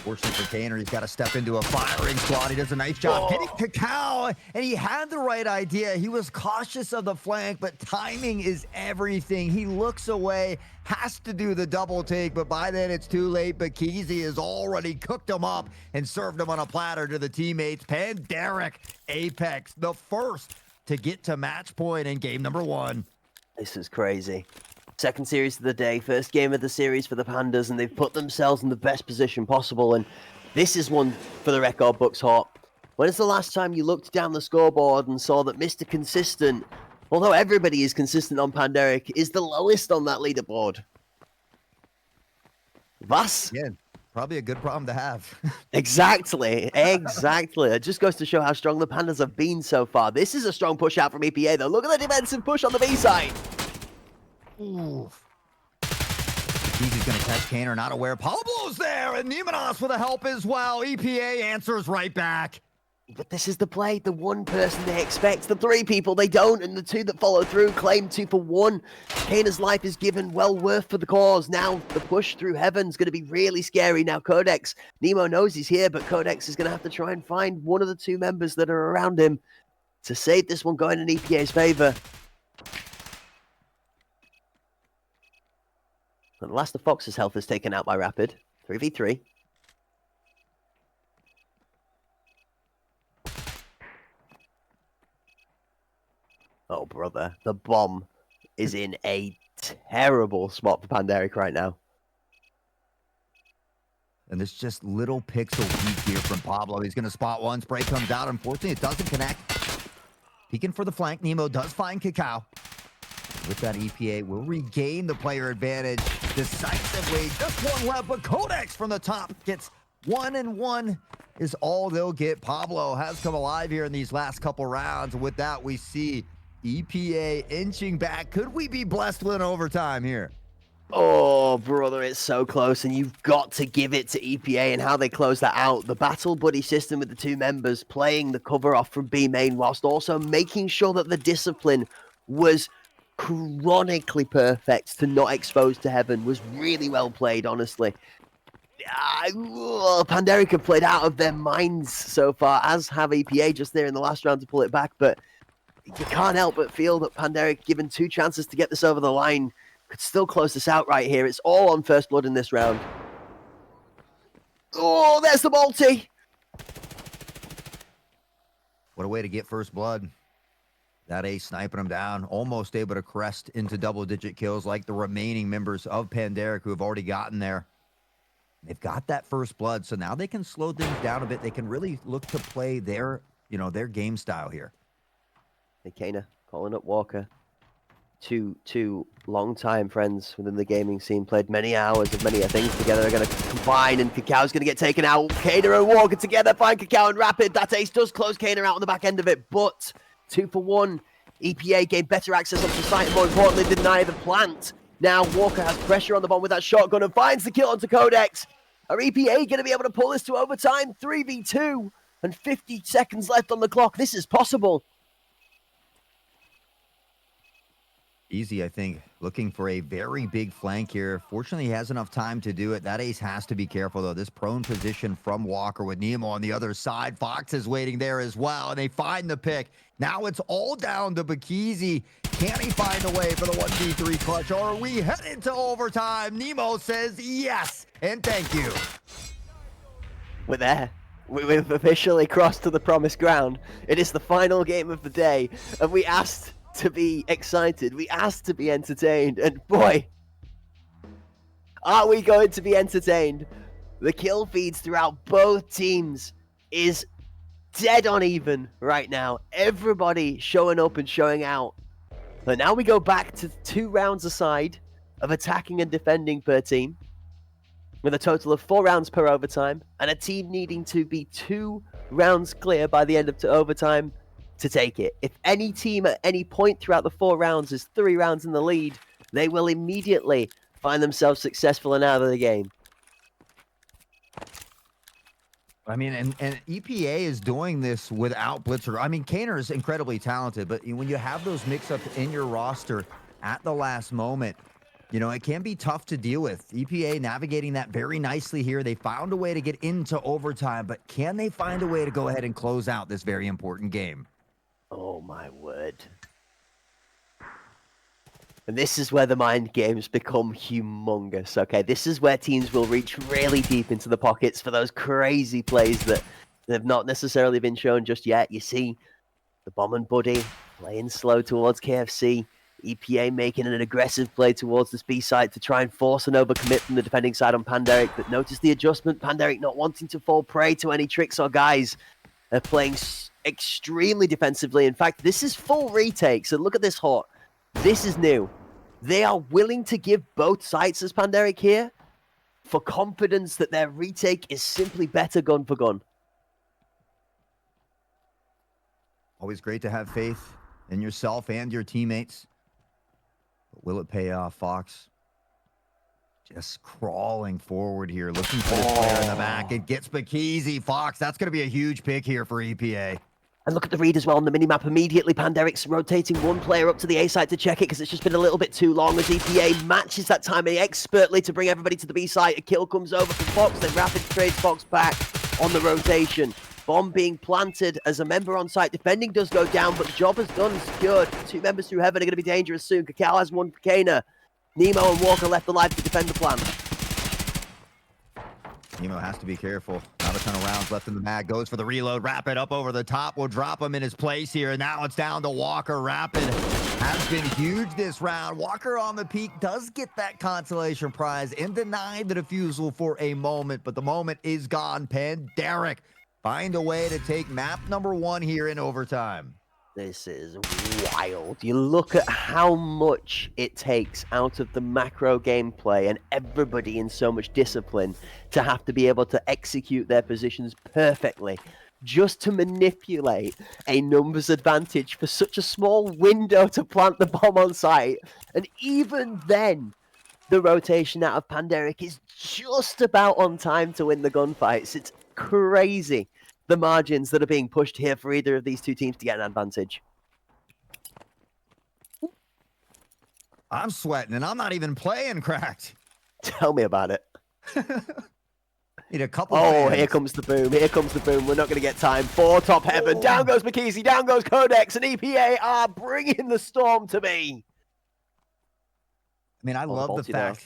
Fortunately for Kaner, he's got to step into a firing squad. He does a nice job hitting Cacao, and he had the right idea. He was cautious of the flank, but timing is everything. He looks away, has to do the double take, but by then it's too late. Bakisi has already cooked him up and served him on a platter to the teammates. Pandaric Apex, the first to get to match point in game number 1. This is crazy. Second series of the day, first game of the series for the Pandas, and they've put themselves in the best position possible. And this is one for the record books, Hawk. When is the last time you looked down the scoreboard and saw that Mr. Consistent, although everybody is consistent on Pandaric, is the lowest on that leaderboard? Was? Yeah, probably a good problem to have. Exactly. It just goes to show how strong the Pandas have been so far. This is a strong push out from EPA, though. Look at the defensive push on the B side. Oof. He's going to catch Kaner, not aware. Pablo's there, and Nemenos for the help as well. EPA answers right back. But this is the play. The one person they expect, the 3 people they don't, and the 2 that follow through claim 2 for 1. Kaner's life is given well worth for the cause. Now the push through heaven's going to be really scary. Now Codex, Nemo knows he's here, but Codex is going to have to try and find one of the 2 members that are around him to save this one going in EPA's favor. And the last of Fox's health is taken out by Rapid. 3v3. Oh, brother. The bomb is in a terrible spot for Pandaric right now. And there's just little pixel weak here from Pablo. He's going to spot one. Spray comes out. Unfortunately, it doesn't connect. Peeking for the flank. Nemo does find Cacao. With that, EPA will regain the player advantage decisively. Just one left, but Codex from the top gets 1 and 1 is all they'll get. Pablo has come alive here in these last couple rounds. With that, we see EPA inching back. Could we be blessed with an overtime here? Oh, brother, it's so close, and you've got to give it to EPA and how they close that out. The battle buddy system with the two members playing the cover off from B main whilst also making sure that the discipline was chronically perfect to not expose to heaven was really well played, honestly. Panderic have played out of their minds so far, as have EPA just there in the last round to pull it back, but you can't help but feel that Panderic, given 2 chances to get this over the line, could still close this out right here. It's all on first blood in this round. Oh, there's the multi. What a way to get first blood. That ace sniping him down, almost able to crest into double-digit kills like the remaining members of Panderic who have already gotten there. They've got that first blood, so now they can slow things down a bit. They can really look to play their, their game style here. Hey, Kana, calling up Walker. Two long-time friends within the gaming scene, played many hours of many things together. They're going to combine, and Kakáo's going to get taken out. Kana and Walker together find Kakao and Rapid. That ace does close Kana out on the back end of it, but 2 for 1. EPA gained better access onto the site, and more importantly, deny the plant. Now Walker has pressure on the bomb with that shotgun and finds the kill onto Codex. Are EPA going to be able to pull this to overtime? 3v2 and 50 seconds left on the clock. This is possible. Easy, I think, looking for a very big flank here. Fortunately, he has enough time to do it. That ace has to be careful, though. This prone position from Walker with Nemo on the other side. Fox is waiting there as well, and they find the pick. Now it's all down to Bakizi. Can he find a way for the 1v3 clutch, or are we headed to overtime? Nemo says yes, and thank you. We're there. We've officially crossed to the promised ground. It is the final game of the day, and we asked to be excited. We asked to be entertained, and boy, are we going to be entertained. The kill feeds throughout both teams is dead on even right now. Everybody showing up and showing out. But now we go back to 2 rounds aside of attacking and defending per team, with a total of 4 rounds per overtime, and a team needing to be 2 rounds clear by the end of overtime to take it. If any team at any point throughout the 4 rounds is 3 rounds in the lead, they will immediately find themselves successful and out of the game. I mean, and EPA is doing this without Blitzer. I mean, Kaner is incredibly talented, but when you have those mix-ups in your roster at the last moment, it can be tough to deal with. EPA navigating that very nicely here. They found a way to get into overtime, but can they find a way to go ahead and close out this very important game? Oh my word. And this is where the mind games become humongous, okay? This is where teams will reach really deep into the pockets for those crazy plays that have not necessarily been shown just yet. You see the Bomb and Buddy playing slow towards KFC. EPA making an aggressive play towards this B site to try and force an overcommit from the defending side on Panderic. But notice the adjustment. Panderic not wanting to fall prey to any tricks or guys. They're playing extremely defensively. In fact, this is full retake. So look at this hot. This is new. They are willing to give both sides as Panderic here for confidence that their retake is simply better gun for gun. Always great to have faith in yourself and your teammates. But will it pay off, Fox? Just crawling forward here, looking for this player in the back. It gets Bakizi. Fox, that's going to be a huge pick here for EPA. And look at the read as well on the minimap immediately. Panderic's rotating one player up to the A site to check it because it's just been a little bit too long as EPA matches that timing expertly to bring everybody to the B site. A kill comes over from Fox, then Rapid trades Fox back on the rotation. Bomb being planted as a member on site. Defending does go down, but job is done and secured. 2 members through heaven are going to be dangerous soon. Kakao has 1 for Kana. Nemo and Walker left alive to defend the plant. Nemo has to be careful. Not a ton of rounds left in the mag. Goes for the reload. Rapid up over the top. Will drop him in his place here. And now it's down to Walker. Rapid has been huge this round. Walker on the peak does get that consolation prize and denied the defusal for a moment. But the moment is gone. Panderic find a way to take map number 1 here in overtime. This is wild. You look at how much it takes out of the macro gameplay and everybody in so much discipline to have to be able to execute their positions perfectly just to manipulate a numbers advantage for such a small window to plant the bomb on site. And even then, The rotation out of Panderic is just about on time to win the gunfights. It's crazy, the margins that are being pushed here for either of these two teams to get an advantage. I'm sweating, and I'm not even playing cracked. Tell me about it. Need a couple Oh, fans. here comes the boom. Here comes the boom. We're not going to get time for top heaven. Down goes McKeesey. Down goes Codex. And EPA are bringing the storm to me. I mean, I love the fact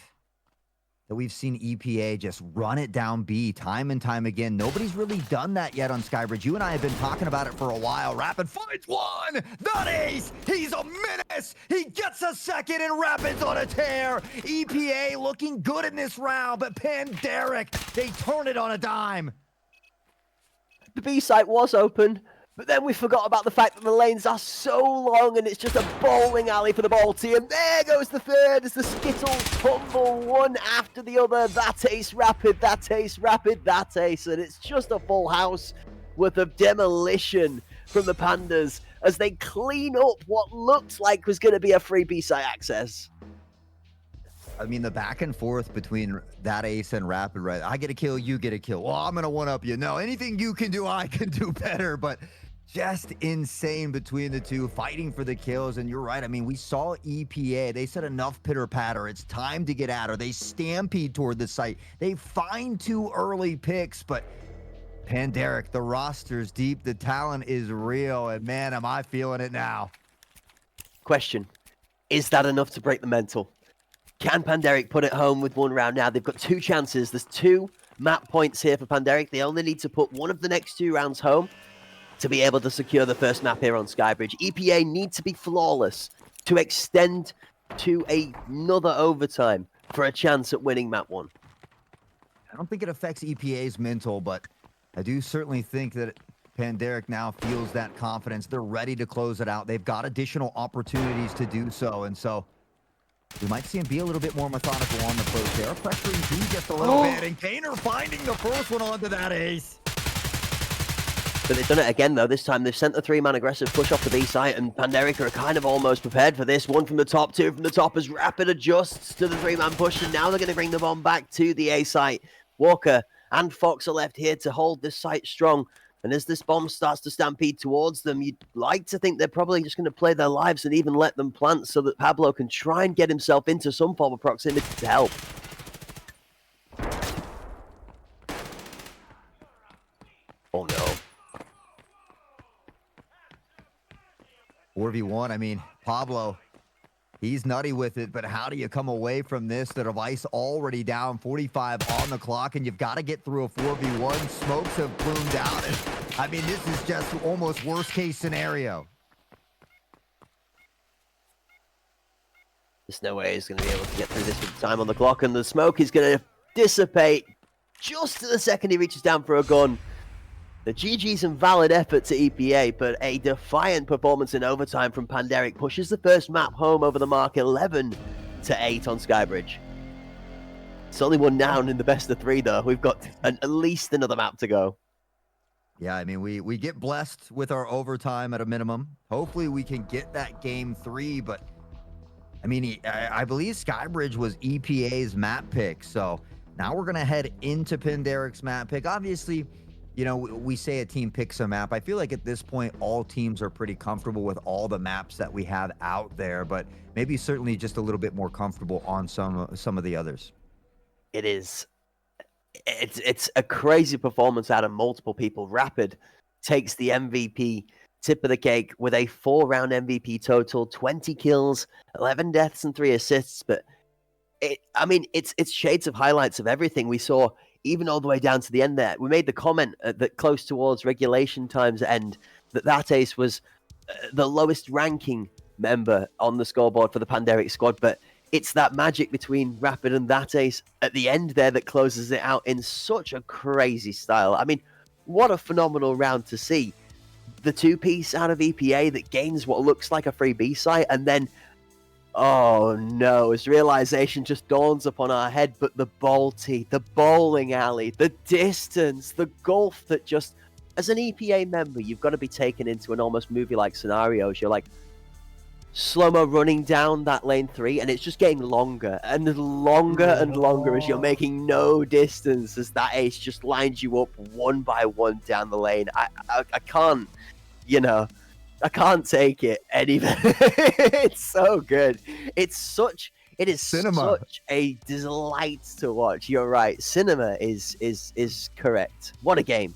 that we've seen EPA just run it down B time and time again. Nobody's really done that yet on Skybridge. You and I have been talking about it for a while. Rapid finds one. That ace. He's a menace. He gets a second, and Rapid's on a tear. EPA looking good in this round, but Panderic, they turn it on a dime. The B site was open, but then we forgot about the fact that the lanes are so long and it's just a bowling alley for the ball team. There goes the third as the Skittles tumble one after the other. That ace Rapid, that ace Rapid, that ace. And it's just a full house worth of demolition from the Pandas as they clean up what looked like was going to be a free B-side access. I mean, the back and forth between that ace and Rapid, right? I get a kill, you get a kill. Well, I'm going to one-up you. No, anything you can do, I can do better. But just insane between the two, fighting for the kills. And you're right. I mean, we saw EPA. They said enough pitter-patter. It's time to get at her. They stampede toward the site. They find 2 early picks, but Panderic, the roster's deep. The talent is real. And man, am I feeling it now. Question, is that enough to break the mental? Can Panderic put it home with 1 round now? They've got 2 chances. There's 2 map points here for Panderic. They only need to put one of the next 2 rounds home to be able to secure the first map here on Skybridge. EPA need to be flawless to extend to another overtime for a chance at winning map 1. I don't think it affects EPA's mental, but I do certainly think that Panderic now feels that confidence. They're ready to close it out. They've got additional opportunities to do so, and so we might see him be a little bit more methodical on the approach there. Pressuring B just a little bit, and Gainer finding the first one onto that ace. But they've done it again, though. This time they've sent the 3-man aggressive push off the B site, and Panderic are kind of almost prepared for this. 1 from the top, 2 from the top as Rapid adjusts to the 3-man push, and now they're going to bring the bomb back to the A site. Walker and Fox are left here to hold this site strong. And as this bomb starts to stampede towards them, you'd like to think they're probably just going to play their lives and even let them plant so that Pablo can try and get himself into some form of proximity to help. Oh no. 4v1, I mean, Pablo, he's nutty with it, but how do you come away from this? The device already down, 45 on the clock, and you've got to get through a 4v1. Smokes have bloomed out. And, I mean, this is just almost worst-case scenario. There's no way he's going to be able to get through this with time on the clock, and the smoke is going to dissipate just the second he reaches down for a gun. The GG's and valid effort to EPA, but a defiant performance in overtime from Panderic pushes the first map home over the mark 11-8 on Skybridge. It's only 1 down in the best of 3, though. We've got at least another map to go. Yeah, I mean, we get blessed with our overtime at a minimum. Hopefully we can get that game 3, but I mean, I believe Skybridge was EPA's map pick, so now we're going to head into Panderic's map pick. Obviously, you know, we say a team picks a map. I feel like at this point, all teams are pretty comfortable with all the maps that we have out there, but maybe certainly just a little bit more comfortable on some of the others. It is. It's a crazy performance out of multiple people. Rapid takes the MVP tip of the cake with a 4-round MVP total, 20 kills, 11 deaths, and 3 assists. But it's shades of highlights of everything we saw. Even all the way down to the end there. We made the comment that close towards regulation time's end, that ace was the lowest ranking member on the scoreboard for the Panderic squad, but it's that magic between Rapid and that ace at the end there that closes it out in such a crazy style. I mean, what a phenomenal round to see. The 2-piece out of EPA that gains what looks like a free B site, and then oh no, as realization just dawns upon our head, but the bolty, the bowling alley, the distance, the gulf that just, as an EPA member, you've got to be taken into an almost movie-like scenario. You're like, slow-mo running down that lane 3, and it's just getting longer and longer and longer as you're making no distance, as that ace just lines you up one by one down the lane. I can't, I can't take it any. It's so good. It is Cinema. such a delight to watch. You're right. Cinema is correct. What a game.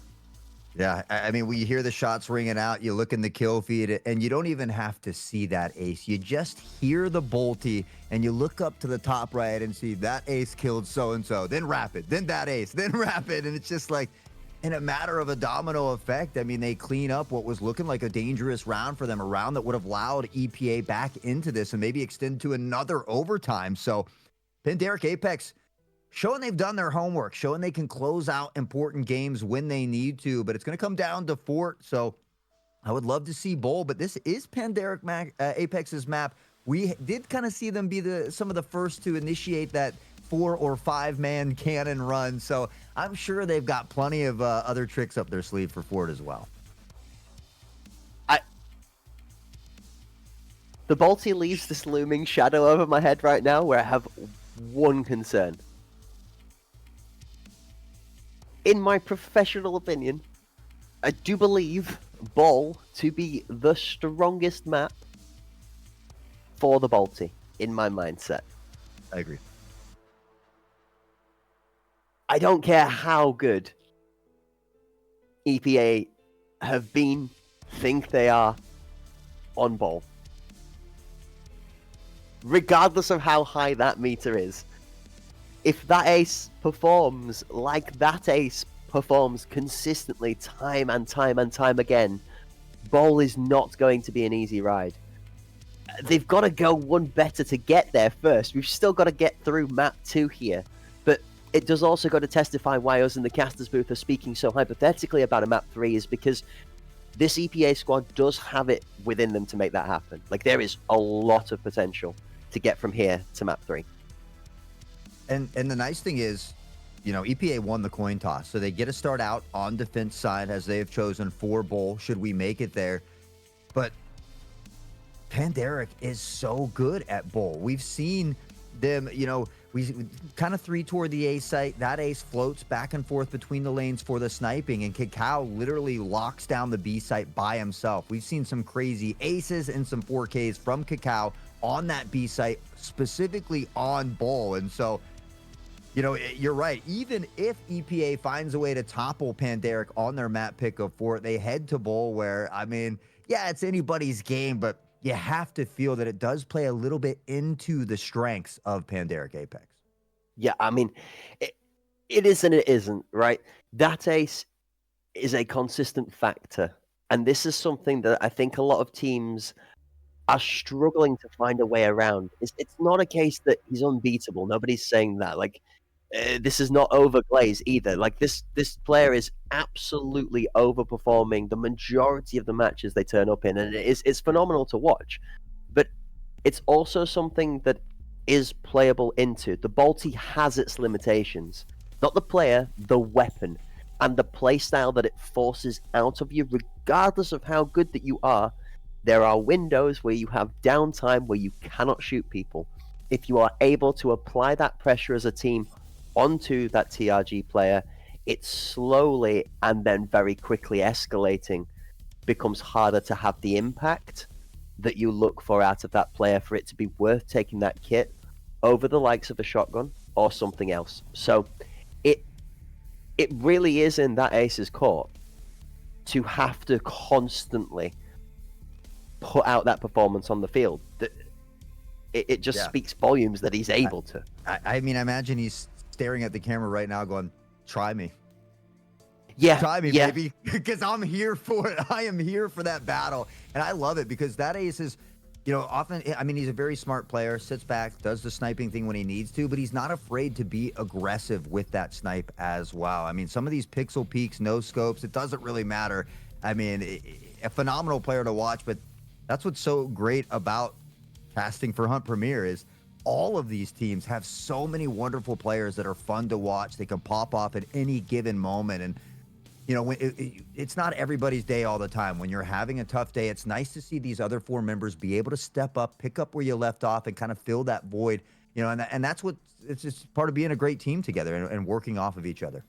Yeah, I mean, we hear the shots ringing out, you look in the kill feed, and you don't even have to see that ace. You just hear the bolty, and you look up to the top right and see that ace killed so-and-so, then rapid, then that ace, then rapid, and it's just like, in a matter of a domino effect, I mean, they clean up what was looking like a dangerous round for them, a round that would have allowed EPA back into this and maybe extend to another overtime. So, Pandaric Apex showing they've done their homework, showing they can close out important games when they need to, but it's going to come down to Fort. So I would love to see Bowl, but this is Pandaric Apex's map. We did kind of see them be some of the first to initiate that 4 or 5 man cannon run. So I'm sure they've got plenty of other tricks up their sleeve for Fort as well. The Bolty leaves this looming shadow over my head right now where I have one concern. In my professional opinion, I do believe Ball to be the strongest map for the Balti, in my mindset. I agree. I don't care how good EPA have been, think they are on Ball. Regardless of how high that meter is, if that ace performs like that ace performs consistently time and time and time again, Bowl is not going to be an easy ride. They've got to go one better to get there first. We've still got to get through map 2 here. But it does also got to testify why us in the caster's booth are speaking so hypothetically about a map 3 is because this EPA squad does have it within them to make that happen. Like, there is a lot of potential to get from here to map 3. And the nice thing is, EPA won the coin toss, so they get to start out on defense side as they have chosen for Bowl, should we make it there. But Pandaric is so good at Bowl. We've seen them, we kind of 3 toward the A site. That ace floats back and forth between the lanes for the sniping, and Cacao literally locks down the B site by himself. We've seen some crazy aces and some 4Ks from Cacao on that B site, specifically on Bowl. And so, you're right. Even if EPA finds a way to topple Pandaric on their map pick of Fort, they head to Bowl where, I mean, yeah, it's anybody's game, but you have to feel that it does play a little bit into the strengths of Pandaric Apex. Yeah, I mean, it is and it isn't, right? That ace is a consistent factor. And this is something that I think a lot of teams are struggling to find a way around. It's not a case that he's unbeatable. Nobody's saying that. Like, this is not overglaze either. Like, this player is absolutely overperforming the majority of the matches they turn up in, and it's phenomenal to watch. But it's also something that is playable into. The Balti has its limitations. Not the player, the weapon, and the playstyle that it forces out of you, regardless of how good that you are. There are windows where you have downtime where you cannot shoot people. If you are able to apply that pressure as a team onto that TRG player, it slowly and then very quickly escalating becomes harder to have the impact that you look for out of that player for it to be worth taking that kit over the likes of a shotgun or something else. So it really is in that ace's court to have to constantly put out that performance on the field. It just speaks volumes that he's able to. I mean, I imagine he's staring at the camera right now going, try me. Yeah. Try me, baby. Because I'm here for it. I am here for that battle. And I love it because that ace is, often, I mean, he's a very smart player, sits back, does the sniping thing when he needs to, but he's not afraid to be aggressive with that snipe as well. I mean, some of these pixel peeks, no scopes, it doesn't really matter. I mean, a phenomenal player to watch, but that's what's so great about casting for Hunt Premier is all of these teams have so many wonderful players that are fun to watch. They can pop off at any given moment. And you know, it's not everybody's day all the time. When you're having a tough day, it's nice to see these other four members be able to step up, pick up where you left off, and kind of fill that void. You know, and that's what it's just part of being a great team together and working off of each other.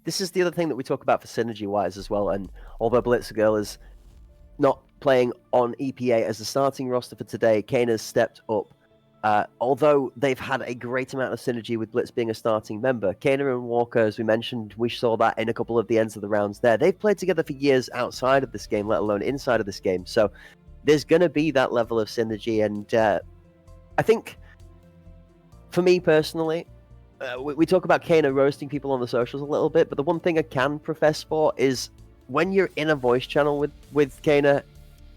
This is the other thing that we talk about for synergy-wise as well. And although Blitzergirl is not playing on EPA as the starting roster for today, Kane has stepped up. Although they've had a great amount of synergy with Blitz being a starting member, Kana and Walker, as we mentioned, we saw that in a couple of the ends of the rounds there. They've played together for years outside of this game, let alone inside of this game. So there's going to be that level of synergy. And I think, for me personally, we talk about Kana roasting people on the socials a little bit, but the one thing I can profess for is when you're in a voice channel with Kana,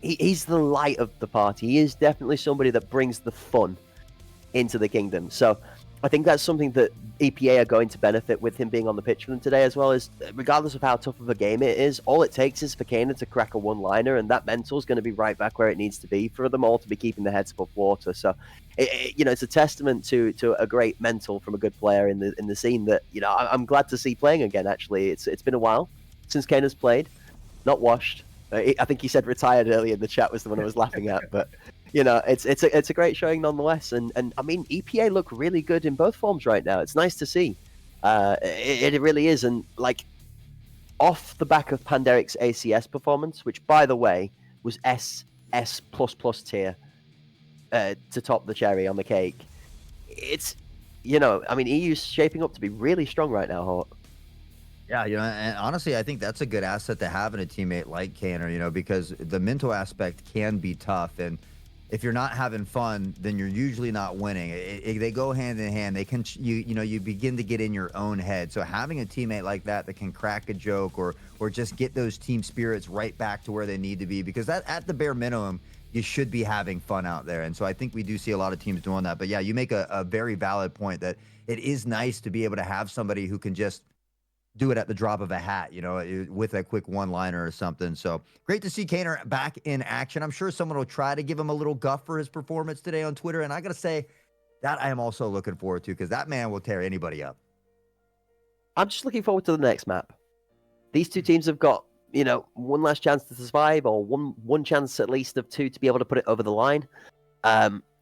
he's the light of the party. He is definitely somebody that brings the fun into the kingdom. So I think that's something that EPA are going to benefit with him being on the pitch for them today, as well as regardless of how tough of a game it is, all it takes is for Kana to crack a one-liner, and that mental is going to be right back where it needs to be for them all to be keeping their heads above water. So, it's a testament to a great mental from a good player in the scene that, I'm glad to see playing again. Actually, it's been a while since Kana's played, not washed. I think he said retired earlier in the chat was the one I was laughing at, but it's a great showing nonetheless. And I mean, EPA look really good in both forms right now. It's nice to see. It really is. And like off the back of Panderic's ACS performance, which by the way was SS++ tier to top the cherry on the cake. It's I mean, EU's shaping up to be really strong right now, Hort. Yeah, and honestly, I think that's a good asset to have in a teammate like Kanner, because the mental aspect can be tough. And if you're not having fun, then you're usually not winning. They go hand in hand. They can, you begin to get in your own head. So having a teammate like that can crack a joke or just get those team spirits right back to where they need to be, because that at the bare minimum, you should be having fun out there. And so I think we do see a lot of teams doing that. But yeah, you make a very valid point that it is nice to be able to have somebody who can just do it at the drop of a hat, with a quick one-liner or something. So great to see Kaner back in action. I'm sure someone will try to give him a little guff for his performance today on Twitter. And I got to say that I am also looking forward to, because that man will tear anybody up. I'm just looking forward to the next map. These two teams have got, one last chance to survive, or one chance at least of two to be able to put it over the line.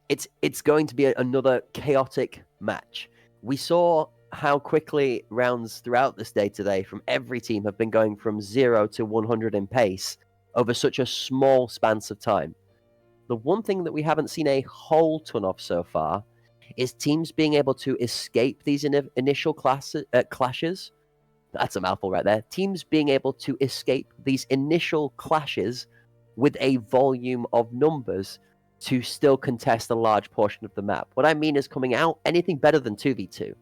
It's going to be another chaotic match. We saw how quickly rounds throughout this day today from every team have been going from 0 to 100 in pace over such a small span of time. The one thing that we haven't seen a whole ton of so far is teams being able to escape these initial clashes. That's a mouthful right there. Teams being able to escape these initial clashes with a volume of numbers to still contest a large portion of the map. What I mean is coming out anything better than 2v2.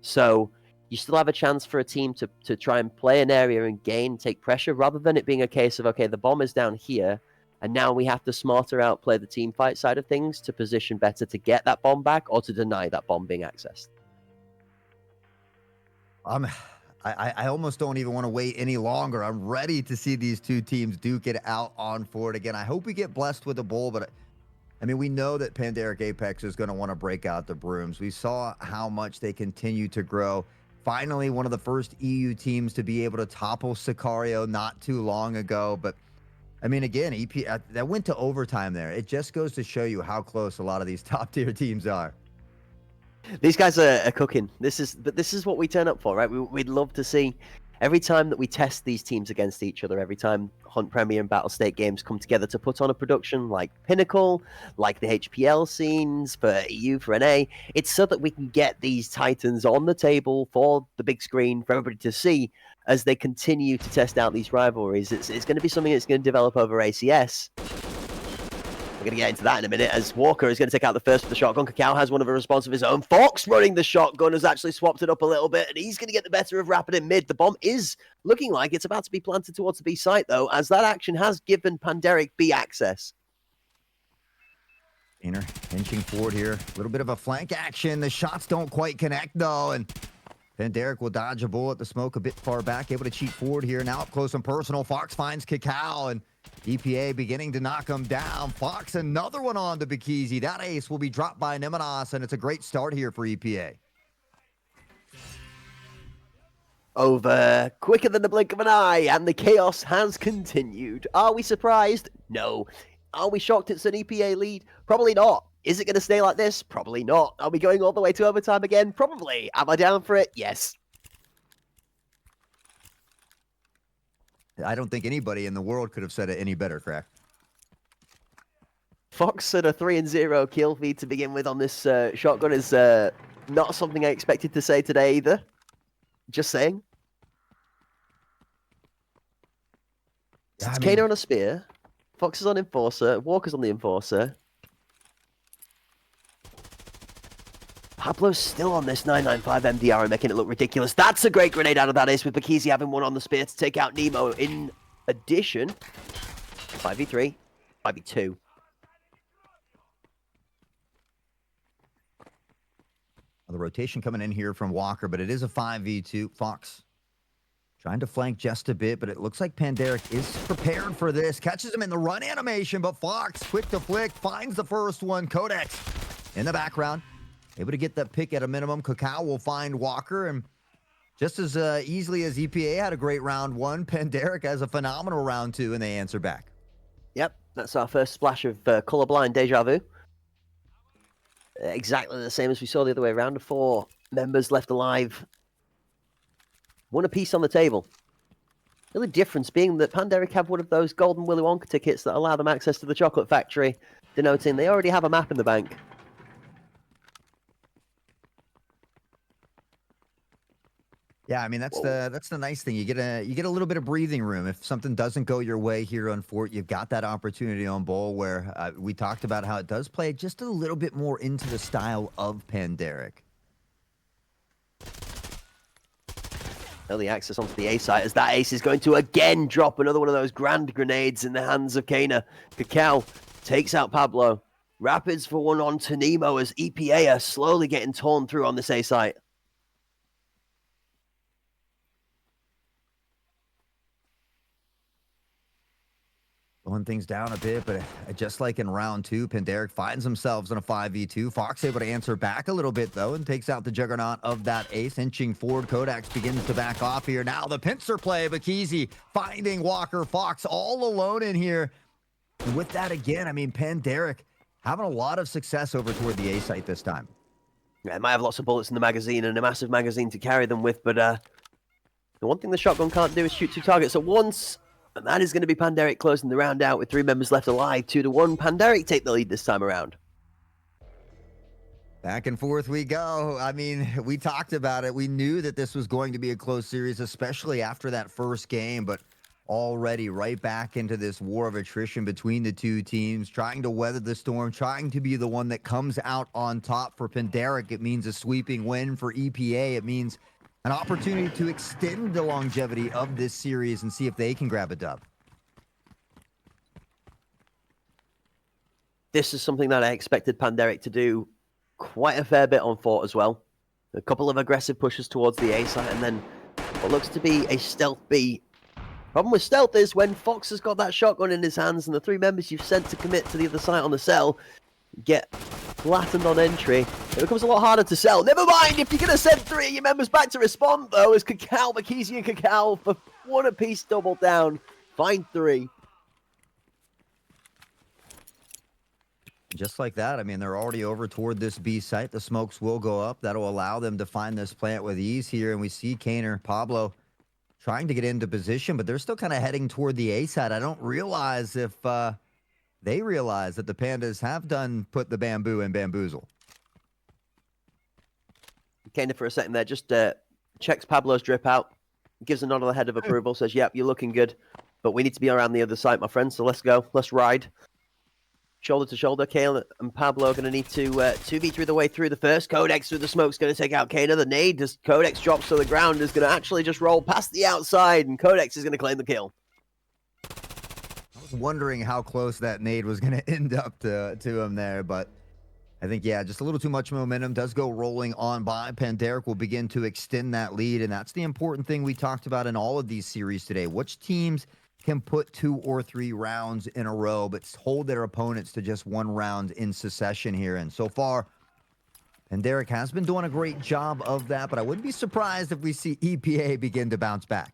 So you still have a chance for a team to try and play an area and take pressure, rather than it being a case of, okay, the bomb is down here, and now we have to smarter outplay the team fight side of things to position better to get that bomb back or to deny that bomb being accessed. I almost don't even want to wait any longer. I'm ready to see these two teams duke it out on Ford again. I hope we get blessed with a bowl, but I mean, we know that Pandaric Apex is going to want to break out the brooms. We saw how much they continue to grow. Finally, one of the first EU teams to be able to topple Sicario not too long ago. But, I mean, again, EP that went to overtime there. It just goes to show you how close a lot of these top-tier teams are. These guys are cooking. This is what we turn up for, right? We'd love to see every time that we test these teams against each other, every time Hunt Premier and Battle State games come together to put on a production like Pinnacle, like the HPL scenes for EU, for NA, it's so that we can get these titans on the table for the big screen for everybody to see as they continue to test out these rivalries. It's going to be something that's going to develop over ACS. We're going to get into that in a minute, as Walker is going to take out the first with the shotgun. Cacao has one of a response of his own. Fox running the shotgun has actually swapped it up a little bit, and he's going to get the better of Rapid in mid. The bomb is looking like it's about to be planted towards the B site, though, as that action has given Pandaric B access. Kaner inching forward here. A little bit of a flank action. The shots don't quite connect, though, and Pandaric will dodge a bullet. The smoke a bit far back, able to cheat forward here. Now up close and personal. Fox finds Cacao, and EPA beginning to knock him down. Fox, another one on to Bikizi. That ace will be dropped by Nemenos, and it's a great start here for EPA. over quicker than the blink of an eye, and the chaos has continued. Are we surprised? No. Are we shocked it's an EPA lead? Probably not. Is it going to stay like this? Probably not. Are we going all the way to overtime again? Probably. Am I down for it? Yes. I don't think anybody in the world could have said it any better, Crack. Fox at a 3-0 kill feed to begin with on this shotgun is not something I expected to say today either. Just saying. Yeah, It's Kana on a spear. Fox is on Enforcer. Walker's on the Enforcer. Pablo's still on this 995 MDR and making it look ridiculous. That's a great grenade out of that ace with Bakisi having one on the spear to take out Nemo. In addition, 5v3, 5v2. The rotation coming in here from Walker, but it is a 5v2. Fox trying to flank just a bit, but it looks like Panderic is prepared for this. Catches him in the run animation, but Fox, quick to flick, finds the first one. Codex in the background, able to get that pick at a minimum. Cacao will find Walker, and just as easily as EPA had a great round one, Panderic has a phenomenal round two, and they answer back. Yep, that's our first splash of colorblind deja vu. Exactly the same as we saw the other way around. 4 members left alive. One apiece on the table. The only difference being that Panderic have one of those golden Willy Wonka tickets that allow them access to the chocolate factory, denoting they already have a map in the bank. Yeah, I mean that's the nice thing. You get a little bit of breathing room. If something doesn't go your way here on Fort, you've got that opportunity on Bull where we talked about how it does play just a little bit more into the style of Panderic. Early access onto the A site as that ace is going to again drop another one of those grand grenades in the hands of Kana. Cacao takes out Pablo. Rapids for one on to Nemo as EPA are slowly getting torn through on this A site. Slowing things down a bit, but just like in round two, Panderic finds themselves in a 5v2. Fox able to answer back a little bit, though, and takes out the juggernaut of that ace. Inching forward, Codex begins to back off here. Now the pincer play, Bakisi finding Walker. Fox all alone in here. And with that again, I mean, Panderic having a lot of success over toward the A site this time. Yeah, it might have lots of bullets in the magazine and a massive magazine to carry them with, but the one thing the shotgun can't do is shoot 2 targets at once. And that is going to be Panderic closing the round out with 3 members left alive. 2-1. Panderic take the lead this time around. Back and forth we go. I mean, we talked about it. We knew that this was going to be a close series, especially after that first game. But already right back into this war of attrition between the two teams, trying to weather the storm, trying to be the one that comes out on top. For Panderic, it means a sweeping win. For EPA, it means an opportunity to extend the longevity of this series and see if they can grab a dub. This is something that I expected Panderic to do quite a fair bit on Fort as well. A couple of aggressive pushes towards the A site and then what looks to be a stealth B. Problem with stealth is when Fox has got that shotgun in his hands and the 3 members you've sent to commit to the other site on the cell get flattened on entry, it becomes a lot harder to sell. Never mind if you're going to send 3 of your members back to respond, though, as Cacao, Bakisi, and Cacao for 1 apiece double down. Find 3. Just like that, I mean, they're already over toward this B site. The smokes will go up. That'll allow them to find this plant with ease here. And we see Kaner, Pablo trying to get into position, but they're still kind of heading toward the A side. I don't realize if they realize that the Pandas have put the bamboo in bamboozle. Kaner for a second there just checks Pablo's drip out, gives a nod on the head of approval, says, yep, you're looking good, but we need to be around the other side, my friend, so let's go. Let's ride. Shoulder to shoulder, Kale and Pablo are going to need to 2v3 the way through the first. Codex through the smoke's going to take out Kaner. The nade, as Codex drops to the ground, is going to actually just roll past the outside, and Codex is going to claim the kill. I was wondering how close that nade was going to end up to him there, but I think, yeah, just a little too much momentum does go rolling on by. Panderic will begin to extend that lead, and that's the important thing we talked about in all of these series today. Which teams can put 2 or 3 rounds in a row, but hold their opponents to just 1 round in succession here. And so far, And Derek has been doing a great job of that, but I wouldn't be surprised if we see EPA begin to bounce back.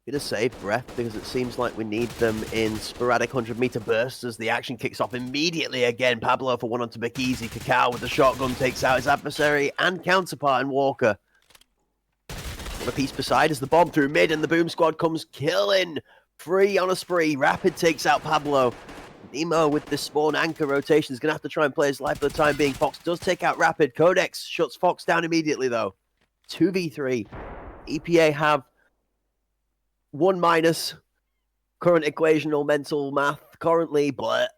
Bit of save breath because it seems like we need them in sporadic 100-meter bursts as the action kicks off immediately again. Pablo for one onto Bekizi. Cacao with the shotgun takes out his adversary and counterpart in Walker. What a piece beside as the bomb through mid and the boom squad comes killing. Free on a spree. Rapid takes out Pablo. Nemo with the spawn anchor rotation is going to have to try and play his life for the time being. Fox does take out Rapid. Codex shuts Fox down immediately though. 2v3. EPA have 1- current equational mental math currently, but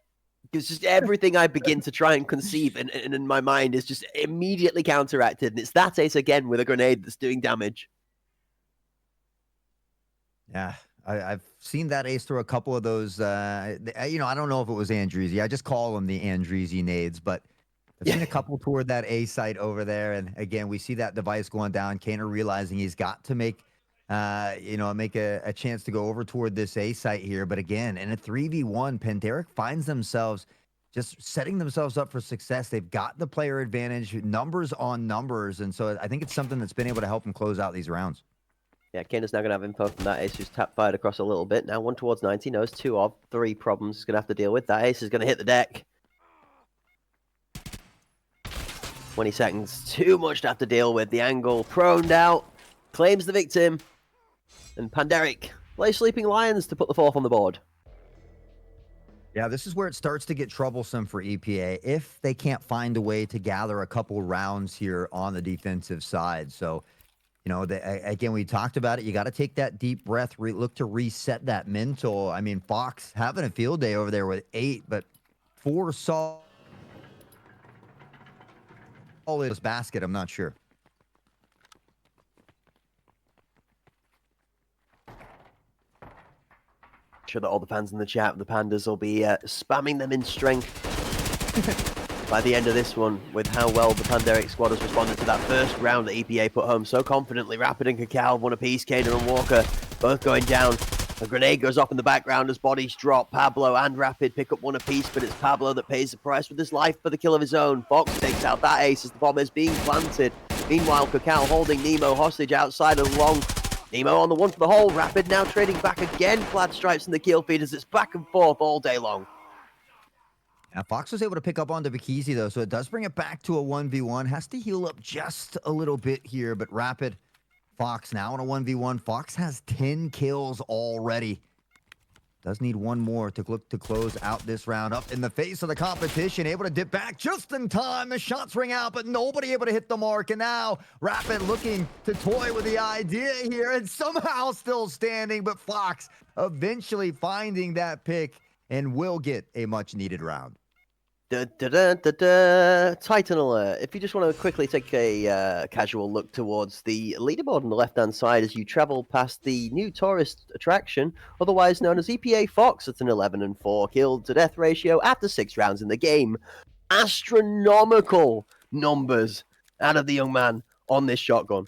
it's just everything I begin to try and conceive and in my mind is just immediately counteracted. And it's that ace again with a grenade that's doing damage. Yeah, I've seen that ace through a couple of those. I don't know if it was Andreezy. I just call them the Andreezy nades, but I've seen a couple toward that A site over there. And again, we see that device going down. Kaner realizing he's got to make a chance to go over toward this A site here. But again, in a 3v1, Panderic finds themselves just setting themselves up for success. They've got the player advantage, numbers on numbers. And so I think it's something that's been able to help them close out these rounds. Yeah, Kaner's now going to have info from that ace who's tap fired across a little bit. Now 1 towards 90, knows 2 of 3 problems he's going to have to deal with. That ace is going to hit the deck. 20 seconds, too much to have to deal with. The angle proned out, claims the victim. And Panderic plays Sleeping Lions to put the 4th on the board. Yeah, this is where it starts to get troublesome for EPA if they can't find a way to gather a couple rounds here on the defensive side. So, again, we talked about it. You got to take that deep breath, look to reset that mental. I mean, Fox having a field day over there with 8, but 4 solid basket, I'm not sure. Sure that all the fans in the chat, the Pandas, will be spamming them in strength by the end of this one with how well the Panderic squad has responded to that first round that EPA put home so confidently. Rapid and Cacao, one apiece. Kaner and Walker both going down. A grenade goes off in the background as bodies drop. Pablo and Rapid pick up one apiece, but it's Pablo that pays the price with his life for the kill of his own. Fox takes out that ace as the bomb is being planted. Meanwhile, Cacao holding Nemo hostage outside and long. Nemo on the one for the hole. Rapid now trading back again. Plaid stripes in the kill feed as it's back and forth all day long. Now, Fox was able to pick up onto Bekizi, though, so it does bring it back to a 1v1. Has to heal up just a little bit here, but Rapid, Fox now in a 1v1. Fox has 10 kills already. Does need one more to look to close out this round. Up in the face of the competition, able to dip back just in time. The shots ring out, but nobody able to hit the mark. And now Rapid looking to toy with the idea here and somehow still standing, but Fox eventually finding that pick and will get a much needed round. Titan alert. If you just want to quickly take a casual look towards the leaderboard on the left-hand side as you travel past the new tourist attraction, otherwise known as EPA Fox, at an 11-4 kill-to-death ratio after 6 rounds in the game. Astronomical numbers out of the young man on this shotgun.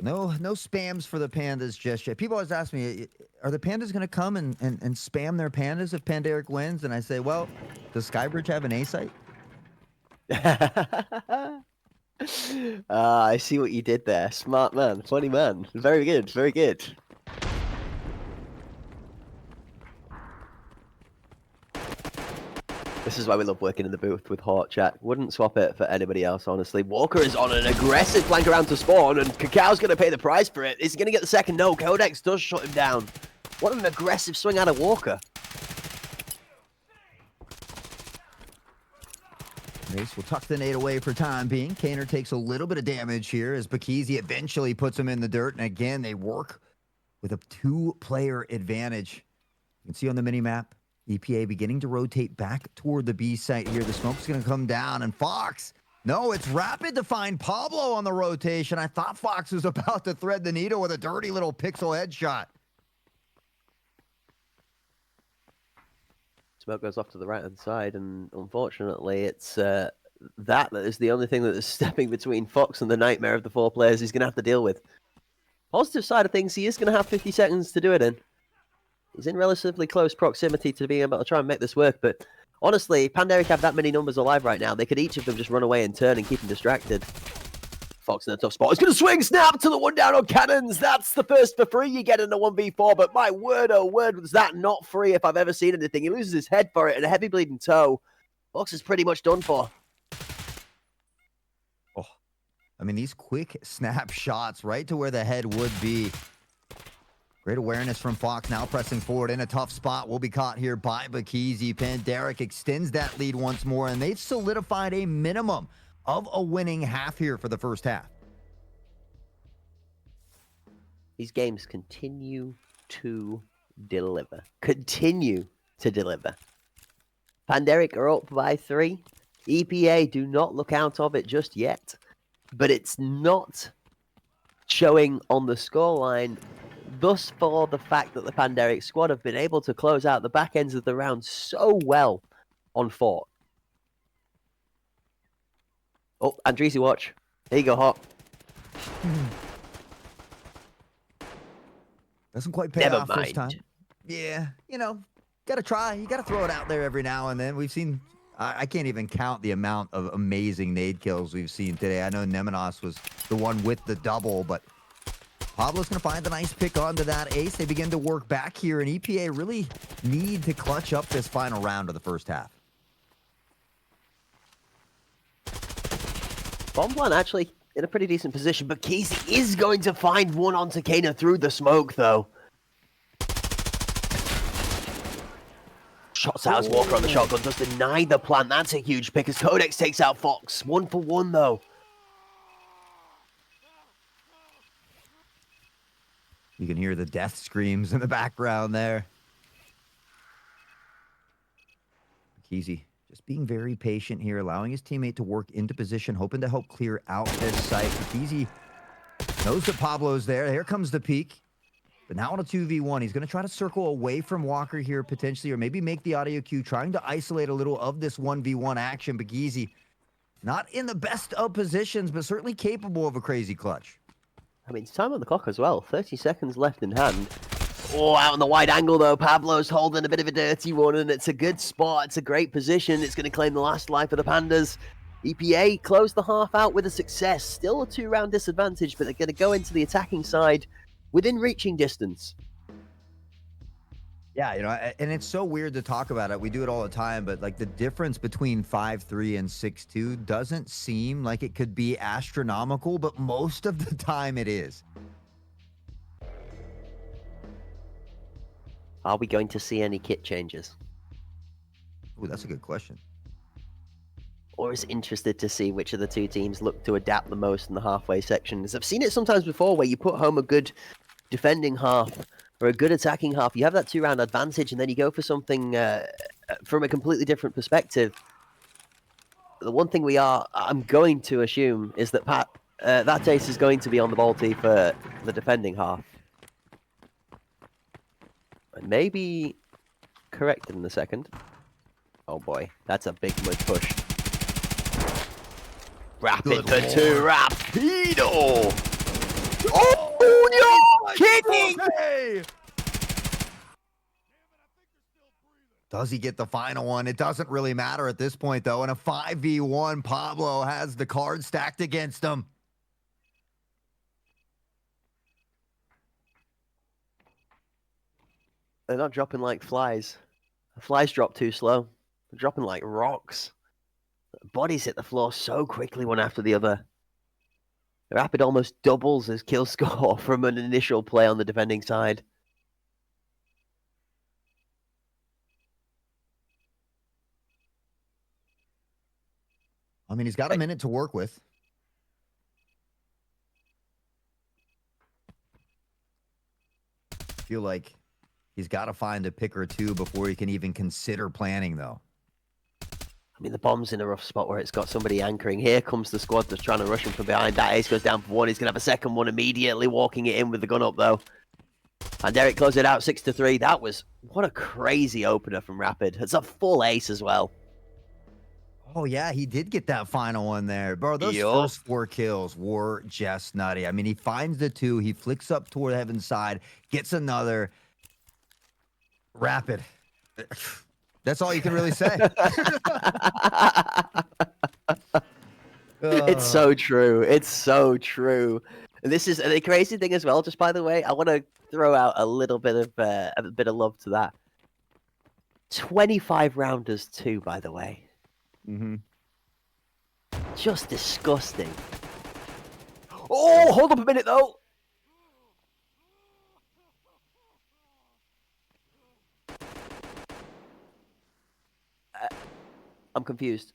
No spams for the Pandas just yet. People always ask me, are the Pandas going to come and spam their Pandas if Panderic wins? And I say, well, does Skybridge have an A site? I see what you did there. Smart man. Funny man. Very good. Very good. This is why we love working in the booth with Hort Chat. Wouldn't swap it for anybody else, honestly. Walker is on an aggressive flank around to spawn, and Cacao's going to pay the price for it. Is he going to get the second? No, Codex does shut him down. What an aggressive swing out of Walker. Mace will tuck the nade away for time being. Kaner takes a little bit of damage here as Bekizi eventually puts him in the dirt. And again, they work with a 2-player advantage. You can see on the mini-map, EPA beginning to rotate back toward the B site here. The smoke's going to come down, and Fox. No, it's Rapid to find Pablo on the rotation. I thought Fox was about to thread the needle with a dirty little pixel headshot. Smoke goes off to the right-hand side, and unfortunately, it's that is the only thing that is stepping between Fox and the nightmare of the 4 players he's going to have to deal with. Positive side of things, he is going to have 50 seconds to do it in. He's in relatively close proximity to being able to try and make this work, but honestly, if Panderic have that many numbers alive right now, they could each of them just run away and turn and keep him distracted. Fox in a tough spot. He's going to swing snap to the one down on cannons. That's the first for free you get in a 1v4, but my word, oh word, was that not free if I've ever seen anything. He loses his head for it and a heavy bleeding toe. Fox is pretty much done for. Oh, I mean, these quick snap shots right to where the head would be. Great awareness from Fox, now pressing forward in a tough spot. Will be caught here by Bakizi. Panderic extends that lead once more, and they've solidified a minimum of a winning half here for the first half. These games continue to deliver. Continue to deliver. Panderic are up by 3. EPA do not look out of it just yet, but it's not showing on the scoreline. Thus far, the fact that the Panderic squad have been able to close out the back ends of the round so well on Fort. Oh, Andreezy watch. Here you go, Hot. Doesn't quite pay Never off mind. first time. Yeah, you know, gotta try. You gotta throw it out there every now and then. We've seen, I can't even count the amount of amazing nade kills we've seen today. I know Nemenos was the one with the double, but Pablo's going to find a nice pick onto that ace. They begin to work back here, and EPA really need to clutch up this final round of the first half. Bomb plan actually in a pretty decent position, but Casey is going to find one on Takena through the smoke, though. Shots out as Walker on the shotgun, does deny the plan. That's a huge pick as Codex takes out Fox. 1 for 1, though. You can hear the death screams in the background there. Keezy just being very patient here, allowing his teammate to work into position, hoping to help clear out this site. Keezy knows that Pablo's there. Here comes the peek. But now on a 2v1, he's going to try to circle away from Walker here potentially, or maybe make the audio cue, trying to isolate a little of this 1v1 action. Bagizi not in the best of positions, but certainly capable of a crazy clutch. I mean, it's time on the clock as well. 30 seconds left in hand. Oh, out on the wide angle, though. Pablo's holding a bit of a dirty one, and it's a good spot. It's a great position. It's going to claim the last life of the Pandas. EPA closed the half out with a success. Still a 2-round disadvantage, but they're going to go into the attacking side within reaching distance. Yeah, you know, and it's so weird to talk about it. We do it all the time, but like the difference between 5-3 and 6-2 doesn't seem like it could be astronomical, but most of the time it is. Are we going to see any kit changes? Ooh, that's a good question. Or is interested to see which of the two teams look to adapt the most in the halfway section? Because I've seen it sometimes before where you put home a good defending half or a good attacking half. You have that 2-round advantage, and then you go for something from a completely different perspective. The one thing I'm going to assume is that that ace is going to be on the Balti for the defending half. And maybe corrected in a second. Oh boy, that's a big mud push. Rapid for 2, Rapido! Oh, you're kidding! Hey! Does he get the final one? It doesn't really matter at this point, though. In a 5v1, Pablo has the card stacked against him. They're not dropping like flies. The flies drop too slow. They're dropping like rocks. Bodies hit the floor so quickly one after the other. Rapid almost doubles his kill score from an initial play on the defending side. I mean, he's got a minute to work with. I feel like he's got to find a pick or two before he can even consider planning, though. I mean, the bomb's in a rough spot where it's got somebody anchoring. Here comes the squad that's trying to rush him from behind. That ace goes down for 1. He's going to have a second one immediately, walking it in with the gun up, though. And Derek closed it out 6-3. That was, what a crazy opener from Rapid. It's a full ace as well. Oh, yeah, he did get that final one there. Bro, those first 4 kills were just nutty. I mean, he finds the 2. He flicks up toward the heaven side, gets another. Rapid. That's all you can really say. It's so true. It's so true. And this is the crazy thing as well. Just by the way, I want to throw out a bit of love to that. 25 rounders too, by the way. Mm-hmm. Just disgusting. Oh, hold up a minute though. I'm confused.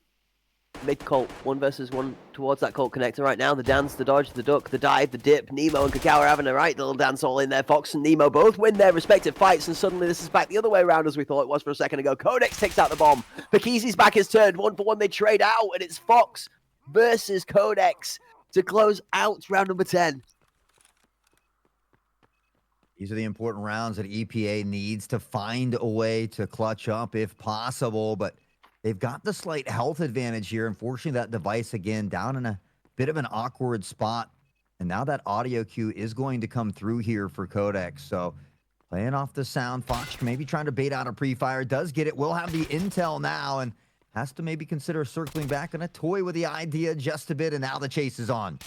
Mid Colt, 1 versus 1 towards that Colt connector right now. The dance, the dodge, the duck, the dive, the dip. Nemo and Kakao are having a right little dance all in there. Fox and Nemo both win their respective fights, and suddenly this is back the other way around as we thought it was for a second ago. Codex takes out the bomb. Pakizi's back is turned. 1 for 1, they trade out, and it's Fox versus Codex to close out round number 10. These are the important rounds that EPA needs to find a way to clutch up if possible, but they've got the slight health advantage here. Unfortunately, that device, again, down in a bit of an awkward spot. And now that audio cue is going to come through here for Codex. So playing off the sound, Fox maybe trying to bait out a pre-fire. Does get it. Will have the intel now and has to maybe consider circling back and a toy with the idea just a bit. And now the chase is on.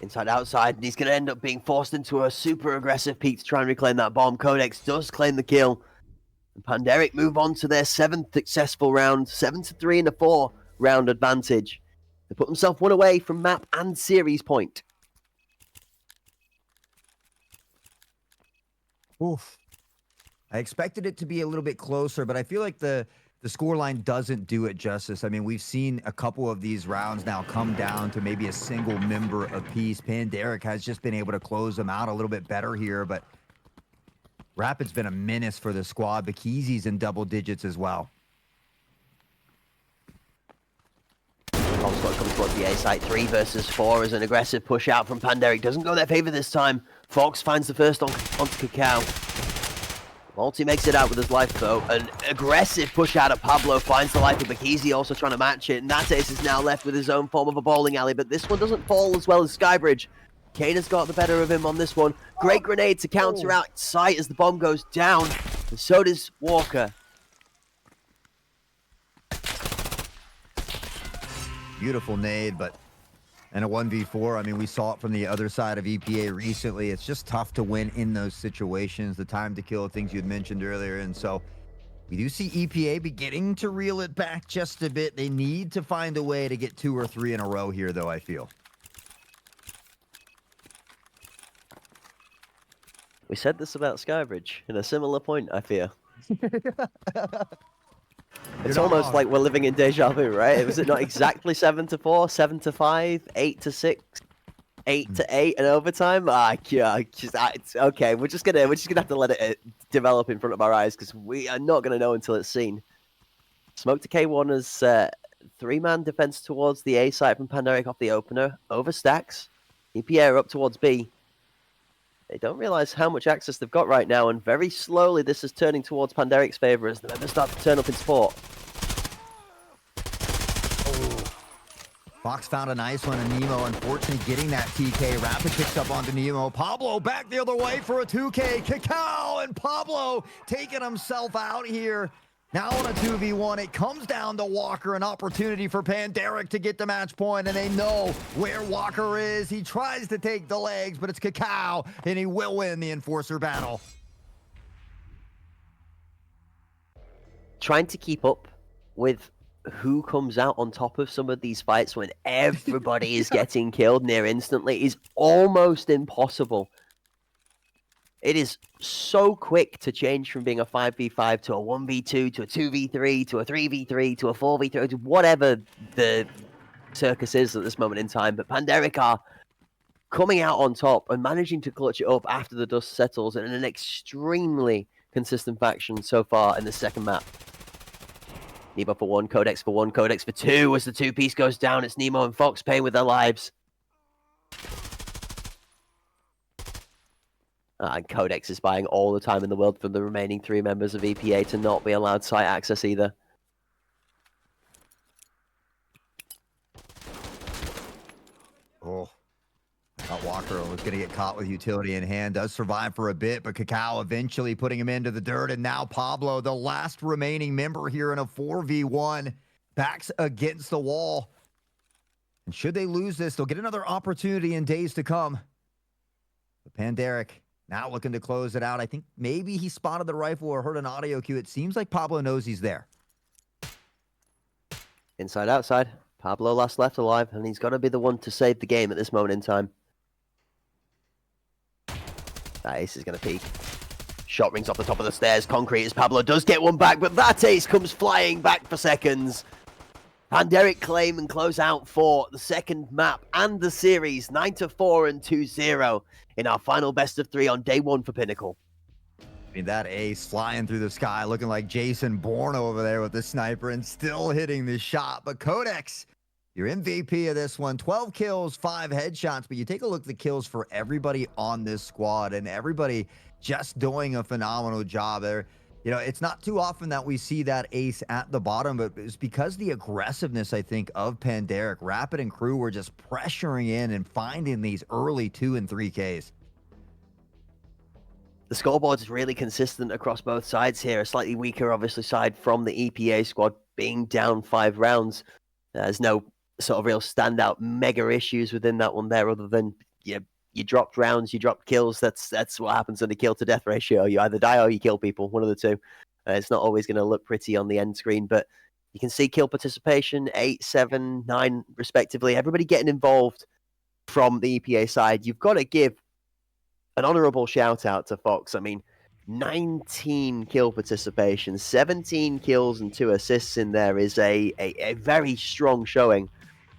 Inside, outside, and he's going to end up being forced into a super aggressive peak to try and reclaim that bomb. Codex does claim the kill. And Panderic move on to their 7th successful round, 7-3 in a 4-round advantage. They put themselves 1 away from map and series point. Oof. I expected it to be a little bit closer, but I feel like the scoreline doesn't do it justice. I mean, we've seen a couple of these rounds now come down to maybe a single member apiece. Panderic has just been able to close them out a little bit better here, but Rapid's been a menace for the squad. Bakizi's in double digits as well. Bomb squad comes towards the A site. 3 versus 4 as an aggressive push out from Panderic. Doesn't go their favor this time. Fox finds the first onto Kakao. Multi makes it out with his life though. An aggressive push out at Pablo finds the life of Bakizi, also trying to match it. And that ace is now left with his own form of a bowling alley, but this one doesn't fall as well as Skybridge. Kane has got the better of him on this one. Great grenade to counter out sight as the bomb goes down. And so does Walker. Beautiful nade, but and a 1v4. I mean, we saw it from the other side of EPA recently. It's just tough to win in those situations. The time to kill, things you had mentioned earlier. And so we do see EPA beginning to reel it back just a bit. They need to find a way to get 2 or 3 in a row here, though, I feel. We said this about Skybridge in a similar point, I fear. It's almost like we're living in deja vu, right? Was it not exactly 7-4, 7-5, 8-6, 8-8 in overtime? It's okay. We're just gonna have to let it develop in front of our eyes because we are not gonna know until it's seen. Smoke to K1 as 3-man defense towards the A site from Panderic off the opener. Overstacks. EPA are up towards B. They don't realize how much access they've got right now, and very slowly this is turning towards Panderic's favor as the members start to turn up in support. Fox found a nice one, and Nemo unfortunately getting that TK. Rapid picks up onto Nemo. Pablo back the other way for a 2K. Kakao and Pablo taking himself out here. Now on a 2v1, it comes down to Walker, an opportunity for Panderic to get the match point, and they know where Walker is. He tries to take the legs, but it's Kakao, and he will win the Enforcer battle. Trying to keep up with who comes out on top of some of these fights when everybody is getting killed near instantly is almost impossible. It is so quick to change from being a 5v5 to a 1v2 to a 2v3 to a 3v3 to a 4v3 to whatever the circus is at this moment in time. But Panderic are coming out on top and managing to clutch it up after the dust settles in an extremely consistent faction so far in the second map. Nemo for 1, Codex for 1, Codex for 2 as the 2-piece goes down. It's Nemo and Fox paying with their lives. And Codex is buying all the time in the world for the remaining 3 members of EPA to not be allowed site access either. Oh, Walker was going to get caught with utility in hand. Does survive for a bit, but Cacao eventually putting him into the dirt. And now Pablo, the last remaining member here in a 4v1, backs against the wall. And should they lose this, they'll get another opportunity in days to come. But Panderic now looking to close it out. I think maybe he spotted the rifle or heard an audio cue. It seems like Pablo knows he's there. Inside, outside. Pablo last left alive, and he's got to be the one to save the game at this moment in time. That ace is going to peak. Shot rings off the top of the stairs. Concrete as Pablo does get one back, but that ace comes flying back for seconds. Panderic claim and close out for the second map and the series, 9-4 and 2-0 in our final best of 3 on day 1 for Pinnacle. I mean, that ace flying through the sky, looking like Jason Bourne over there with the sniper and still hitting the shot. But Codex, your MVP of this one, 12 kills, 5 headshots. But you take a look at the kills for everybody on this squad, and everybody just doing a phenomenal job there. You know, it's not too often that we see that ace at the bottom, but it's because the aggressiveness, I think, of Panderic. Rapid and crew were just pressuring in and finding these early 2 and 3 Ks. The scoreboard is really consistent across both sides here. A slightly weaker, obviously, side from the EPA squad being down 5 rounds. There's no sort of real standout mega issues within that one there, other than you dropped rounds, you dropped kills. That's what happens in the kill to death ratio. You either die or you kill people, one of the two. It's not always going to look pretty on the end screen, but you can see kill participation 8, 7, 9 respectively. Everybody getting involved from the EPA side. You've got to give an honorable shout out to Fox. I mean, 19 kill participation, 17 kills and 2 assists in there is a very strong showing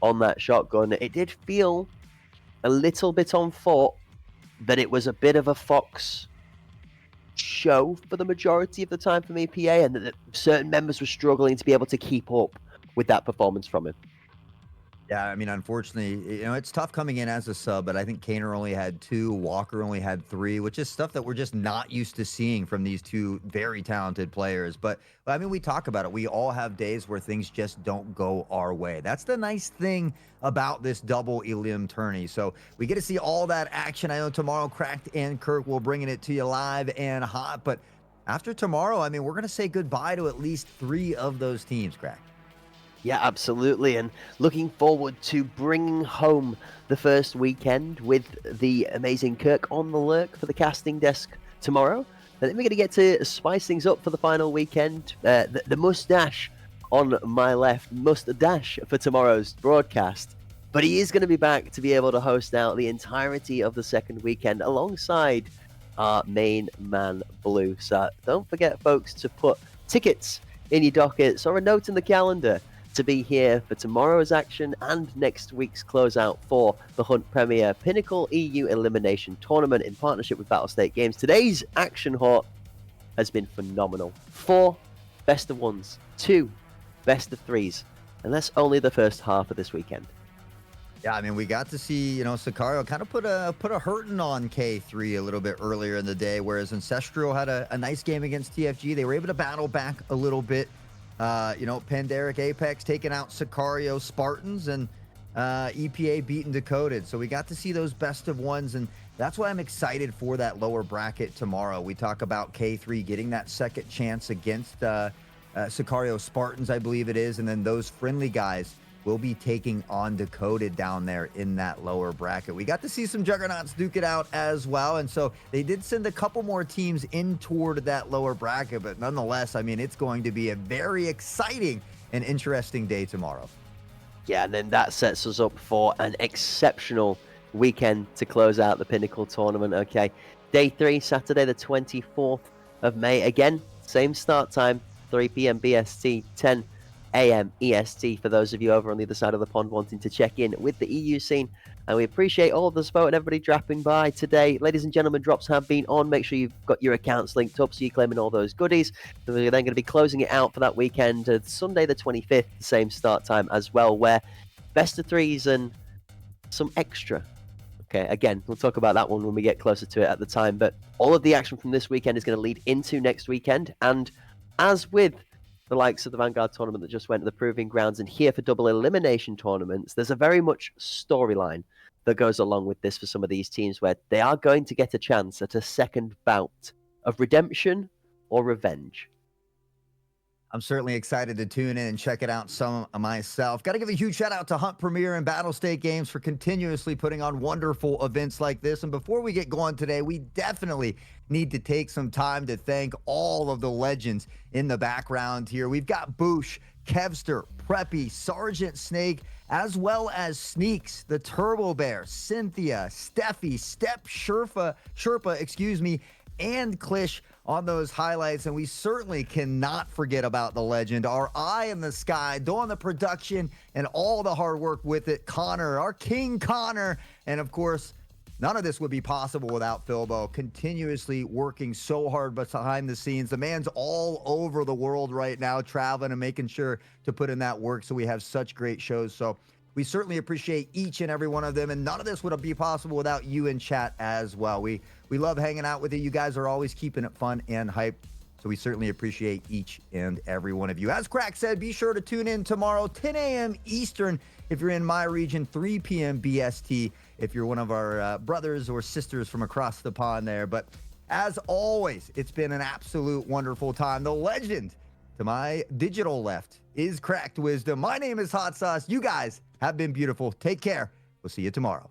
on that shotgun. It did feel a little bit on foot that it was a bit of a Fox show for the majority of the time from EPA, and that certain members were struggling to be able to keep up with that performance from him. Yeah, I mean, unfortunately, you know, it's tough coming in as a sub, but I think Kaner only had 2, Walker only had 3, which is stuff that we're just not used to seeing from these 2 very talented players. But I mean, we talk about it. We all have days where things just don't go our way. That's the nice thing about this double Elim tourney. So we get to see all that action. I know tomorrow, Cracked and Kirk will bringing it to you live and hot. But after tomorrow, I mean, we're going to say goodbye to at least 3 of those teams, Cracked. Yeah, absolutely. And looking forward to bringing home the first weekend with the amazing Kirk on the lurk for the casting desk tomorrow. And then we're going to get to spice things up for the final weekend. The mustache on my left, mustache for tomorrow's broadcast. But he is going to be back to be able to host out the entirety of the second weekend alongside our main man, Blue. So don't forget, folks, to put tickets in your dockets or a note in the calendar to be here for tomorrow's action and next week's closeout for the Hunt Premier Pinnacle EU Elimination Tournament in partnership with Battlestate Games. Today's action hot has been phenomenal. 4 best of 1s, 2 best of 3s, and that's only the first half of this weekend. Yeah, I mean, we got to see, you know, Sicario kind of put a hurting on K3 a little bit earlier in the day, whereas Ancestral had a nice game against TFG. They were able to battle back a little bit. You know, Panderic Apex taking out Sicario Spartans, and EPA beating Decoded. So we got to see those best of 1s, and that's why I'm excited for that lower bracket tomorrow. We talk about K3 getting that second chance against Sicario Spartans, I believe it is, and then those friendly guys will be taking on Decoded down there in that lower bracket. We got to see some Juggernauts duke it out as well, and so they did send a couple more teams in toward that lower bracket, but nonetheless, I mean, it's going to be a very exciting and interesting day tomorrow. Yeah, and then that sets us up for an exceptional weekend to close out the Pinnacle tournament. Okay, day 3, Saturday the 24th of May. Again, same start time, 3 p.m. BST, 10 a.m. EST for those of you over on the other side of the pond wanting to check in with the EU scene. And we appreciate all of the support and everybody dropping by today. Ladies and gentlemen, drops have been on. Make sure you've got your accounts linked up so you're claiming all those goodies. And we're then going to be closing it out for that weekend, Sunday the 25th, the same start time as well, where best of 3s and some extra. Okay, again, we'll talk about that one when we get closer to it at the time. But all of the action from this weekend is going to lead into next weekend. And as with the likes of the Vanguard tournament that just went to the Proving Grounds and here for double elimination tournaments, there's a very much storyline that goes along with this for some of these teams, where they are going to get a chance at a second bout of redemption or revenge. I'm certainly excited to tune in and check it out some myself. Got to give a huge shout out to Hunt Premier and Battle State Games for continuously putting on wonderful events like this. And before we get going today, we definitely need to take some time to thank all of the legends in the background here. We've got Boosh, Kevster, Preppy, Sergeant Snake, as well as Sneaks, the Turbo Bear, Cynthia, Steffi, Step Sherpa, and Klish on those highlights. And we certainly cannot forget about the legend, our eye in the sky, doing the production and all the hard work with it, Connor, our King Connor. And of course, none of this would be possible without Philbo, continuously working so hard behind the scenes. The man's all over the world right now, traveling and making sure to put in that work so we have such great shows. So we certainly appreciate each and every one of them, and none of this would be possible without you in chat as well. We love hanging out with you. You guys are always keeping it fun and hype, so we certainly appreciate each and every one of you. As Crack said, be sure to tune in tomorrow, 10 a.m. Eastern, if you're in my region, 3 p.m. BST, if you're one of our brothers or sisters from across the pond there. But as always, it's been an absolute wonderful time. The legend to my digital left is Cracked Wisdom. My name is Hot Sauce. You guys have been beautiful. Take care. We'll see you tomorrow.